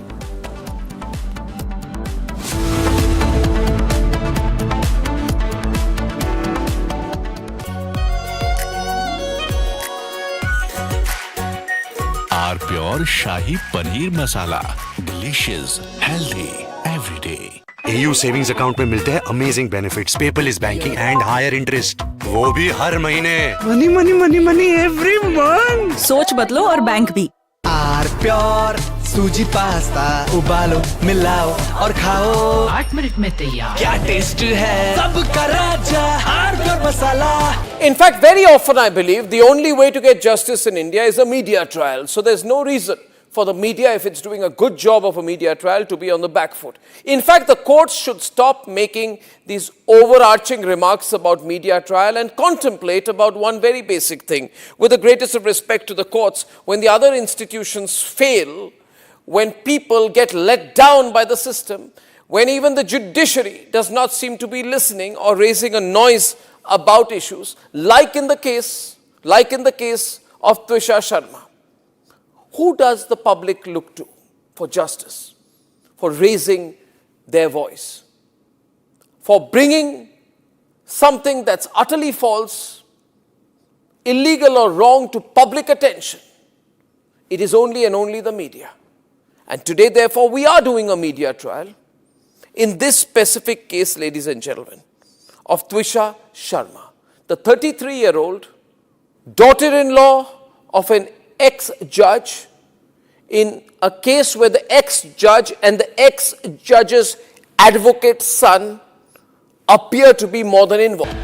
R pure shahi paneer masala, delicious, healthy everyday.
AU savings account में मिलते हैं amazing benefits, paperless banking and higher interest, वो भी हर महीने।
Money money money money every month.
सोच बदलो और बैंक भी।
आर प्योर सूजी पास्ता, उबालो, मिलाओ और खाओ। 8 मिनट में तैयार। क्या टेस्ट है, सबका राजा R pure masala.
In fact, very often I believe the only way to get justice in India is a media trial. So there's no reason for the media, if it's doing a good job of a media trial, to be on the back foot. In fact, the courts should stop making these overarching remarks about media trial and contemplate about one very basic thing. With the greatest of respect to the courts, when the other institutions fail, when people get let down by the system, when even the judiciary does not seem to be listening or raising a noise about issues, like in the case of Twisha Sharma, who does the public look to for justice, for raising their voice, for bringing something that's utterly false, illegal or wrong to public attention? It is only and only the media. And today, therefore, we are doing a media trial in this specific case, ladies and gentlemen, of Twisha Sharma, the 33-year-old daughter-in-law of an ex-judge, in a case where the ex-judge and the ex-judge's advocate son appear to be more than involved.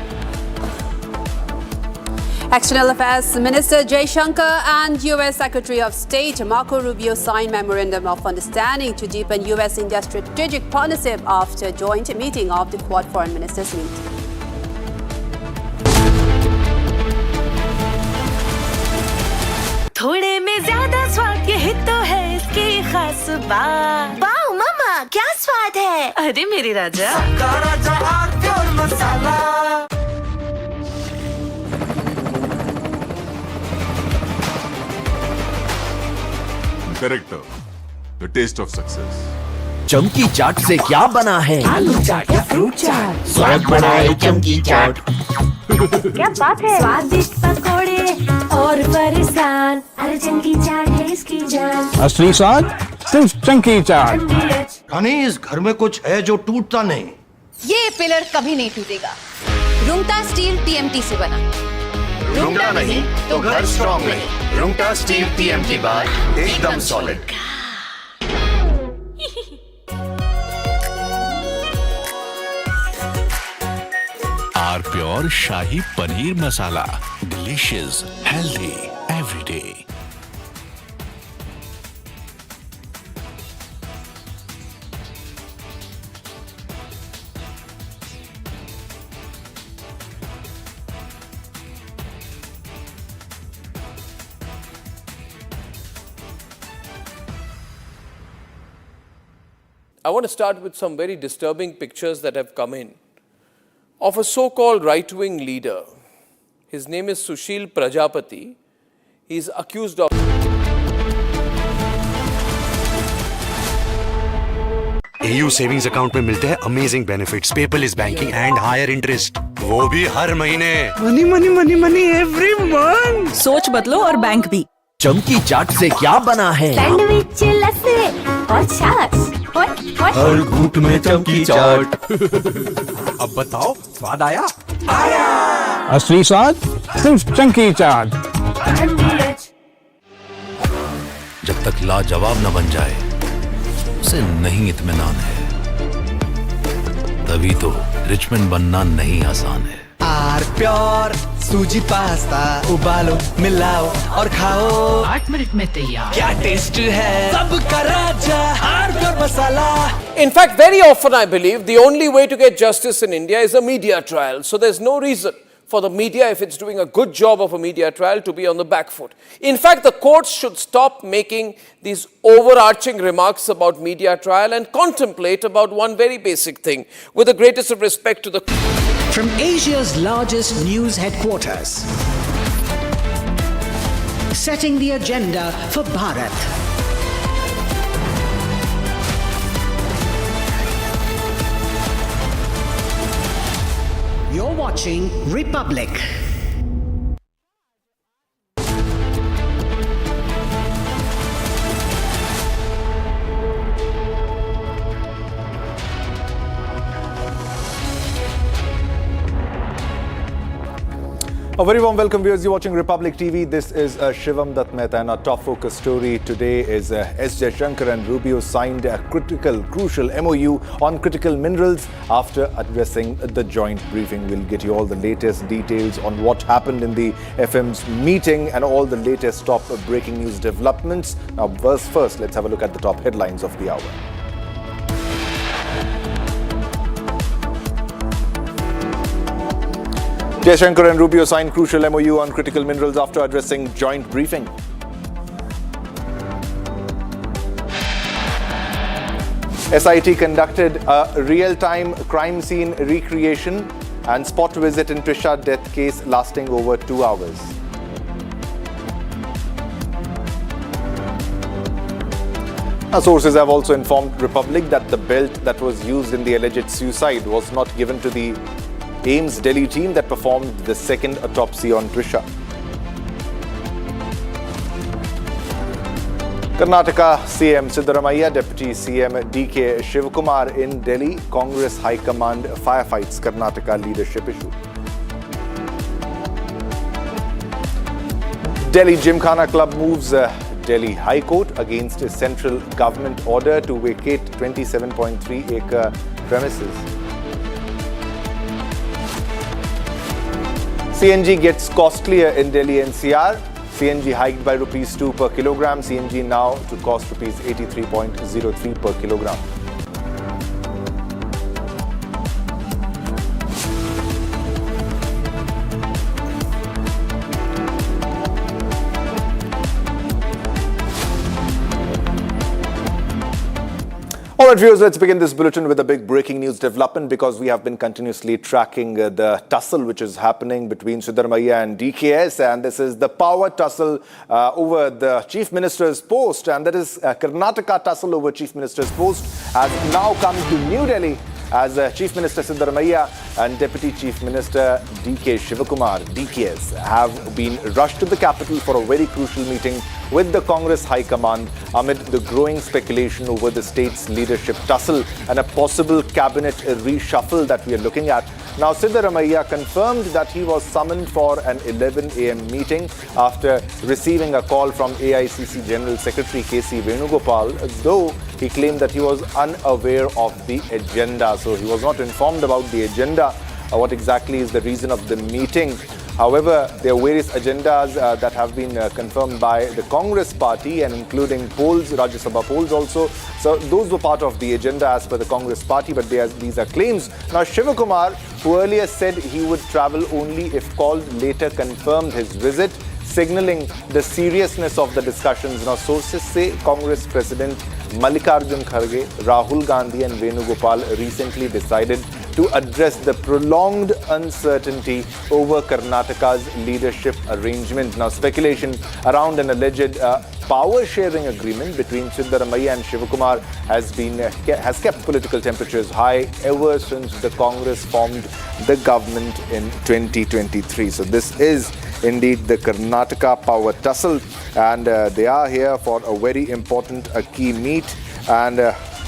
External Affairs Minister Jay Shankar and US Secretary of State Marco Rubio signed Memorandum of Understanding to deepen US-India strategic partnership after joint meeting of the Quad Foreign Ministers meeting.
थोड़े में ज्यादा स्वाद यही तो है इसकी खास बात। वाओ मामा क्या स्वाद है? अरे मेरी राजा राजा और मसाला।
Character, the taste of success.
चमकी चाट से क्या बना है?
आलू चाट या फ्रूट चाट,
स्वाद बनाए चमकी चाट।
क्या बात है? स्वादिष्ट पकोड़े और फरसान, अरे चमकी चाट है इसकी जान।
असली स्वाद सिर्फ चमकी चाट।
यानी इस घर में कुछ है जो टूटता नहीं।
ये पिलर कभी नहीं टूटेगा। रुंगटा स्टील TMT से बना।
रुंगटा नहीं तो घर स्ट्रॉन्ग नहीं। रुंगटा स्टील TMT बार एकदम solid.
R pure shahi paneer masala, delicious, healthy every day.
I want to start with some very disturbing pictures that have come in of a so-called right-wing leader. His name is Sushil Prajapati. He is accused of
AU savings account में मिलते हैं amazing benefits, paperless banking and higher interest, वो भी हर महीने।
Money money money money every month.
सोच बदलो और बैंक भी।
चमकी चाट से क्या बना है?
सैंडविच लस्सी और छाछ।
हर घूंट में चमकी चाट। अब बताओ स्वाद आया? आया।
असली स्वाद सिर्फ चमकी चाट।
जब तक लाजवाब न बन जाए उसे नहीं इत्मीनान है, तभी तो रिचमंड बनना नहीं आसान है।
आर प्योर सूजी पास्ता उबालो मिलाओ और खाओ,
8 मिनट में तैयार।
क्या टेस्ट है सबका राजा R pure masala.
In fact, very often I believe the only way to get justice in India is a media trial. So there's no reason for the media, if it's doing a good job of a media trial, to be on the back foot. In fact, the courts should stop making these overarching remarks about media trial and contemplate about one very basic thing, with the greatest of respect to the...
From Asia's largest news headquarters, setting the agenda for Bharat. You're watching Republic.
A very warm welcome, viewers. You're watching Republic TV. This is Shivam Dutt Mehta, and our top focus story today is S. Jaishankar and Rubio signed a crucial MOU on critical minerals after addressing the joint briefing. We'll get you all the latest details on what happened in the FM's meeting and all the latest top breaking news developments. Now, first, let's have a look at the top headlines of the hour. Jaishankar and Rubio signed crucial MOU on critical minerals after addressing joint briefing. SIT conducted a real-time crime scene recreation and spot visit in Trisha death case lasting over 2 hours. Our sources have also informed Republic that the belt that was used in the alleged suicide was not given to the AIIMS Delhi team that performed the second autopsy on Trisha. Karnataka CM Siddaramaiah, Deputy CM DK Shivakumar in Delhi, Congress High Command firefights Karnataka leadership issue. Delhi Gymkhana Club moves Delhi High Court against a central government order to vacate 27.3-acre premises. CNG gets costlier in Delhi NCR. CNG hiked by rupees 2 per kilogram. CNG now to cost rupees 83.03 per kilogram. All right, viewers, let's begin this bulletin with a big breaking news development because we have been continuously tracking the tussle which is happening between Siddaramaiah and DKS, and this is the power tussle over the Chief Minister's post, and that is Karnataka tussle over Chief Minister's post has now come to New Delhi as Chief Minister Siddaramaiah and Deputy Chief Minister DK Shivakumar, DKS, have been rushed to the capital for a very crucial meeting with the Congress High Command amid the growing speculation over the state's leadership tussle and a possible cabinet reshuffle that we are looking at. Now, Siddaramaiah confirmed that he was summoned for an 11 a.m. meeting after receiving a call from AICC General Secretary KC Venugopal, though he claimed that he was unaware of the agenda. So he was not informed about the agenda, what exactly is the reason of the meeting. However, there are various agendas that have been confirmed by the Congress party and including polls, Rajya Sabha polls also. So those were part of the agenda as per the Congress party, but these are claims. Now, Shivakumar, who earlier said he would travel only if called, later confirmed his visit, signaling the seriousness of the discussions. Now, sources say Congress President Mallikarjun Kharge, Rahul Gandhi and Venugopal recently decided to address the prolonged uncertainty over Karnataka's leadership arrangement. Now, speculation around an alleged power-sharing agreement between Siddaramaiah and Shivakumar has kept political temperatures high ever since the Congress formed the government in 2023. So this is indeed the Karnataka power tussle, and they are here for a very important key meet, and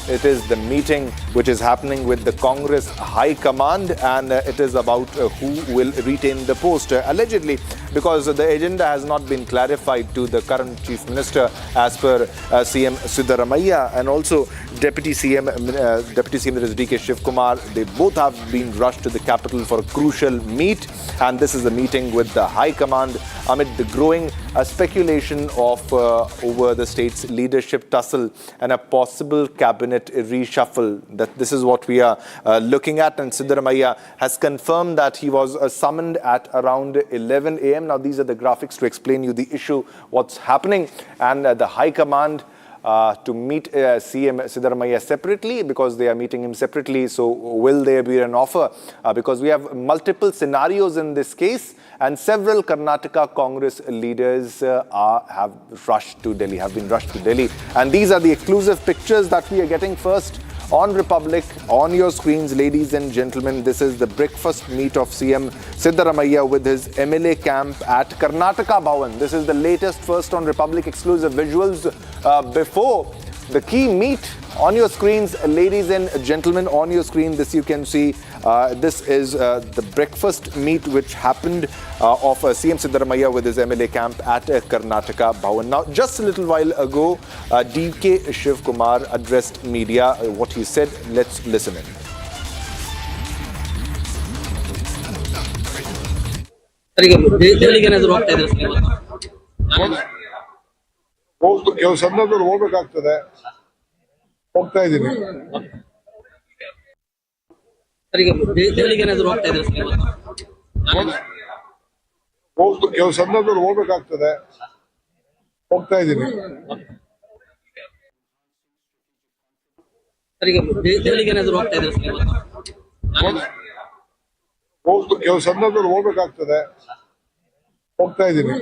it is the meeting which is happening with the Congress High Command, and it is about who will retain the post, allegedly, because the agenda has not been clarified to the current Chief Minister as per CM Siddaramaiah and also Deputy CM Minister DK Shivakumar. They both have been rushed to the capital for a crucial meet, and this is a meeting with the High Command amid the growing speculation of over the state's leadership tussle and a possible cabinet reshuffle. That this is what we are looking at, and Siddaramaiah has confirmed that he was summoned at around 11 a.m. Now, these are the graphics to explain you the issue, what's happening, and the High Command to meet CM Siddaramaiah separately because they are meeting him separately. So will there be an offer? Because we have multiple scenarios in this case, and several Karnataka Congress leaders have been rushed to Delhi. And these are the exclusive pictures that we are getting first on Republic, on your screens, ladies and gentlemen. This is the breakfast meet of CM Siddaramaiah with his MLA camp at Karnataka Bhavan. This is the latest first on Republic exclusive visuals before the key meet. On your screens, ladies and gentlemen, on your screen, this you can see, this is the breakfast meet which happened of CM Siddaramaiah with his MLA camp at Karnataka Bhavan. Now, just a little while ago, DK Shivakumar addressed media. What he said, let's listen in.
ಹೋಗ್ತಾ ಇದ್ದೀನಿ. ಕೆಲವು ಸಂದರ್ಭದಲ್ಲಿ ಹೋಗ್ಬೇಕಾಗ್ತದೆ, ಹೋಗ್ತಾ ಇದ್ದೀನಿ. ಕೆಲವು ಸಂದರ್ಭದಲ್ಲಿ ಹೋಗ್ಬೇಕಾಗ್ತದೆ, ಹೋಗ್ತಾ ಇದ್ದೀನಿ.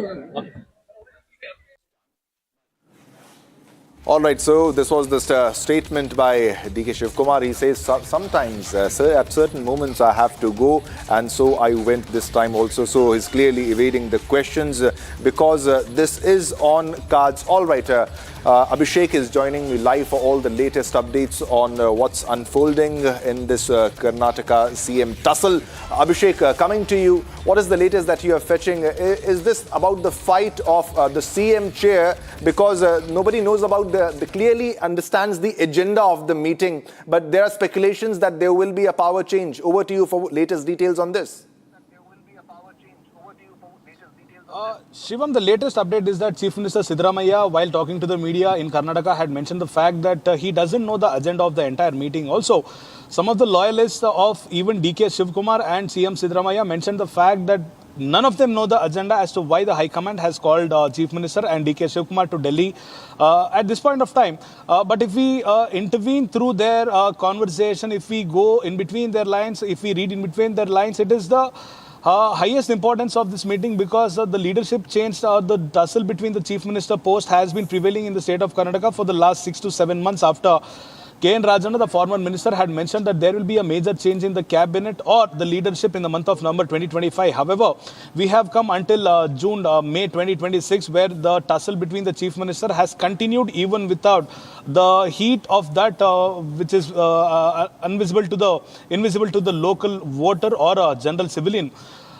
All right, so this was the statement by DK Shivakumar. He says, sometimes, sir, at certain moments I have to go, and so I went this time also. So he's clearly evading the questions because this is on cards. All right, Abhishek is joining me live for all the latest updates on what's unfolding in this Karnataka CM tussle. Abhishek, coming to you, what is the latest that you are fetching? Is this about the fight of the CM chair? Because nobody knows about clearly understands the agenda of the meeting, but there are speculations that there will be a power change. Over to you for latest details on this.
Shivam, the latest update is that Chief Minister Siddaramaiah, while talking to the media in Karnataka, had mentioned the fact that he doesn't know the agenda of the entire meeting. Also, some of the loyalists of even DK Shivkumar and CM Siddaramaiah mentioned the fact that none of them know the agenda as to why the High Command has called Chief Minister and DK Shivkumar to Delhi at this point of time. But if we intervene through their conversation, if we go in between their lines, if we read in between their lines, it is the highest importance of this meeting because the leadership change, the tussle between the Chief Minister post has been prevailing in the state of Karnataka for the last 6 to 7 months after K.N. Rajana, the former minister, had mentioned that there will be a major change in the cabinet or the leadership in the month of November 2025. However, we have come until May 2026, where the tussle between the chief minister has continued even without the heat of that, which is invisible to the local voter or a general civilian.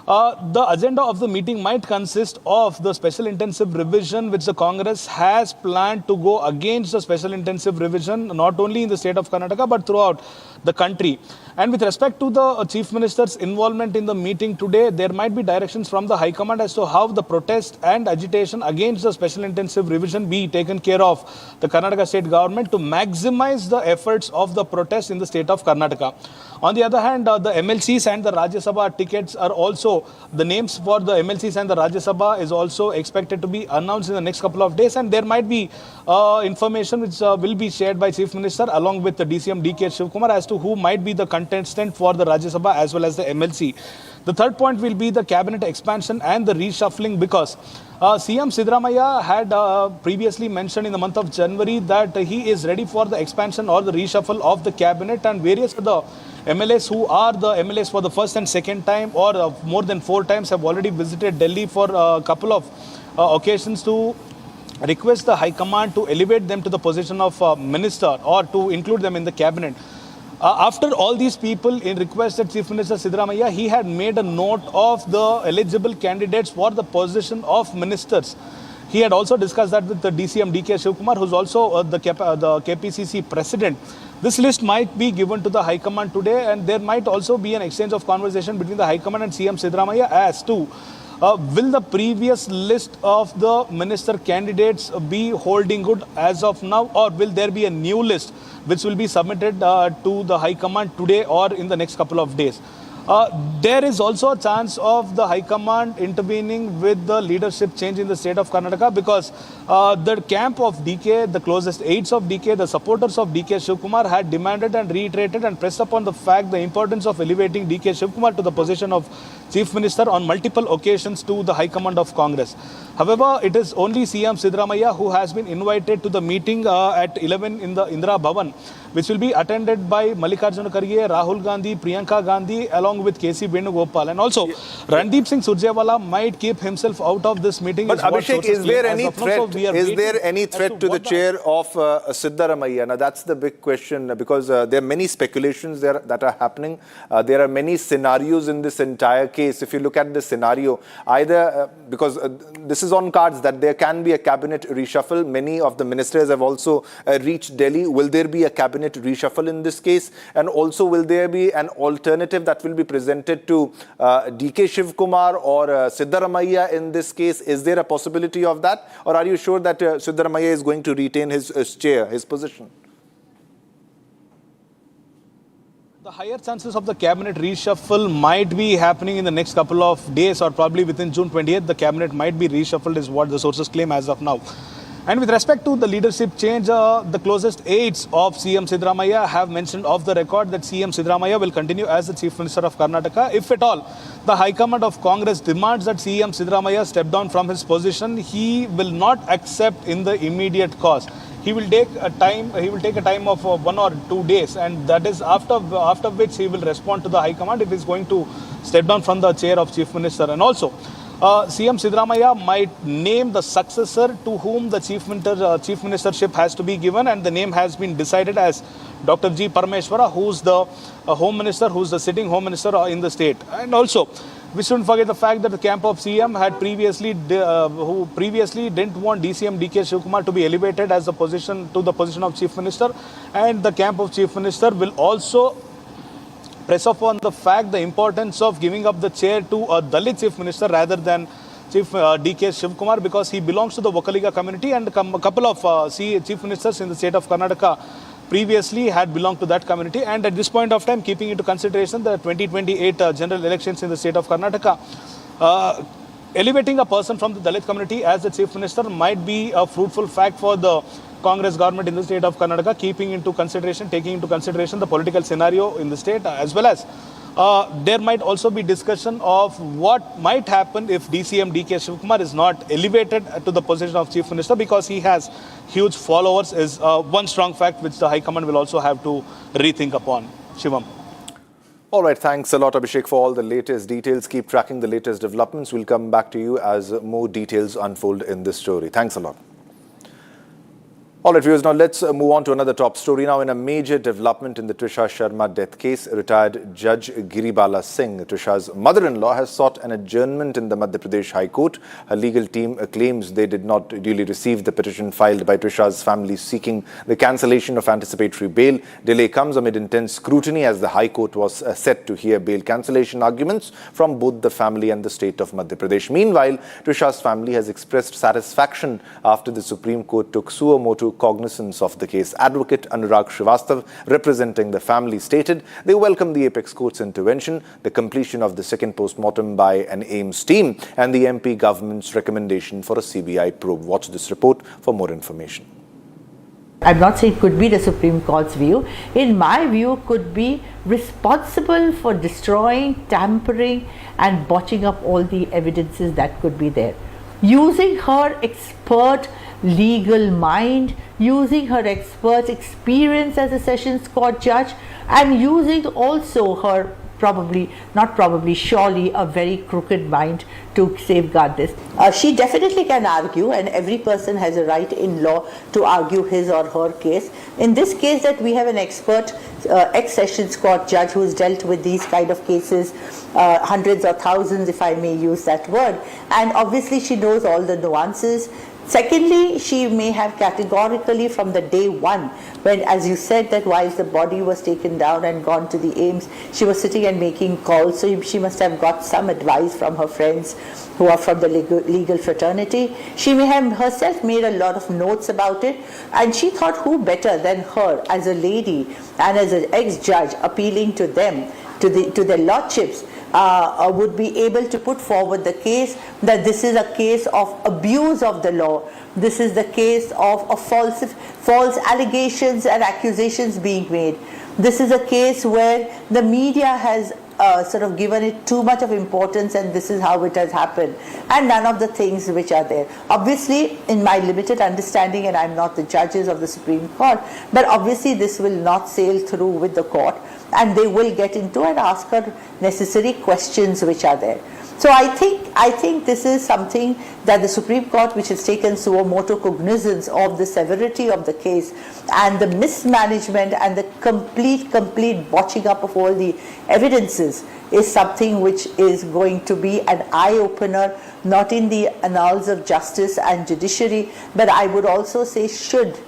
The agenda of the meeting might consist of the special intensive revision which the Congress has planned to go against the special intensive revision not only in the state of Karnataka but throughout the country. And with respect to the Chief Minister's involvement in the meeting today, there might be directions from the High Command as to how the protest and agitation against the special intensive revision be taken care of the Karnataka state government to maximize the efforts of the protest in the state of Karnataka. On the other hand, the MLCs and the Rajya Sabha tickets are also, the names for the MLCs and the Rajya Sabha is also expected to be announced in the next couple of days, and there might be information which will be shared by Chief Minister along with the DCM DK Shivkumar as to who might be the contestant for the Rajya Sabha as well as the MLC. The third point will be the cabinet expansion and the reshuffling because CM Siddaramaiah had previously mentioned in the month of January that he is ready for the expansion or the reshuffle of the cabinet, and various other MLAs who are the MLAs for the first and second time or more than 4 times have already visited Delhi for a couple of occasions to request the High Command to elevate them to the position of minister or to include them in the cabinet. After all these people requested Chief Minister Siddaramaiah, he had made a note of the eligible candidates for the position of ministers. He had also discussed that with the DCM DK Shivkumar, who is also the KPCC president. This list might be given to the High Command today, and there might also be an exchange of conversation between the High Command and CM Siddaramaiah as to will the previous list of the minister candidates be holding good as of now, or will there be a new list which will be submitted to the High Command today or in the next couple of days? There is also a chance of the High Command intervening with the leadership change in the state of Karnataka because the camp of DK, the closest aides of DK, the supporters of DK Shivkumar had demanded and reiterated and pressed upon the fact the importance of elevating DK Shivkumar to the position of Chief Minister on multiple occasions to the High Command of Congress. However, it is only CM Siddaramaiah who has been invited to the meeting at 11 in the Indira Bhavan, which will be attended by Mallikarjuna Kharge, Rahul Gandhi, Priyanka Gandhi, along with KC Venugopal. And also, Randeep Singh Surjewala might keep himself out of this meeting.
But Abhishek, is there any threat? Is there any threat to the chair of Siddaramaiah? Now, that's the big question because there are many speculations there that are happening. There are many scenarios in this entire case. If you look at the scenario, either because this is on cards that there can be a cabinet reshuffle. Many of the ministers have also reached Delhi. Will there be a cabinet reshuffle in this case? And also, will there be an alternative that will be presented to DK Shivkumar or Siddaramaiah in this case? Is there a possibility of that? Or are you sure that Siddaramaiah is going to retain his chair, his position?
The higher chances of the cabinet reshuffle might be happening in the next couple of days or probably within June 28th. The cabinet might be reshuffled is what the sources claim as of now. And with respect to the leadership change, the closest aides of CM Siddaramaiah have mentioned off the record that CM Siddaramaiah will continue as the Chief Minister of Karnataka. If at all, the High Command of Congress demands that CM Siddaramaiah step down from his position, he will not accept in the immediate cause. He will take a time of 1 or 2 days, and that is after which he will respond to the High Command if he is going to step down from the chair of Chief Minister. And also, CM Siddaramaiah might name the successor to whom the chief ministership has to be given, and the name has been decided as Dr. G. Parameshwara, who's the Home Minister, who's the sitting Home Minister in the state. And also, we shouldn't forget the fact that the camp of CM had previously didn't want DCM DK Shivkumar to be elevated as the position of Chief Minister, and the camp of Chief Minister will also press upon the fact the importance of giving up the chair to a Dalit Chief Minister rather than Chief DK Shivkumar, because he belongs to the Vakaliga community, and a couple of chief ministers in the state of Karnataka previously had belonged to that community. And at this point of time, keeping into consideration the 2028 general elections in the state of Karnataka, elevating a person from the Dalit community as the chief minister might be a fruitful fact for the Congress government in the state of Karnataka, taking into consideration the political scenario in the state, as well as there might also be discussion of what might happen if DCM DK Shivkumar is not elevated to the position of chief minister, because he has huge followers, is one strong fact which the High Command will also have to rethink upon. Shivam.
All right, thanks a lot, Abhishek, for all the latest details. Keep tracking the latest developments. We'll come back to you as more details unfold in this story. Thanks a lot. All right, viewers, now let's move on to another top story. Now, in a major development in the Trisha Sharma death case, retired Judge Giribala Singh, Trisha's mother-in-law, has sought an adjournment in the Madhya Pradesh High Court. Her legal team claims they did not duly receive the petition filed by Trisha's family seeking the cancellation of anticipatory bail. Delay comes amid intense scrutiny as the High Court was set to hear bail cancellation arguments from both the family and the state of Madhya Pradesh. Meanwhile, Trisha's family has expressed satisfaction after the Supreme Court took suo motu cognizance of the case. Advocate Anurag Srivastav, representing the family, stated they welcome the Apex Court's intervention, the completion of the second post-mortem by an AIMS team, and the MP government's recommendation for a CBI probe. Watch this report for more information.
I'm not saying it could be the Supreme Court's view. In my view, could be responsible for destroying, tampering, and botching up all the evidences that could be there. Using her expert legal mind, using her expert experience as a Sessions Court judge, and using also her surely a very crooked mind to safeguard this. She definitely can argue, and every person has a right in law to argue his or her case. In this case, that we have an expert ex-Sessions Court judge who's dealt with these kind of cases, hundreds or thousands, if I may use that word, and obviously she knows all the nuances. Secondly, she may have categorically from the day one, when, as you said, that whilst the body was taken down and gone to the AIMS, she was sitting and making calls, so she must have got some advice from her friends who are from the legal fraternity. She may have herself made a lot of notes about it, and she thought who better than her as a lady and as an ex-judge appealing to them, to their lordships, would be able to put forward the case that this is a case of abuse of the law. This is the case of false allegations and accusations being made. This is a case where the media has sort of given it too much of importance, and this is how it has happened, and none of the things which are there. Obviously, in my limited understanding, and I'm not the judges of the Supreme Court, but obviously this will not sail through with the court, and they will get into and ask her necessary questions which are there. So I think this is something that the Supreme Court, which has taken suo motu cognizance of the severity of the case and the mismanagement and the complete botching up of all the evidences, is something which is going to be an eye-opener, not in the annals of justice and judiciary, but I would also say should,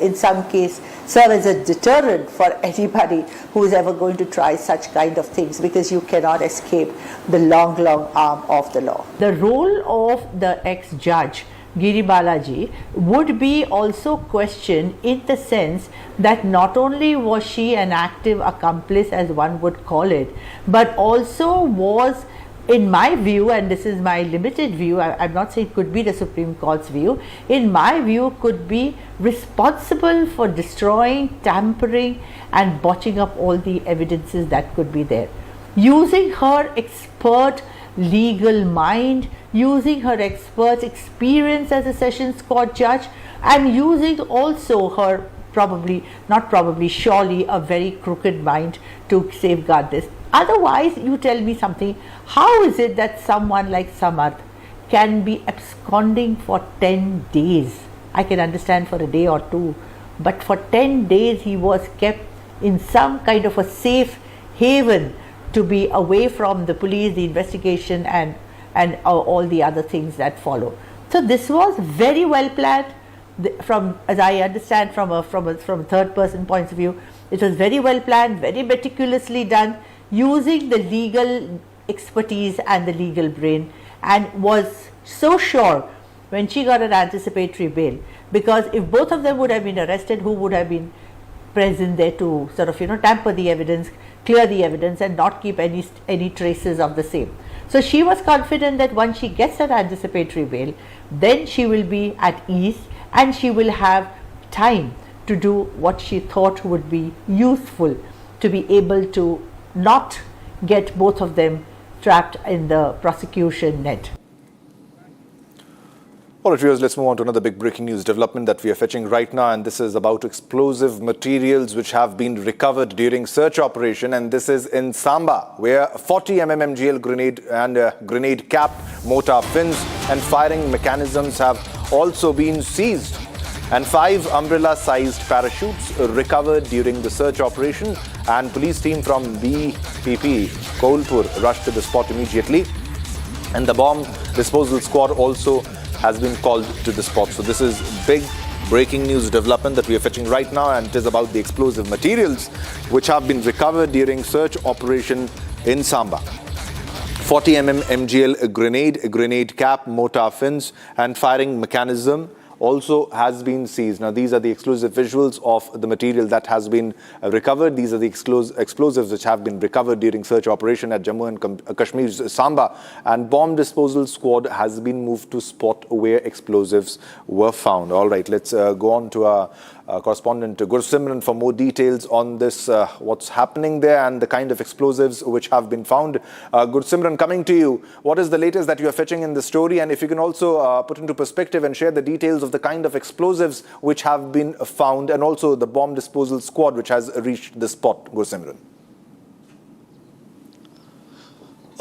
in some case, serve as a deterrent for anybody who is ever going to try such kind of things, because you cannot escape the long arm of the law. The role of the ex-judge Giribala ji would be also questioned, in the sense that not only was she an active accomplice, as one would call it, but also was, in my view, and this is my limited view, I'm not saying it could be the Supreme Court's view, in my view could be responsible for destroying, tampering, and botching up all the evidences that could be there. Using her expert legal mind, using her expert experience as a Sessions Court judge, and using also her surely a very crooked mind to safeguard this. Otherwise, you tell me something, how is it that someone like Samarth can be absconding for 10 days? I can understand for a day or two, but for 10 days he was kept in some kind of a safe haven to be away from the police, the investigation, and all the other things that follow. So this was very well planned. From, as I understand, from a third person point of view, it was very well planned, very meticulously done, using the legal expertise and the legal brain, and was so sure when she got an anticipatory bail, because if both of them would have been arrested, who would have been present there to sort of, tamper the evidence, clear the evidence and not keep any traces of the same. So she was confident that once she gets that anticipatory bail, then she will be at ease and she will have time to do what she thought would be useful, to be able to not get both of them trapped in the prosecution net.
All right, viewers, let's move on to another big breaking news development that we are fetching right now, and this is about explosive materials which have been recovered during search operation, and this is in Samba, where 40 MMGL grenade and grenade cap, mortar fins and firing mechanisms have also been seized, and 5 umbrella-sized parachutes recovered during the search operation, and police team from BPP Kolpur rushed to the spot immediately, and the bomb disposal squad also has been called to the spot. So this is big breaking news development that we are fetching right now, and it is about the explosive materials which have been recovered during search operation in Samba. 40 MMGL grenade cap, mortar fins and firing mechanism also has been seized. Now, these are the exclusive visuals of the material that has been recovered. These are the explosives which have been recovered during search operation at Jammu and Kashmir's Samba. And bomb disposal squad has been moved to spot where explosives were found. All right, let's go on to our correspondent Gursimran for more details on this, what's happening there and the kind of explosives which have been found. Gursimran, coming to you, what is the latest that you are fetching in the story? And if you can also put into perspective and share the details of the kind of explosives which have been found, and also the bomb disposal squad which has reached the spot, Gursimran.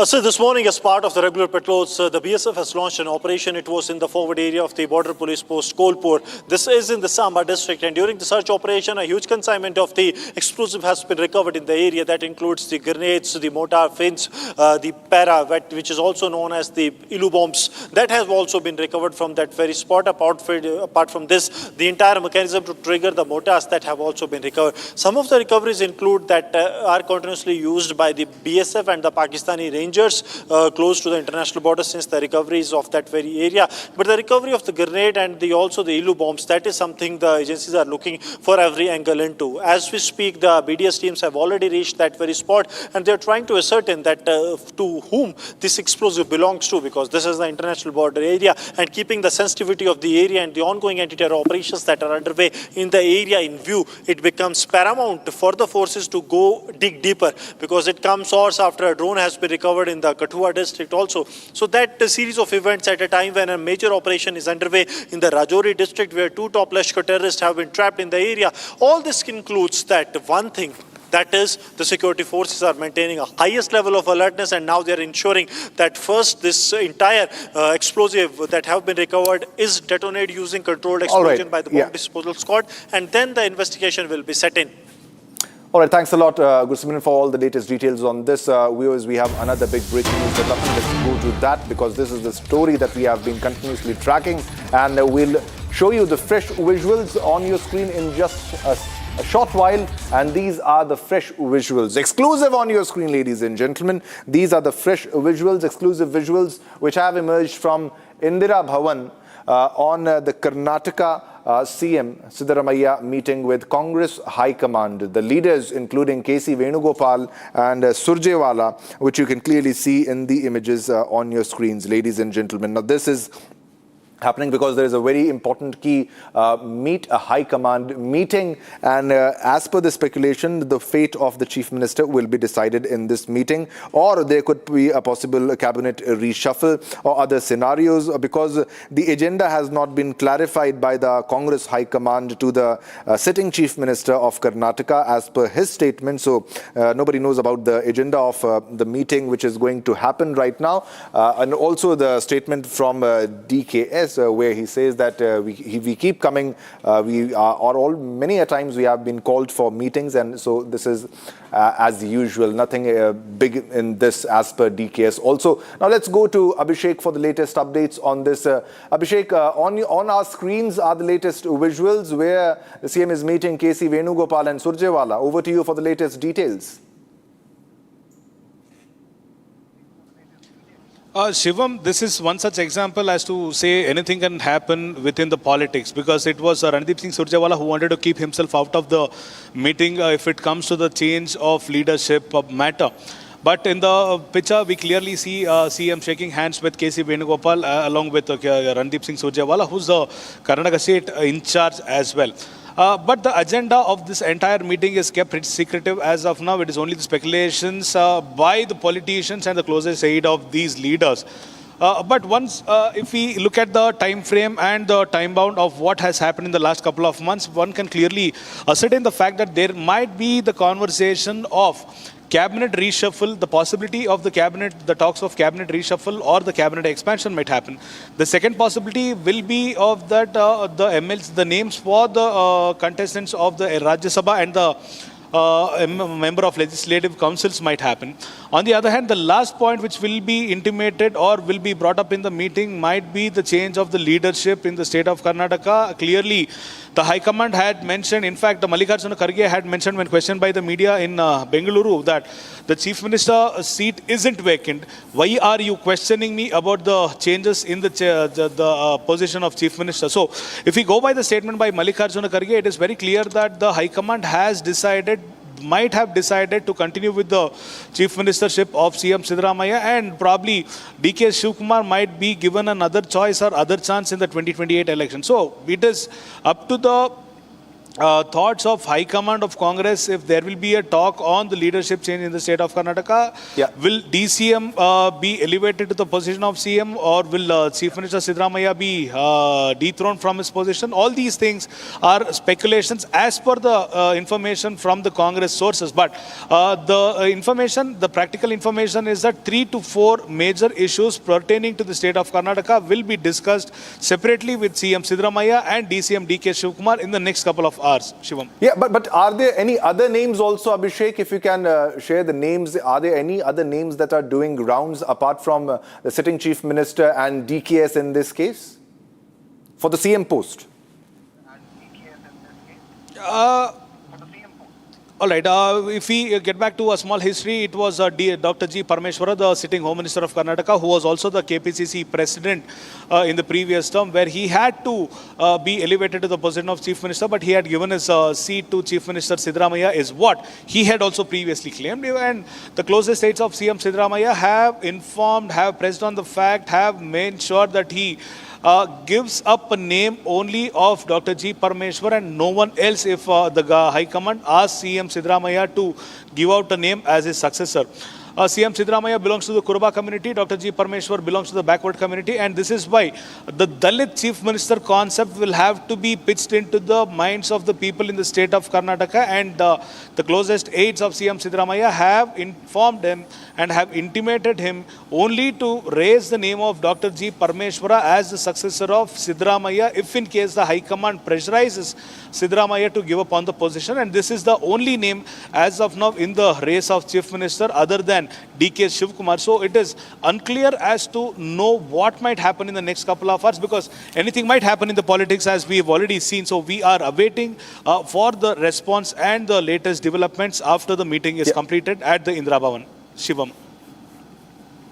So this morning, as part of the regular patrols, the BSF has launched an operation. It was in the forward area of the border police post Kolpur. This is in the Samba district, and during the search operation, a huge consignment of the explosive has been recovered in the area. That includes the grenades, the mortar fins, the para, which is also known as the Ilu bombs. That has also been recovered from that very spot. Apart from this, the entire mechanism to trigger the mortars that have also been recovered. Some of the recoveries include that are continuously used by the BSF and the Pakistani Rangers close to the international border, since the recoveries of that very area. But the recovery of the grenade and also the Ilu bombs, that is something the agencies are looking for every angle into. As we speak, the BDS teams have already reached that very spot, and they are trying to ascertain that to whom this explosive belongs to, because this is the international border area, and keeping the sensitivity of the area and the ongoing anti-terror operations that are underway in the area in view, it becomes paramount for the forces to go dig deeper, because it comes hours after a drone has been recovered in the Kathua district also. So that series of events at a time when a major operation is underway in the Rajouri district, where 2 top Lashkar terrorists have been trapped in the area. All this includes that one thing, that is the security forces are maintaining a highest level of alertness, and now they are ensuring that first this entire explosive that have been recovered is detonated using controlled explosion by the bomb disposal squad, and then the investigation will be set in.
All right, thanks a lot, Gursimran, for all the latest details on this. Viewers, we have another big breaking news development. Let's go to that, because this is the story that we have been continuously tracking, and we'll show you the fresh visuals on your screen in just a short while. And these are the fresh visuals, exclusive on your screen, ladies and gentlemen. These are the fresh visuals, exclusive visuals, which have emerged from Indira Bhavan on the Karnataka CM Siddaramaiah meeting with Congress High Command. The leaders, including KC Venugopal and Surjewala, which you can clearly see in the images on your screens, ladies and gentlemen. Now, this is happening because there is a very important key a high command meeting, and as per the speculation, the fate of the chief minister will be decided in this meeting, or there could be a possible cabinet reshuffle or other scenarios, because the agenda has not been clarified by the Congress high command to the sitting chief minister of Karnataka as per his statement. So nobody knows about the agenda of the meeting which is going to happen right now, and also the statement from DKS, where he says that we keep coming, many a times we have been called for meetings, and so this is as usual, nothing big in this as per DKS also. Now let's go to Abhishek for the latest updates on this. Abhishek, on our screens are the latest visuals where the CM is meeting KC Venugopal and Surjewala. Over to you for the latest details.
Shivam, this is one such example as to say anything can happen within the politics, because it was Randeep Singh Surjewala who wanted to keep himself out of the meeting if it comes to the change of leadership matter. But in the picture, we clearly see CM shaking hands with KC Venugopal along with Randeep Singh Surjewala, who's the Karnataka state in charge as well. But the agenda of this entire meeting is kept pretty secretive as of now. It is only the speculations by the politicians and the closest aid of these leaders. But once, if we look at the time frame and the time bound of what has happened in the last couple of months, one can clearly ascertain the fact that there might be the conversation of cabinet reshuffle, the possibility of the cabinet, the talks of cabinet reshuffle or the cabinet expansion might happen. The second possibility will be of that the MLs, the names for the contestants of the Rajya Sabha and the member of legislative councils might happen. On the other hand, the last point which will be intimated or will be brought up in the meeting might be the change of the leadership in the state of Karnataka. Clearly, the High Command had mentioned, in fact, Mallikarjuna Kharge had mentioned when questioned by the media in Bengaluru that the Chief Minister seat isn't vacant. Why are you questioning me about the changes in the position of Chief Minister? So, if we go by the statement by Mallikarjuna Kharge, it is very clear that the High Command has might have decided to continue with the Chief Ministership of CM Siddaramaiah, and probably DK Shivkumar might be given another choice or other chance in the 2028 election. So it is up to the thoughts of High Command of Congress if there will be a talk on the leadership change in the state of Karnataka. Will DCM be elevated to the position of CM, or will Chief Minister Siddaramaiah be dethroned from his position? All these things are speculations as per the information from the Congress sources. But the practical information is that 3 to 4 major issues pertaining to the state of Karnataka will be discussed separately with CM Siddaramaiah and DCM DK Shivkumar in the next couple of hours. Shivam.
Yeah, but are there any other names also, Abhishek? If you can share the names, are there any other names that are doing rounds apart from the sitting Chief Minister and DKS in this case for the CM post?
All right. If we get back to a small history, it was Dr. G. Parameshwara, the sitting Home Minister of Karnataka, who was also the KPCC President in the previous term, where he had to be elevated to the position of Chief Minister, but he had given his seat to Chief Minister Siddaramaiah, is what he had also previously claimed. And the closest aides of CM Siddaramaiah have informed, have pressed on the fact, have made sure that he gives up a name only of Dr. G. Parameshwar and no one else if the High Command asks CM Siddaramaiah to give out a name as his successor. CM Siddaramaiah belongs to the Kuruba community, Dr. G. Parameshwar belongs to the backward community, and this is why the Dalit Chief Minister concept will have to be pitched into the minds of the people in the state of Karnataka, and the closest aides of CM Siddaramaiah have informed him and have intimated him only to raise the name of Dr. G. Parameshwara as the successor of Siddaramaiah if in case the High Command pressurizes Siddaramaiah to give up on the position, and this is the only name as of now in the race of Chief Minister other than DK Shivkumar. So it is unclear as to know what might happen in the next couple of hours, because anything might happen in the politics as we have already seen. So we are awaiting for the response and the latest developments after the meeting is completed at the Indira Bhavan. Shivam.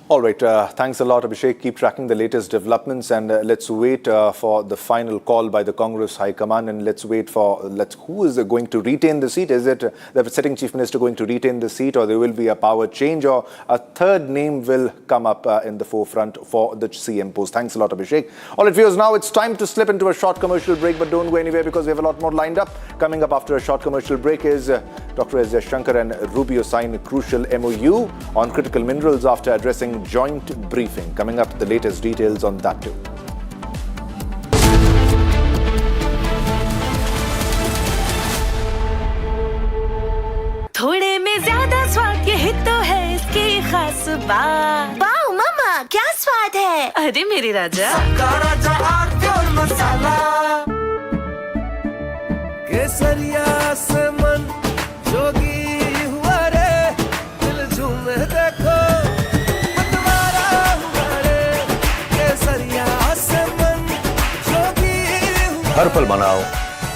All right. Thanks a lot, Abhishek. Keep tracking the latest developments, and let's wait for the final call by the Congress High Command, and let's wait for who is going to retain the seat. Is it the sitting Chief Minister going to retain the seat, or there will be a power change, or a third name will come up in the forefront for the CM post? Thanks a lot, Abhishek. All right, viewers, now it's time to slip into a short commercial break, but don't go anywhere because we have a lot more lined up. Coming up after a short commercial break is Dr. S. Shankar and Rubio sign a crucial MOU on critical minerals after addressing joint briefing. Coming up, the latest details on that too.
थोड़े में ज्यादा स्वाद यही तो है इसकी खास बात। वाओ मामा, क्या स्वाद है? अरे मेरे राजा, सबका राजा और मसाला।
केसरिया से मन जोगी हुआ रे, दिल झूमे देखो।
हर पल मनाओ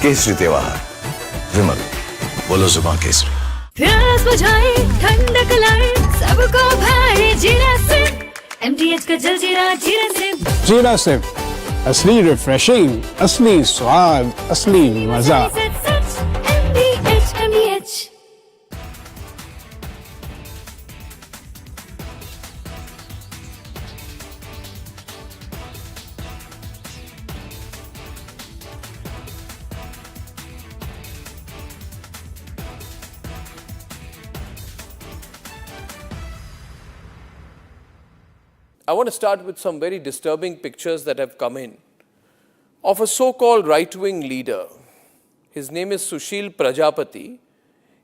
केसरी त्योहार। विमल, बोलो जुबान केसरी।
प्यास बुझाए, ठंडक लाए, सबको भाए जीरा से। MDH दूध का जलजीरा जीरा से
जीरा सिर्फ असली रिफ्रेशिंग, असली स्वाद, असली मजा।
MBH
I want to start with some very disturbing pictures that have come in of a so-called right-wing leader. His name is Sushil Prajapati.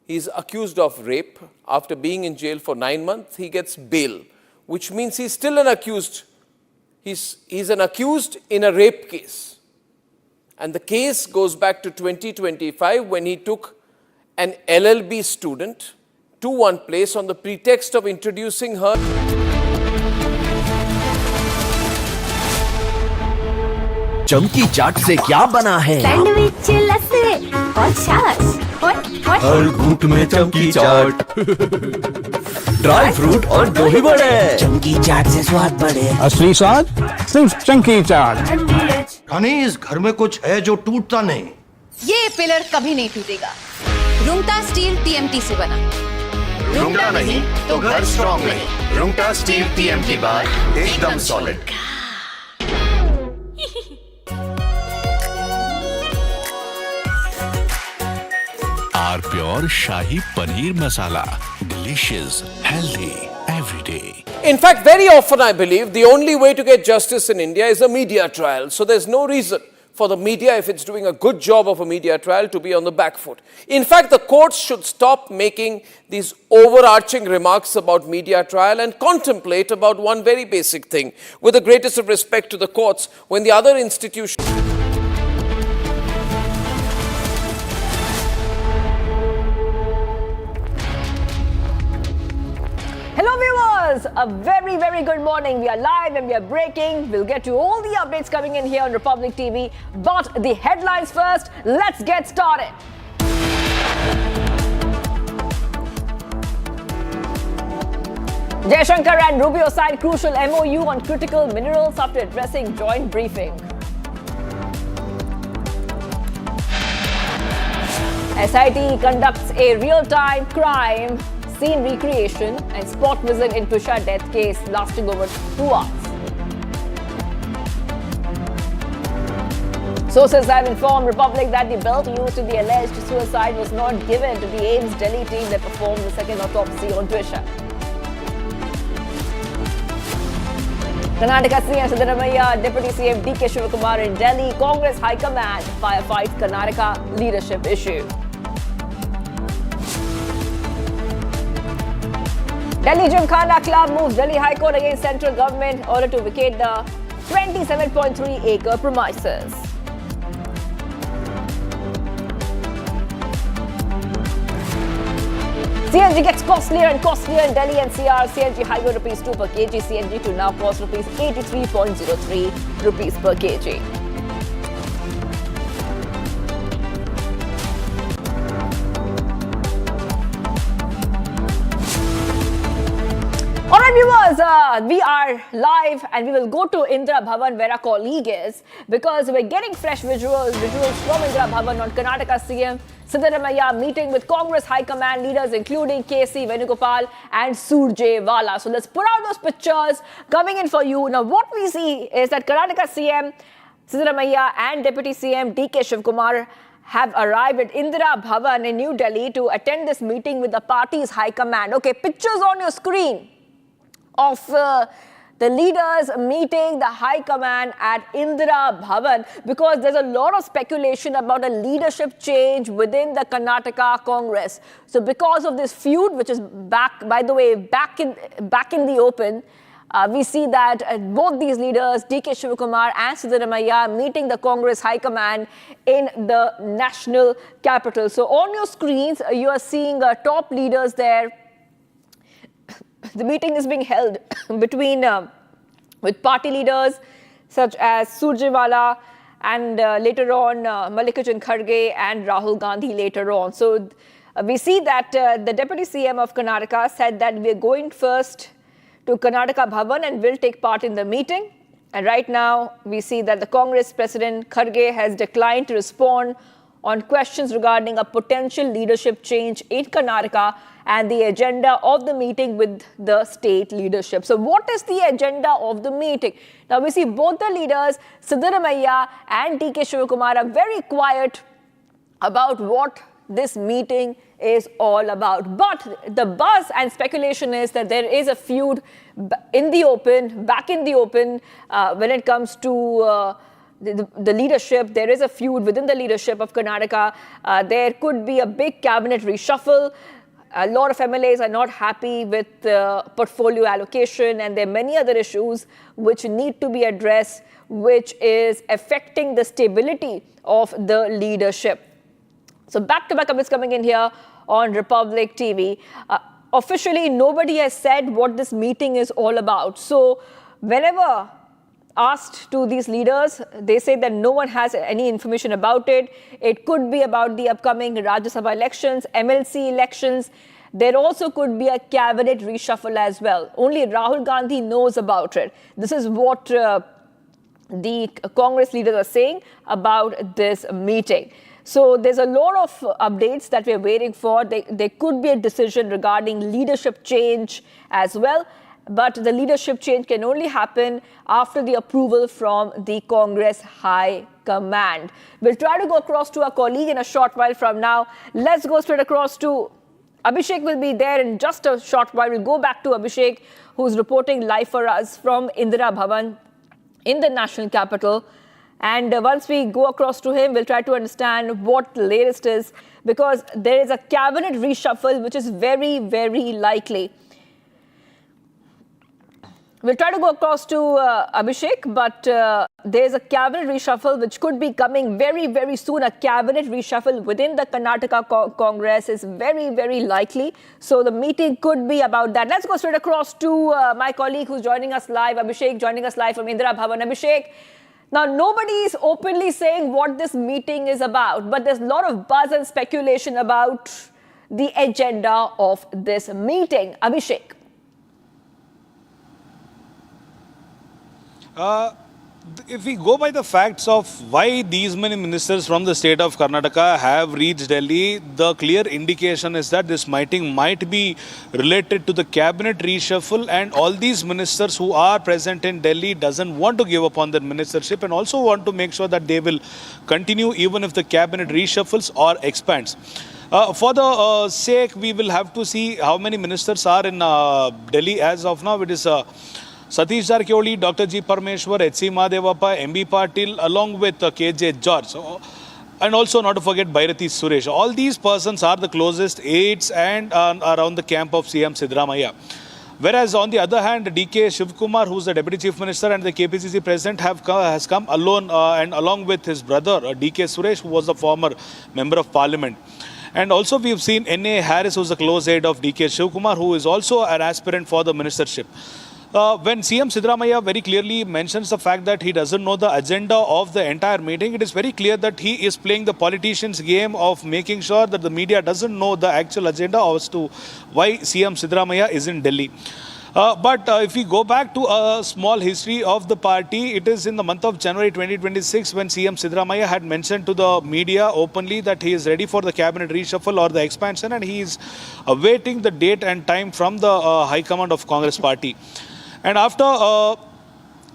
He is accused of rape. After being in jail for 9 months, he gets bail, which means he's still an accused. He's an accused in a rape case. And the case goes back to 2025 when he took an LLB student to one place on the pretext of introducing her.
चमकी चाट से क्या बना है?
Sandwich लस्सी और छाछ
हर घूंट में चमकी चाट, ड्राई फ्रूट और दही बड़े। चमकी चाट से स्वाद बढ़े।
असली स्वाद सिर्फ चंकी चाट।
रानी, इस घर में कुछ है जो टूटता नहीं।
ये पिलर कभी नहीं टूटेगा। रुंगटा स्टील TMT से बना।
रुंगटा नहीं तो घर स्ट्रॉन्ग नहीं। रुंगटा स्टील TMT बार एकदम solid.
R pure shahi paneer masala, delicious, healthy, everyday.
In fact, very often I believe the only way to get justice in India is a media trial. So there's no reason for the media, if it's doing a good job of a media trial, to be on the back foot. In fact, the courts should stop making these overarching remarks about media trial and contemplate about one very basic thing. With the greatest of respect to the courts, when the other institutions...
Hello viewers, a very good morning. We are live and we are breaking. We'll get to all the updates coming in here on Republic TV. But the headlines first, let's get started. Jaishankar and Rubio signed crucial MOU on critical minerals after addressing joint briefing. SIT conducts a real-time crime scene recreation and spot visit in Tusha death case lasting over 2 hours. Sources have informed Republic that the belt used in the alleged suicide was not given to the AIMS Delhi team that performed the second autopsy on Tusha. Karnataka CM Siddaramaiah, Deputy CM DK Shivakumar in Delhi, Congress High Command firefights Karnataka leadership issue. Delhi Gymkhana Club moves Delhi High Court against central government in order to vacate the 27.3-acre premises. CNG gets costlier and costlier in Delhi NCR. CNG highway rupees 2 per kg. CNG to now cost rupees 83.03 rupees per kg. Alright viewers, we are live and we will go to Indira Bhavan where our colleague is because we're getting fresh visuals from Indira Bhavan on Karnataka CM Siddaramaiah meeting with Congress High Command leaders including KC Venugopal and Surjewala. So let's put out those pictures coming in for you. Now what we see is that Karnataka CM Siddaramaiah and Deputy CM DK Shivakumar have arrived at Indira Bhavan in New Delhi to attend this meeting with the party's High Command. Okay, pictures on your screen of the leaders meeting the High Command at Indira Bhavan because there's a lot of speculation about a leadership change within the Karnataka Congress. So because of this feud, which is back in the open, we see that both these leaders, DK Shivakumar and Siddaramaiah, meeting the Congress High Command in the national capital. So on your screens, you are seeing top leaders there. The meeting is being held between with party leaders such as Surjewala and later on Mallikarjun Kharge and Rahul Gandhi later on. So we see that the Deputy CM of Karnataka said that we are going first to Karnataka Bhavan and will take part in the meeting. And right now, we see that the Congress President Kharge has declined to respond on questions regarding a potential leadership change in Karnataka and the agenda of the meeting with the state leadership. So what is the agenda of the meeting? Now we see both the leaders, Siddaramaiah and DK Shivakumar, are very quiet about what this meeting is all about. But the buzz and speculation is that there is a feud in the open, back in the open, when it comes to the leadership. There is a feud within the leadership of Karnataka. There could be a big cabinet reshuffle. A lot of MLAs are not happy with portfolio allocation, and there are many other issues which need to be addressed, which is affecting the stability of the leadership. So back-to-back updates coming in here on Republic TV. Officially, nobody has said what this meeting is all about. So whenever asked to these leaders, they say that no one has any information about it. It could be about the upcoming Rajya Sabha elections, MLC elections. There also could be a cabinet reshuffle as well. Only Rahul Gandhi knows about it. This is what the Congress leaders are saying about this meeting. So there's a lot of updates that we're waiting for. There could be a decision regarding leadership change as well. But the leadership change can only happen after the approval from the Congress High Command. We'll try to go across to our colleague in a short while from now. Let's go straight across to Abhishek. Will be there in just a short while. We'll go back to Abhishek, who's reporting live for us from Indira Bhavan in the national capital. And once we go across to him, we'll try to understand what the latest is, because there is a cabinet reshuffle which is very, very likely. We'll try to go across to Abhishek, but there's a cabinet reshuffle which could be coming very, very soon. A cabinet reshuffle within the Karnataka Congress is very, very likely. So the meeting could be about that. Let's go straight across to my colleague who's joining us live, Abhishek, joining us live from Indira Bhavan. Abhishek, now nobody is openly saying what this meeting is about, but there's a lot of buzz and speculation about the agenda of this meeting. Abhishek.
If we go by the facts of why these many ministers from the state of Karnataka have reached Delhi, the clear indication is that this meeting might be related to the cabinet reshuffle, and all these ministers who are present in Delhi doesn't want to give up on their ministership and also want to make sure that they will continue even if the cabinet reshuffles or expands. For the sake, we will have to see how many ministers are in Delhi as of now. It is Satish Jarkioli, Dr. G. Parmeshwar, H.C. Mahadevappa, M.B. Patil, along with K.J. George. And also not to forget Bhairati Suresh. All these persons are the closest aides and around the camp of CM Siddaramaiah. Whereas on the other hand, DK Shivakumar, who is the Deputy Chief Minister and the KPCC President, has come alone and along with his brother, DK Suresh, who was the former Member of Parliament. And also we have seen N.A. Harris, who is the close aide of DK Shivakumar, who is also an aspirant for the ministership. When CM Siddaramaiah very clearly mentions the fact that he doesn't know the agenda of the entire meeting, it is very clear that he is playing the politician's game of making sure that the media doesn't know the actual agenda as to why CM Siddaramaiah is in Delhi. But if we go back to a small history of the party, it is in the month of January 2026 when CM Siddaramaiah had mentioned to the media openly that he is ready for the cabinet reshuffle or the expansion, and he is awaiting the date and time from the High Command of Congress Party. And after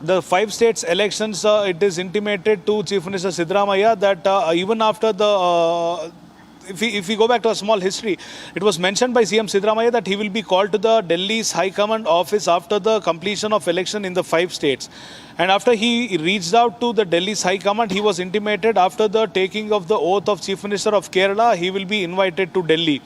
the 5 states elections, it is intimated to Chief Minister Siddaramaiah that even after the, if we go back to a small history, it was mentioned by CM Siddaramaiah that he will be called to the Delhi's High Command office after the completion of election in the 5 states. And after he reached out to the Delhi's High Command, he was intimated after the taking of the oath of Chief Minister of Kerala, he will be invited to Delhi.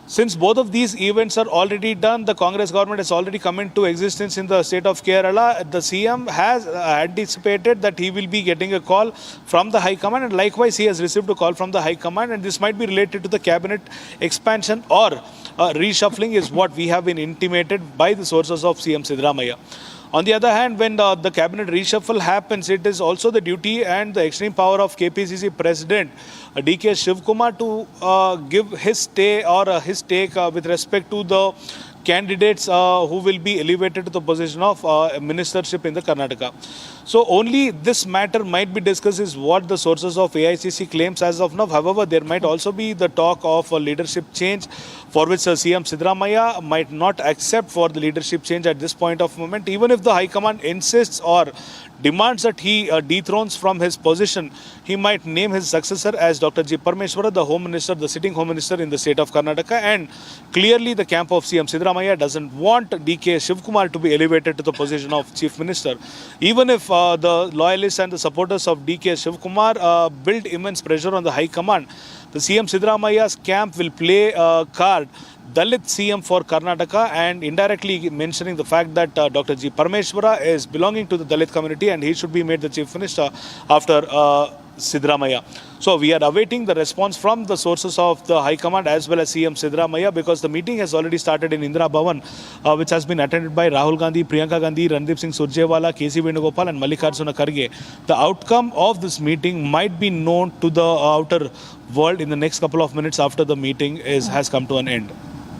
Since both of these events are already done, the Congress government has already come into existence in the state of Kerala. The CM has anticipated that he will be getting a call from the High Command, and likewise he has received a call from the High Command, and this might be related to the cabinet expansion or reshuffling is what we have been intimated by the sources of CM Siddaramaiah. On the other hand, when the cabinet reshuffle happens, it is also the duty and the extreme power of KPCC President DK Shivakumar to give his stay or his take with respect to the candidates who will be elevated to the position of ministership in the Karnataka. So only this matter might be discussed is what the sources of AICC claims as of now. However, there might also be the talk of a leadership change for which CM Siddaramaiah might not accept for the leadership change at this point of moment. Even if the High Command insists or demands that he dethrones from his position, he might name his successor as Dr. G. Parmeshwara, the Home Minister, the sitting Home Minister in the state of Karnataka. And clearly the camp of CM Siddaramaiah doesn't want DK Shivkumar to be elevated to the position of Chief Minister. Even if the loyalists and the supporters of DK Shivkumar build immense pressure on the High Command, the CM Siddaramaiah's camp will play a card Dalit CM for Karnataka and indirectly mentioning the fact that Dr. G. Parmeshwara is belonging to the Dalit community and he should be made the Chief Minister after Siddaramaiah. So we are awaiting the response from the sources of the High Command as well as CM Siddaramaiah, because the meeting has already started in Indira Bhavan, which has been attended by Rahul Gandhi, Priyanka Gandhi, Randeep Singh Surjewala, K.C. Venugopal and Mallikarjuna Kharge. The outcome of this meeting might be known to the outer world in the next couple of minutes after the meeting has come to an end.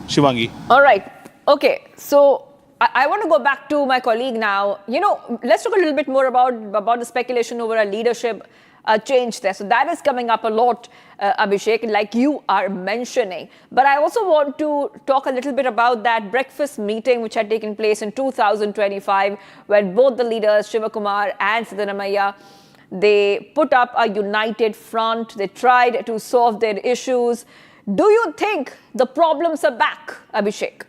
Shivangi.
All right. Okay. So I want to go back to my colleague now. Let's talk a little bit more about the speculation over a leadership change there. So that is coming up a lot, Abhishek, like you are mentioning. But I also want to talk a little bit about that breakfast meeting which had taken place in 2025, when both the leaders, Shivakumar and Siddaramaiah, they put up a united front. They tried to solve their issues. Do you think the problems are back, Abhishek?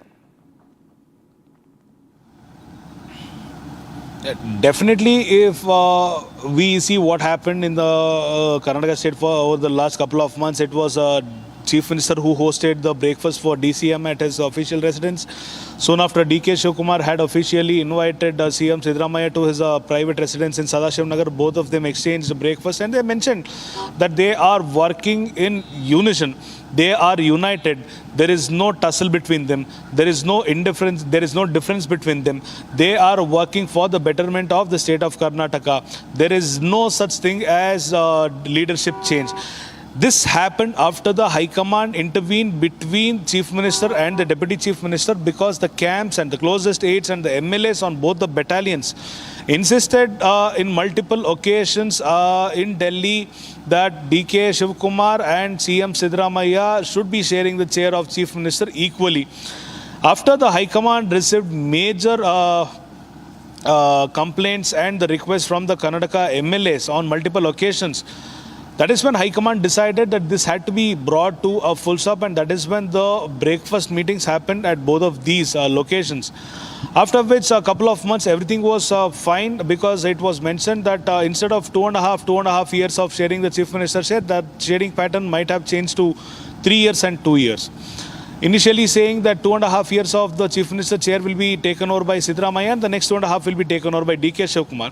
Definitely, if we see what happened in the Karnataka state for over the last couple of months, it was Chief Minister who hosted the breakfast for DCM at his official residence. Soon after, DK Shivkumar had officially invited CM Siddaramaiah to his private residence in Sadashiv Nagar. Both of them exchanged breakfast and they mentioned that they are working in unison. They are united. There is no tussle between them. There is no indifference. There is no difference between them. They are working for the betterment of the state of Karnataka. There is no such thing as leadership change. This happened after the High Command intervened between Chief Minister and the Deputy Chief Minister, because the camps and the closest aides and the MLAs on both the battalions insisted in multiple occasions in Delhi that DK Shivkumar and CM Siddaramaiah should be sharing the chair of Chief Minister equally. After the High Command received major complaints and the requests from the Karnataka MLAs on multiple occasions, that is when High Command decided that this had to be brought to a full stop, and that is when the breakfast meetings happened at both of these locations. After which, a couple of months, everything was fine, because it was mentioned that instead of two and a half years of sharing the Chief Minister share, that sharing pattern might have changed to 3 years and 2 years. Initially saying that 2.5 years of the Chief Minister chair will be taken over by Siddaramaiah and the next 2.5 will be taken over by DK Shivkumar.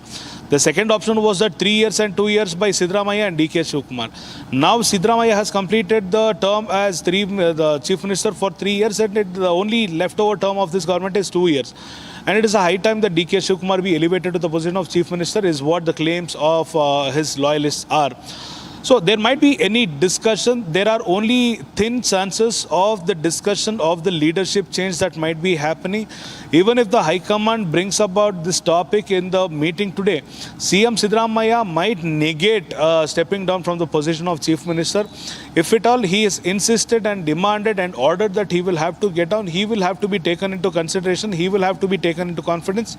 The second option was that 3 years and 2 years by Siddaramaiah and DK Shivkumar. Now Siddaramaiah has completed the term as the Chief Minister for 3 years, and the only leftover term of this government is 2 years. And it is a high time that DK Shivkumar be elevated to the position of Chief Minister, is what the claims of his loyalists are. So there might be any discussion. There are only thin chances of the discussion of the leadership change that might be happening. Even if the High Command brings about this topic in the meeting today, CM Siddaramaiah might negate stepping down from the position of Chief Minister. If at all he is insisted and demanded and ordered that he will have to get down, he will have to be taken into consideration, he will have to be taken into confidence.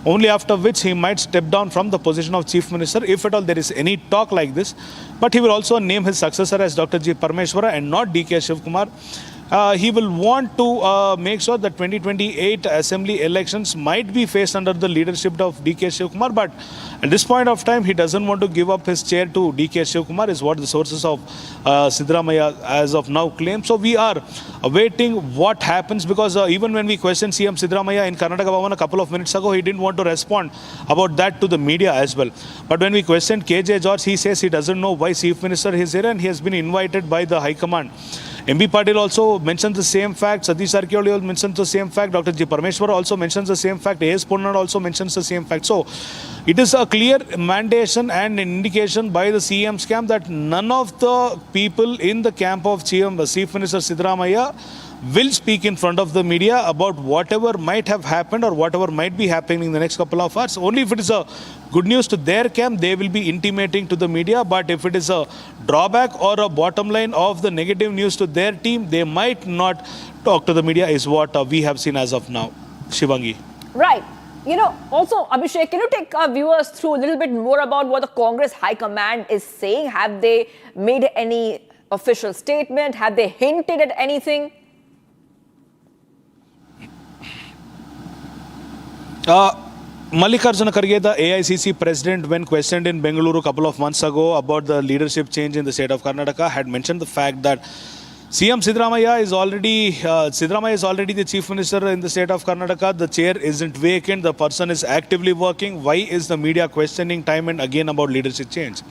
Only after which he might step down from the position of Chief Minister, if at all there is any talk like this. But he will also name his successor as Dr. G. Parmeshwara and not DK Shivkumar. He will want to make sure that 2028 assembly elections might be faced under the leadership of DK Shivkumar, but at this point of time he doesn't want to give up his chair to DK Shivkumar, is what the sources of Siddaramaiah as of now claim. So we are awaiting what happens, because even when we questioned CM Siddaramaiah in Karnataka Bhavan a couple of minutes ago, he didn't want to respond about that to the media as well. But when we questioned KJ George, he says he doesn't know why Chief Minister is here and he has been invited by the High Command. MB Patil also mentioned the same fact, Satish Arkeoli mentioned the same fact, Dr. G. Parmeshwara also mentions the same fact, A.S. Ponnad also mentions the same fact. So it is a clear mandation and an indication by the CM's camp that none of the people in the camp of Chief Minister Siddaramaiah will speak in front of the media about whatever might have happened or whatever might be happening in the next couple of hours. Only if it is a good news to their camp, they will be intimating to the media. But if it is a drawback or a bottom line of the negative news to their team, they might not talk to the media, is what we have seen as of now. Shivangi.
Right. You know, also, Abhishek, can you take our viewers through a little bit more about what the Congress High Command is saying? Have they made any official statement? Have they hinted at anything?
Mallikarjuna Kharge, the AICC president, when questioned in Bengaluru a couple of months ago about the leadership change in the state of Karnataka, had mentioned the fact that CM Siddaramaiah is already the chief minister in the state of Karnataka. The chair isn't vacant. The person is actively working. Why is the media questioning time and again about leadership change?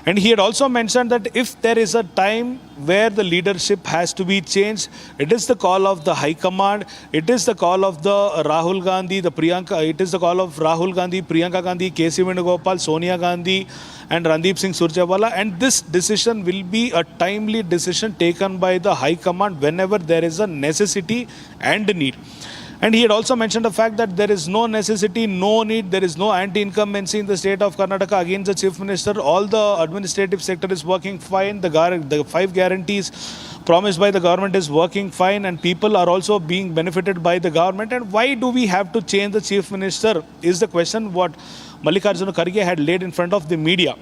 And he had also mentioned that if there is a time where the leadership has to be changed, it is the call of the High Command, it is the call of the Rahul Gandhi, it is the call of Rahul Gandhi, Priyanka Gandhi, KC Venugopal, Sonia Gandhi and Randeep Singh Surjewala. And this decision will be a timely decision taken by the High Command whenever there is a necessity and need. And he had also mentioned the fact that there is no necessity, no need, there is no anti-incumbency in the state of Karnataka against the chief minister. All the administrative sector is working fine. The 5 guarantees promised by the government is working fine, and people are also being benefited by the government. And why do we have to change the chief minister is the question what Mallikarjuna Kharge had laid in front of the media.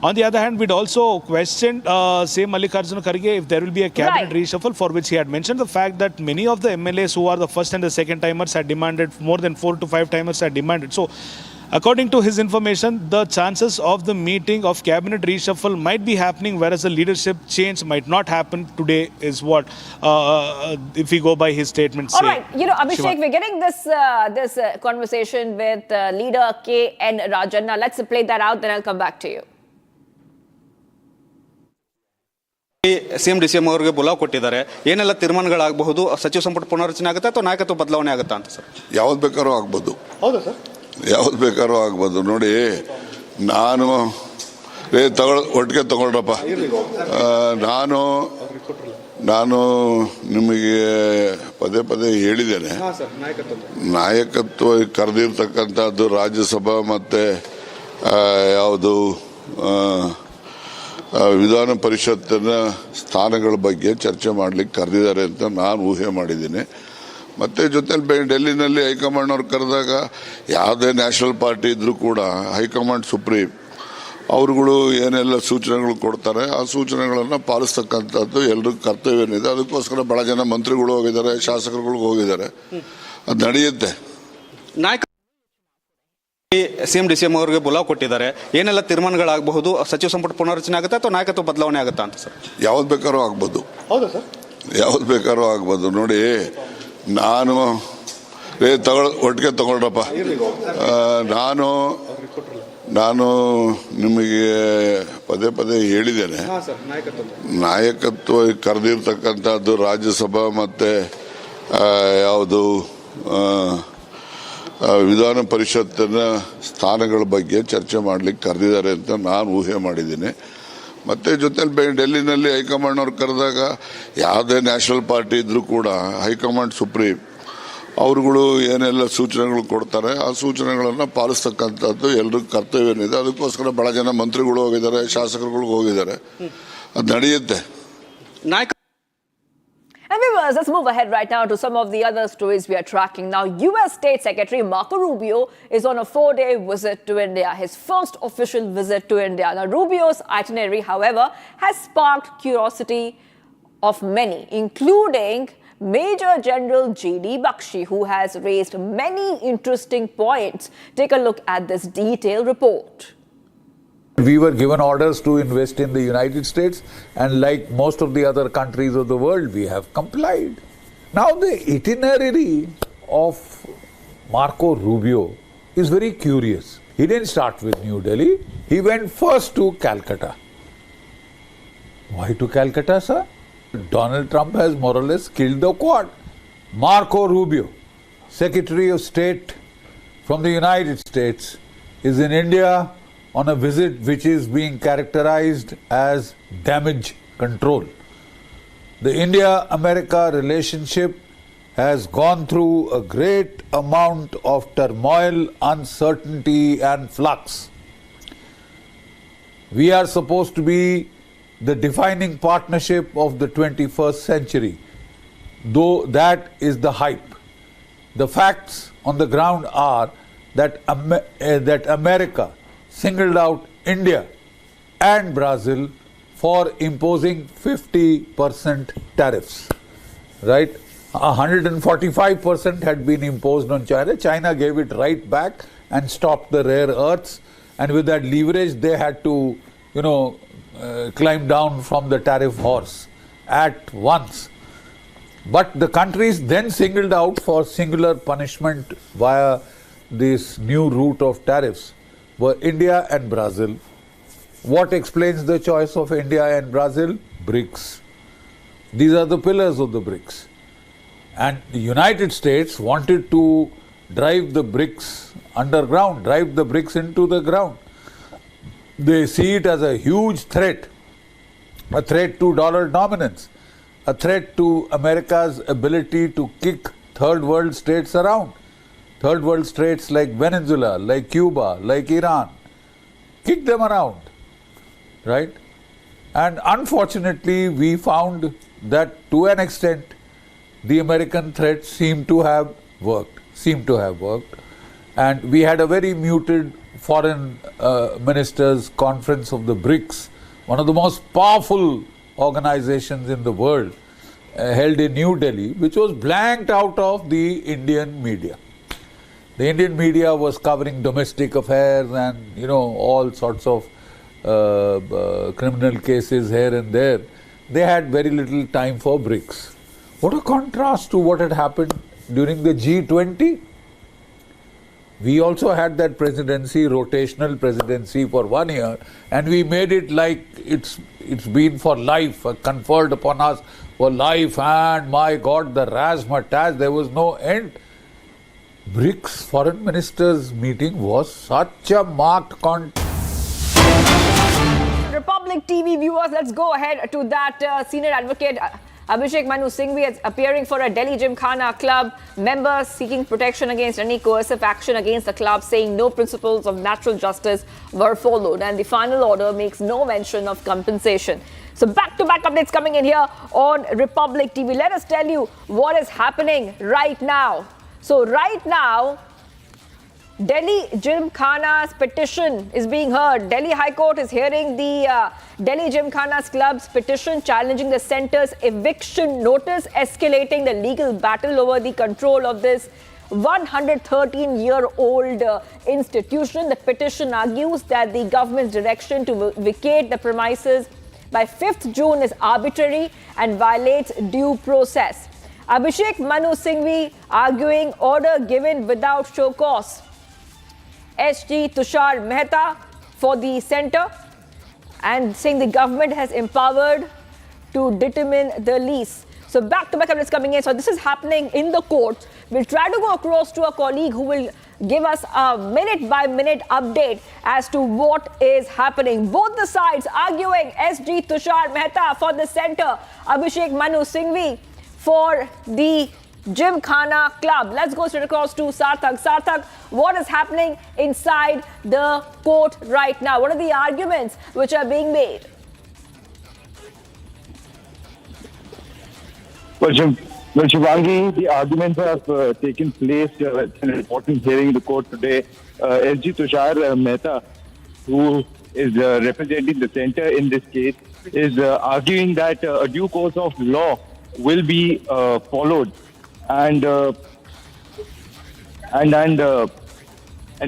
On the other hand, we'd also questioned, Mallikarjuna Kharge, if there will be a cabinet reshuffle, for which he had mentioned the fact that many of the MLAs who are the first and the second timers had demanded, more than 4 to 5 timers had demanded. So, according to his information, the chances of the meeting of cabinet reshuffle might be happening, whereas the leadership change might not happen today, is what, if we go by his statement.
All right, you know, Abhishek, we're getting this conversation with leader K.N. Rajan. Now, let's play that out, then I'll come back to you.
CM DCM ಅವರಿಗೆ ಬುಲಾವ್ ಕೊಟ್ಟಿದ್ದಾರೆ. ಏನೆಲ್ಲ ತೀರ್ಮಾನಗಳಾಗಬಹುದು? ಸಚಿವ ಸಂಪುಟ ಪುನರ್ರಚನೆ ಆಗುತ್ತಾ ಅಥವಾ ನಾಯಕತ್ವ ಬದಲಾವಣೆ ಆಗುತ್ತಾ ಅಂತ ಸರ್?
ಯಾವ್ದು ಬೇಕಾದ್ರೂ ಆಗ್ಬೋದು.
ಹೌದಾ ಸರ್?
ಯಾವ್ದು ಬೇಕಾದ್ರೂ ಆಗ್ಬೋದು. ನೋಡಿ, ನಾನು ಒಟ್ಟಿಗೆ ತಗೊಳ್ರಪ್ಪ. ನಾನು ನಿಮಗೆ ಪದೇ ಪದೇ ಹೇಳಿದ್ದೇನೆ, ನಾಯಕತ್ವ ಕರೆದಿರ್ತಕ್ಕಂಥದ್ದು ರಾಜ್ಯಸಭಾ ಮತ್ತು ಯಾವುದು ವಿಧಾನ ಪರಿಷತ್ತಿನ ಸ್ಥಾನಗಳ ಬಗ್ಗೆ ಚರ್ಚೆ ಮಾಡಲಿಕ್ಕೆ ಕರೆದಿದ್ದಾರೆ ಅಂತ ನಾನು ಊಹೆ ಮಾಡಿದ್ದೀನಿ. ಮತ್ತು ಜೊತೆಲಿ ಡೆಲ್ಲಿನಲ್ಲಿ ಹೈಕಮಾಂಡ್ ಅವ್ರು ಕರೆದಾಗ ಯಾವುದೇ ನ್ಯಾಷನಲ್ ಪಾರ್ಟಿ ಇದ್ದರೂ ಕೂಡ ಹೈಕಮಾಂಡ್ ಸುಪ್ರೀಂ ಅವರುಗಳು ಏನೆಲ್ಲ ಸೂಚನೆಗಳು ಕೊಡ್ತಾರೆ ಆ ಸೂಚನೆಗಳನ್ನು ಪಾಲಿಸ್ತಕ್ಕಂಥದ್ದು ಎಲ್ರಿಗೂ ಕರ್ತವ್ಯ ಏನಿದೆ. ಅದಕ್ಕೋಸ್ಕರ ಬಹಳ ಜನ ಮಂತ್ರಿಗಳು ಹೋಗಿದ್ದಾರೆ, ಶಾಸಕರುಗಳು ಹೋಗಿದ್ದಾರೆ. ಅದು ನಡೆಯುತ್ತೆ.
ಸಿಎಂ ಡಿಸಿಎಂ ಅವರಿಗೆ ಬುಲಾವ್ ಕೊಟ್ಟಿದ್ದಾರೆ. ಏನೆಲ್ಲ ತೀರ್ಮಾನಗಳಾಗಬಹುದು? ಸಚಿವ ಸಂಪುಟ ಪುನರ್ರಚನೆ ಆಗುತ್ತಾ ಅಥವಾ ನಾಯಕತ್ವ ಬದಲಾವಣೆ ಆಗುತ್ತಾ ಅಂತ ಸರ್?
ಯಾವ್ದು ಬೇಕಾದ್ರೂ ಆಗ್ಬೋದು.
ಹೌದಾ ಸರ್?
ಯಾವ್ದು ಬೇಕಾದ್ರೂ ಆಗ್ಬೋದು. ನೋಡಿ, ನಾನು ಒಟ್ಟಿಗೆ ತಗೊಳ್ರಪ್ಪ. ನಾನು ನಿಮಗೆ ಪದೇ ಪದೇ ಹೇಳಿದ್ದೇನೆ, ನಾಯಕತ್ವ ಕರೆದಿರ್ತಕ್ಕಂಥದ್ದು ರಾಜ್ಯಸಭಾ ಮತ್ತು ಯಾವುದು ವಿಧಾನ ಪರಿಷತ್ತಿನ ಸ್ಥಾನಗಳ ಬಗ್ಗೆ ಚರ್ಚೆ ಮಾಡಲಿಕ್ಕೆ ಕರೆದಿದ್ದಾರೆ ಅಂತ ನಾನು ಊಹೆ ಮಾಡಿದ್ದೀನಿ. ಮತ್ತು ಜೊತೆಲಿ ಡೆಲ್ಲಿನಲ್ಲಿ ಹೈಕಮಾಂಡ್ ಅವ್ರು ಕರೆದಾಗ ಯಾವುದೇ ನ್ಯಾಷನಲ್ ಪಾರ್ಟಿ ಇದ್ದರೂ ಕೂಡ ಹೈಕಮಾಂಡ್ ಸುಪ್ರೀಂ ಅವರುಗಳು ಏನೆಲ್ಲ ಸೂಚನೆಗಳು ಕೊಡ್ತಾರೆ ಆ ಸೂಚನೆಗಳನ್ನು ಪಾಲಿಸ್ತಕ್ಕಂಥದ್ದು ಎಲ್ರಿಗೂ ಕರ್ತವ್ಯ ಏನಿದೆ. ಅದಕ್ಕೋಸ್ಕರ ಬಹಳ ಜನ ಮಂತ್ರಿಗಳು ಹೋಗಿದ್ದಾರೆ, ಶಾಸಕರುಗಳು ಹೋಗಿದ್ದಾರೆ. ಅದು ನಡೆಯುತ್ತೆ.
And viewers, let's move ahead right now to some of the other stories we are tracking. Now, U.S. State Secretary Marco Rubio is on a 4-day visit to India, his first official visit to India. Now, Rubio's itinerary, however, has sparked curiosity of many, including Major General G.D. Bakshi, who has raised many interesting points. Take a look at this detailed report.
We were given orders to invest in the United States, and like most of the other countries of the world, we have complied. Now the itinerary of Marco Rubio is very curious. He didn't start with New Delhi. He went first to Calcutta. Why to Calcutta, sir? Donald Trump has more or less killed the Quad. Marco Rubio, Secretary of State from the United States, is in India on a visit which is being characterized as damage control. The India-America relationship has gone through a great amount of turmoil, uncertainty and flux. We are supposed to be the defining partnership of the 21st century, though that is the hype. The facts on the ground are that America singled out India and Brazil for imposing 50% tariffs, right? 145% had been imposed on China. China gave it right back and stopped the rare earths. And with that leverage, they had to, climb down from the tariff horse at once. But the countries then singled out for singular punishment via this new route of tariffs were India and Brazil. What explains the choice of India and Brazil? BRICS. These are the pillars of the BRICS. And the United States wanted to drive the BRICS underground, drive the BRICS into the ground. They see it as a huge threat, a threat to dollar dominance, a threat to America's ability to kick third world states around. Third world states like Venezuela, like Cuba, like Iran. Kick them around, right? And unfortunately, we found that to an extent, the American threat seemed to have worked. And we had a very muted foreign ministers conference of the BRICS, one of the most powerful organizations in the world, held in New Delhi, which was blanked out of the Indian media. The Indian media was covering domestic affairs and, all sorts of criminal cases here and there. They had very little time for BRICS. What a contrast to what had happened during the G20. We also had that presidency, rotational presidency for 1 year, and we made it like it's been for life, conferred upon us for life, and my God, the razzmatazz, there was no end. BRICS foreign ministers meeting was such a marked
Republic TV viewers, let's go ahead to that senior advocate Abhishek Manu Singhvi is appearing for a Delhi Gymkhana club. Members seeking protection against any coercive action against the club, saying no principles of natural justice were followed. And the final order makes no mention of compensation. So back-to-back updates coming in here on Republic TV. Let us tell you what is happening right now. So right now, Delhi Gymkhana's petition is being heard. Delhi High Court is hearing the Delhi Gymkhana's club's petition challenging the centre's eviction notice, escalating the legal battle over the control of this 113-year-old institution. The petition argues that the government's direction to vacate the premises by 5th June is arbitrary and violates due process. Abhishek Manu Singhvi arguing order given without show cause. SG Tushar Mehta for the centre and saying the government has empowered to determine the lease. So back-to-back updates coming in. So this is happening in the court. We'll try to go across to a colleague who will give us a minute-by-minute update as to what is happening. Both the sides arguing SG Tushar Mehta for the centre, Abhishek Manu Singhvi for the Gymkhana club. Let's go straight across to Sarthak. Sarthak, what is happening inside the court right now? What are the arguments which are being made?
Well, Shivangi, the arguments have taken place. It's an important hearing in the court today. SG Tushar Mehta, who is representing the centre in this case, is arguing that a due course of law will be followed. And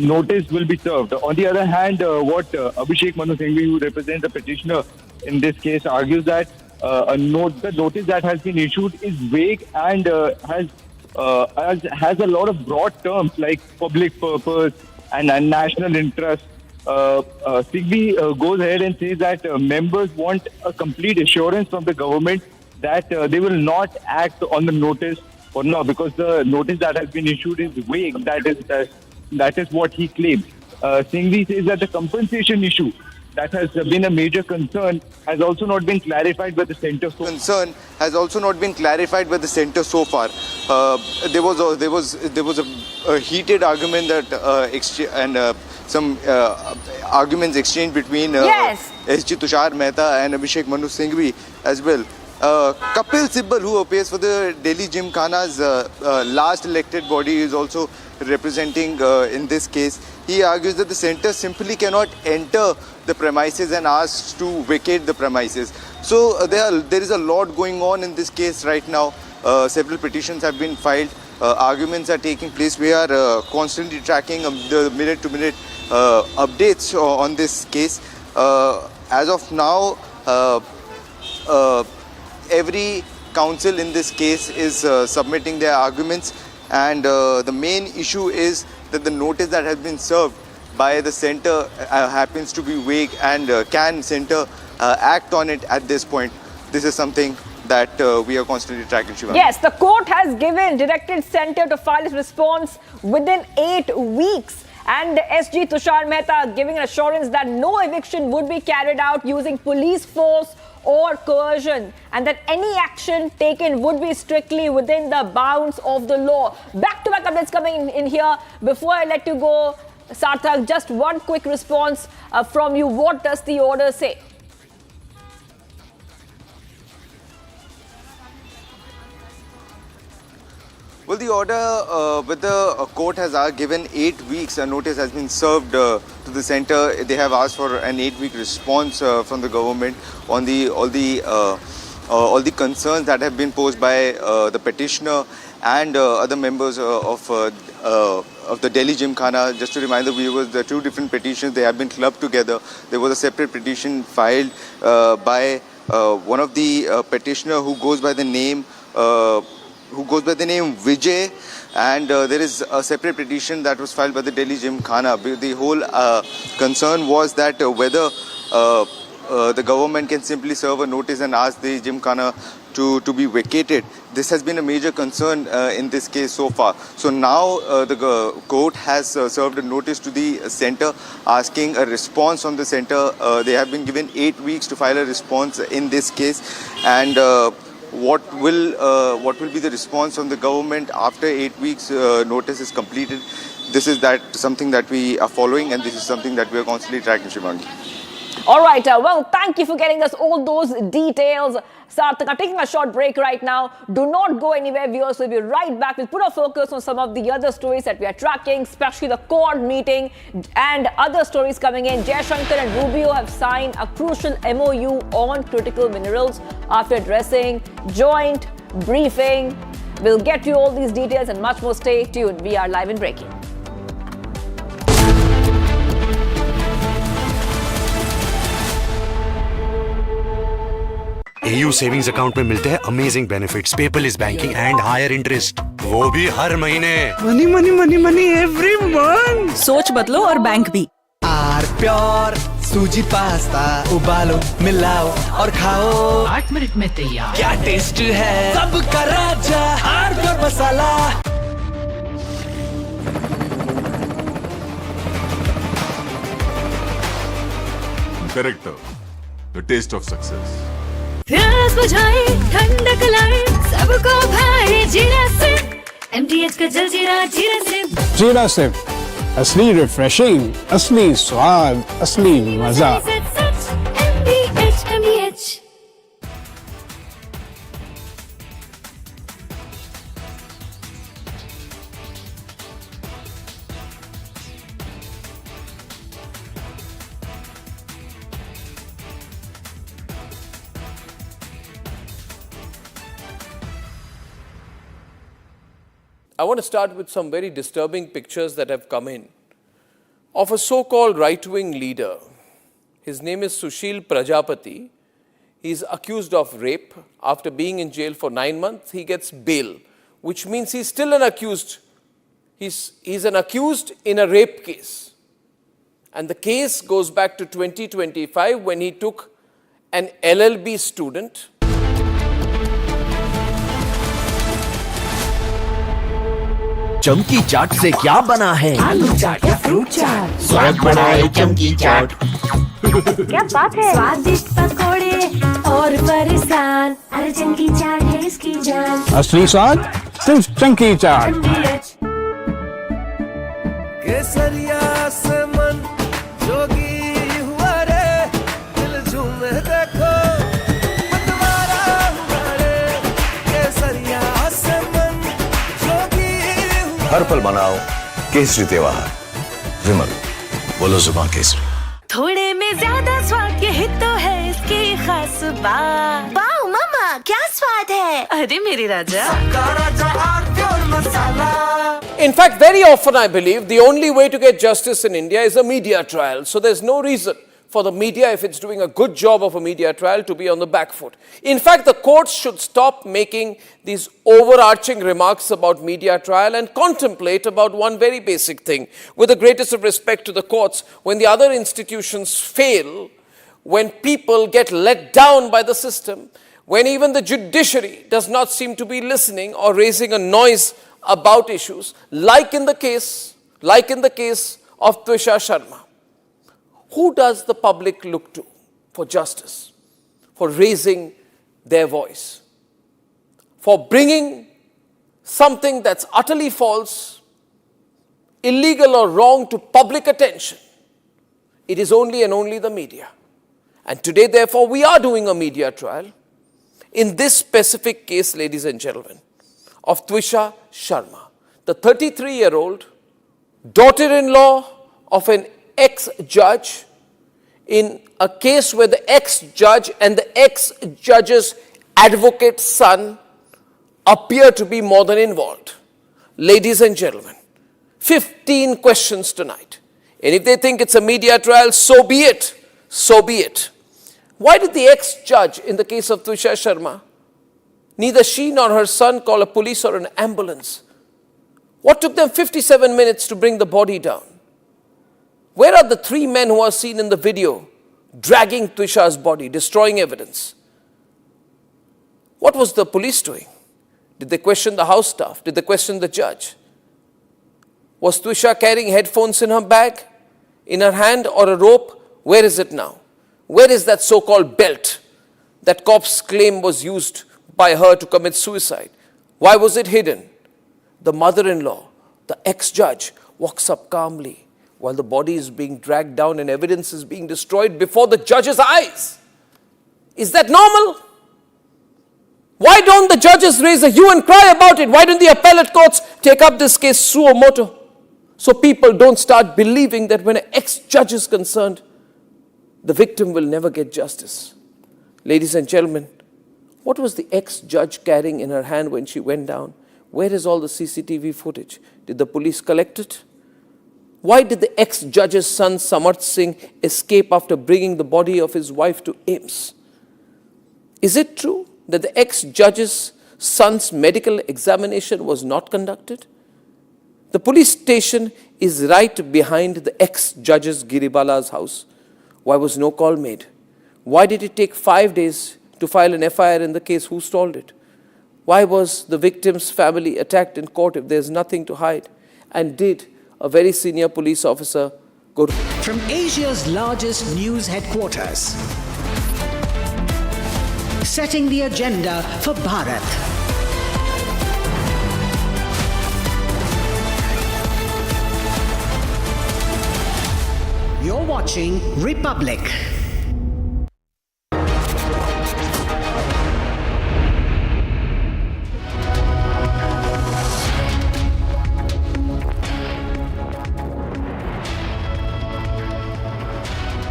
notice will be served. On the other hand, what Abhishek Manu Singhvi, who represents the petitioner in this case, argues that the notice that has been issued is vague and has a lot of broad terms like public purpose and national interest. Singhvi goes ahead and says that members want a complete assurance from the government that they will not act on the notice or no, because the notice that has been issued is vague. That is what he claims. Singhvi says that the compensation issue that has been a major concern has also not been clarified by the centre.
Concern has also not been clarified by the centre so far. There was a heated argument that some arguments exchanged between SG Tushar Mehta and Abhishek Manu Singhvi as well. Kapil Sibal, who appears for the Delhi Gymkhana's last elected body, is also representing in this case. He argues that the centre simply cannot enter the premises and asks to vacate the premises. So there is a lot going on in this case right now. Several petitions have been filed. Arguments are taking place. We are constantly tracking the minute-to-minute updates on this case. As of now, every counsel in this case is submitting their arguments, and the main issue is that the notice that has been served by the centre happens to be vague, and can centre act on it at this point? This is something that we are constantly tracking, Shivani.
Yes, the court has directed centre to file its response within 8 weeks. And SG Tushar Mehta giving an assurance that no eviction would be carried out using police force or coercion, and that any action taken would be strictly within the bounds of the law. Back-to-back updates coming in here. Before I let you go, Sarthak, just one quick response from you. What does the order say?
Well, the order with the court has given 8 weeks. A notice has been served to the centre. They have asked for an 8-week response from the government on all the concerns that have been posed by the petitioner and other members of the Delhi Gymkhana. Just to remind the viewers, there are 2 different petitions. They have been clubbed together. There was a separate petition filed by one of the petitioner who goes by the name Vijay, and there is a separate petition that was filed by the Delhi Gymkhana. The whole concern was that whether the government can simply serve a notice and ask the Gymkhana to be vacated. This has been a major concern in this case so far. So now the court has served a notice to the centre asking a response from the centre. They have been given 8 weeks to file a response in this case, and what will be the response from the government after 8 weeks notice is completed? This is something that we are following, and this is something that we are constantly tracking, Shivangi.
All right, well, thank you for getting us all those details. Sarthak, I'm taking a short break right now. Do not go anywhere, viewers. We'll be right back. We'll put our focus on some of the other stories that we are tracking, especially the Quad meeting and other stories coming in. Jaishankar and Rubio have signed a crucial MOU on critical minerals after addressing joint briefing. We'll get you all these details and much more. Stay tuned. We are live and breaking.
AU savings account में मिलते हैं amazing benefits, paperless banking and higher interest, वो भी हर महीने।
Money money money money every month.
सोच बदलो और बैंक भी।
आर प्योर सूजी पास्ता उबालो मिलाओ और खाओ
8 मिनट में तैयार।
क्या टेस्ट है सबका राजा R pure masala.
Correct. The taste of success.
प्यास बुझाए ठंडक लाए सबको भाए जीरा से MTH का जल जीरा जीरा से
जीरा से असली रिफ्रेशिंग, असली स्वाद, असली मजा।
MTH
I want to start with some very disturbing pictures that have come in of a so-called right-wing leader. His name is Sushil Prajapati. He's accused of rape. After being in jail for 9 months, he gets bail, which means he's still an accused. He's an accused in a rape case. And the case goes back to 2025 when he took an LLB student.
चमकी चाट से क्या बना है?
आलू चाट या fruit चाट।
स्वाद बढ़ाए चमकी चाट।
क्या बात है? स्वादिष्ट पकोड़े और परेशान, अरे चंकी चाट है इसकी जान।
असली स्वाद सिर्फ चंकी चाट।
केसरिया से मन जोगी हुआ रे, दिल झूमे देखो मतवारा हुआ रे। केसरिया से मन जोगी हुआ।
हर पल मनाओ केसरी त्योहार, विमल बोलो जुबान केसरी।
थोड़े में ज्यादा स्वाद यही तो है इसकी खास बात। वाओ मामा क्या स्वाद है, अरे मेरे राजा।
In fact, very often I believe the only way to get justice in India is a media trial. So there's no reason for the media, if it's doing a good job of a media trial, to be on the back foot. In fact, the courts should stop making these overarching remarks about media trial and contemplate about one very basic thing. With the greatest of respect to the courts, when the other institutions fail, when people get let down by the system, when even the judiciary does not seem to be listening or raising a noise about issues, like in the case of Twisha Sharma. Who does the public look to for justice, for raising their voice, for bringing something that's utterly false, illegal or wrong to public attention? It is only and only the media. And today, therefore, we are doing a media trial in this specific case, ladies and gentlemen, of Twisha Sharma, the 33-year-old daughter-in-law of an ex-judge, in a case where the ex-judge and the ex-judge's advocate son appear to be more than involved. Ladies and gentlemen, 15 questions tonight. And if they think it's a media trial, so be it. So be it. Why did the ex-judge in the case of Twisha Sharma, neither she nor her son call a police or an ambulance? What took them 57 minutes to bring the body down? Where are the 3 men who are seen in the video dragging Twisha's body, destroying evidence? What was the police doing? Did they question the house staff? Did they question the judge? Was Twisha carrying headphones in her bag, in her hand, or a rope? Where is it now? Where is that so-called belt that cops claim was used by her to commit suicide? Why was it hidden? The mother-in-law, the ex-judge, walks up calmly while the body is being dragged down and evidence is being destroyed before the judge's eyes. Is that normal? Why don't the judges raise a hue and cry about it? Why don't the appellate courts take up this case suo motu? So people don't start believing that when an ex-judge is concerned, the victim will never get justice. Ladies and gentlemen, what was the ex-judge carrying in her hand when she went down? Where is all the CCTV footage? Did the police collect it? Why did the ex-judge's son Samarth Singh escape after bringing the body of his wife to AIMS? Is it true that the ex-judge's son's medical examination was not conducted? The police station is right behind the ex-judge's Giribala's house. Why was no call made? Why did it take 5 days to file an FIR in the case? Who stalled it? Why was the victim's family attacked in court if there's nothing to hide? And did a very senior police officer go to...
From Asia's largest news headquarters, setting the agenda for Bharat. You're watching Republic.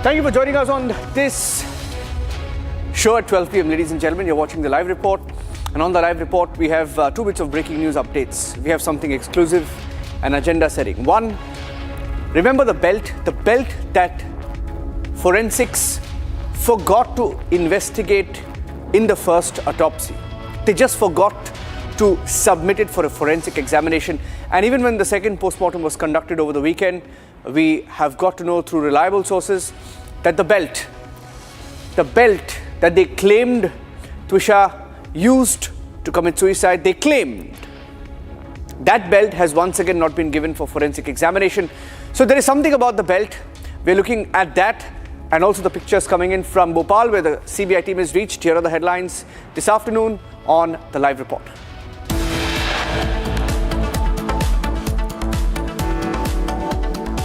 Thank you for joining us on this show at 12 p.m. Ladies and gentlemen, you're watching the live report. And on the live report, we have 2 bits of breaking news updates. We have something exclusive and agenda setting. One, remember the belt that forensics forgot to investigate in the first autopsy. They just forgot to submit it for a forensic examination. And even when the second postmortem was conducted over the weekend, we have got to know through reliable sources that the belt that they claimed Twisha used to commit suicide, they claimed that belt has once again not been given for forensic examination. So there is something about the belt. We're looking at that. and also the pictures coming in from Bhopal, where the CBI team has reached. Here are the headlines this afternoon on the live report.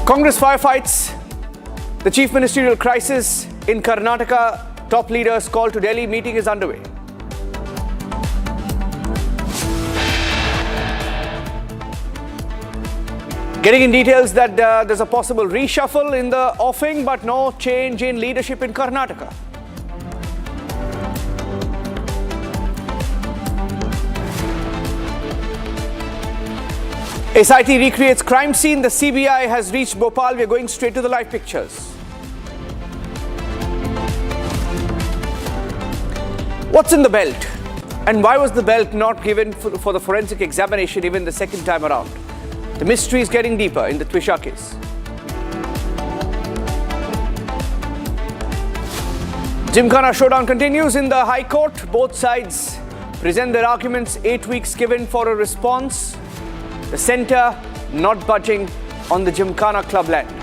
Congress firefights the chief ministerial crisis in Karnataka. Top leaders call to Delhi. Meeting is underway. Getting in details that there's a possible reshuffle in the offing, but no change in leadership in Karnataka. SIT recreates crime scene. The CBI has reached Bhopal. We're going straight to the live pictures. What's in the belt? And why was the belt not given for the forensic examination even the second time around? The mystery is getting deeper in the Twisha case. Gymkhana showdown continues in the High Court. Both sides present their arguments. 8 weeks given for a response. The centre not budging on the Gymkhana club land.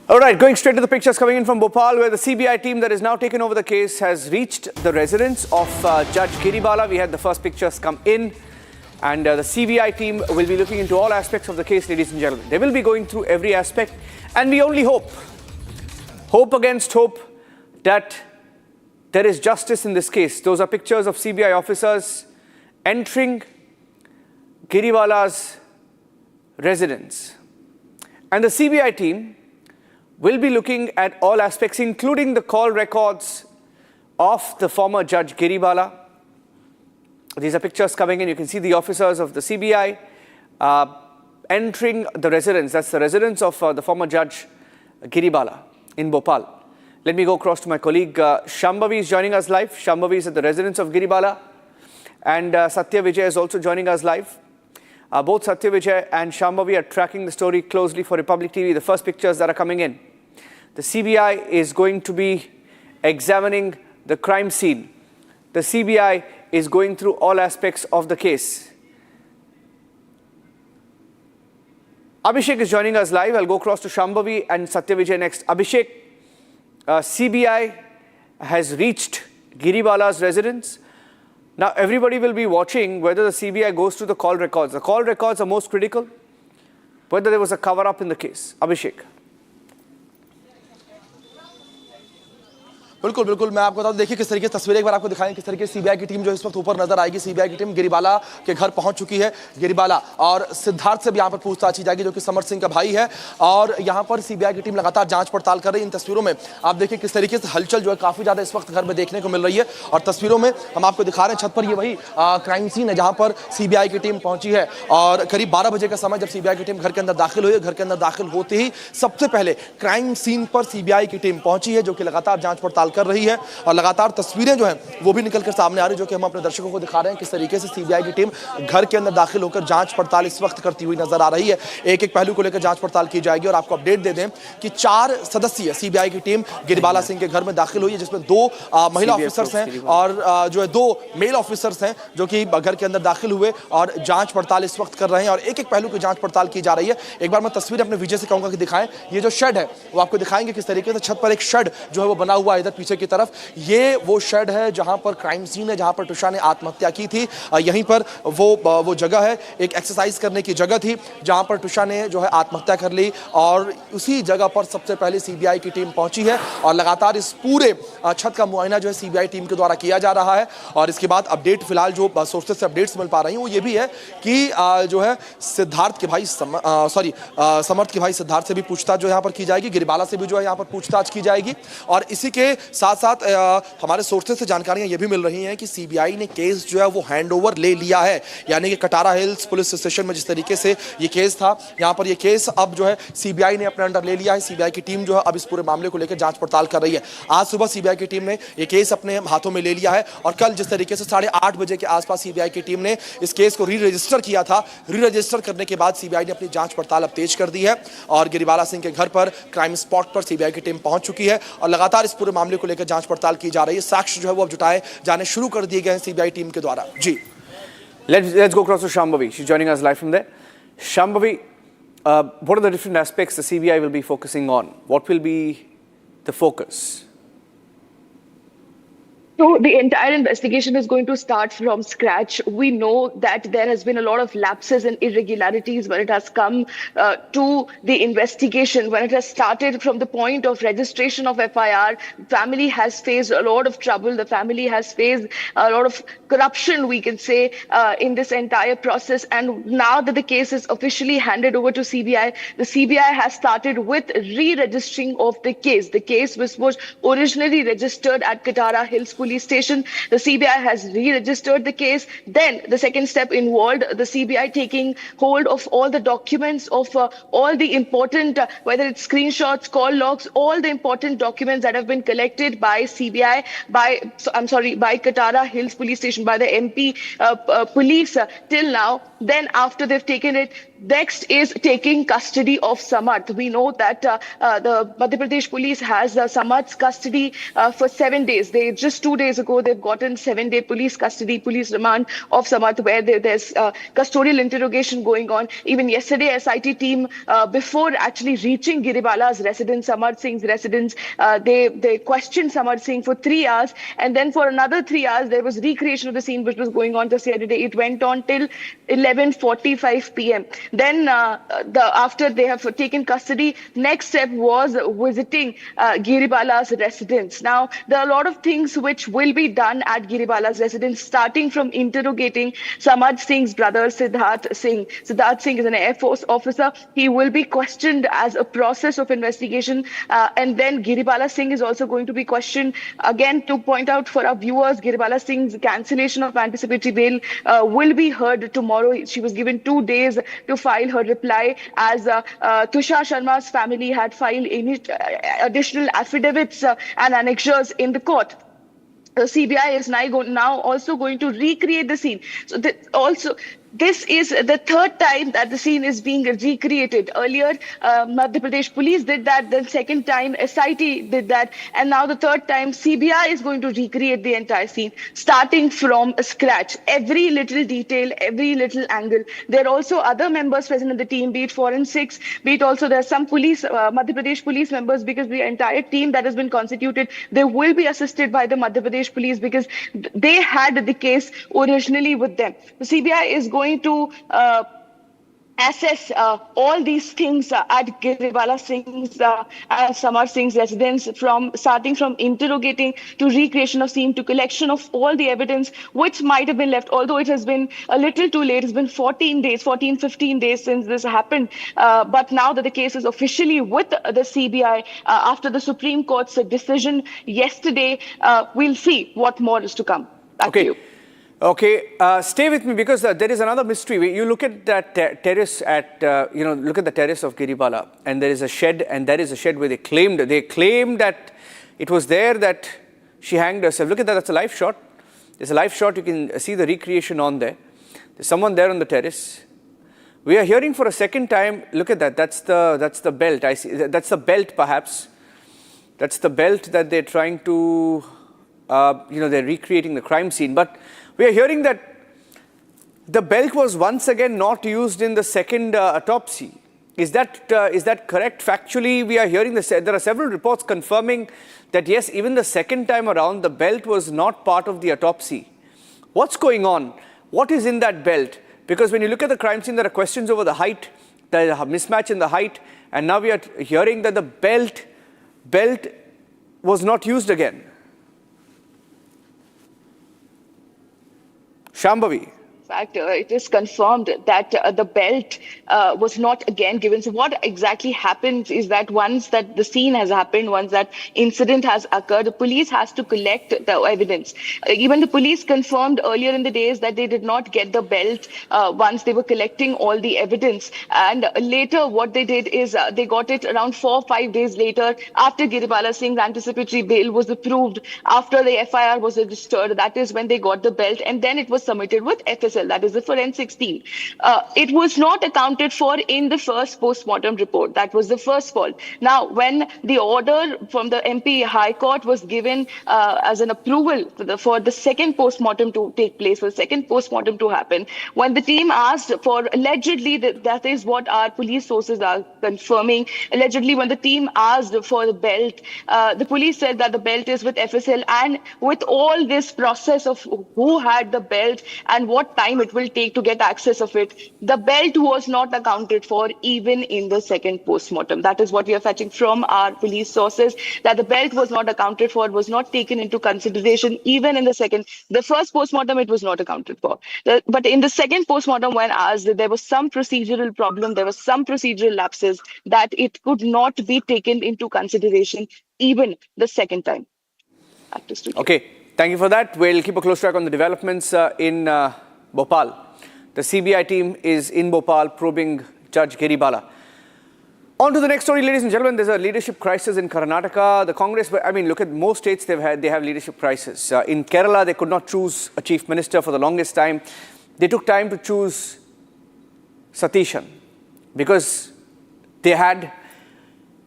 All right, going straight to the pictures coming in from Bhopal, where the CBI team that has now taken over the case has reached the residence of Judge Giribala. We had the first pictures come in, and the CBI team will be looking into all aspects of the case, ladies and gentlemen. They will be going through every aspect, and we only hope against hope, that there is justice in this case. Those are pictures of CBI officers entering Giribala's residence. And the CBI team will be looking at all aspects, including the call records of the former Judge Giribala. These are pictures coming in. You can see the officers of the CBI entering the residence. That's the residence of the former Judge Giribala in Bhopal. Let me go across to my colleague Shambhavi is joining us live. Shambhavi is at the residence of Giribala, and Satya Vijay is also joining us live. Both Satya Vijay and Shambhavi are tracking the story closely for Republic TV. The first pictures that are coming in. The CBI is going to be examining the crime scene. The CBI is going through all aspects of the case. Abhishek is joining us live. I'll go across to Shambhavi and Satya Vijay next. Abhishek, CBI has reached Giribala's residence. Now, everybody will be watching whether the CBI goes through the call records. The call records are most critical, whether there was a cover-up in the case. Abhishek.
बिल्कुल बिल्कुल मैं आपको बता दूं, देखिए किस तरीके से तस्वीरें एक बार आपको दिखाएं किस तरीके से सीबीआई की टीम जो इस वक्त ऊपर नजर आएगी। सीबीआई की टीम गिरिबाला के घर पहुंच चुकी है। गिरिबाला और सिद्धार्थ से भी यहां पर पूछताछ की जाएगी, जो कि समर सिंह का भाई है, और यहां पर सीबीआई की टीम लगातार जांच पड़ताल कर रही है। इन तस्वीरों में आप देखिए किस तरीके से हलचल जो है काफी ज्यादा इस वक्त घर में देखने को मिल रही है। और तस्वीरों में हम आपको दिखा रहे हैं छत पर, ये वही क्राइम सीन है जहां पर सीबीआई की टीम पहुंची है। और करीब 12 बजे का समय जब सीबीआई की टीम घर के अंदर दाखिल हुई है। घर के अंदर दाखिल होते ही सबसे पहले क्राइम सीन पर सीबीआई की टीम पहुंची है, जो कि लगातार जांच पड़ताल कर रही है। और लगातार तस्वीरें जो हैं वो भी निकलकर सामने आ रही है, जो कि हम अपने दर्शकों को दिखा रहे हैं किस तरीके से सीबीआई की टीम घर के अंदर दाखिल होकर जांच पड़ताल इस वक्त करती हुई नजर आ रही है। एक एक पहलू को लेकर जांच पड़ताल की जाएगी। और आपको अपडेट दे दें कि 4 सदस्यीय सीबीआई की टीम गिरिबाला सिंह के घर में दाखिल हुई है, जिसमें 2 महिला ऑफिसर्स हैं और जो है 2 मेल ऑफिसर्स हैं, जो कि घर के अंदर दाखिल हुए और जांच पड़ताल इस वक्त कर रहे हैं। और एक एक पहलू की जांच पड़ताल की जा रही है। एक बार मैं तस्वीर अपने विजय से कहूंगा कि दिखाएं, ये जो शेड है वो आपको दिखाएंगे किस तरीके से छत पर एक शेड जो है वो बना हुआ है इधर पीछे की तरफ। ये वो शेड है जहां पर क्राइम सीन है, जहां पर तुषा ने आत्महत्या की थी। यहीं पर वो जगह है, एक एक्सरसाइज करने की जगह थी जहां पर तुषा ने जो है आत्महत्या कर ली। और उसी जगह पर सबसे पहले सीबीआई की टीम पहुंची है और लगातार इस पूरे छत का मुआयना जो है सीबीआई टीम के द्वारा किया जा रहा है। और इसके बाद अपडेट फिलहाल जो सोर्सेस से अपडेट्स मिल पा रही हैं वो ये भी है कि जो है सिद्धार्थ के भाई समर्थ के भाई सिद्धार्थ से भी पूछताछ जो यहाँ पर की जाएगी। गिरिबाला से भी जो है यहाँ पर पूछताछ की जाएगी। और इसी के साथ साथ हमारे सोर्सेस से जानकारियां ये भी मिल रही हैं कि सीबीआई ने केस जो है वो हैंडओवर ले लिया है। यानी कि कटारा हिल्स पुलिस स्टेशन में जिस तरीके से ये केस था, यहाँ पर ये केस अब जो है सीबीआई ने अपने अंडर ले लिया है। सीबीआई की टीम जो है अब इस पूरे मामले को लेकर जांच पड़ताल कर रही है। आज सुबह सीबीआई की टीम ने ये केस अपने हाथों में ले लिया है। और कल जिस तरीके से 8:30 बजे के आसपास सीबीआई की टीम ने इस केस को री रजिस्टर किया था, री रजिस्टर करने के बाद सीबीआई ने अपनी जांच पड़ताल अब तेज कर दी है। और गिरिबाला सिंह के घर पर क्राइम स्पॉट पर सीबीआई की टीम पहुंच चुकी है और लगातार इस पूरे मामले को लेकर जांच पड़ताल की जा रही है। साक्ष्य जो है वो अब जुटाए जाने शुरू कर दिए गए हैं सीबीआई टीम के द्वारा। जी
Let's go across to Shambhavi. She's joining us live from there. Shambhavi, what are the different aspects the CBI will be focusing on? What will be the focus?
So the entire investigation is going to start from scratch. We know that there has been a lot of lapses and irregularities when it has come to the investigation. When it has started from the point of registration of FIR, family has faced a lot of trouble. The family has faced a lot of corruption, we can say, in this entire process. And now that the case is officially handed over to CBI, the CBI has started with re-registering of the case. The case was originally registered at Katara Hills Police Station. The CBI has re-registered the case. Then the second step involved the CBI taking hold of all the documents of all the important, whether it's screenshots, call logs, all the important documents that have been collected by CBI, by Katara Hills Police Station, by the MP police till now. Then after they've taken it, next is taking custody of Samarth. We know that the Madhya Pradesh police has Samarth's custody for 7 days. Just 2 days ago, they've gotten 7-day police custody, police remand of Samarth, where there's custodial interrogation going on. Even yesterday, SIT team, before actually reaching Giribala's residence, Samarth Singh's residence, they questioned Samarth Singh for 3 hours. And then for another 3 hours, there was recreation of the scene, which was going on just the other day. It went on till 11:45 p.m. Then after they have taken custody, next step was visiting Giribala's residence. Now, there are a lot of things which will be done at Giribala's residence, starting from interrogating Samarth Singh's brother, Siddharth Singh. Siddharth Singh is an Air Force officer. He will be questioned as a process of investigation. And then Giribala Singh is also going to be questioned. Again, to point out for our viewers, Giribala Singh's cancellation of anticipatory bail will be heard tomorrow. She was given 2 days to file her reply, as Tushar Sharma's family had filed additional affidavits and annexures in the court. The CBI is now also going to recreate the scene. So this is the third time that the scene is being recreated. Earlier, Madhya Pradesh police did that. Then second time, SIT did that. And now the third time, CBI is going to recreate the entire scene, starting from scratch. Every little detail, every little angle. There are also other members present in the team, be it forensics, be it also there are some police, Madhya Pradesh police members, because the entire team that has been constituted, they will be assisted by the Madhya Pradesh police because they had the case originally with them. The CBI is going to assess all these things at Giribala Singh's and Samarth Singh's residence, starting from interrogating to recreation of scene to collection of all the evidence which might have been left, although it has been a little too late. It's been 15 days since this happened. But now that the case is officially with the CBI, after the Supreme Court's decision yesterday, we'll see what more is to come. Back to you.
Okay, stay with me because there is another mystery. You look at that terrace look at the terrace of Giribala, and there is a shed, and there is a shed where they claimed that it was there that she hanged herself. Look at that, that's a live shot. There's a live shot, you can see the recreation on there. There's someone there on the terrace. We are hearing for a second time, look at that, that's the belt. I see, that's the belt perhaps. That's the belt that they're trying to, they're recreating the crime scene. But we are hearing that the belt was once again not used in the second autopsy. Is that correct? Factually, we are hearing there are several reports confirming that yes, even the second time around, the belt was not part of the autopsy. What's going on? What is in that belt? Because when you look at the crime scene, there are questions over the height, there is a mismatch in the height, and now we are hearing that the belt was not used again. Shambhavi.
In fact, it is confirmed that the belt was not again given. So what exactly happens is that once that the scene has happened, once that incident has occurred, the police has to collect the evidence. Even the police confirmed earlier in the days that they did not get the belt once they were collecting all the evidence. And later what they did is they got it around 4 or 5 days later, after Giribala Singh's anticipatory bail was approved, after the FIR was registered. That is when they got the belt, and then it was submitted with FSI FSL, that is the forensics team. It was not accounted for in the first post-mortem report. That was the first fault. Now, when the order from the MP High Court was given as an approval for the second post-mortem to take place, for the second post-mortem to happen, when the team asked for, allegedly, that is what our police sources are confirming, allegedly when the team asked for the belt, the police said that the belt is with FSL, and with all this process of who had the belt and what time it will take to get access of it, the belt was not accounted for even in the second post-mortem. That is what we are fetching from our police sources, that the belt was not accounted for, was not taken into consideration even in the second. The first post-mortem, it was not accounted for. But in the second post-mortem, when asked, there was some procedural problem, there was some procedural lapses, that it could not be taken into consideration even the second time.
Okay, thank you for that. We'll keep a close track on the developments in Bhopal. The CBI team is in Bhopal probing Judge Giribala. On to the next story, ladies and gentlemen. There's a leadership crisis in Karnataka. The Congress, I mean, look at most states they have leadership crisis. In Kerala, they could not choose a chief minister for the longest time. They took time to choose Satishan because they had,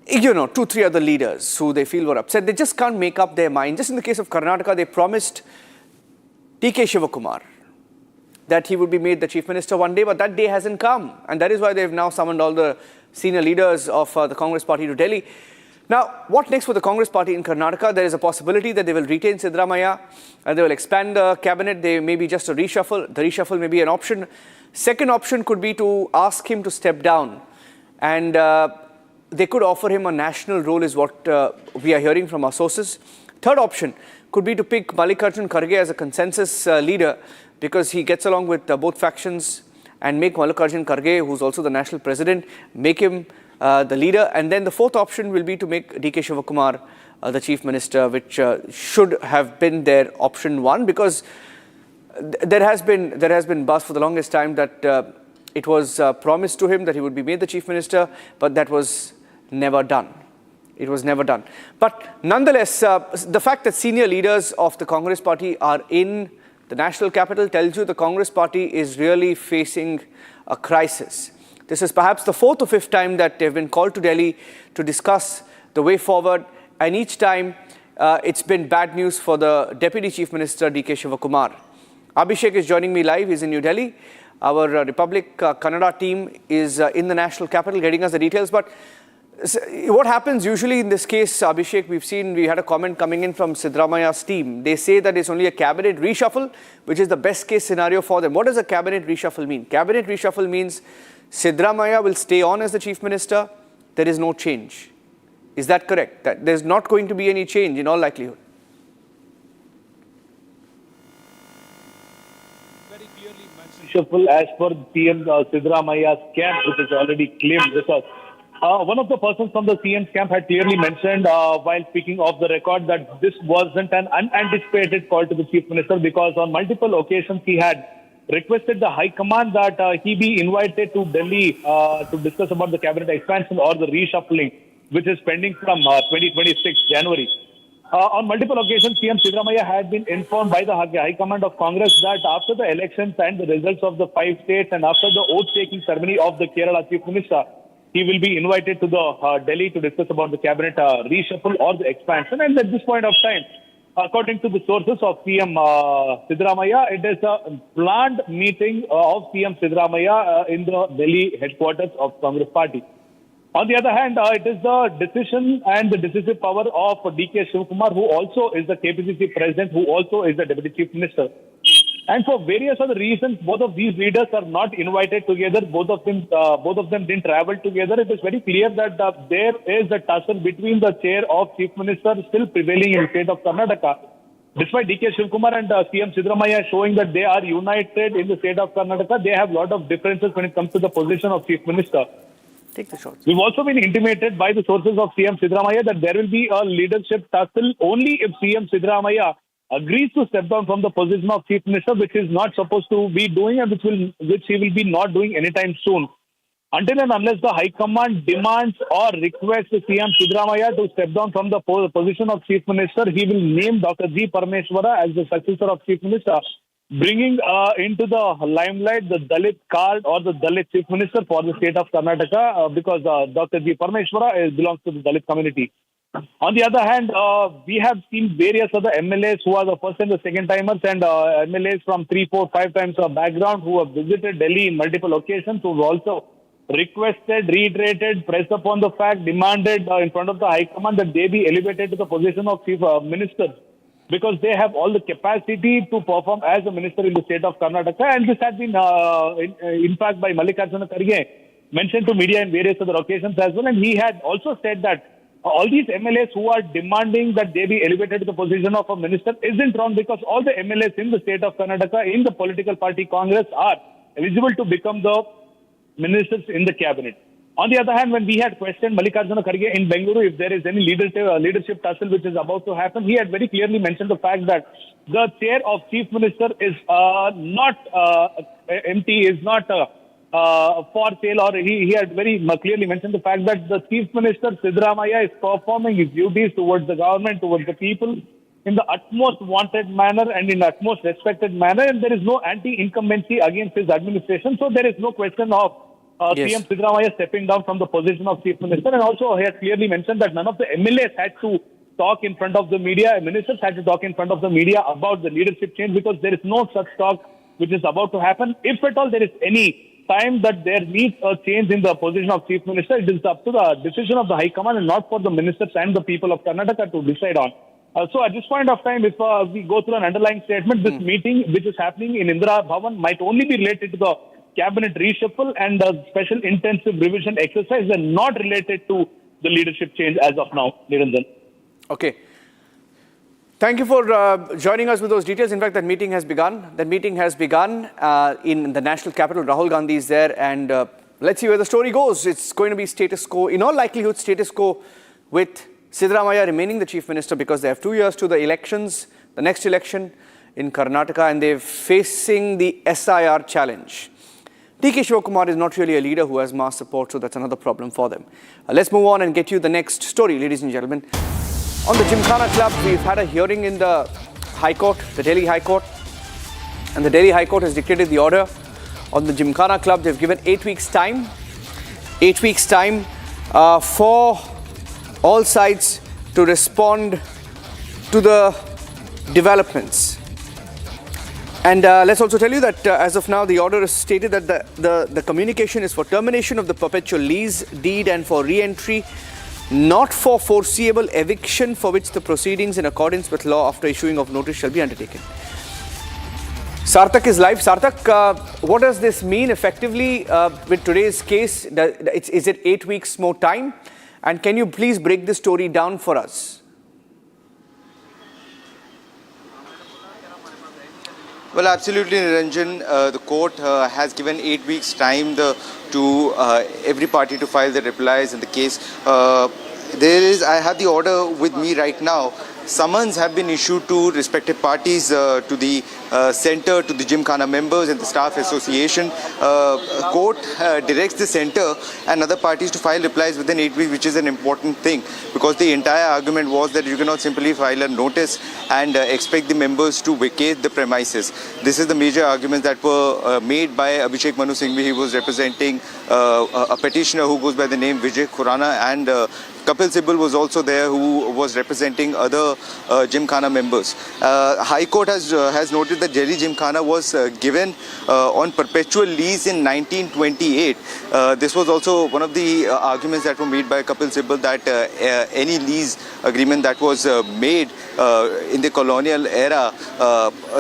you know, 2-3 other leaders who they feel were upset. They just can't make up their mind. Just in the case of Karnataka, they promised DK Shivakumar that he would be made the chief minister one day, but that day hasn't come. And that is why they've now summoned all the senior leaders of the Congress party to Delhi. Now, what next for the Congress party in Karnataka? There is a possibility that they will retain Siddaramaiah and they will expand the cabinet. They may be just a reshuffle. The reshuffle may be an option. Second option could be to ask him to step down. And they could offer him a national role is what we are hearing from our sources. Third option could be to pick Mallikarjun Kharge as a consensus leader because he gets along with both factions, and make Mallikarjun Kharge, who's also the national president, make him the leader. And then the fourth option will be to make DK Shivakumar the chief minister, which should have been their option one, because there has been buzz for the longest time that it was promised to him that he would be made the chief minister, but that was never done. It was never done. But nonetheless, the fact that senior leaders of the Congress party are in the national capital tells you the Congress party is really facing a crisis. This is perhaps the fourth or fifth time that they've been called to Delhi to discuss the way forward. And each time it's been bad news for the Deputy Chief Minister, DK Shivakumar. Abhishek is joining me live. He's in New Delhi. Our Republic Kannada team is in the national capital getting us the details. But what happens usually in this case, Abhishek, we had a comment coming in from Siddaramaiah's team. They say that it's only a cabinet reshuffle, which is the best case scenario for them. What does a cabinet reshuffle mean? Cabinet reshuffle means Siddaramaiah will stay on as the chief minister. There is no change. Is that correct? That there's not going to be any change in all likelihood?
Reshuffle as per PM Siddaramaiah's camp, which has already claimed this. One of the persons from the CM's camp had clearly mentioned while speaking off the record that this wasn't an unanticipated call to the chief minister, because on multiple occasions he had requested the High Command that he be invited to Delhi to discuss about the cabinet expansion or the reshuffling, which is pending from 2026 January. On multiple occasions, CM Siddaramaiah had been informed by the High Command of Congress that after the elections and the results of the 5 states and after the oath-taking ceremony of the Kerala chief minister, he will be invited to the Delhi to discuss about the cabinet reshuffle or the expansion. And at this point of time, according to the sources of PM Siddaramaiah, it is a planned meeting of PM Siddaramaiah in the Delhi headquarters of Congress party. On the other hand, it is the decision and the decisive power of DK Shivakumar, who also is the KPCC president, who also is the deputy chief minister. And for various other reasons, both of these leaders are not invited together. Both of them didn't travel together. It is very clear that there is a tussle between the chair of chief minister still prevailing in the state of Karnataka. Despite DK Shivakumar and CM Siddaramaiah showing that they are united in the state of Karnataka, they have a lot of differences when it comes to the position of chief minister.
Take the shots.
We've also been intimated by the sources of CM Siddaramaiah that there will be a leadership tussle only if CM Siddaramaiah agrees to step down from the position of chief minister, which is not supposed to be doing and which he will be not doing anytime soon. Until and unless the High Command demands or requests CM Siddaramaiah to step down from the position of chief minister, he will name Dr. G. Parameswara as the successor of chief minister. bringing into the limelight the Dalit card or the Dalit chief minister for the state of Karnataka because Dr. G. Parameshwara belongs to the Dalit community. On the other hand, we have seen various other MLAs who are the first and the second timers and MLAs from 3, 4, 5 times background who have visited Delhi in multiple occasions, who have also requested, reiterated, pressed upon the fact, demanded in front of the High Command that they be elevated to the position of chief minister because they have all the capacity to perform as a minister in the state of Karnataka. And this has been, in fact, by Mallikarjuna Kharge mentioned to media in various other occasions as well. And he had also said that all these MLAs who are demanding that they be elevated to the position of a minister isn't wrong because all the MLAs in the state of Karnataka in the political party Congress are eligible to become the ministers in the cabinet. On the other hand, when we had questioned Mallikarjuna Kharge in Bengaluru if there is any leadership tussle which is about to happen, he had very clearly mentioned the fact that the chair of chief minister is not empty, is not for sale, or he had very clearly mentioned the fact that the chief minister Siddaramaiah is performing his duties towards the government, towards the people in the utmost wanted manner and in the utmost respected manner, and there is no anti-incumbency against his administration. So there is no question of PM Siddaramaiah stepping down from the position of chief minister. And also he has clearly mentioned that none of the MLAs had to talk in front of the media, ministers had to talk in front of the media about the leadership change because there is no such talk which is about to happen. If at all there is any time that there needs a change in the position of chief minister, it is up to the decision of the High Command and not for the ministers and the people of Karnataka to decide on. So at this point of time, if we go through an underlying statement, this meeting which is happening in Indira Bhavan might only be related to the cabinet reshuffle and the special intensive revision exercise and not related to the leadership change as of now, Niranjan.
Okay. Thank you for joining us with those details. In fact, that meeting has begun. That meeting has begun in the national capital. Rahul Gandhi is there, and let's see where the story goes. It's going to be status quo. In all likelihood, status quo with Siddaramaiah remaining the chief minister because they have 2 years to the elections, the next election in Karnataka, and they're facing the SIR challenge. D.K. Shivakumar is not really a leader who has mass support, so that's another problem for them. Let's move on and get you the next story, ladies and gentlemen. On the Gymkhana Club, we've had a hearing in the High Court, the Delhi High Court. And the Delhi High Court has dictated the order on the Gymkhana Club. They've given 8 weeks' time. 8 weeks' time for all sides to respond to the developments. And let's also tell you that as of now, the order has stated that the communication is for termination of the perpetual lease deed and for re-entry, not for foreseeable eviction for which the proceedings in accordance with law after issuing of notice shall be undertaken. Sarthak is live. Sarthak, what does this mean effectively with today's case? Is it 8 weeks more time? And can you please break this story down for us?
Well, absolutely, Niranjan. The court has given 8 weeks' time to every party to file their replies in the case. I have the order with me right now. Summons have been issued to respective parties, to the centre, to the Gymkhana members and the staff association. Court directs the centre and other parties to file replies within 8 weeks, which is an important thing because the entire argument was that you cannot simply file a notice and expect the members to vacate the premises. This is the major arguments that were made by Abhishek Manu Singhvi. He was representing a petitioner who goes by the name Vijay Khurana, and Kapil Sibal was also there, who was representing other Gymkhana members. High Court has noted that Delhi Gymkhana was given on perpetual lease in 1928. This was also one of the arguments that were made by Kapil Sibal, that any lease agreement that was made in the colonial era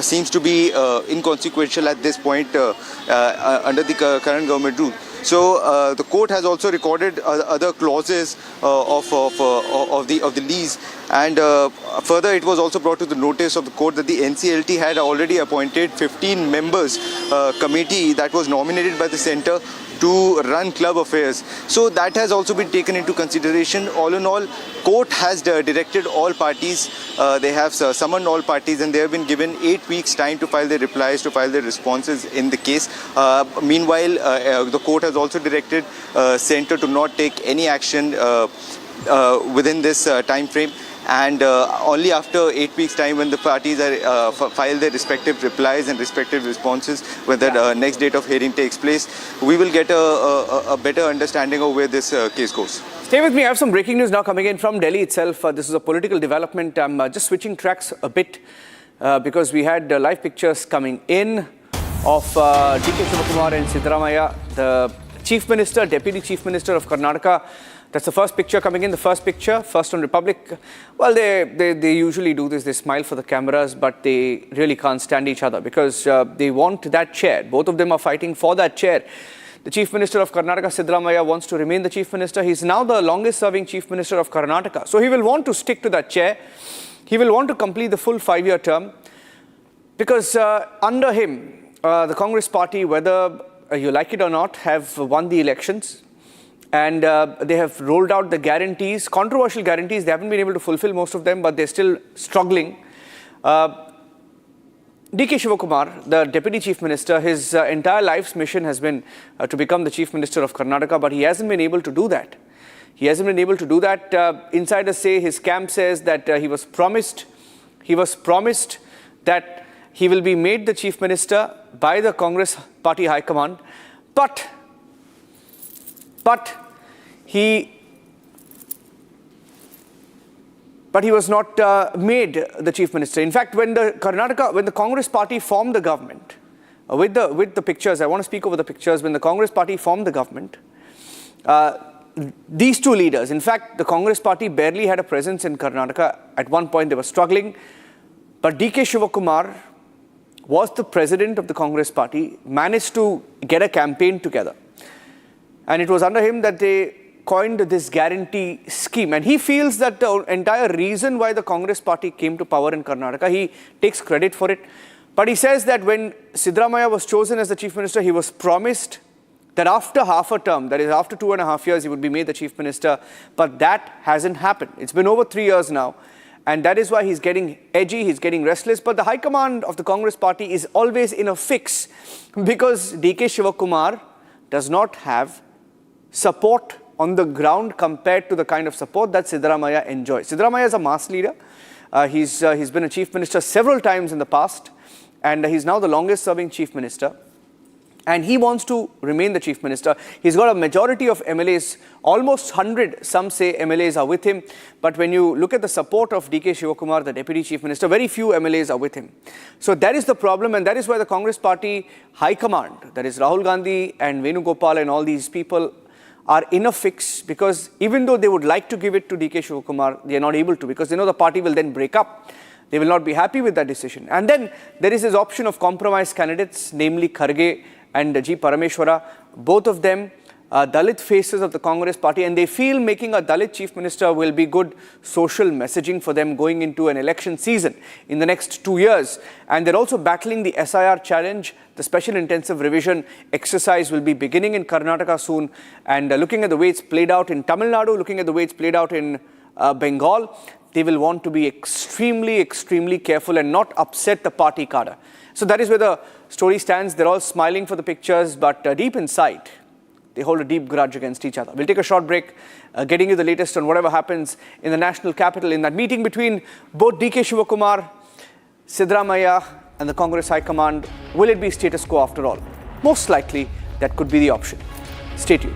seems to be inconsequential at this point under the current government rule. So the court has also recorded other clauses of the lease, and further it was also brought to the notice of the court that the NCLT had already appointed 15 members committee that was nominated by the centre to run club affairs. So that has also been taken into consideration. All in all, court has directed all parties, they have summoned all parties, and they have been given 8 weeks time to file their replies, to file their responses in the case. Meanwhile, the court has also directed centre to not take any action within this time frame. and only after 8 weeks' time, when the parties are file their respective replies and respective responses, when the next date of hearing takes place, we will get a better understanding of where this case goes.
Stay with me. I have some breaking news now coming in from Delhi itself. This is a political development. I'm just switching tracks a bit because we had live pictures coming in of D.K. Shivakumar and Siddaramaiah, the Chief Minister, Deputy Chief Minister of Karnataka. That's the first picture coming in, the first picture, first on Republic. Well, they usually do this. They smile for the cameras, but they really can't stand each other because they want that chair. Both of them are fighting for that chair. The Chief Minister of Karnataka, Siddaramaiah, wants to remain the Chief Minister. He's now the longest-serving Chief Minister of Karnataka. So he will want to stick to that chair. He will want to complete the full 5-year term because under him, the Congress party, whether you like it or not, have won the elections. And they have rolled out the guarantees, controversial guarantees. They haven't been able to fulfill most of them, but they're still struggling. D.K. Shivakumar, the Deputy Chief Minister, his entire life's mission has been to become the Chief Minister of Karnataka, but he hasn't been able to do that. He hasn't been able to do that. Insiders say, his camp says that he was promised that he will be made the Chief Minister by the Congress Party High Command, but he was not made the Chief Minister. In fact, when the Congress Party formed the government, with the pictures, I want to speak over the pictures. When the Congress Party formed the government, these two leaders, in fact, the Congress Party barely had a presence in Karnataka. At one point, they were struggling. But D.K. Shivakumar was the president of the Congress Party, managed to get a campaign together. And it was under him that they coined this guarantee scheme. And he feels that the entire reason why the Congress Party came to power in Karnataka, he takes credit for it. But he says that when Siddaramaiah was chosen as the Chief Minister, he was promised that after half a term, that is after 2.5 years, he would be made the Chief Minister. But that hasn't happened. It's been over 3 years now. And that is why he's getting edgy, he's getting restless. But the High Command of the Congress Party is always in a fix because D.K. Shivakumar does not have support on the ground compared to the kind of support that Siddaramaiah enjoys. Siddaramaiah is a mass leader. He's been a Chief Minister several times in the past, and he's now the longest-serving Chief Minister. And he wants to remain the Chief Minister. He's got a majority of MLAs, almost 100, some say MLAs are with him. But when you look at the support of D.K. Shivakumar, the Deputy Chief Minister, very few MLAs are with him. So that is the problem, and that is why the Congress Party High Command, that is Rahul Gandhi and Venugopal and all these people, are in a fix because even though they would like to give it to D.K. Shivakumar, they are not able to because they know the party will then break up. They will not be happy with that decision. And then there is this option of compromise candidates, namely Kharge and G. Parameshwara, both of them Dalit faces of the Congress Party, and they feel making a Dalit Chief Minister will be good social messaging for them going into an election season in the next 2 years. And they're also battling the SIR challenge. The Special Intensive Revision exercise will be beginning in Karnataka soon. And looking at the way it's played out in Tamil Nadu, looking at the way it's played out in Bengal, they will want to be extremely, extremely careful and not upset the party cadre. So that is where the story stands. They're all smiling for the pictures, but deep inside, they hold a deep grudge against each other. We'll take a short break, getting you the latest on whatever happens in the national capital in that meeting between both D.K. Shivakumar, Siddaramaiah and the Congress High Command. Will it be status quo after all? Most likely, that could be the option. Stay tuned.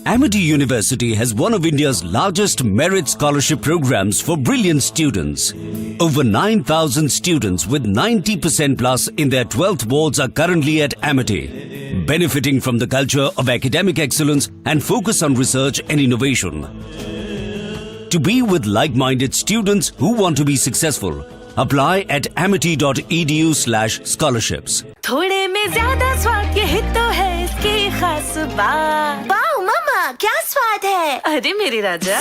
Amity University has one of India's largest merit scholarship programs for brilliant students. Over 9,000 students with 90% plus in their 12th boards are currently at Amity, benefiting from the culture of academic excellence and focus on research and innovation. To be with like-minded students who want to be successful, apply at amity.edu/scholarships.
थोड़े में ज्यादा स्वाद ये तो है इसकी खास बात। वाओ मामा क्या स्वाद है? अरे मेरे राजा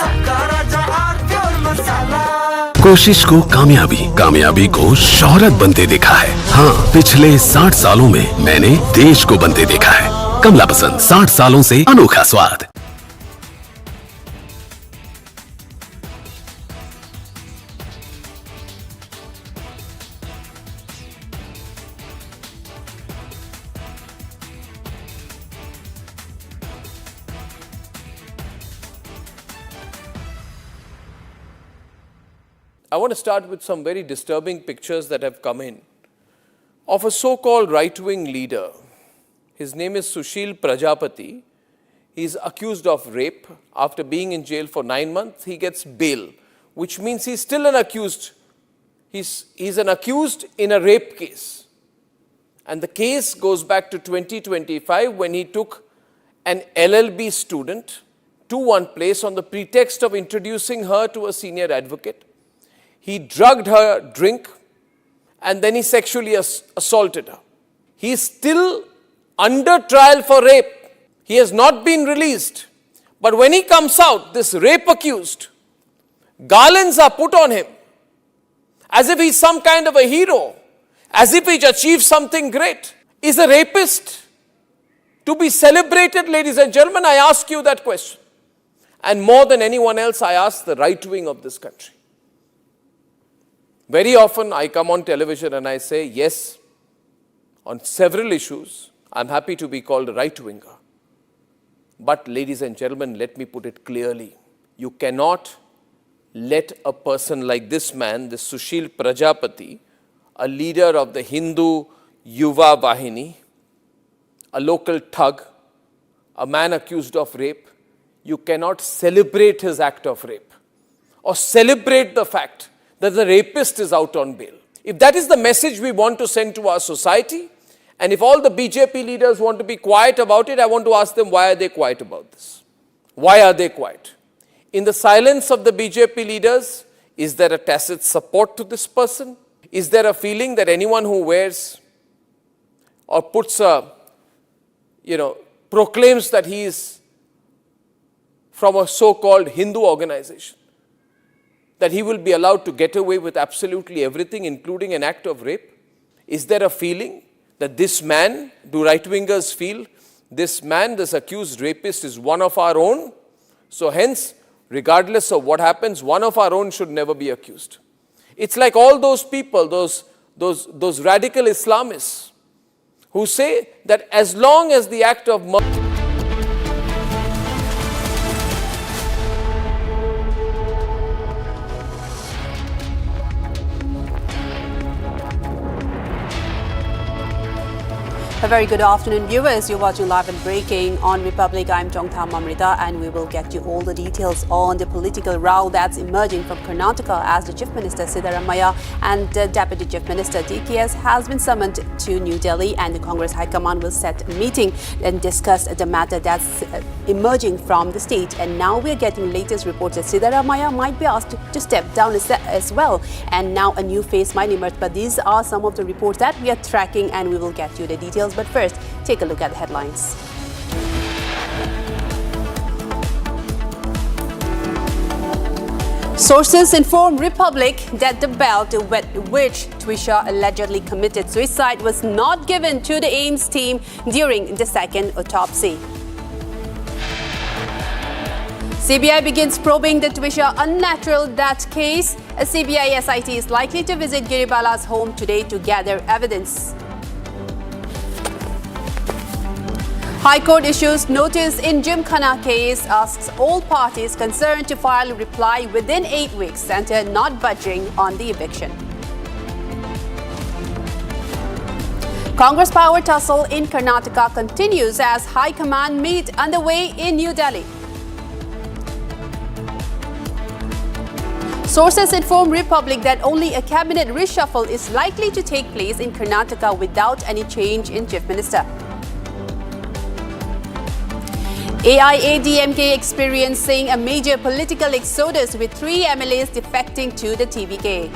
कोशिश को कामयाबी को शोहरत बनते देखा है। हाँ, पिछले 60 सालों में मैंने देश को बनते देखा है। कमला पसंद, 60 सालों से अनोखा स्वाद।
I want to start with some very disturbing pictures that have come in of a so-called right-wing leader. His name is Sushil Prajapati. He's accused of rape. After being in jail for 9 months, he gets bail, which means he's still an accused. He's an accused in a rape case. And the case goes back to 2025 when he took an LLB student to one place on the pretext of introducing her to a senior advocate. He drugged her drink and then he sexually assaulted her. He is still under trial for rape. He has not been released. But when he comes out, this rape accused, garlands are put on him as if he's some kind of a hero, as if he's achieved something great. Is a rapist to be celebrated, ladies and gentlemen? I ask you that question. And more than anyone else, I ask the right wing of this country. Very often I come on television and I say, yes, on several issues, I'm happy to be called a right-winger. But ladies and gentlemen, let me put it clearly. You cannot let a person like this man, this Sushil Prajapati, a leader of the Hindu Yuva Vahini, a local thug, a man accused of rape, you cannot celebrate his act of rape or celebrate the fact that the rapist is out on bail. If that is the message we want to send to our society, and if all the BJP leaders want to be quiet about it, I want to ask them, why are they quiet about this? Why are they quiet? In the silence of the BJP leaders, is there a tacit support to this person? Is there a feeling that anyone who wears or puts a, proclaims that he is from a so-called Hindu organization, that he will be allowed to get away with absolutely everything, including an act of rape? Is there a feeling that this man, do right-wingers feel, this man, this accused rapist is one of our own? So hence, regardless of what happens, one of our own should never be accused. It's like all those people, those radical Islamists who say that as long as the act of murder
A very good afternoon, viewers. You're watching Live and Breaking on Republic. I'm Jongtham Amrita, and we will get you all the details on the political row that's emerging from Karnataka as the Chief Minister Siddaramaiah and Deputy Chief Minister DKS has been summoned to New Delhi, and the Congress High Command will set a meeting and discuss the matter that's emerging from the state. And now we're getting latest reports that Siddaramaiah might be asked to step down as well, and now a new face might emerge. But these are some of the reports that we are tracking, and we will get you the details. But first, take a look at the headlines. Sources inform Republic that the belt with which Twisha allegedly committed suicide was not given to the AIMS team during the second autopsy. CBI begins probing the Twisha unnatural death case. A CBI SIT is likely to visit Giribala's home today to gather evidence. High Court issues notice in Gymkhana case, asks all parties concerned to file a reply within 8 weeks. Centre not budging on the eviction. Congress power tussle in Karnataka continues as High Command meet underway in New Delhi. Sources inform Republic that only a cabinet reshuffle is likely to take place in Karnataka without any change in Chief Minister. AIADMK experiencing a major political exodus with 3 MLAs defecting to the TVK.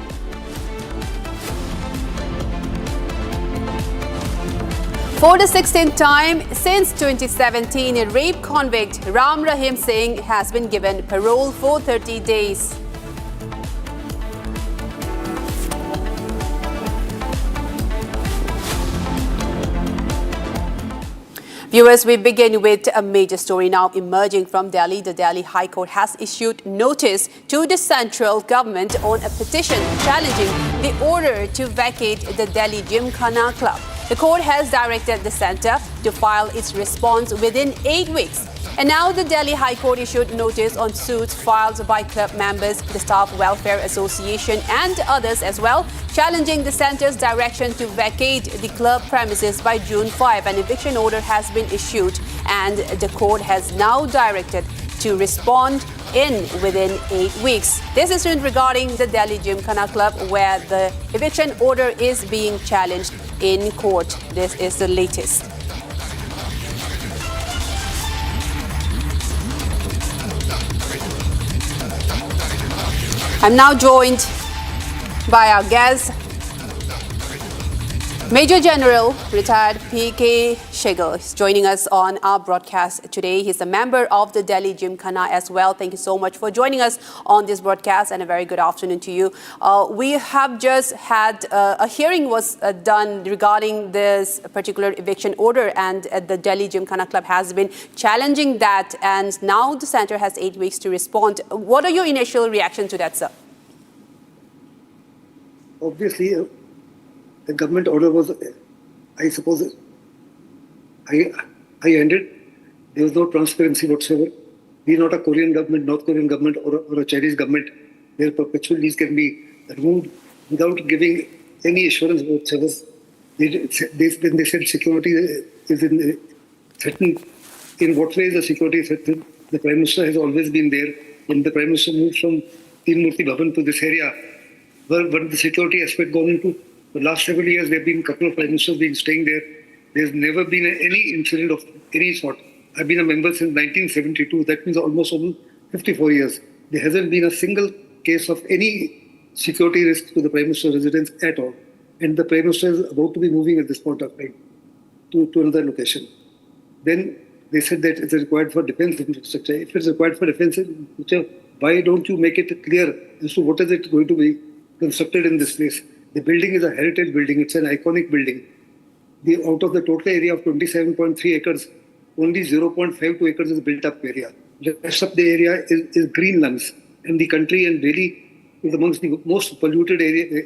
For the 16th time since 2017, a rape convict Ram Rahim Singh has been given parole for 30 days. Viewers, we begin with a major story now emerging from Delhi. The Delhi High Court has issued notice to the central government on a petition challenging the order to vacate the Delhi Gymkhana Club. The court has directed the centre to file its response within 8 weeks. And now the Delhi High Court issued notice on suits filed by club members, the Staff Welfare Association and others as well, challenging the centre's direction to vacate the club premises by June 5. An eviction order has been issued and the court has now directed to respond within 8 weeks. This is regarding the Delhi Gymkhana Club, where the eviction order is being challenged in court. This is the latest. I'm now joined by our guest, Major General retired P.K. Shigel. He's joining us on our broadcast today. He's a member of the Delhi Gymkhana as well. Thank you so much for joining us on this broadcast, and a very good afternoon to you. We have just had a hearing was done regarding this particular eviction order, and the Delhi Gymkhana Club has been challenging that, and now the centre has 8 weeks to respond. What are your initial reactions to that, sir?
Obviously, the government order was, I suppose, high-handed. There was no transparency whatsoever. We are not a Korean government, North Korean government, or a Chinese government where perpetual lease can be removed without giving any assurance whatsoever. When they said security is threatened, in what way is the security threatened? The Prime Minister has always been there. When the Prime Minister moved from Murti Bhavan to this area, where the security aspect gone into? The last several years, there have been a couple of Prime Ministers been staying there. There's never been any incident of any sort. I've been a member since 1972. That means almost 54 years. There hasn't been a single case of any security risk to the Prime Minister's residence at all. And the Prime Minister is about to be moving at this point of time to another location. Then they said that it's required for defense infrastructure. If it's required for defense infrastructure, why don't you make it clear as to what is it going to be constructed in this place? The building is a heritage building. It's an iconic building. Out of the total area of 27.3 acres, only 0.52 acres is built up area. The rest of the area is green lungs. And the country and Delhi is amongst the most polluted area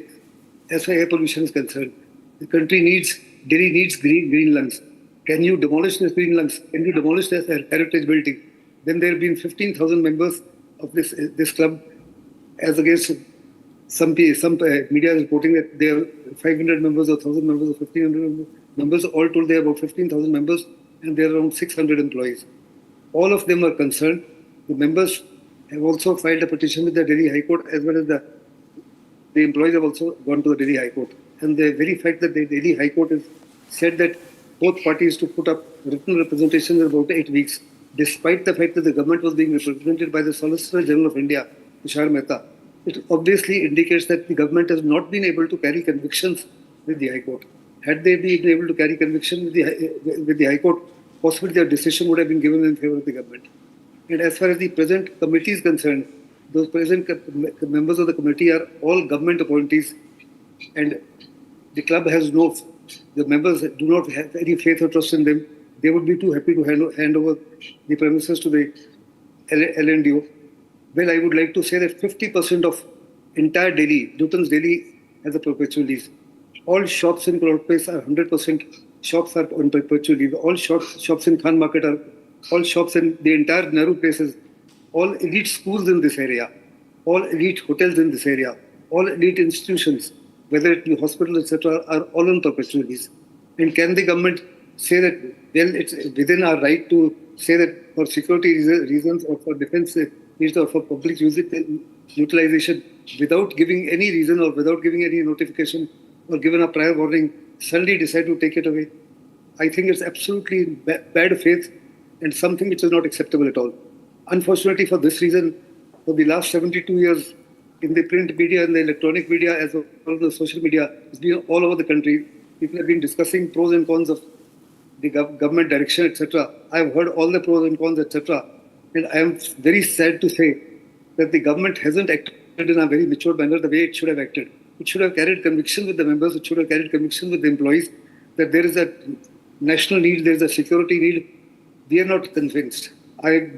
as far as air pollution is concerned. Delhi needs green lungs. Can you demolish this green lungs? Can you demolish this heritage building? Then there have been 15,000 members of this club, as against some media is reporting that there are 500 members or 1,000 members or 1,500 members. All told, there are about 15,000 members and there are around 600 employees. All of them are concerned. The members have also filed a petition with the Delhi High Court, as well as the employees have also gone to the Delhi High Court. And the very fact that the Delhi High Court has said that both parties to put up written representations in about 8 weeks, despite the fact that the government was being represented by the Solicitor General of India, Tushar Mehta. It obviously indicates that the government has not been able to carry convictions with the High Court. Had they been able to carry conviction with the High Court, possibly their decision would have been given in favor of the government. And as far as the present committee is concerned, those present members of the committee are all government appointees, and the club has the members do not have any faith or trust in them. They would be too happy to hand over the premises to the LNDO. Well, I would like to say that 50% of entire Delhi, Luton's Delhi, has a perpetual lease. All shops in Crowd Place are 100% shops are on perpetual lease. All shops in Khan Market are, all shops in the entire Nehru places, all elite schools in this area, all elite hotels in this area, all elite institutions, whether it be hospitals, etc., are all on perpetual lease. And can the government say that, well, it's within our right to say that for security reasons or for defense needs or for public utilization, without giving any reason or without giving any notification or given a prior warning, suddenly decide to take it away? I think it's absolutely bad faith and something which is not acceptable at all. Unfortunately, for this reason, for the last 72 years, in the print media and the electronic media as well as the social media, it's been all over the country. People have been discussing pros and cons of the government direction, etc. I've heard all the pros and cons, etc. And I am very sad to say that the government hasn't acted in a very mature manner the way it should have acted. It should have carried conviction with the members. It should have carried conviction with the employees that there is a national need, there is a security need. We are not convinced. Then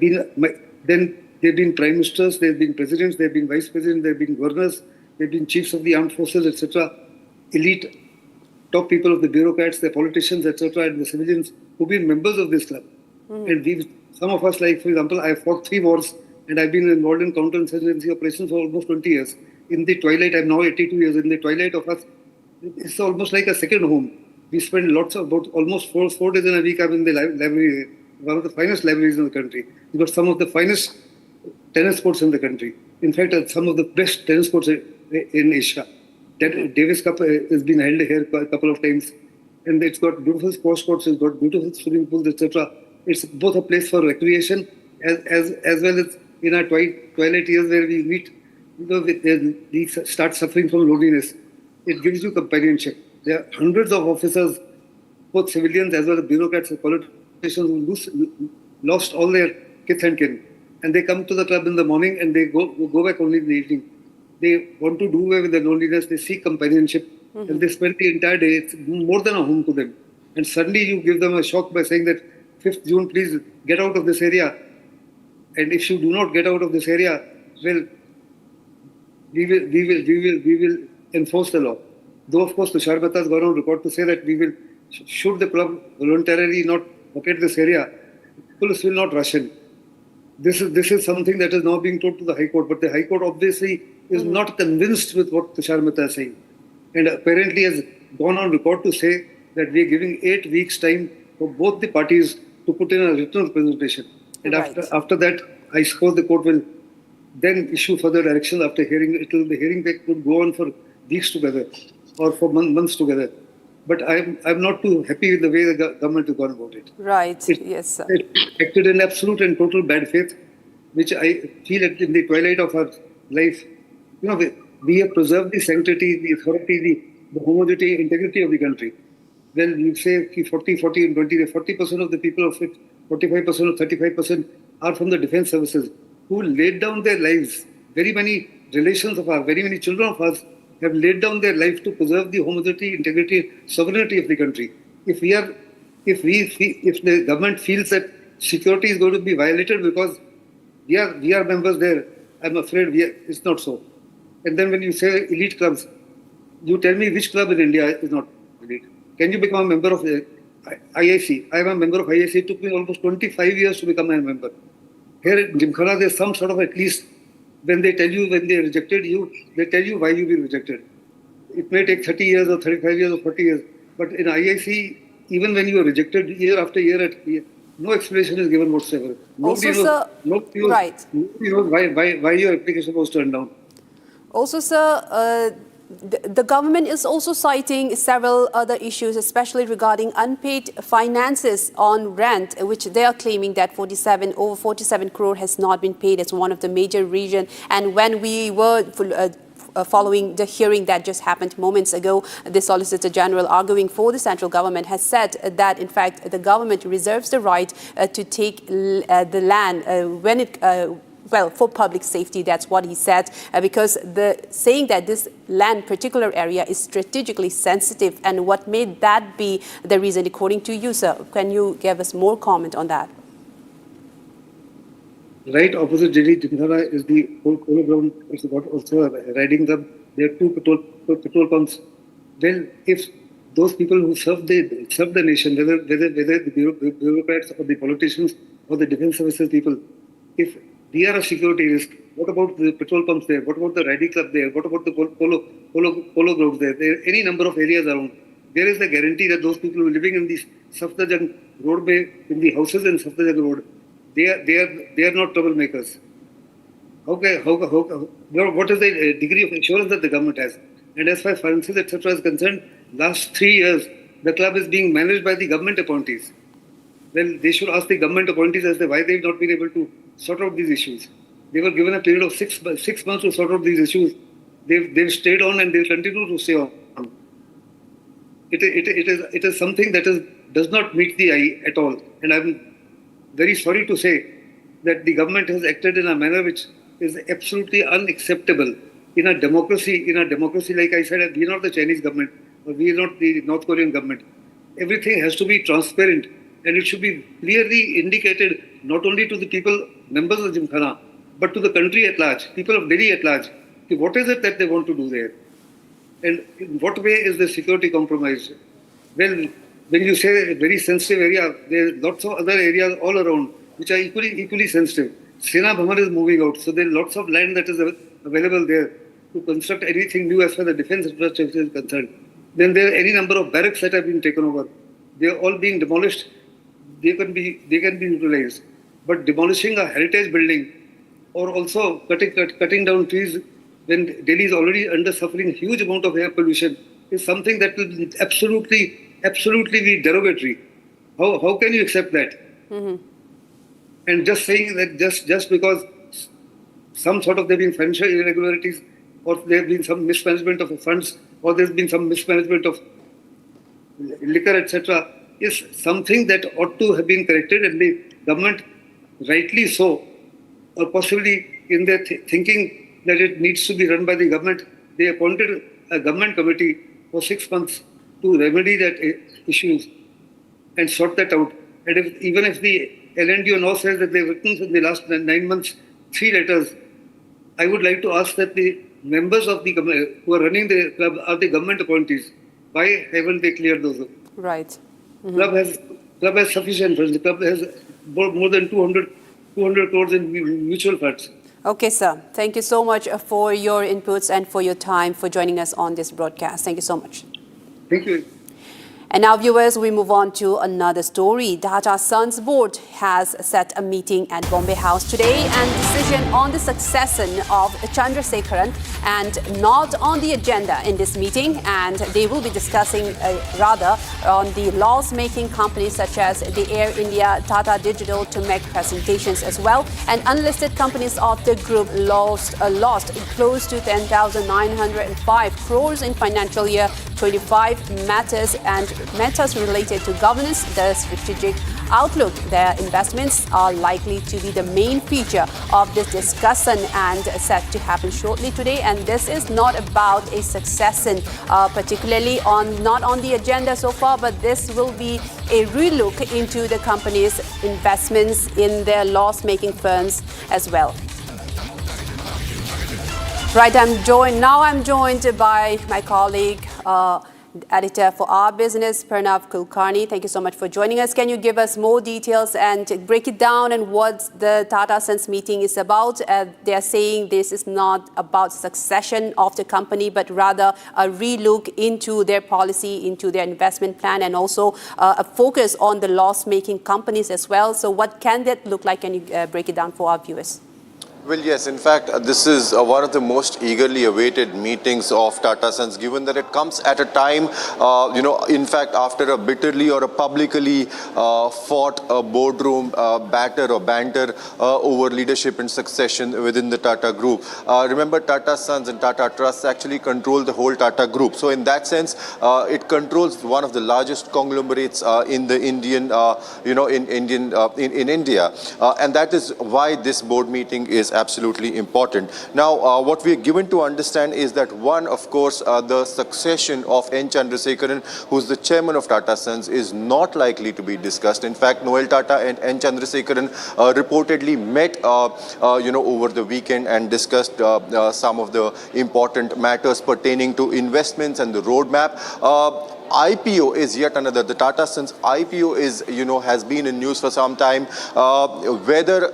there have been prime ministers, there have been presidents, there have been vice presidents, there have been governors, there have been chiefs of the armed forces, etc. Elite, top people of the bureaucrats, the politicians, etc., and the civilians who've been members of this club. And some of us, like for example, I fought 3 wars and I've been involved in counterinsurgency operations for almost 20 years. In the twilight, I'm now 82 years. In the twilight of us, it's almost like a second home. We spend about almost four days in a week. I'm in the library, one of the finest libraries in the country. We've got some of the finest tennis courts in the country. In fact, some of the best tennis courts in Asia. Davis Cup has been held here a couple of times. And it's got beautiful squash courts, it's got beautiful swimming pools, etc. It's both a place for recreation as well as in our twilight years where we meet, we start suffering from loneliness. It gives you companionship. There are hundreds of officers, both civilians as well as bureaucrats and politicians who lost all their kith and kin. And they come to the club in the morning and they go back only in the evening. They want to do away with their loneliness, they seek companionship, and they spend the entire day. It's more than a home to them. And suddenly you give them a shock by saying that 5th June, please get out of this area. And if you do not get out of this area, well, we will enforce the law. Though, of course, Tushar Mehta has gone on record to say that should the club voluntarily not vacate this area, police will not rush in. This is something that is now being told to the High Court, but the High Court obviously is not convinced with what Tushar Mehta is saying. And apparently has gone on record to say that we are giving 8 weeks time for both the parties to put in a written representation. And after that, I suppose the court will then issue further directions after hearing. The hearing could go on for weeks together or for months together. But I'm not too happy with the way the government has gone about it.
Right, yes, sir.
It acted in absolute and total bad faith, which I feel in the twilight of our life. We have preserved the sanctity, the authority, the homogeneity, integrity of the country. Well, you say 40 and 20, 40% of the people of it, 45% or 35% are from the defense services who laid down their lives. Very many relations of ours, very many children of ours have laid down their lives to preserve the homogeneity, integrity, sovereignty of the country. If the government feels that security is going to be violated because we are members there, I'm afraid it's not so. And then when you say elite clubs, you tell me which club in India is not elite. Can you become a member of IIC? I am a member of IIC. It took me almost 25 years to become a member. Here in Gymkhana, there's some sort of at least, when they rejected you, they tell you why you were rejected. It may take 30 years or 35 years or 40 years. But in IIC, even when you are rejected year after year, no explanation is given whatsoever. Nobody knows why your application was turned down.
Also, sir, the government is also citing several other issues, especially regarding unpaid finances on rent, which they are claiming that over 47 crore has not been paid as one of the major reasons. And when we were following the hearing that just happened moments ago, the Solicitor General arguing for the central government has said that, in fact, the government reserves the right to take the land when it for public safety. That's what he said, because saying that this land particular area is strategically sensitive, and what made that be the reason according to you, sir? Can you give us more comment on that?
Right opposite Gymkhana is the old polo ground. It's got also a riding club. There are 2 petrol pumps. Well, if those people who serve the nation, whether the bureaucrats or the politicians or the defense services people, if we are a security risk, what about the petrol pumps there? What about the riding club there? What about the polo grounds there? There are any number of areas around. There is the guarantee that those people who are living in the Safdarjung roadway, in the houses in Safdarjung road, they are not troublemakers. What is the degree of assurance that the government has? And as far as finances, etc. is concerned, last 3 years, the club is being managed by the government appointees. Well, they should ask the government appointees as to why they've not been able to sort out these issues. They were given a period of 6 months to sort out these issues. They've stayed on and they'll continue to stay on. It is something that does not meet the eye at all. And I'm very sorry to say that the government has acted in a manner which is absolutely unacceptable. In a democracy, like I said, we are not the Chinese government, or we are not the North Korean government. Everything has to be transparent, and it should be clearly indicated not only to the people, members of Gymkhana, but to the country at large, people of Delhi at large. What is it that they want to do there? And in what way is the security compromised? Well, when you say a very sensitive area, there are lots of other areas all around. which are equally sensitive. Sena Bhavan is moving out, so there is lots of land that is available there to construct anything new as far as the defense infrastructure is concerned. Then there are any number of barracks that have been taken over. They are all being demolished. They can be utilized. But demolishing a heritage building or also cutting down trees when Delhi is already suffering huge amount of air pollution is something that will absolutely be derogatory. How can you accept that?
Mm-hmm.
And just saying that just because some sort of there have been financial irregularities or there have been some mismanagement of funds or there's been some mismanagement of liquor, etc., is something that ought to have been corrected, and the government, rightly so, or possibly in their thinking that it needs to be run by the government, they appointed a government committee for 6 months to remedy that issues and sort that out. And even if the LNDO now says that they've written in the last 9 months 3 letters, I would like to ask that the members of the who are running the club are the government appointees. Why haven't they cleared those?
Right.
Mm-hmm. Club has sufficient funds. The club has more than 200 crores in mutual funds.
Okay, sir. Thank you so much for your inputs and for your time for joining us on this broadcast. Thank you so much.
Thank you.
And now, viewers, we move on to another story. Tata Sons board has set a meeting at Bombay House today, and decision on the succession of Chandrasekaran and not on the agenda in this meeting. And they will be discussing on the loss-making companies such as the Air India, Tata Digital to make presentations as well. And unlisted companies of the group lost close to 10,905 crores in financial year 25. Matters related to governance, the strategic outlook. Their investments are likely to be the main feature of this discussion and set to happen shortly today. And this is not about a succession, particularly not on the agenda so far, but this will be a relook into the company's investments in their loss-making firms as well. Right, I'm joined by my colleague, editor for Our Business, Pranav Kulkarni. Thank you so much for joining us. Can you give us more details and break it down and what the Tata Sons meeting is about? They are saying this is not about succession of the company, but rather a relook into their policy, into their investment plan, and also a focus on the loss-making companies as well. So what can that look like? Can you break it down for our viewers?
Well, yes. In fact, this is one of the most eagerly awaited meetings of Tata Sons, given that it comes at a time, in fact, after a bitterly or a publicly fought boardroom banter over leadership and succession within the Tata Group. Remember, Tata Sons and Tata Trusts actually control the whole Tata Group. So in that sense, it controls one of the largest conglomerates in the Indian, in India. And that is why this board meeting is absolutely important. Now, what we are given to understand is that one, of course, the succession of N. Chandrasekaran, who's the chairman of Tata Sons, is not likely to be discussed. In fact, Noel Tata and N. Chandrasekaran reportedly met, over the weekend and discussed some of the important matters pertaining to investments and the roadmap. IPO is yet another. The Tata Sons IPO is, has been in news for some time. Whether,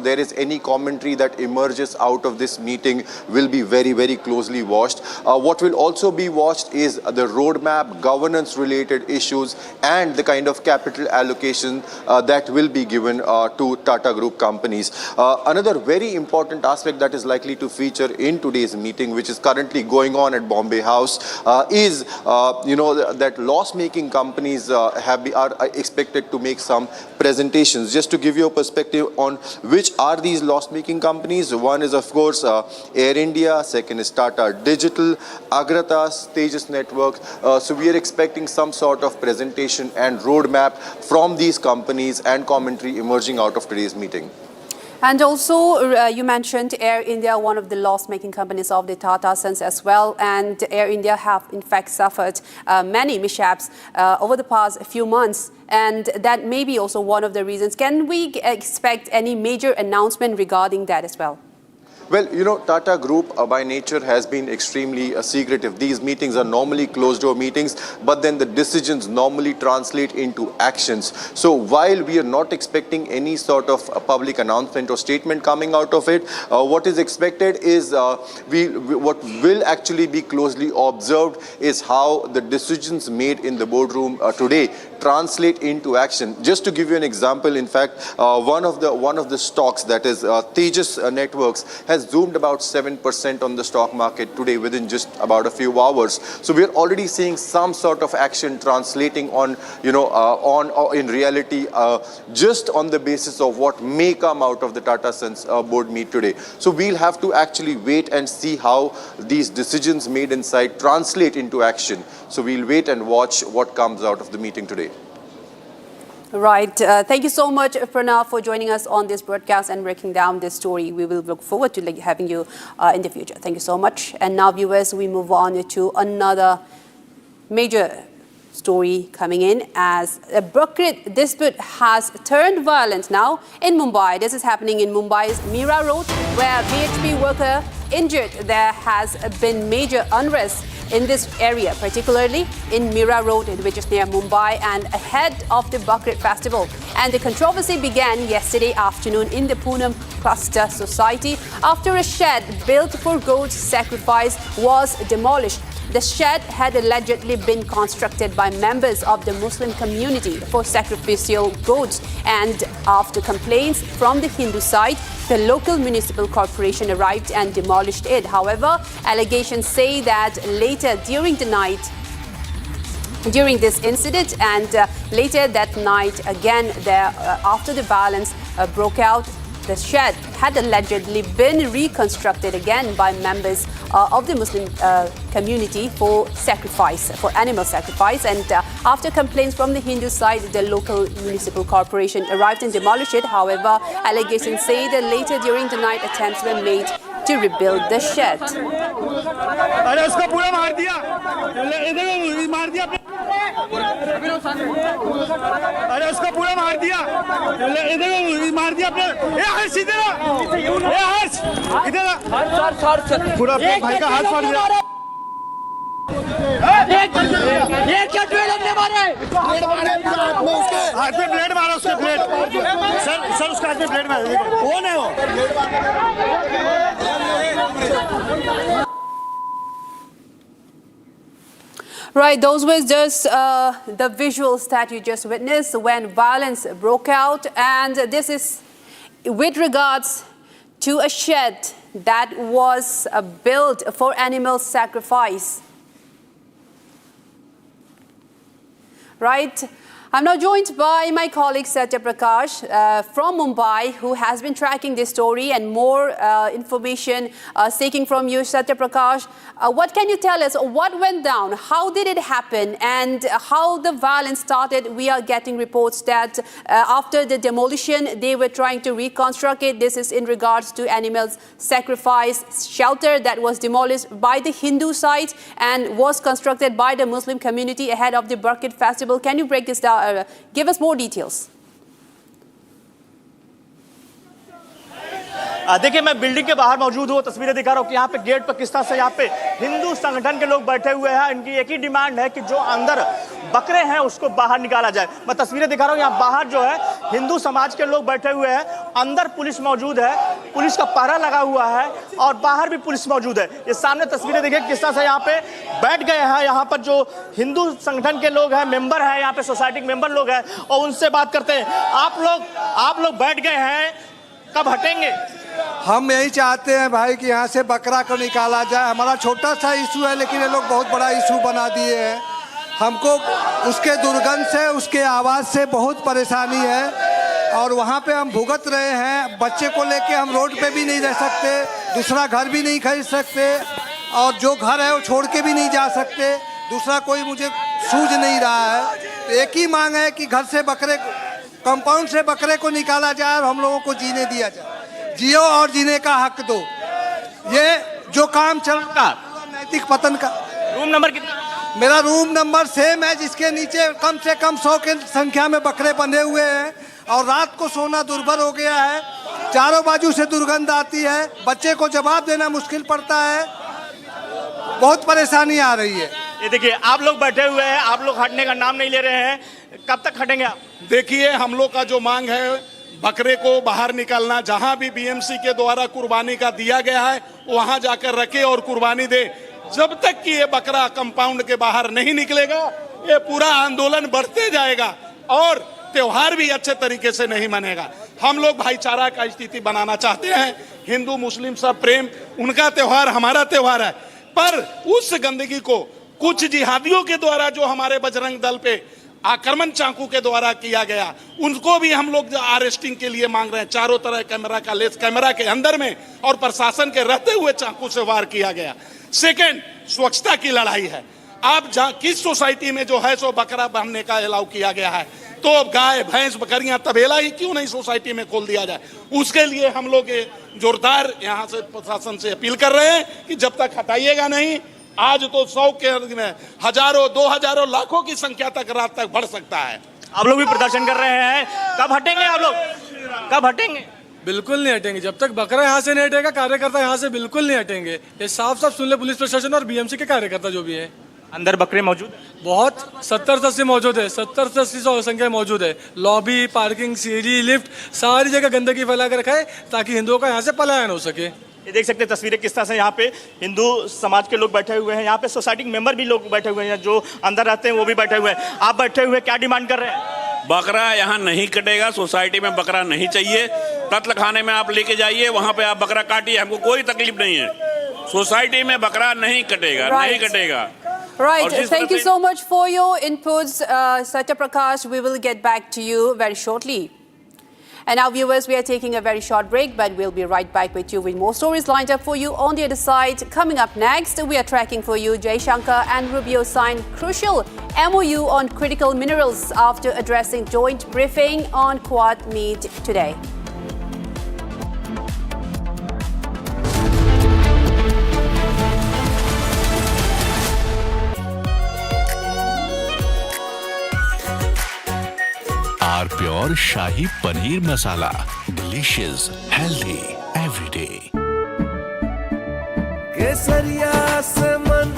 there is any commentary that emerges out of this meeting will be very, very closely watched. What will also be watched is the roadmap, governance-related issues, and the kind of capital allocation that will be given to Tata Group companies. Another very important aspect that is likely to feature in today's meeting, which is currently going on at Bombay House, is, that loss-making companies are expected to make some presentations. Just to give you a perspective on which are these loss-making companies, one is, of course, Air India, second is Tata Digital, Agratas, Tejas Networks. So we are expecting some sort of presentation and roadmap from these companies and commentary emerging out of today's meeting.
And also, you mentioned Air India, one of the loss-making companies of the Tata Sons as well. And Air India have, in fact, suffered many mishaps over the past few months. And that may be also one of the reasons. Can we expect any major announcement regarding that as well?
Well, you know, Tata Group by nature has been extremely secretive. These meetings are normally closed-door meetings, but then the decisions normally translate into actions. So while we are not expecting any sort of a public announcement or statement coming out of it, what is expected is what will actually be closely observed is how the decisions made in the boardroom today translate into action. Just to give you an example, in fact, one of the stocks, that is Tejas Networks, has zoomed about 7% on the stock market today within just about a few hours. So we are already seeing some sort of action translating on, you know, in reality, just on the basis of what may come out of the Tata Sons board meet today. So we'll have to actually wait and see how these decisions made inside translate into action. So we'll wait and watch what comes out of the meeting today.
Right. Thank you so much, Pranav, for joining us on this broadcast and breaking down this story. We will look forward to having you in the future. Thank you so much. And now, viewers, we move on to another major story coming in as a Bakrid dispute has turned violent now in Mumbai. This is happening in Mumbai's Mira Road, where BHP worker injured. There has been major unrest in this area, particularly in Mira Road, which is near Mumbai and ahead of the Bakrid festival. And the controversy began yesterday afternoon in the Poonam Cluster Society after a shed built for goat sacrifice was demolished. The shed had allegedly been constructed by members of the Muslim community for sacrificial goats, and after complaints from the Hindu side, the local municipal corporation arrived and demolished it. However, allegations say that later during the night, during this incident and later that night again, after the violence broke out, the shed had allegedly been reconstructed again by members of the Muslim community for sacrifice, for animal sacrifice. And after complaints from the Hindu side, the local municipal corporation arrived and demolished it. However, allegations say that later during the night, attempts were made to rebuild the shed. Right, those were just the visuals that you just witnessed when violence broke out, and this is with regards to a shed that was built for animal sacrifice. Right. I'm now joined by my colleague Satya Prakash from Mumbai, who has been tracking this story and more information seeking from you, Satya Prakash. What can you tell us? What went down? How did it happen? And how the violence started? We are getting reports that after the demolition, they were trying to reconstruct it. This is in regards to animals sacrifice shelter that was demolished by the Hindu side and was constructed by the Muslim community ahead of the Bakrid festival. Can you break this down? Give us more details.
देखिए, मैं building के बाहर मौजूद हूँ, तस्वीरें दिखा रहा हूँ कि यहाँ पे गेट पर किस तरह से यहाँ पे हिंदू संगठन के लोग बैठे हुए हैं। इनकी एक ही डिमांड है कि जो अंदर बकरे हैं उसको बाहर निकाला जाए। मैं तस्वीरें दिखा रहा हूँ, यहाँ बाहर जो है हिंदू समाज के लोग बैठे हुए हैं, अंदर पुलिस मौजूद है, पुलिस का पहरा लगा हुआ है और बाहर भी पुलिस मौजूद है। ये सामने तस्वीरें देखिए किस तरह से यहाँ पे बैठ गए हैं। यहाँ पर जो हिंदू संगठन के लोग हैं, मेंबर हैं, यहाँ पे सोसाइटी के मेंबर लोग हैं, और उनसे बात करते हैं। आप लोग बैठ गए हैं, कब हटेंगे?
हम यही चाहते हैं भाई कि यहाँ से बकरा को निकाला जाए। हमारा छोटा सा इशू है, लेकिन ये लोग बहुत बड़ा इशू बना दिए हैं। हमको उसके दुर्गंध से, उसके आवाज़ से बहुत परेशानी है और वहाँ पे हम भुगत रहे हैं। बच्चे को लेके हम रोड पे भी नहीं रह सकते, दूसरा घर भी नहीं खरीद सकते और जो घर है वो छोड़ के भी नहीं जा सकते। दूसरा कोई मुझे सूझ नहीं रहा है। तो एक ही मांग है कि घर से बकरे, कंपाउंड से बकरे को निकाला जाए और हम लोगों को जीने दिया जाए। जियो और जीने का हक दो। ये जो काम चल रहा है नैतिक पतन का।
रूम नंबर कितना?
मेरा रूम नंबर सेम है, जिसके नीचे कम से कम 100 की संख्या में बकरे बंधे हुए हैं और रात को सोना दुर्भर हो गया है। चारों बाजू से दुर्गंध आती है, बच्चे को जवाब देना मुश्किल पड़ता है, बहुत परेशानी आ रही है।
ये देखिए, आप लोग बैठे हुए हैं, आप लोग हटने का नाम नहीं ले रहे हैं, कब तक हटेंगे आप?
देखिए, हम लोग का जो मांग है, बकरे को बाहर निकालना, जहां भी बीएमसी के द्वारा कुर्बानी का दिया गया है वहां जाकर रखे और कुर्बानी दे। जब तक कि ये बकरा कंपाउंड के बाहर नहीं निकलेगा, ये पूरा आंदोलन बढ़ते जाएगा और त्योहार भी अच्छे तरीके से नहीं मनेगा। हम लोग भाईचारा का स्थिति बनाना चाहते हैं, हिंदू मुस्लिम सब प्रेम, उनका त्योहार हमारा त्योहार है, पर उस गंदगी को कुछ जिहादियों के द्वारा जो हमारे बजरंग दल पे आक्रमण चाकू के द्वारा किया गया, उनको भी हम लोग अरेस्टिंग के लिए मांग रहे हैं। चारों तरह कैमरा का लेस, कैमरा के अंदर में और प्रशासन के रहते हुए चाकू से वार किया गया। सेकंड, स्वच्छता की लड़ाई है। आप जहाँ किस सोसाइटी में जो है सो बकरा बांधने का अलाउ किया गया है, तो गाय भैंस बकरियां तबेला ही क्यों नहीं सोसाइटी में खोल दिया जाए? उसके लिए हम लोग जोरदार यहाँ से प्रशासन से अपील कर रहे हैं कि जब तक हटाइएगा नहीं, आज तो 100 के में हजारों 2000 लाखों की संख्या तक रात तक बढ़ सकता है।
आप लोग भी प्रदर्शन कर रहे हैं, कब हटेंगे आप लोग? कब हटेंगे?
बिल्कुल नहीं हटेंगे जब तक बकरा यहाँ से नहीं हटेगा, कार्यकर्ता यहाँ से बिल्कुल नहीं हटेंगे। ये साफ साफ सुन ले पुलिस प्रशासन और बीएमसी के कार्यकर्ता जो भी है।
अंदर बकरे मौजूद
बहुत 70 से 80 मौजूद है, 70 से 80 संख्या मौजूद है। लॉबी, पार्किंग, सीढ़ी, लिफ्ट, सारी जगह गंदगी फैला कर रखा है ताकि हिंदुओं का यहाँ से पलायन हो सके।
ये देख सकते हैं तस्वीरें किस तरह से यहाँ पे हिंदू समाज के लोग बैठे हुए हैं, यहाँ पे सोसाइटी मेंबर भी लोग बैठे हुए हैं, जो अंदर रहते हैं वो भी बैठे हुए हैं। आप बैठे हुए क्या डिमांड कर रहे हैं?
बकरा यहाँ नहीं कटेगा, सोसाइटी में बकरा नहीं चाहिए। कत्ल खाने में आप लेके जाइए, वहाँ पे आप बकरा काटिए, हमको कोई तकलीफ नहीं है। सोसाइटी में बकरा नहीं कटेगा, नहीं कटेगा।
Right. Thank you so much for your inputs, Satya Prakash. We will get back to you very shortly. And now, viewers, we are taking a very short break, but we'll be right back with you with more stories lined up for you on the other side. Coming up next, we are tracking for you Jaishankar and Rubio signed crucial MOU on critical minerals after addressing joint briefing on Quad meet today.
R pure shahi paneer masala, delicious, healthy everyday.
केसरिया से मन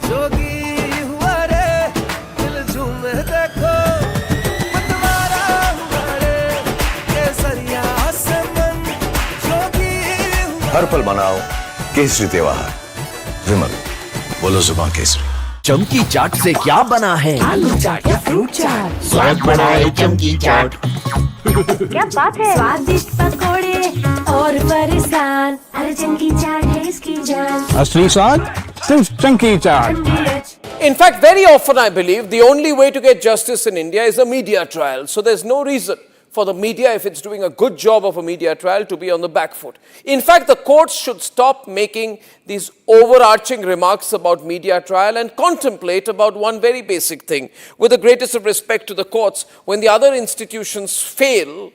जोगी हुआ रे, दिल झूमे देखो मतवारा हुआ रे। केसरिया से मन जोगी हुआ।
हर पल मनाओ केसरी त्योहार, विमल बोलो जुबान केसरी।
चमकी चाट से क्या बना है?
आलू चाट या फ्रूट चाट,
स्वाद बढ़ाए चमकी चाट।
क्या बात है? स्वादिष्ट पकोड़े और फरसान, अरे चमकी चाट है इसकी जान।
असली स्वाद सिर्फ चमकी चाट।
In fact, very often I believe the only way to get justice in India is a media trial. So there's no reason for the media, if it's doing a good job of a media trial, to be on the back foot. In fact, the courts should stop making these overarching remarks about media trial and contemplate about one very basic thing. With the greatest of respect to the courts, when the other institutions fail,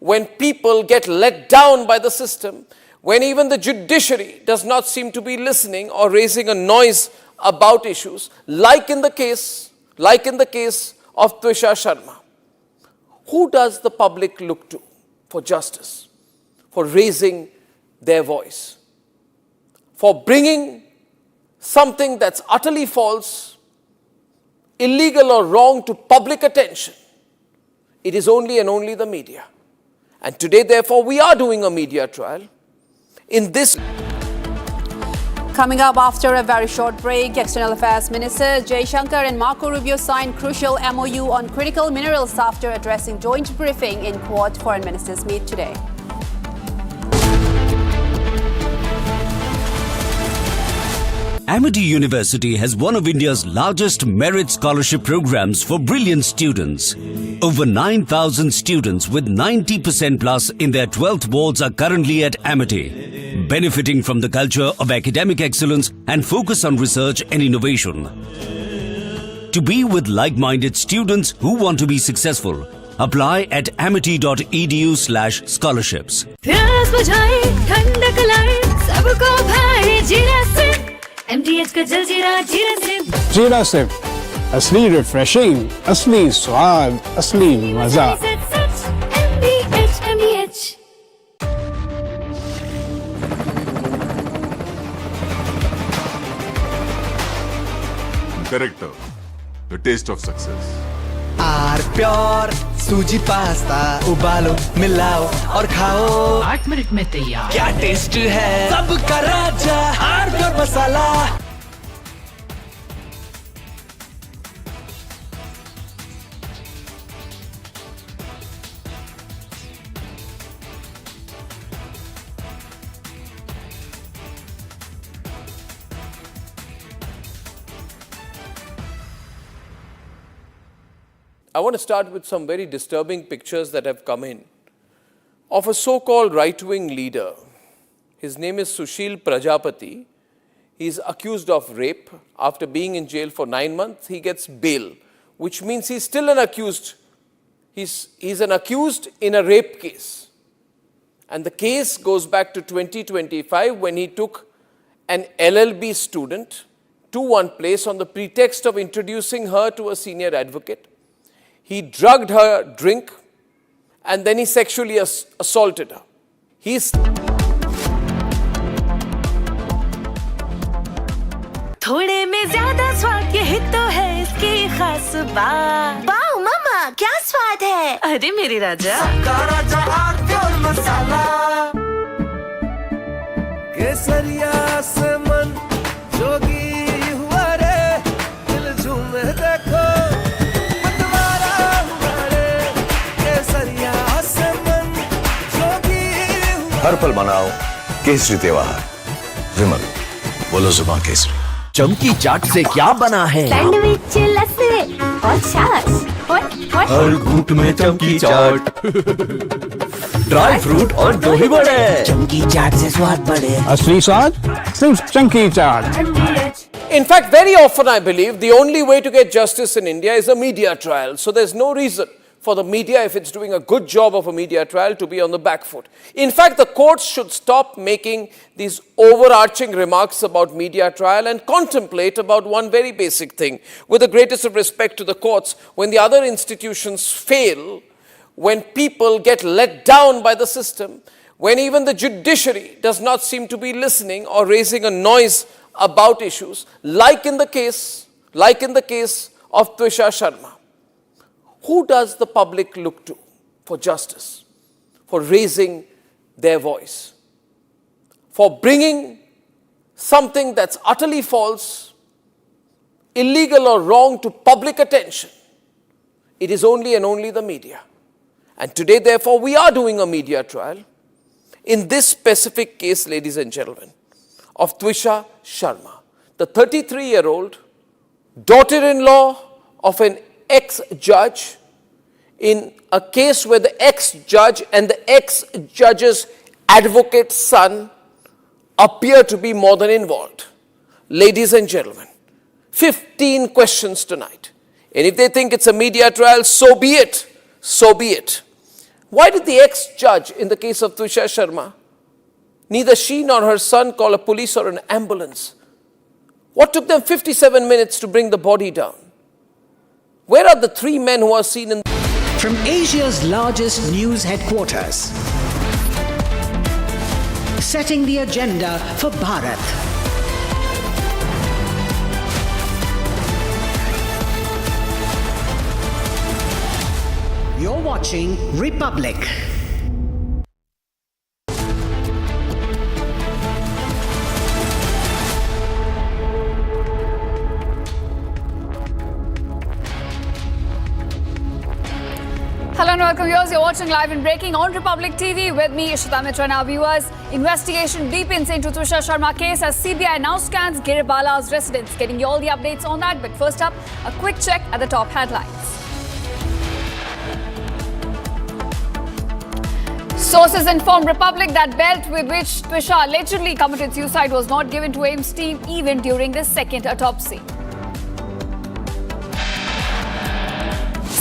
when people get let down by the system, when even the judiciary does not seem to be listening or raising a noise about issues, like in the case of Twisha Sharma, who does the public look to for justice, for raising their voice, for bringing something that's utterly false, illegal or wrong to public attention? It is only and only the media. And today, therefore, we are doing a media trial. In this
Coming up after a very short break, External Affairs Minister Jaishankar and Marco Rubio signed crucial MOU on critical minerals after addressing joint briefing in Quad Foreign Ministers meet today.
Amity University has one of India's largest merit scholarship programs for brilliant students. Over 9,000 students with 90% plus in their 12th boards are currently at Amity, benefiting from the culture of academic excellence and focus on research and innovation. To be with like-minded students who want to be successful, apply at amity.edu/scholarships.
MTH का जलजीरा जीरा SIP.
जीरा SIP, असली refreshing, असली स्वाद, असली मजा।
MTH
character, the taste of success.
R pure suji pasta उबालो मिलाओ और खाओ 8 मिनट में तैयार क्या टेस्ट है सबका राजा R pure masala
I want to start with some very disturbing pictures that have come in of a so-called right-wing leader. His name is Sushil Prajapati. He is accused of rape. After being in jail for 9 months, he gets bail, which means he's still an accused. He's an accused in a rape case. And the case goes back to 2025 when he took an LLB student to one place on the pretext of introducing her to a senior advocate. He drugged her drink and then he sexually assaulted her.
थोड़े में ज्यादा स्वाद यही तो है इसकी खास बात। वाओ मामा क्या स्वाद है? अरे मेरी राजा सबका राजा और मसाला
केसरिया से मन जोगी हुआ रे दिल झूमे देखो
हर पल मनाओ केसरी त्योहार विमल बोलो जुबान केसरी
चमकी चाट से क्या बना है?
सैंडविच लस्सी और छाछ
हर घूंट में चमकी चाट ड्राई फ्रूट और दही बड़े चमकी चाट से स्वाद बढ़े
असली स्वाद सिर्फ चंकी चाट.
In fact, very often I believe the only way to get justice in India is a media trial. So there's no reason for the media, if it's doing a good job of a media trial, to be on the back foot. In fact, the courts should stop making these overarching remarks about media trial and contemplate about one very basic thing. With the greatest of respect to the courts, when the other institutions fail, when people get let down by the system, when even the judiciary does not seem to be listening or raising a noise about issues, like in the case of Twisha Sharma. Who does the public look to for justice, for raising their voice, for bringing something that's utterly false, illegal or wrong to public attention? It is only and only the media. And today, therefore, we are doing a media trial in this specific case, ladies and gentlemen, of Twisha Sharma, the 33-year-old daughter-in-law of an ex-judge, in a case where the ex-judge and the ex-judge's advocate's son appear to be more than involved. Ladies and gentlemen, 15 questions tonight. And if they think it's a media trial, so be it. So be it. Why did the ex-judge in the case of Twisha Sharma, neither she nor her son call a police or an ambulance? What took them 57 minutes to bring the body down? Where are the 3 men who are seen in...
From Asia's largest news headquarters, setting the agenda for Bharat. You're watching Republic.
Hello and welcome viewers. You're watching Live and Breaking on Republic TV with me, Ishita Mitra. Now viewers, investigation deepens into Twisha Sharma case as CBI now scans Giribala's residence. Getting you all the updates on that. But first up, a quick check at the top headlines. Sources inform Republic that belt with which Twisha allegedly committed suicide was not given to AIMS team even during the second autopsy.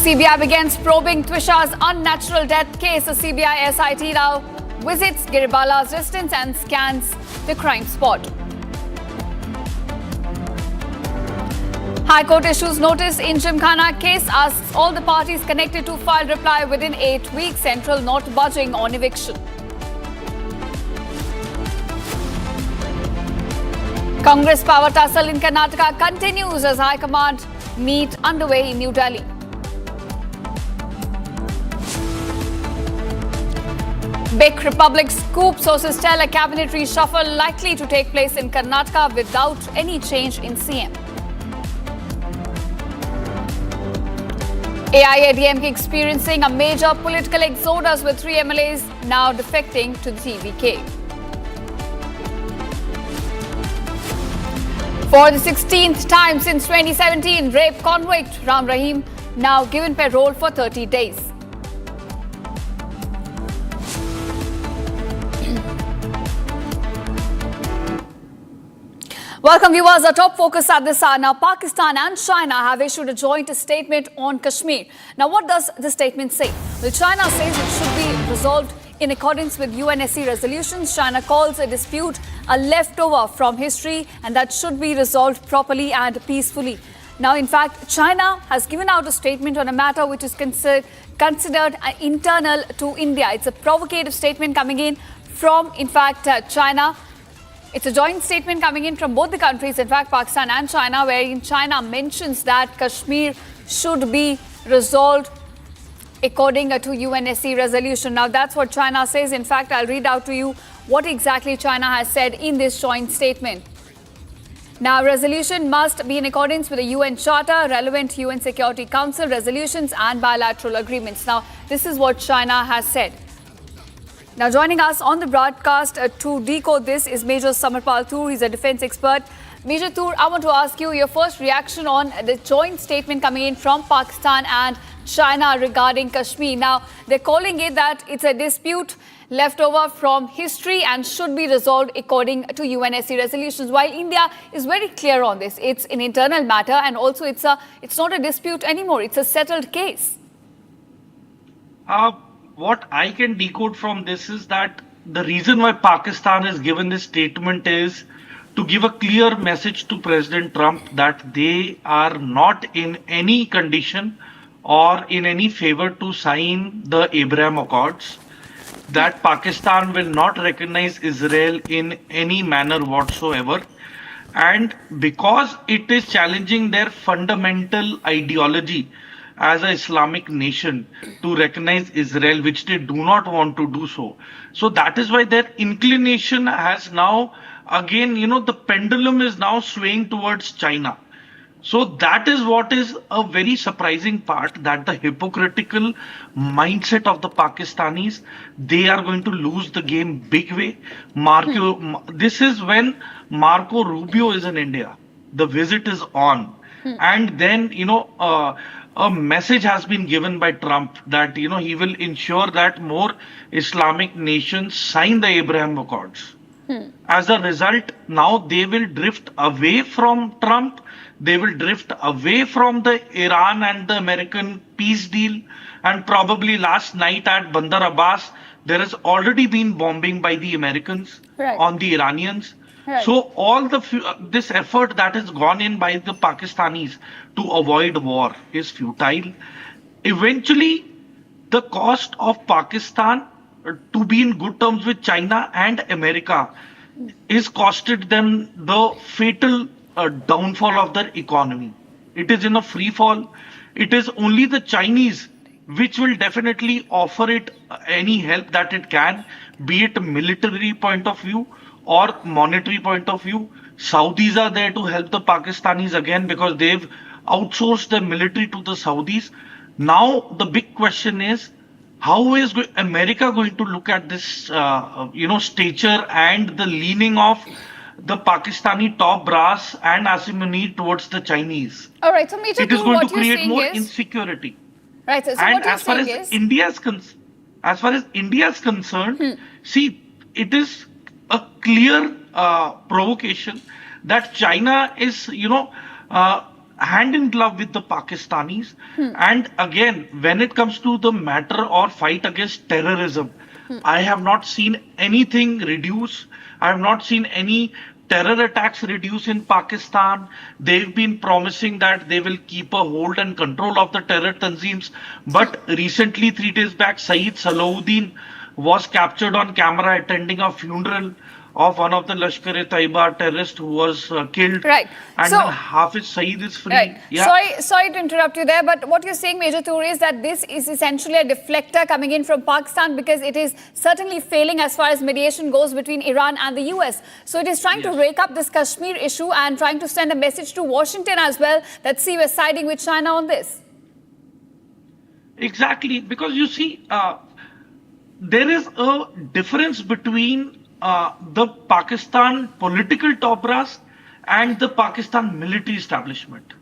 CBI begins probing Twisha's unnatural death case. A CBI SIT now visits Giribala's residence and scans the crime spot. High Court issues notice in Gymkhana case, asks all the parties connected to file reply within 8 weeks. Central not budging on eviction. Congress power tussle in Karnataka continues as High Command meet underway in New Delhi. Big Republic scoop sources tell a cabinet reshuffle likely to take place in Karnataka without any change in CM. AIADMK experiencing a major political exodus with 3 MLAs now defecting to the TVK. For the 16th time since 2017, rape convict Ram Rahim now given parole for 30 days. Welcome viewers, our top focus at this hour. Now, Pakistan and China have issued a joint statement on Kashmir. Now, what does the statement say? Well, China says it should be resolved in accordance with UNSC resolutions. China calls a dispute a leftover from history and that should be resolved properly and peacefully. Now, in fact, China has given out a statement on a matter which is considered internal to India. It's a provocative statement coming in from, in fact, China. It's a joint statement coming in from both the countries, in fact, Pakistan and China, wherein China mentions that Kashmir should be resolved according to UNSC resolution. Now, that's what China says. In fact, I'll read out to you what exactly China has said in this joint statement. Now, resolution must be in accordance with the UN Charter, relevant UN Security Council resolutions and bilateral agreements. Now, this is what China has said. Now, joining us on the broadcast to decode this is Major Samarpal Toor. He's a defense expert. Major Toor, I want to ask you your first reaction on the joint statement coming in from Pakistan and China regarding Kashmir. Now, they're calling it that it's a dispute left over from history and should be resolved according to UNSC resolutions. While India is very clear on this, it's an internal matter and also it's not a dispute anymore. It's a settled case.
What I can decode from this is that the reason why Pakistan has given this statement is to give a clear message to President Trump that they are not in any condition or in any favor to sign the Abraham Accords, that Pakistan will not recognize Israel in any manner whatsoever, and because it is challenging their fundamental ideology as an Islamic nation to recognize Israel, which they do not want to do so. So that is why their inclination has now, again, the pendulum is now swaying towards China. So that is what is a very surprising part, that the hypocritical mindset of the Pakistanis, they are going to lose the game big way. This is when Marco Rubio is in India. The visit is on. And then, a message has been given by Trump that, he will ensure that more Islamic nations sign the Abraham Accords. As a result, now they will drift away from Trump. They will drift away from the Iran and the American peace deal. And probably last night at Bandar Abbas, there has already been bombing by the Americans on the Iranians. Right. So all this effort that has gone in by the Pakistanis to avoid war is futile. Eventually, the cost of Pakistan to be in good terms with China and America is costed them the fatal downfall of their economy. It is in a free fall. It is only the Chinese which will definitely offer it any help that it can, be it a military point of view or monetary point of view. Saudis are there to help the Pakistanis again because they've outsourced their military to the Saudis. Now the big question is, how is America going to look at this, stature and the leaning of the Pakistani top brass and Asimony towards the Chinese?
All right, so Major
it is going to create more insecurity.
Right, so
and
what you're
as far
saying
as
is,
as far as India is concerned, see, it is a clear provocation that China is, hand in glove with the Pakistanis. And again, when it comes to the matter or fight against terrorism, I have not seen anything reduce. I have not seen any terror attacks reduce in Pakistan. They've been promising that they will keep a hold and control of the terror tanzeems. But recently, 3 days back, Saeed Salahuddin was captured on camera attending a funeral of one of the Lashkar-e-Taiba terrorists who was killed.
Right.
And
So-
then Hafiz Saeed is free.
Right.
Yeah.
Sorry to interrupt you there, but what you're saying, Major Toure, is that this is essentially a deflector coming in from Pakistan because it is certainly failing as far as mediation goes between Iran and the US. So it is trying to rake up this Kashmir issue and trying to send a message to Washington as well that, see, we're siding with China on this.
Exactly, because you see, there is a difference between the Pakistan political top brass and the Pakistan military establishment.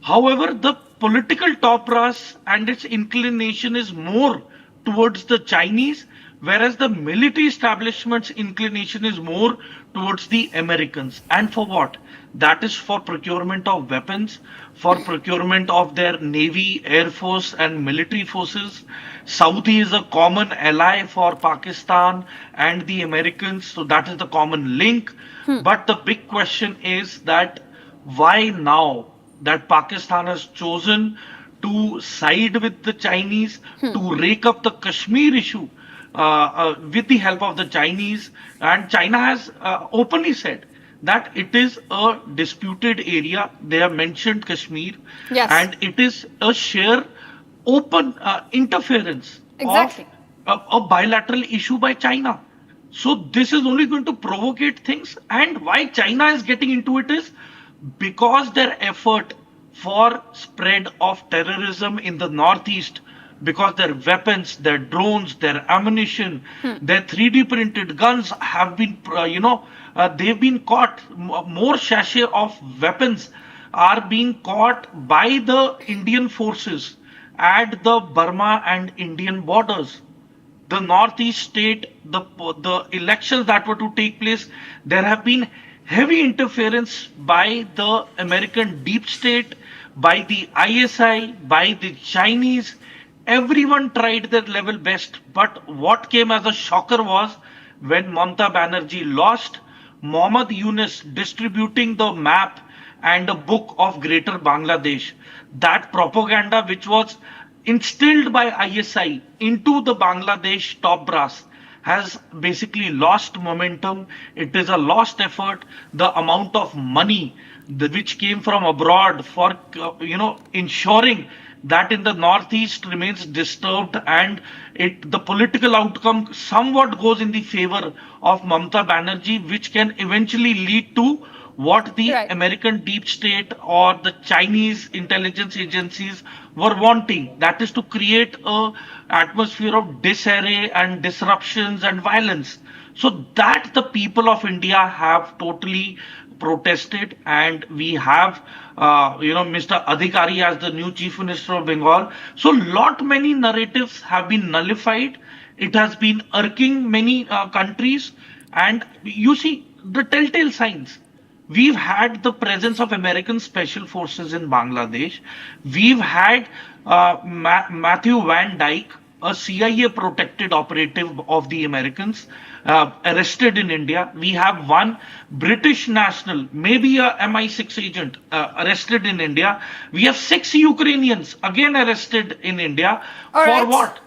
However, the political top brass and its inclination is more towards the Chinese, whereas the military establishment's inclination is more towards the Americans. And for what? That is for procurement of weapons, for procurement of their Navy, Air Force and military forces. Saudi is a common ally for Pakistan and the Americans, so that is the common link. But the big question is that why now that Pakistan has chosen to side with the Chinese to rake up the Kashmir issue with the help of the Chinese, and China has openly said that it is a disputed area. They have mentioned Kashmir,
Yes.
and it is a sheer open interference
Exactly.
of a bilateral issue by China. So this is only going to provocate things, and why China is getting into it is because their effort for spread of terrorism in the Northeast, because their weapons, their drones, their ammunition, their 3D printed guns have been, they've been caught. More sachet of weapons are being caught by the Indian forces at the Burma and Indian borders. The Northeast state, the elections that were to take place, there have been heavy interference by the American deep state, by the ISI, by the Chinese. Everyone tried their level best, but what came as a shocker was when Mamata Banerjee lost, Mohammad Yunus distributing the map and a book of Greater Bangladesh. That propaganda which was instilled by ISI into the Bangladesh top brass has basically lost momentum. It is a lost effort. The amount of money which came from abroad for ensuring that in the Northeast remains disturbed, and the political outcome somewhat goes in the favor of Mamata Banerjee, which can eventually lead to what the American deep state or the Chinese intelligence agencies were wanting. That is to create a atmosphere of disarray and disruptions and violence. So that the people of India have totally protested, and we have Mr. Adhikari as the new Chief Minister of Bengal. So many narratives have been nullified. It has been irking many countries, and you see the telltale signs. We've had the presence of American special forces in Bangladesh. We've had Matthew Van Dyke, a CIA protected operative of the Americans, arrested in India. We have one British national, maybe a MI6 agent, arrested in India. We have 6 Ukrainians again arrested in India. For what?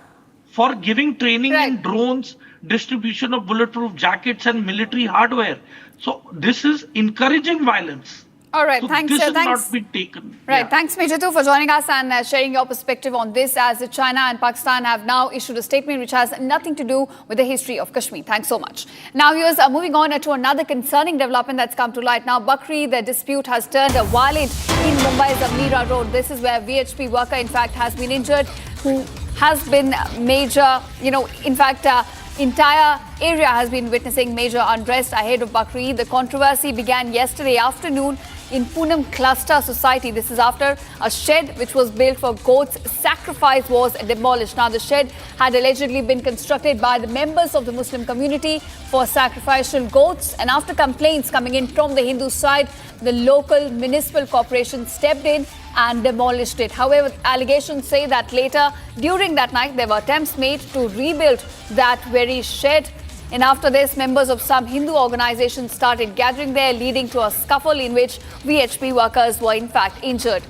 For giving training in drones, distribution of bulletproof jackets and military hardware. So this is encouraging violence.
All right,
So
thanks.
this has
Thanks.
not been taken.
Right,
Yeah.
thanks, Major Tu, for joining us and sharing your perspective on this, as China and Pakistan have now issued a statement which has nothing to do with the history of Kashmir. Thanks so much. Now, viewers, moving on to another concerning development that's come to light. Now, Bakri, the dispute has turned violent in Mumbai's Amira Road. This is where VHP worker, in fact, has been injured, who has been major, entire area has been witnessing major unrest ahead of Bakri. The controversy began yesterday afternoon in Poonam Cluster Society. This is after a shed which was built for goats sacrifice was demolished. Now, the shed had allegedly been constructed by the members of the Muslim community for sacrificial goats, and after complaints coming in from the Hindu side, the local municipal corporation stepped in and demolished it. However, allegations say that later, during that night, there were attempts made to rebuild that very shed. And after this, members of some Hindu organizations started gathering there, leading to a scuffle in which VHP workers were in fact injured.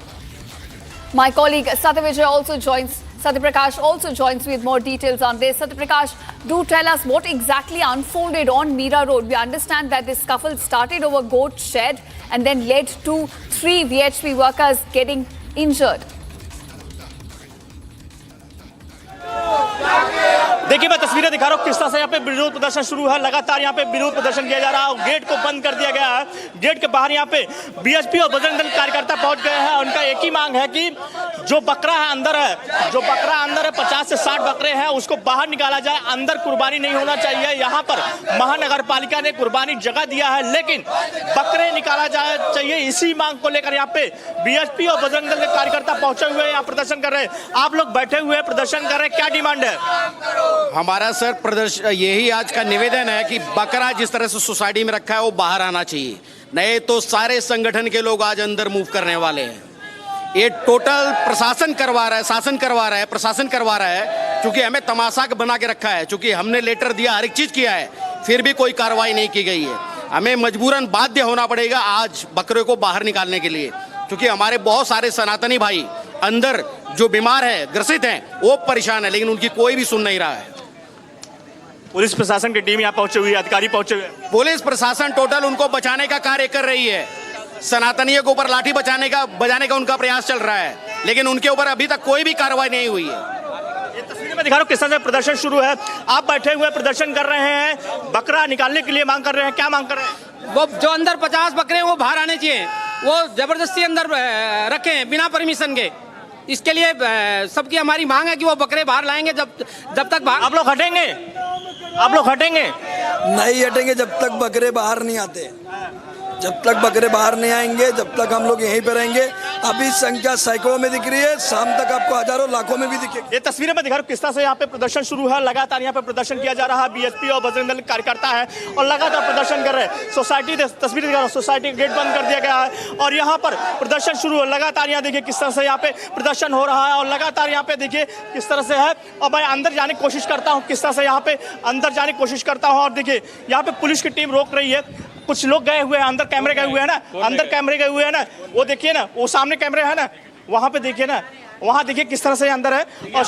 My colleague Satyavijay also joins Satyaprakash also joins with more details on this. Satyaprakash, do tell us what exactly unfolded on Mira Road. We understand that this scuffle started over goat shed and then led to 3 VHP workers getting injured.
देखिए मैं तस्वीरें दिखा रहा हूँ किस तरह से यहाँ पे विरोध प्रदर्शन शुरू है। लगातार यहाँ पे विरोध प्रदर्शन किया जा रहा है। गेट को बंद कर दिया गया है। गेट के बाहर यहाँ पे बीएचपी और बजरंग दल कार्यकर्ता पहुंच गए हैं। उनका एक ही मांग है कि जो बकरा है अंदर है, जो बकरा अंदर है 50 से 60 बकरे हैं उसको बाहर निकाला जाए। अंदर कुर्बानी नहीं होना चाहिए। यहाँ पर महानगर पालिका ने कुर्बानी जगह दिया है लेकिन बकरे निकाला जाए चाहिए। इसी मांग को लेकर यहाँ पे बीएचपी और बजरंग दल के कार्यकर्ता पहुंचे हुए हैं, यहाँ प्रदर्शन कर रहे हैं। आप लोग बैठे हुए प्रदर्शन कर रहे हैं, क्या डिमांड है?
हमारा सर प्रदर्शन यही आज का निवेदन है कि बकरा जिस तरह से सोसाइटी में रखा है वो बाहर आना चाहिए, नहीं तो सारे संगठन के लोग आज अंदर मूव करने वाले हैं। ये टोटल प्रशासन करवा रहा है, शासन करवा रहा है, प्रशासन करवा रहा है, क्योंकि हमें तमाशा बना के रखा है। क्योंकि हमने लेटर दिया, हर एक चीज किया है, फिर भी कोई कार्रवाई नहीं की गई है। हमें मजबूरन बाध्य होना पड़ेगा आज बकरे को बाहर निकालने के लिए, क्योंकि हमारे बहुत सारे सनातनी भाई अंदर जो बीमार है, ग्रसित हैं, वो परेशान है, लेकिन उनकी कोई भी सुन नहीं रहा है।
पुलिस प्रशासन की टीम यहाँ पहुंचे हुई है, अधिकारी पहुंचे हुए हैं।
पुलिस प्रशासन टोटल उनको बचाने का कार्य कर रही है। सनातनियों के ऊपर लाठी बजाने का उनका प्रयास चल रहा है, लेकिन उनके ऊपर अभी तक कोई भी कार्रवाई नहीं हुई है।
ये तस्वीरें में दिखा रहा हूँ किस तरह से प्रदर्शन शुरू है। आप बैठे हुए प्रदर्शन कर रहे हैं, बकरा निकालने के लिए मांग कर रहे हैं, क्या मांग कर रहे हैं?
वो जो अंदर 50 बकरे वो बाहर आने चाहिए, वो जबरदस्ती अंदर रखे बिना परमिशन के। इसके लिए सबकी हमारी मांग है कि वो बकरे बाहर लाएंगे जब तक बाहर।
आप लोग हटेंगे? आप लोग हटेंगे?
नहीं हटेंगे जब तक बकरे बाहर नहीं आते। जब तक बकरे बाहर नहीं आएंगे जब तक हम लोग यहीं पे रहेंगे। अभी संख्या सैकड़ों में दिख रही है, शाम तक आपको हजारों लाखों में भी दिखेगी।
ये तस्वीरें में दिखा रहा हूं किस तरह से यहाँ पे प्रदर्शन शुरू है। लगातार यहाँ पे प्रदर्शन किया जा रहा है। बीएचपी और बजरंग दल कार्यकर्ता है और लगातार प्रदर्शन कर रहे हैं। सोसाइटी तस्वीर दिखा रहा हूं, सोसाइटी गेट बंद कर दिया गया है और यहाँ पर प्रदर्शन शुरू है। लगातार यहाँ देखिए किस तरह से यहाँ पे प्रदर्शन हो रहा है और लगातार यहाँ पे देखिए किस तरह से है। और मैं अंदर जाने की कोशिश करता हूँ, किस तरह से यहाँ पे अंदर जाने की कोशिश करता हूँ और देखिए यहाँ पे पुलिस की टीम रोक रही है। कुछ लोग गए हुए हैं अंदर, कैमरे गए हुए हैं ना, अंदर कैमरे गए हुए हैं ना, वो देखिए ना, वो सामने कैमरे है ना, वहां पे देखिए ना, वहां देखिए किस तरह से अंदर है। और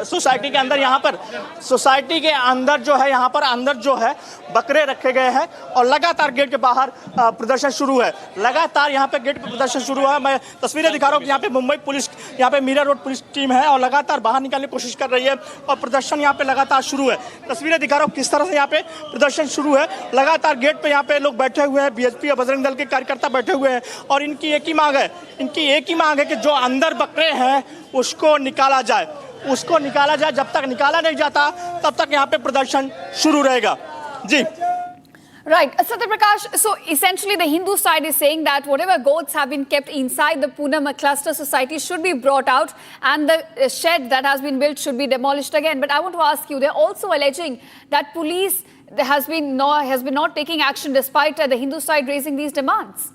सोसाइटी के अंदर यहाँ पर सोसाइटी के अंदर जो है यहाँ पर अंदर जो है बकरे रखे गए हैं और लगातार गेट के बाहर प्रदर्शन शुरू है। लगातार यहाँ पे गेट पर प्रदर्शन शुरू है। मैं तस्वीरें दिखा रहा हूँ कि यहाँ पे मुंबई पुलिस, यहाँ पे मीरा रोड पुलिस टीम है और लगातार बाहर निकालने की कोशिश कर रही है और प्रदर्शन यहाँ पे लगातार शुरू है। तस्वीरें दिखा रहा हूँ किस तरह से यहाँ पे प्रदर्शन शुरू है। लगातार गेट पे यहाँ पे लोग बैठे हुए हैं, बीएचपी और बजरंग दल के कार्यकर्ता बैठे हुए हैं और इनकी एक ही मांग है, कि जो अंदर बकरे हैं उसको निकाला जाए, उसको निकाला जाए। जब तक निकाला नहीं जाता तब तक यहाँ पे प्रदर्शन शुरू रहेगा। जी
Right, Satyaprakash, so essentially the Hindu side is saying that whatever goats have been kept inside the Poonam cluster society should be brought out and the shed that has been built should be demolished again. But I want to ask you, they're also alleging that police has been not taking action despite the Hindu side raising these demands.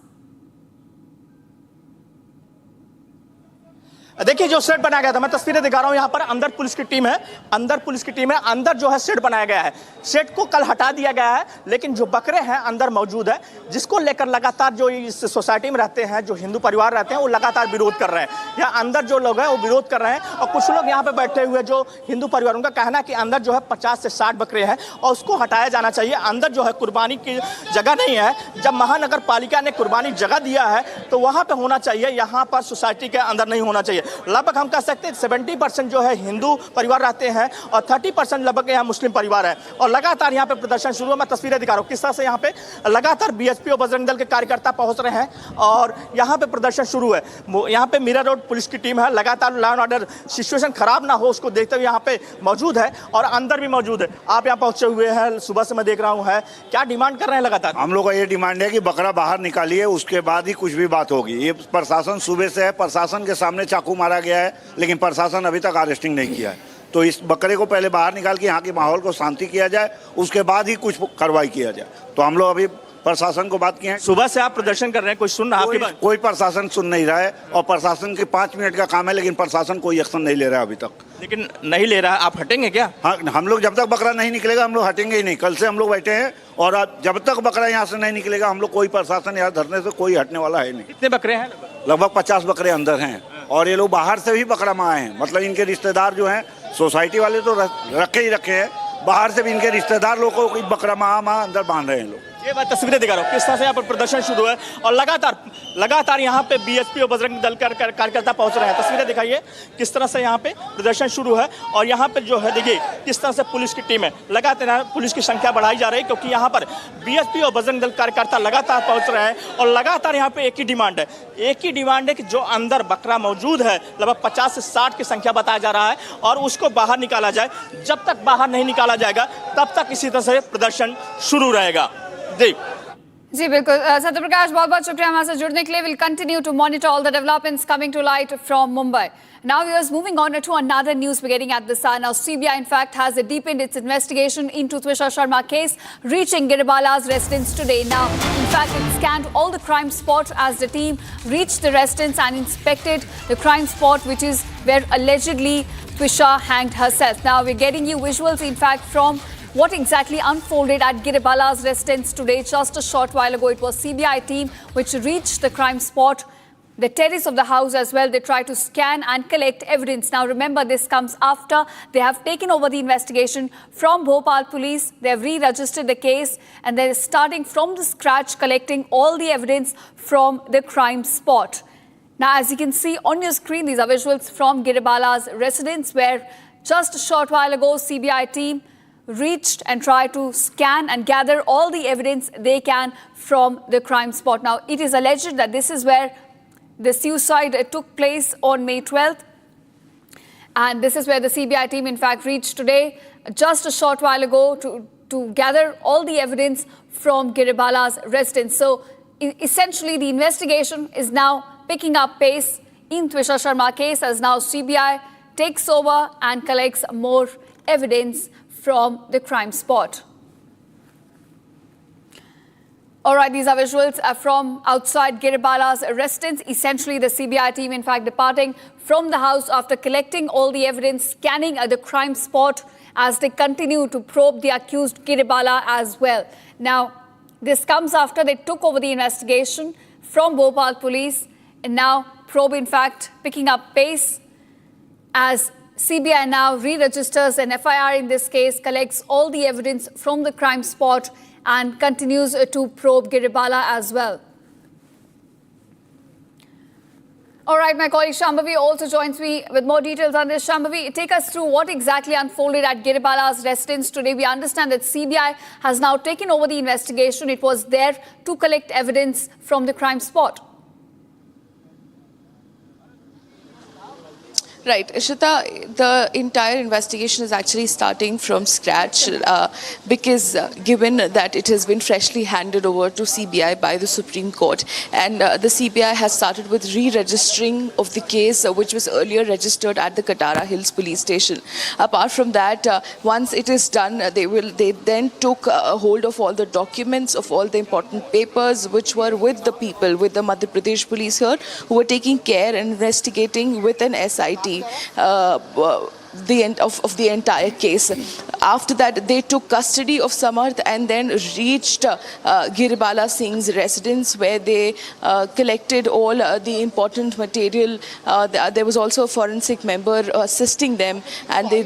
देखिए जो shade बनाया गया था, मैं तस्वीरें दिखा रहा हूँ, यहाँ पर अंदर पुलिस की टीम है, अंदर जो है शेड बनाया गया है। शेड को कल हटा दिया गया है लेकिन जो बकरे हैं अंदर मौजूद है, जिसको लेकर लगातार जो इस सोसाइटी में रहते हैं, जो हिंदू परिवार रहते हैं, वो लगातार विरोध कर रहे हैं। या अंदर जो लोग हैं वो विरोध कर रहे हैं और कुछ लोग यहाँ पे बैठे हुए जो हिंदू परिवार, उनका कहना है कि अंदर जो है 50 से 60 बकरे हैं और उसको हटाया जाना चाहिए। अंदर जो है कुर्बानी की जगह नहीं है। जब महानगर पालिका ने कुर्बानी जगह दिया है तो वहाँ पे होना चाहिए, यहाँ पर सोसाइटी के अंदर नहीं होना चाहिए। लगभग हम कह सकते हैं 70% जो है हिंदू परिवार रहते हैं और 30% लगभग यहाँ मुस्लिम परिवार है और लगातार यहाँ पे प्रदर्शन शुरू है। मैं तस्वीरें दिखा रहा हूँ किस तरह से यहाँ पे लगातार बीएचपी और बजरंग दल के कार्यकर्ता पहुंच रहे हैं और यहाँ पे प्रदर्शन शुरू है। यहाँ पे मीरा रोड पुलिस की टीम है, लगातार लॉ एंड ऑर्डर सिचुएशन खराब ना हो उसको देखते हुए यहाँ पे मौजूद है और अंदर भी मौजूद है। आप यहाँ पहुंचे हुए हैं, सुबह से मैं देख रहा हूँ, है क्या डिमांड कर रहे हैं? लगातार
हम लोग का ये डिमांड है कि बकरा बाहर निकालिए, उसके बाद ही कुछ भी बात होगी। ये प्रशासन सुबह से है, प्रशासन के सामने चाकू मारा गया है लेकिन प्रशासन अभी तक अरेस्टिंग नहीं किया है। तो इस बकरे को पहले बाहर निकाल के यहाँ के माहौल को शांति किया जाए, उसके बाद ही कुछ कार्रवाई किया जाए। तो हम लोग अभी प्रशासन को बात किए हैं।
सुबह से आप प्रदर्शन कर रहे हैं, कोई सुन रहा है आपकी बात?
कोई प्रशासन सुन नहीं रहा है और प्रशासन के 5 मिनट का काम है लेकिन प्रशासन कोई एक्शन नहीं ले रहा है अभी तक।
लेकिन नहीं ले रहा है, आप हटेंगे क्या?
हाँ, हम लोग जब तक बकरा नहीं निकलेगा हम लोग हटेंगे ही नहीं। कल से हम लोग बैठे हैं और जब तक बकरा यहाँ से नहीं निकलेगा हम लोग कोई प्रशासन यहाँ धरने से कोई हटने वाला है नहीं।
कितने बकरे हैं?
लगभग 50 बकरे अंदर हैं। और ये लोग बाहर से भी बकरा मंगाए हैं। मतलब इनके रिश्तेदार जो हैं, सोसाइटी वाले तो रखे ही रखे हैं, बाहर से भी इनके रिश्तेदार लोगों को बकरा मंगा अंदर बांध रहे हैं लोग।
ये मैं तस्वीरें दिखा रहा हूँ किस तरह से यहाँ पर प्रदर्शन शुरू है और लगातार यहाँ पे बीएसपी और बजरंग दल कार्यकर्ता पहुँच रहे हैं। तस्वीरें दिखाइए किस तरह से यहाँ पे प्रदर्शन शुरू है और यहाँ पे जो है देखिए किस तरह से पुलिस की टीम है, लगातार पुलिस की संख्या बढ़ाई जा रही है क्योंकि यहाँ पर बीएसपी और बजरंग दल कार्यकर्ता लगातार पहुँच रहे हैं और लगातार यहाँ पे एक ही डिमांड है कि जो अंदर बकरा मौजूद है लगभग 50 से 60 की संख्या बताया जा रहा है और उसको बाहर निकाला जाए। जब तक बाहर नहीं निकाला जाएगा तब तक इसी तरह से प्रदर्शन शुरू रहेगा।
जी बिल्कुल सत्य प्रकाश, बहुत बहुत शुक्रिया हमारे साथ जुड़ने के लिए। Will continue to monitor all the developments coming to light from Mumbai. Now viewers, moving on to another news beginning at this hour. Now CBI in fact has deepened its investigation into Twisha Sharma case, reaching Giribala's residence today. Now in fact it scanned all the crime spots as the team reached the residence and inspected the crime spot which is where allegedly Twisha hanged herself. Now we're getting you visuals in fact from what exactly unfolded at Giribala's residence today. Just a short while ago, it was CBI team which reached the crime spot, the terrace of the house as well. They tried to scan and collect evidence. Now remember, this comes after they have taken over the investigation from Bhopal police. They have re-registered the case and they're starting from the scratch, collecting all the evidence from the crime spot. Now, as you can see on your screen, these are visuals from Giribala's residence where just a short while ago, CBI team reached and tried to scan and gather all the evidence they can from the crime spot. Now, it is alleged that this is where the suicide took place on May 12th. And this is where the CBI team, in fact, reached today, just a short while ago, to gather all the evidence from Giribala's residence. So, essentially, the investigation is now picking up pace in Twisha Sharma case as now CBI takes over and collects more evidence from the crime spot. All right, these are visuals from outside Giribala's residence. Essentially, the CBI team, in fact, departing from the house after collecting all the evidence, scanning the crime spot as they continue to probe the accused Giribala as well. Now, this comes after they took over the investigation from Bhopal police, and now probe, in fact, picking up pace as CBI now re-registers an FIR in this case, collects all the evidence from the crime spot and continues to probe Giribala as well. All right, my colleague Shambhavi also joins me with more details on this. Shambhavi, take us through what exactly unfolded at Giribala's residence today. We understand that CBI has now taken over the investigation. It was there to collect evidence from the crime spot.
Right, Ishita, the entire investigation is actually starting from scratch because given that it has been freshly handed over to CBI by the Supreme Court, and the CBI has started with re-registering of the case which was earlier registered at the Katara Hills police station. Apart from that, once it is done, they then took a hold of all the documents, of all the important papers which were with the people, with the Madhya Pradesh police here, who were taking care and investigating with an SIT the end of the entire case. After that, they took custody of Samarth and then reached Giribala Singh's residence, where they collected all the important material. There was also a forensic member assisting them, and they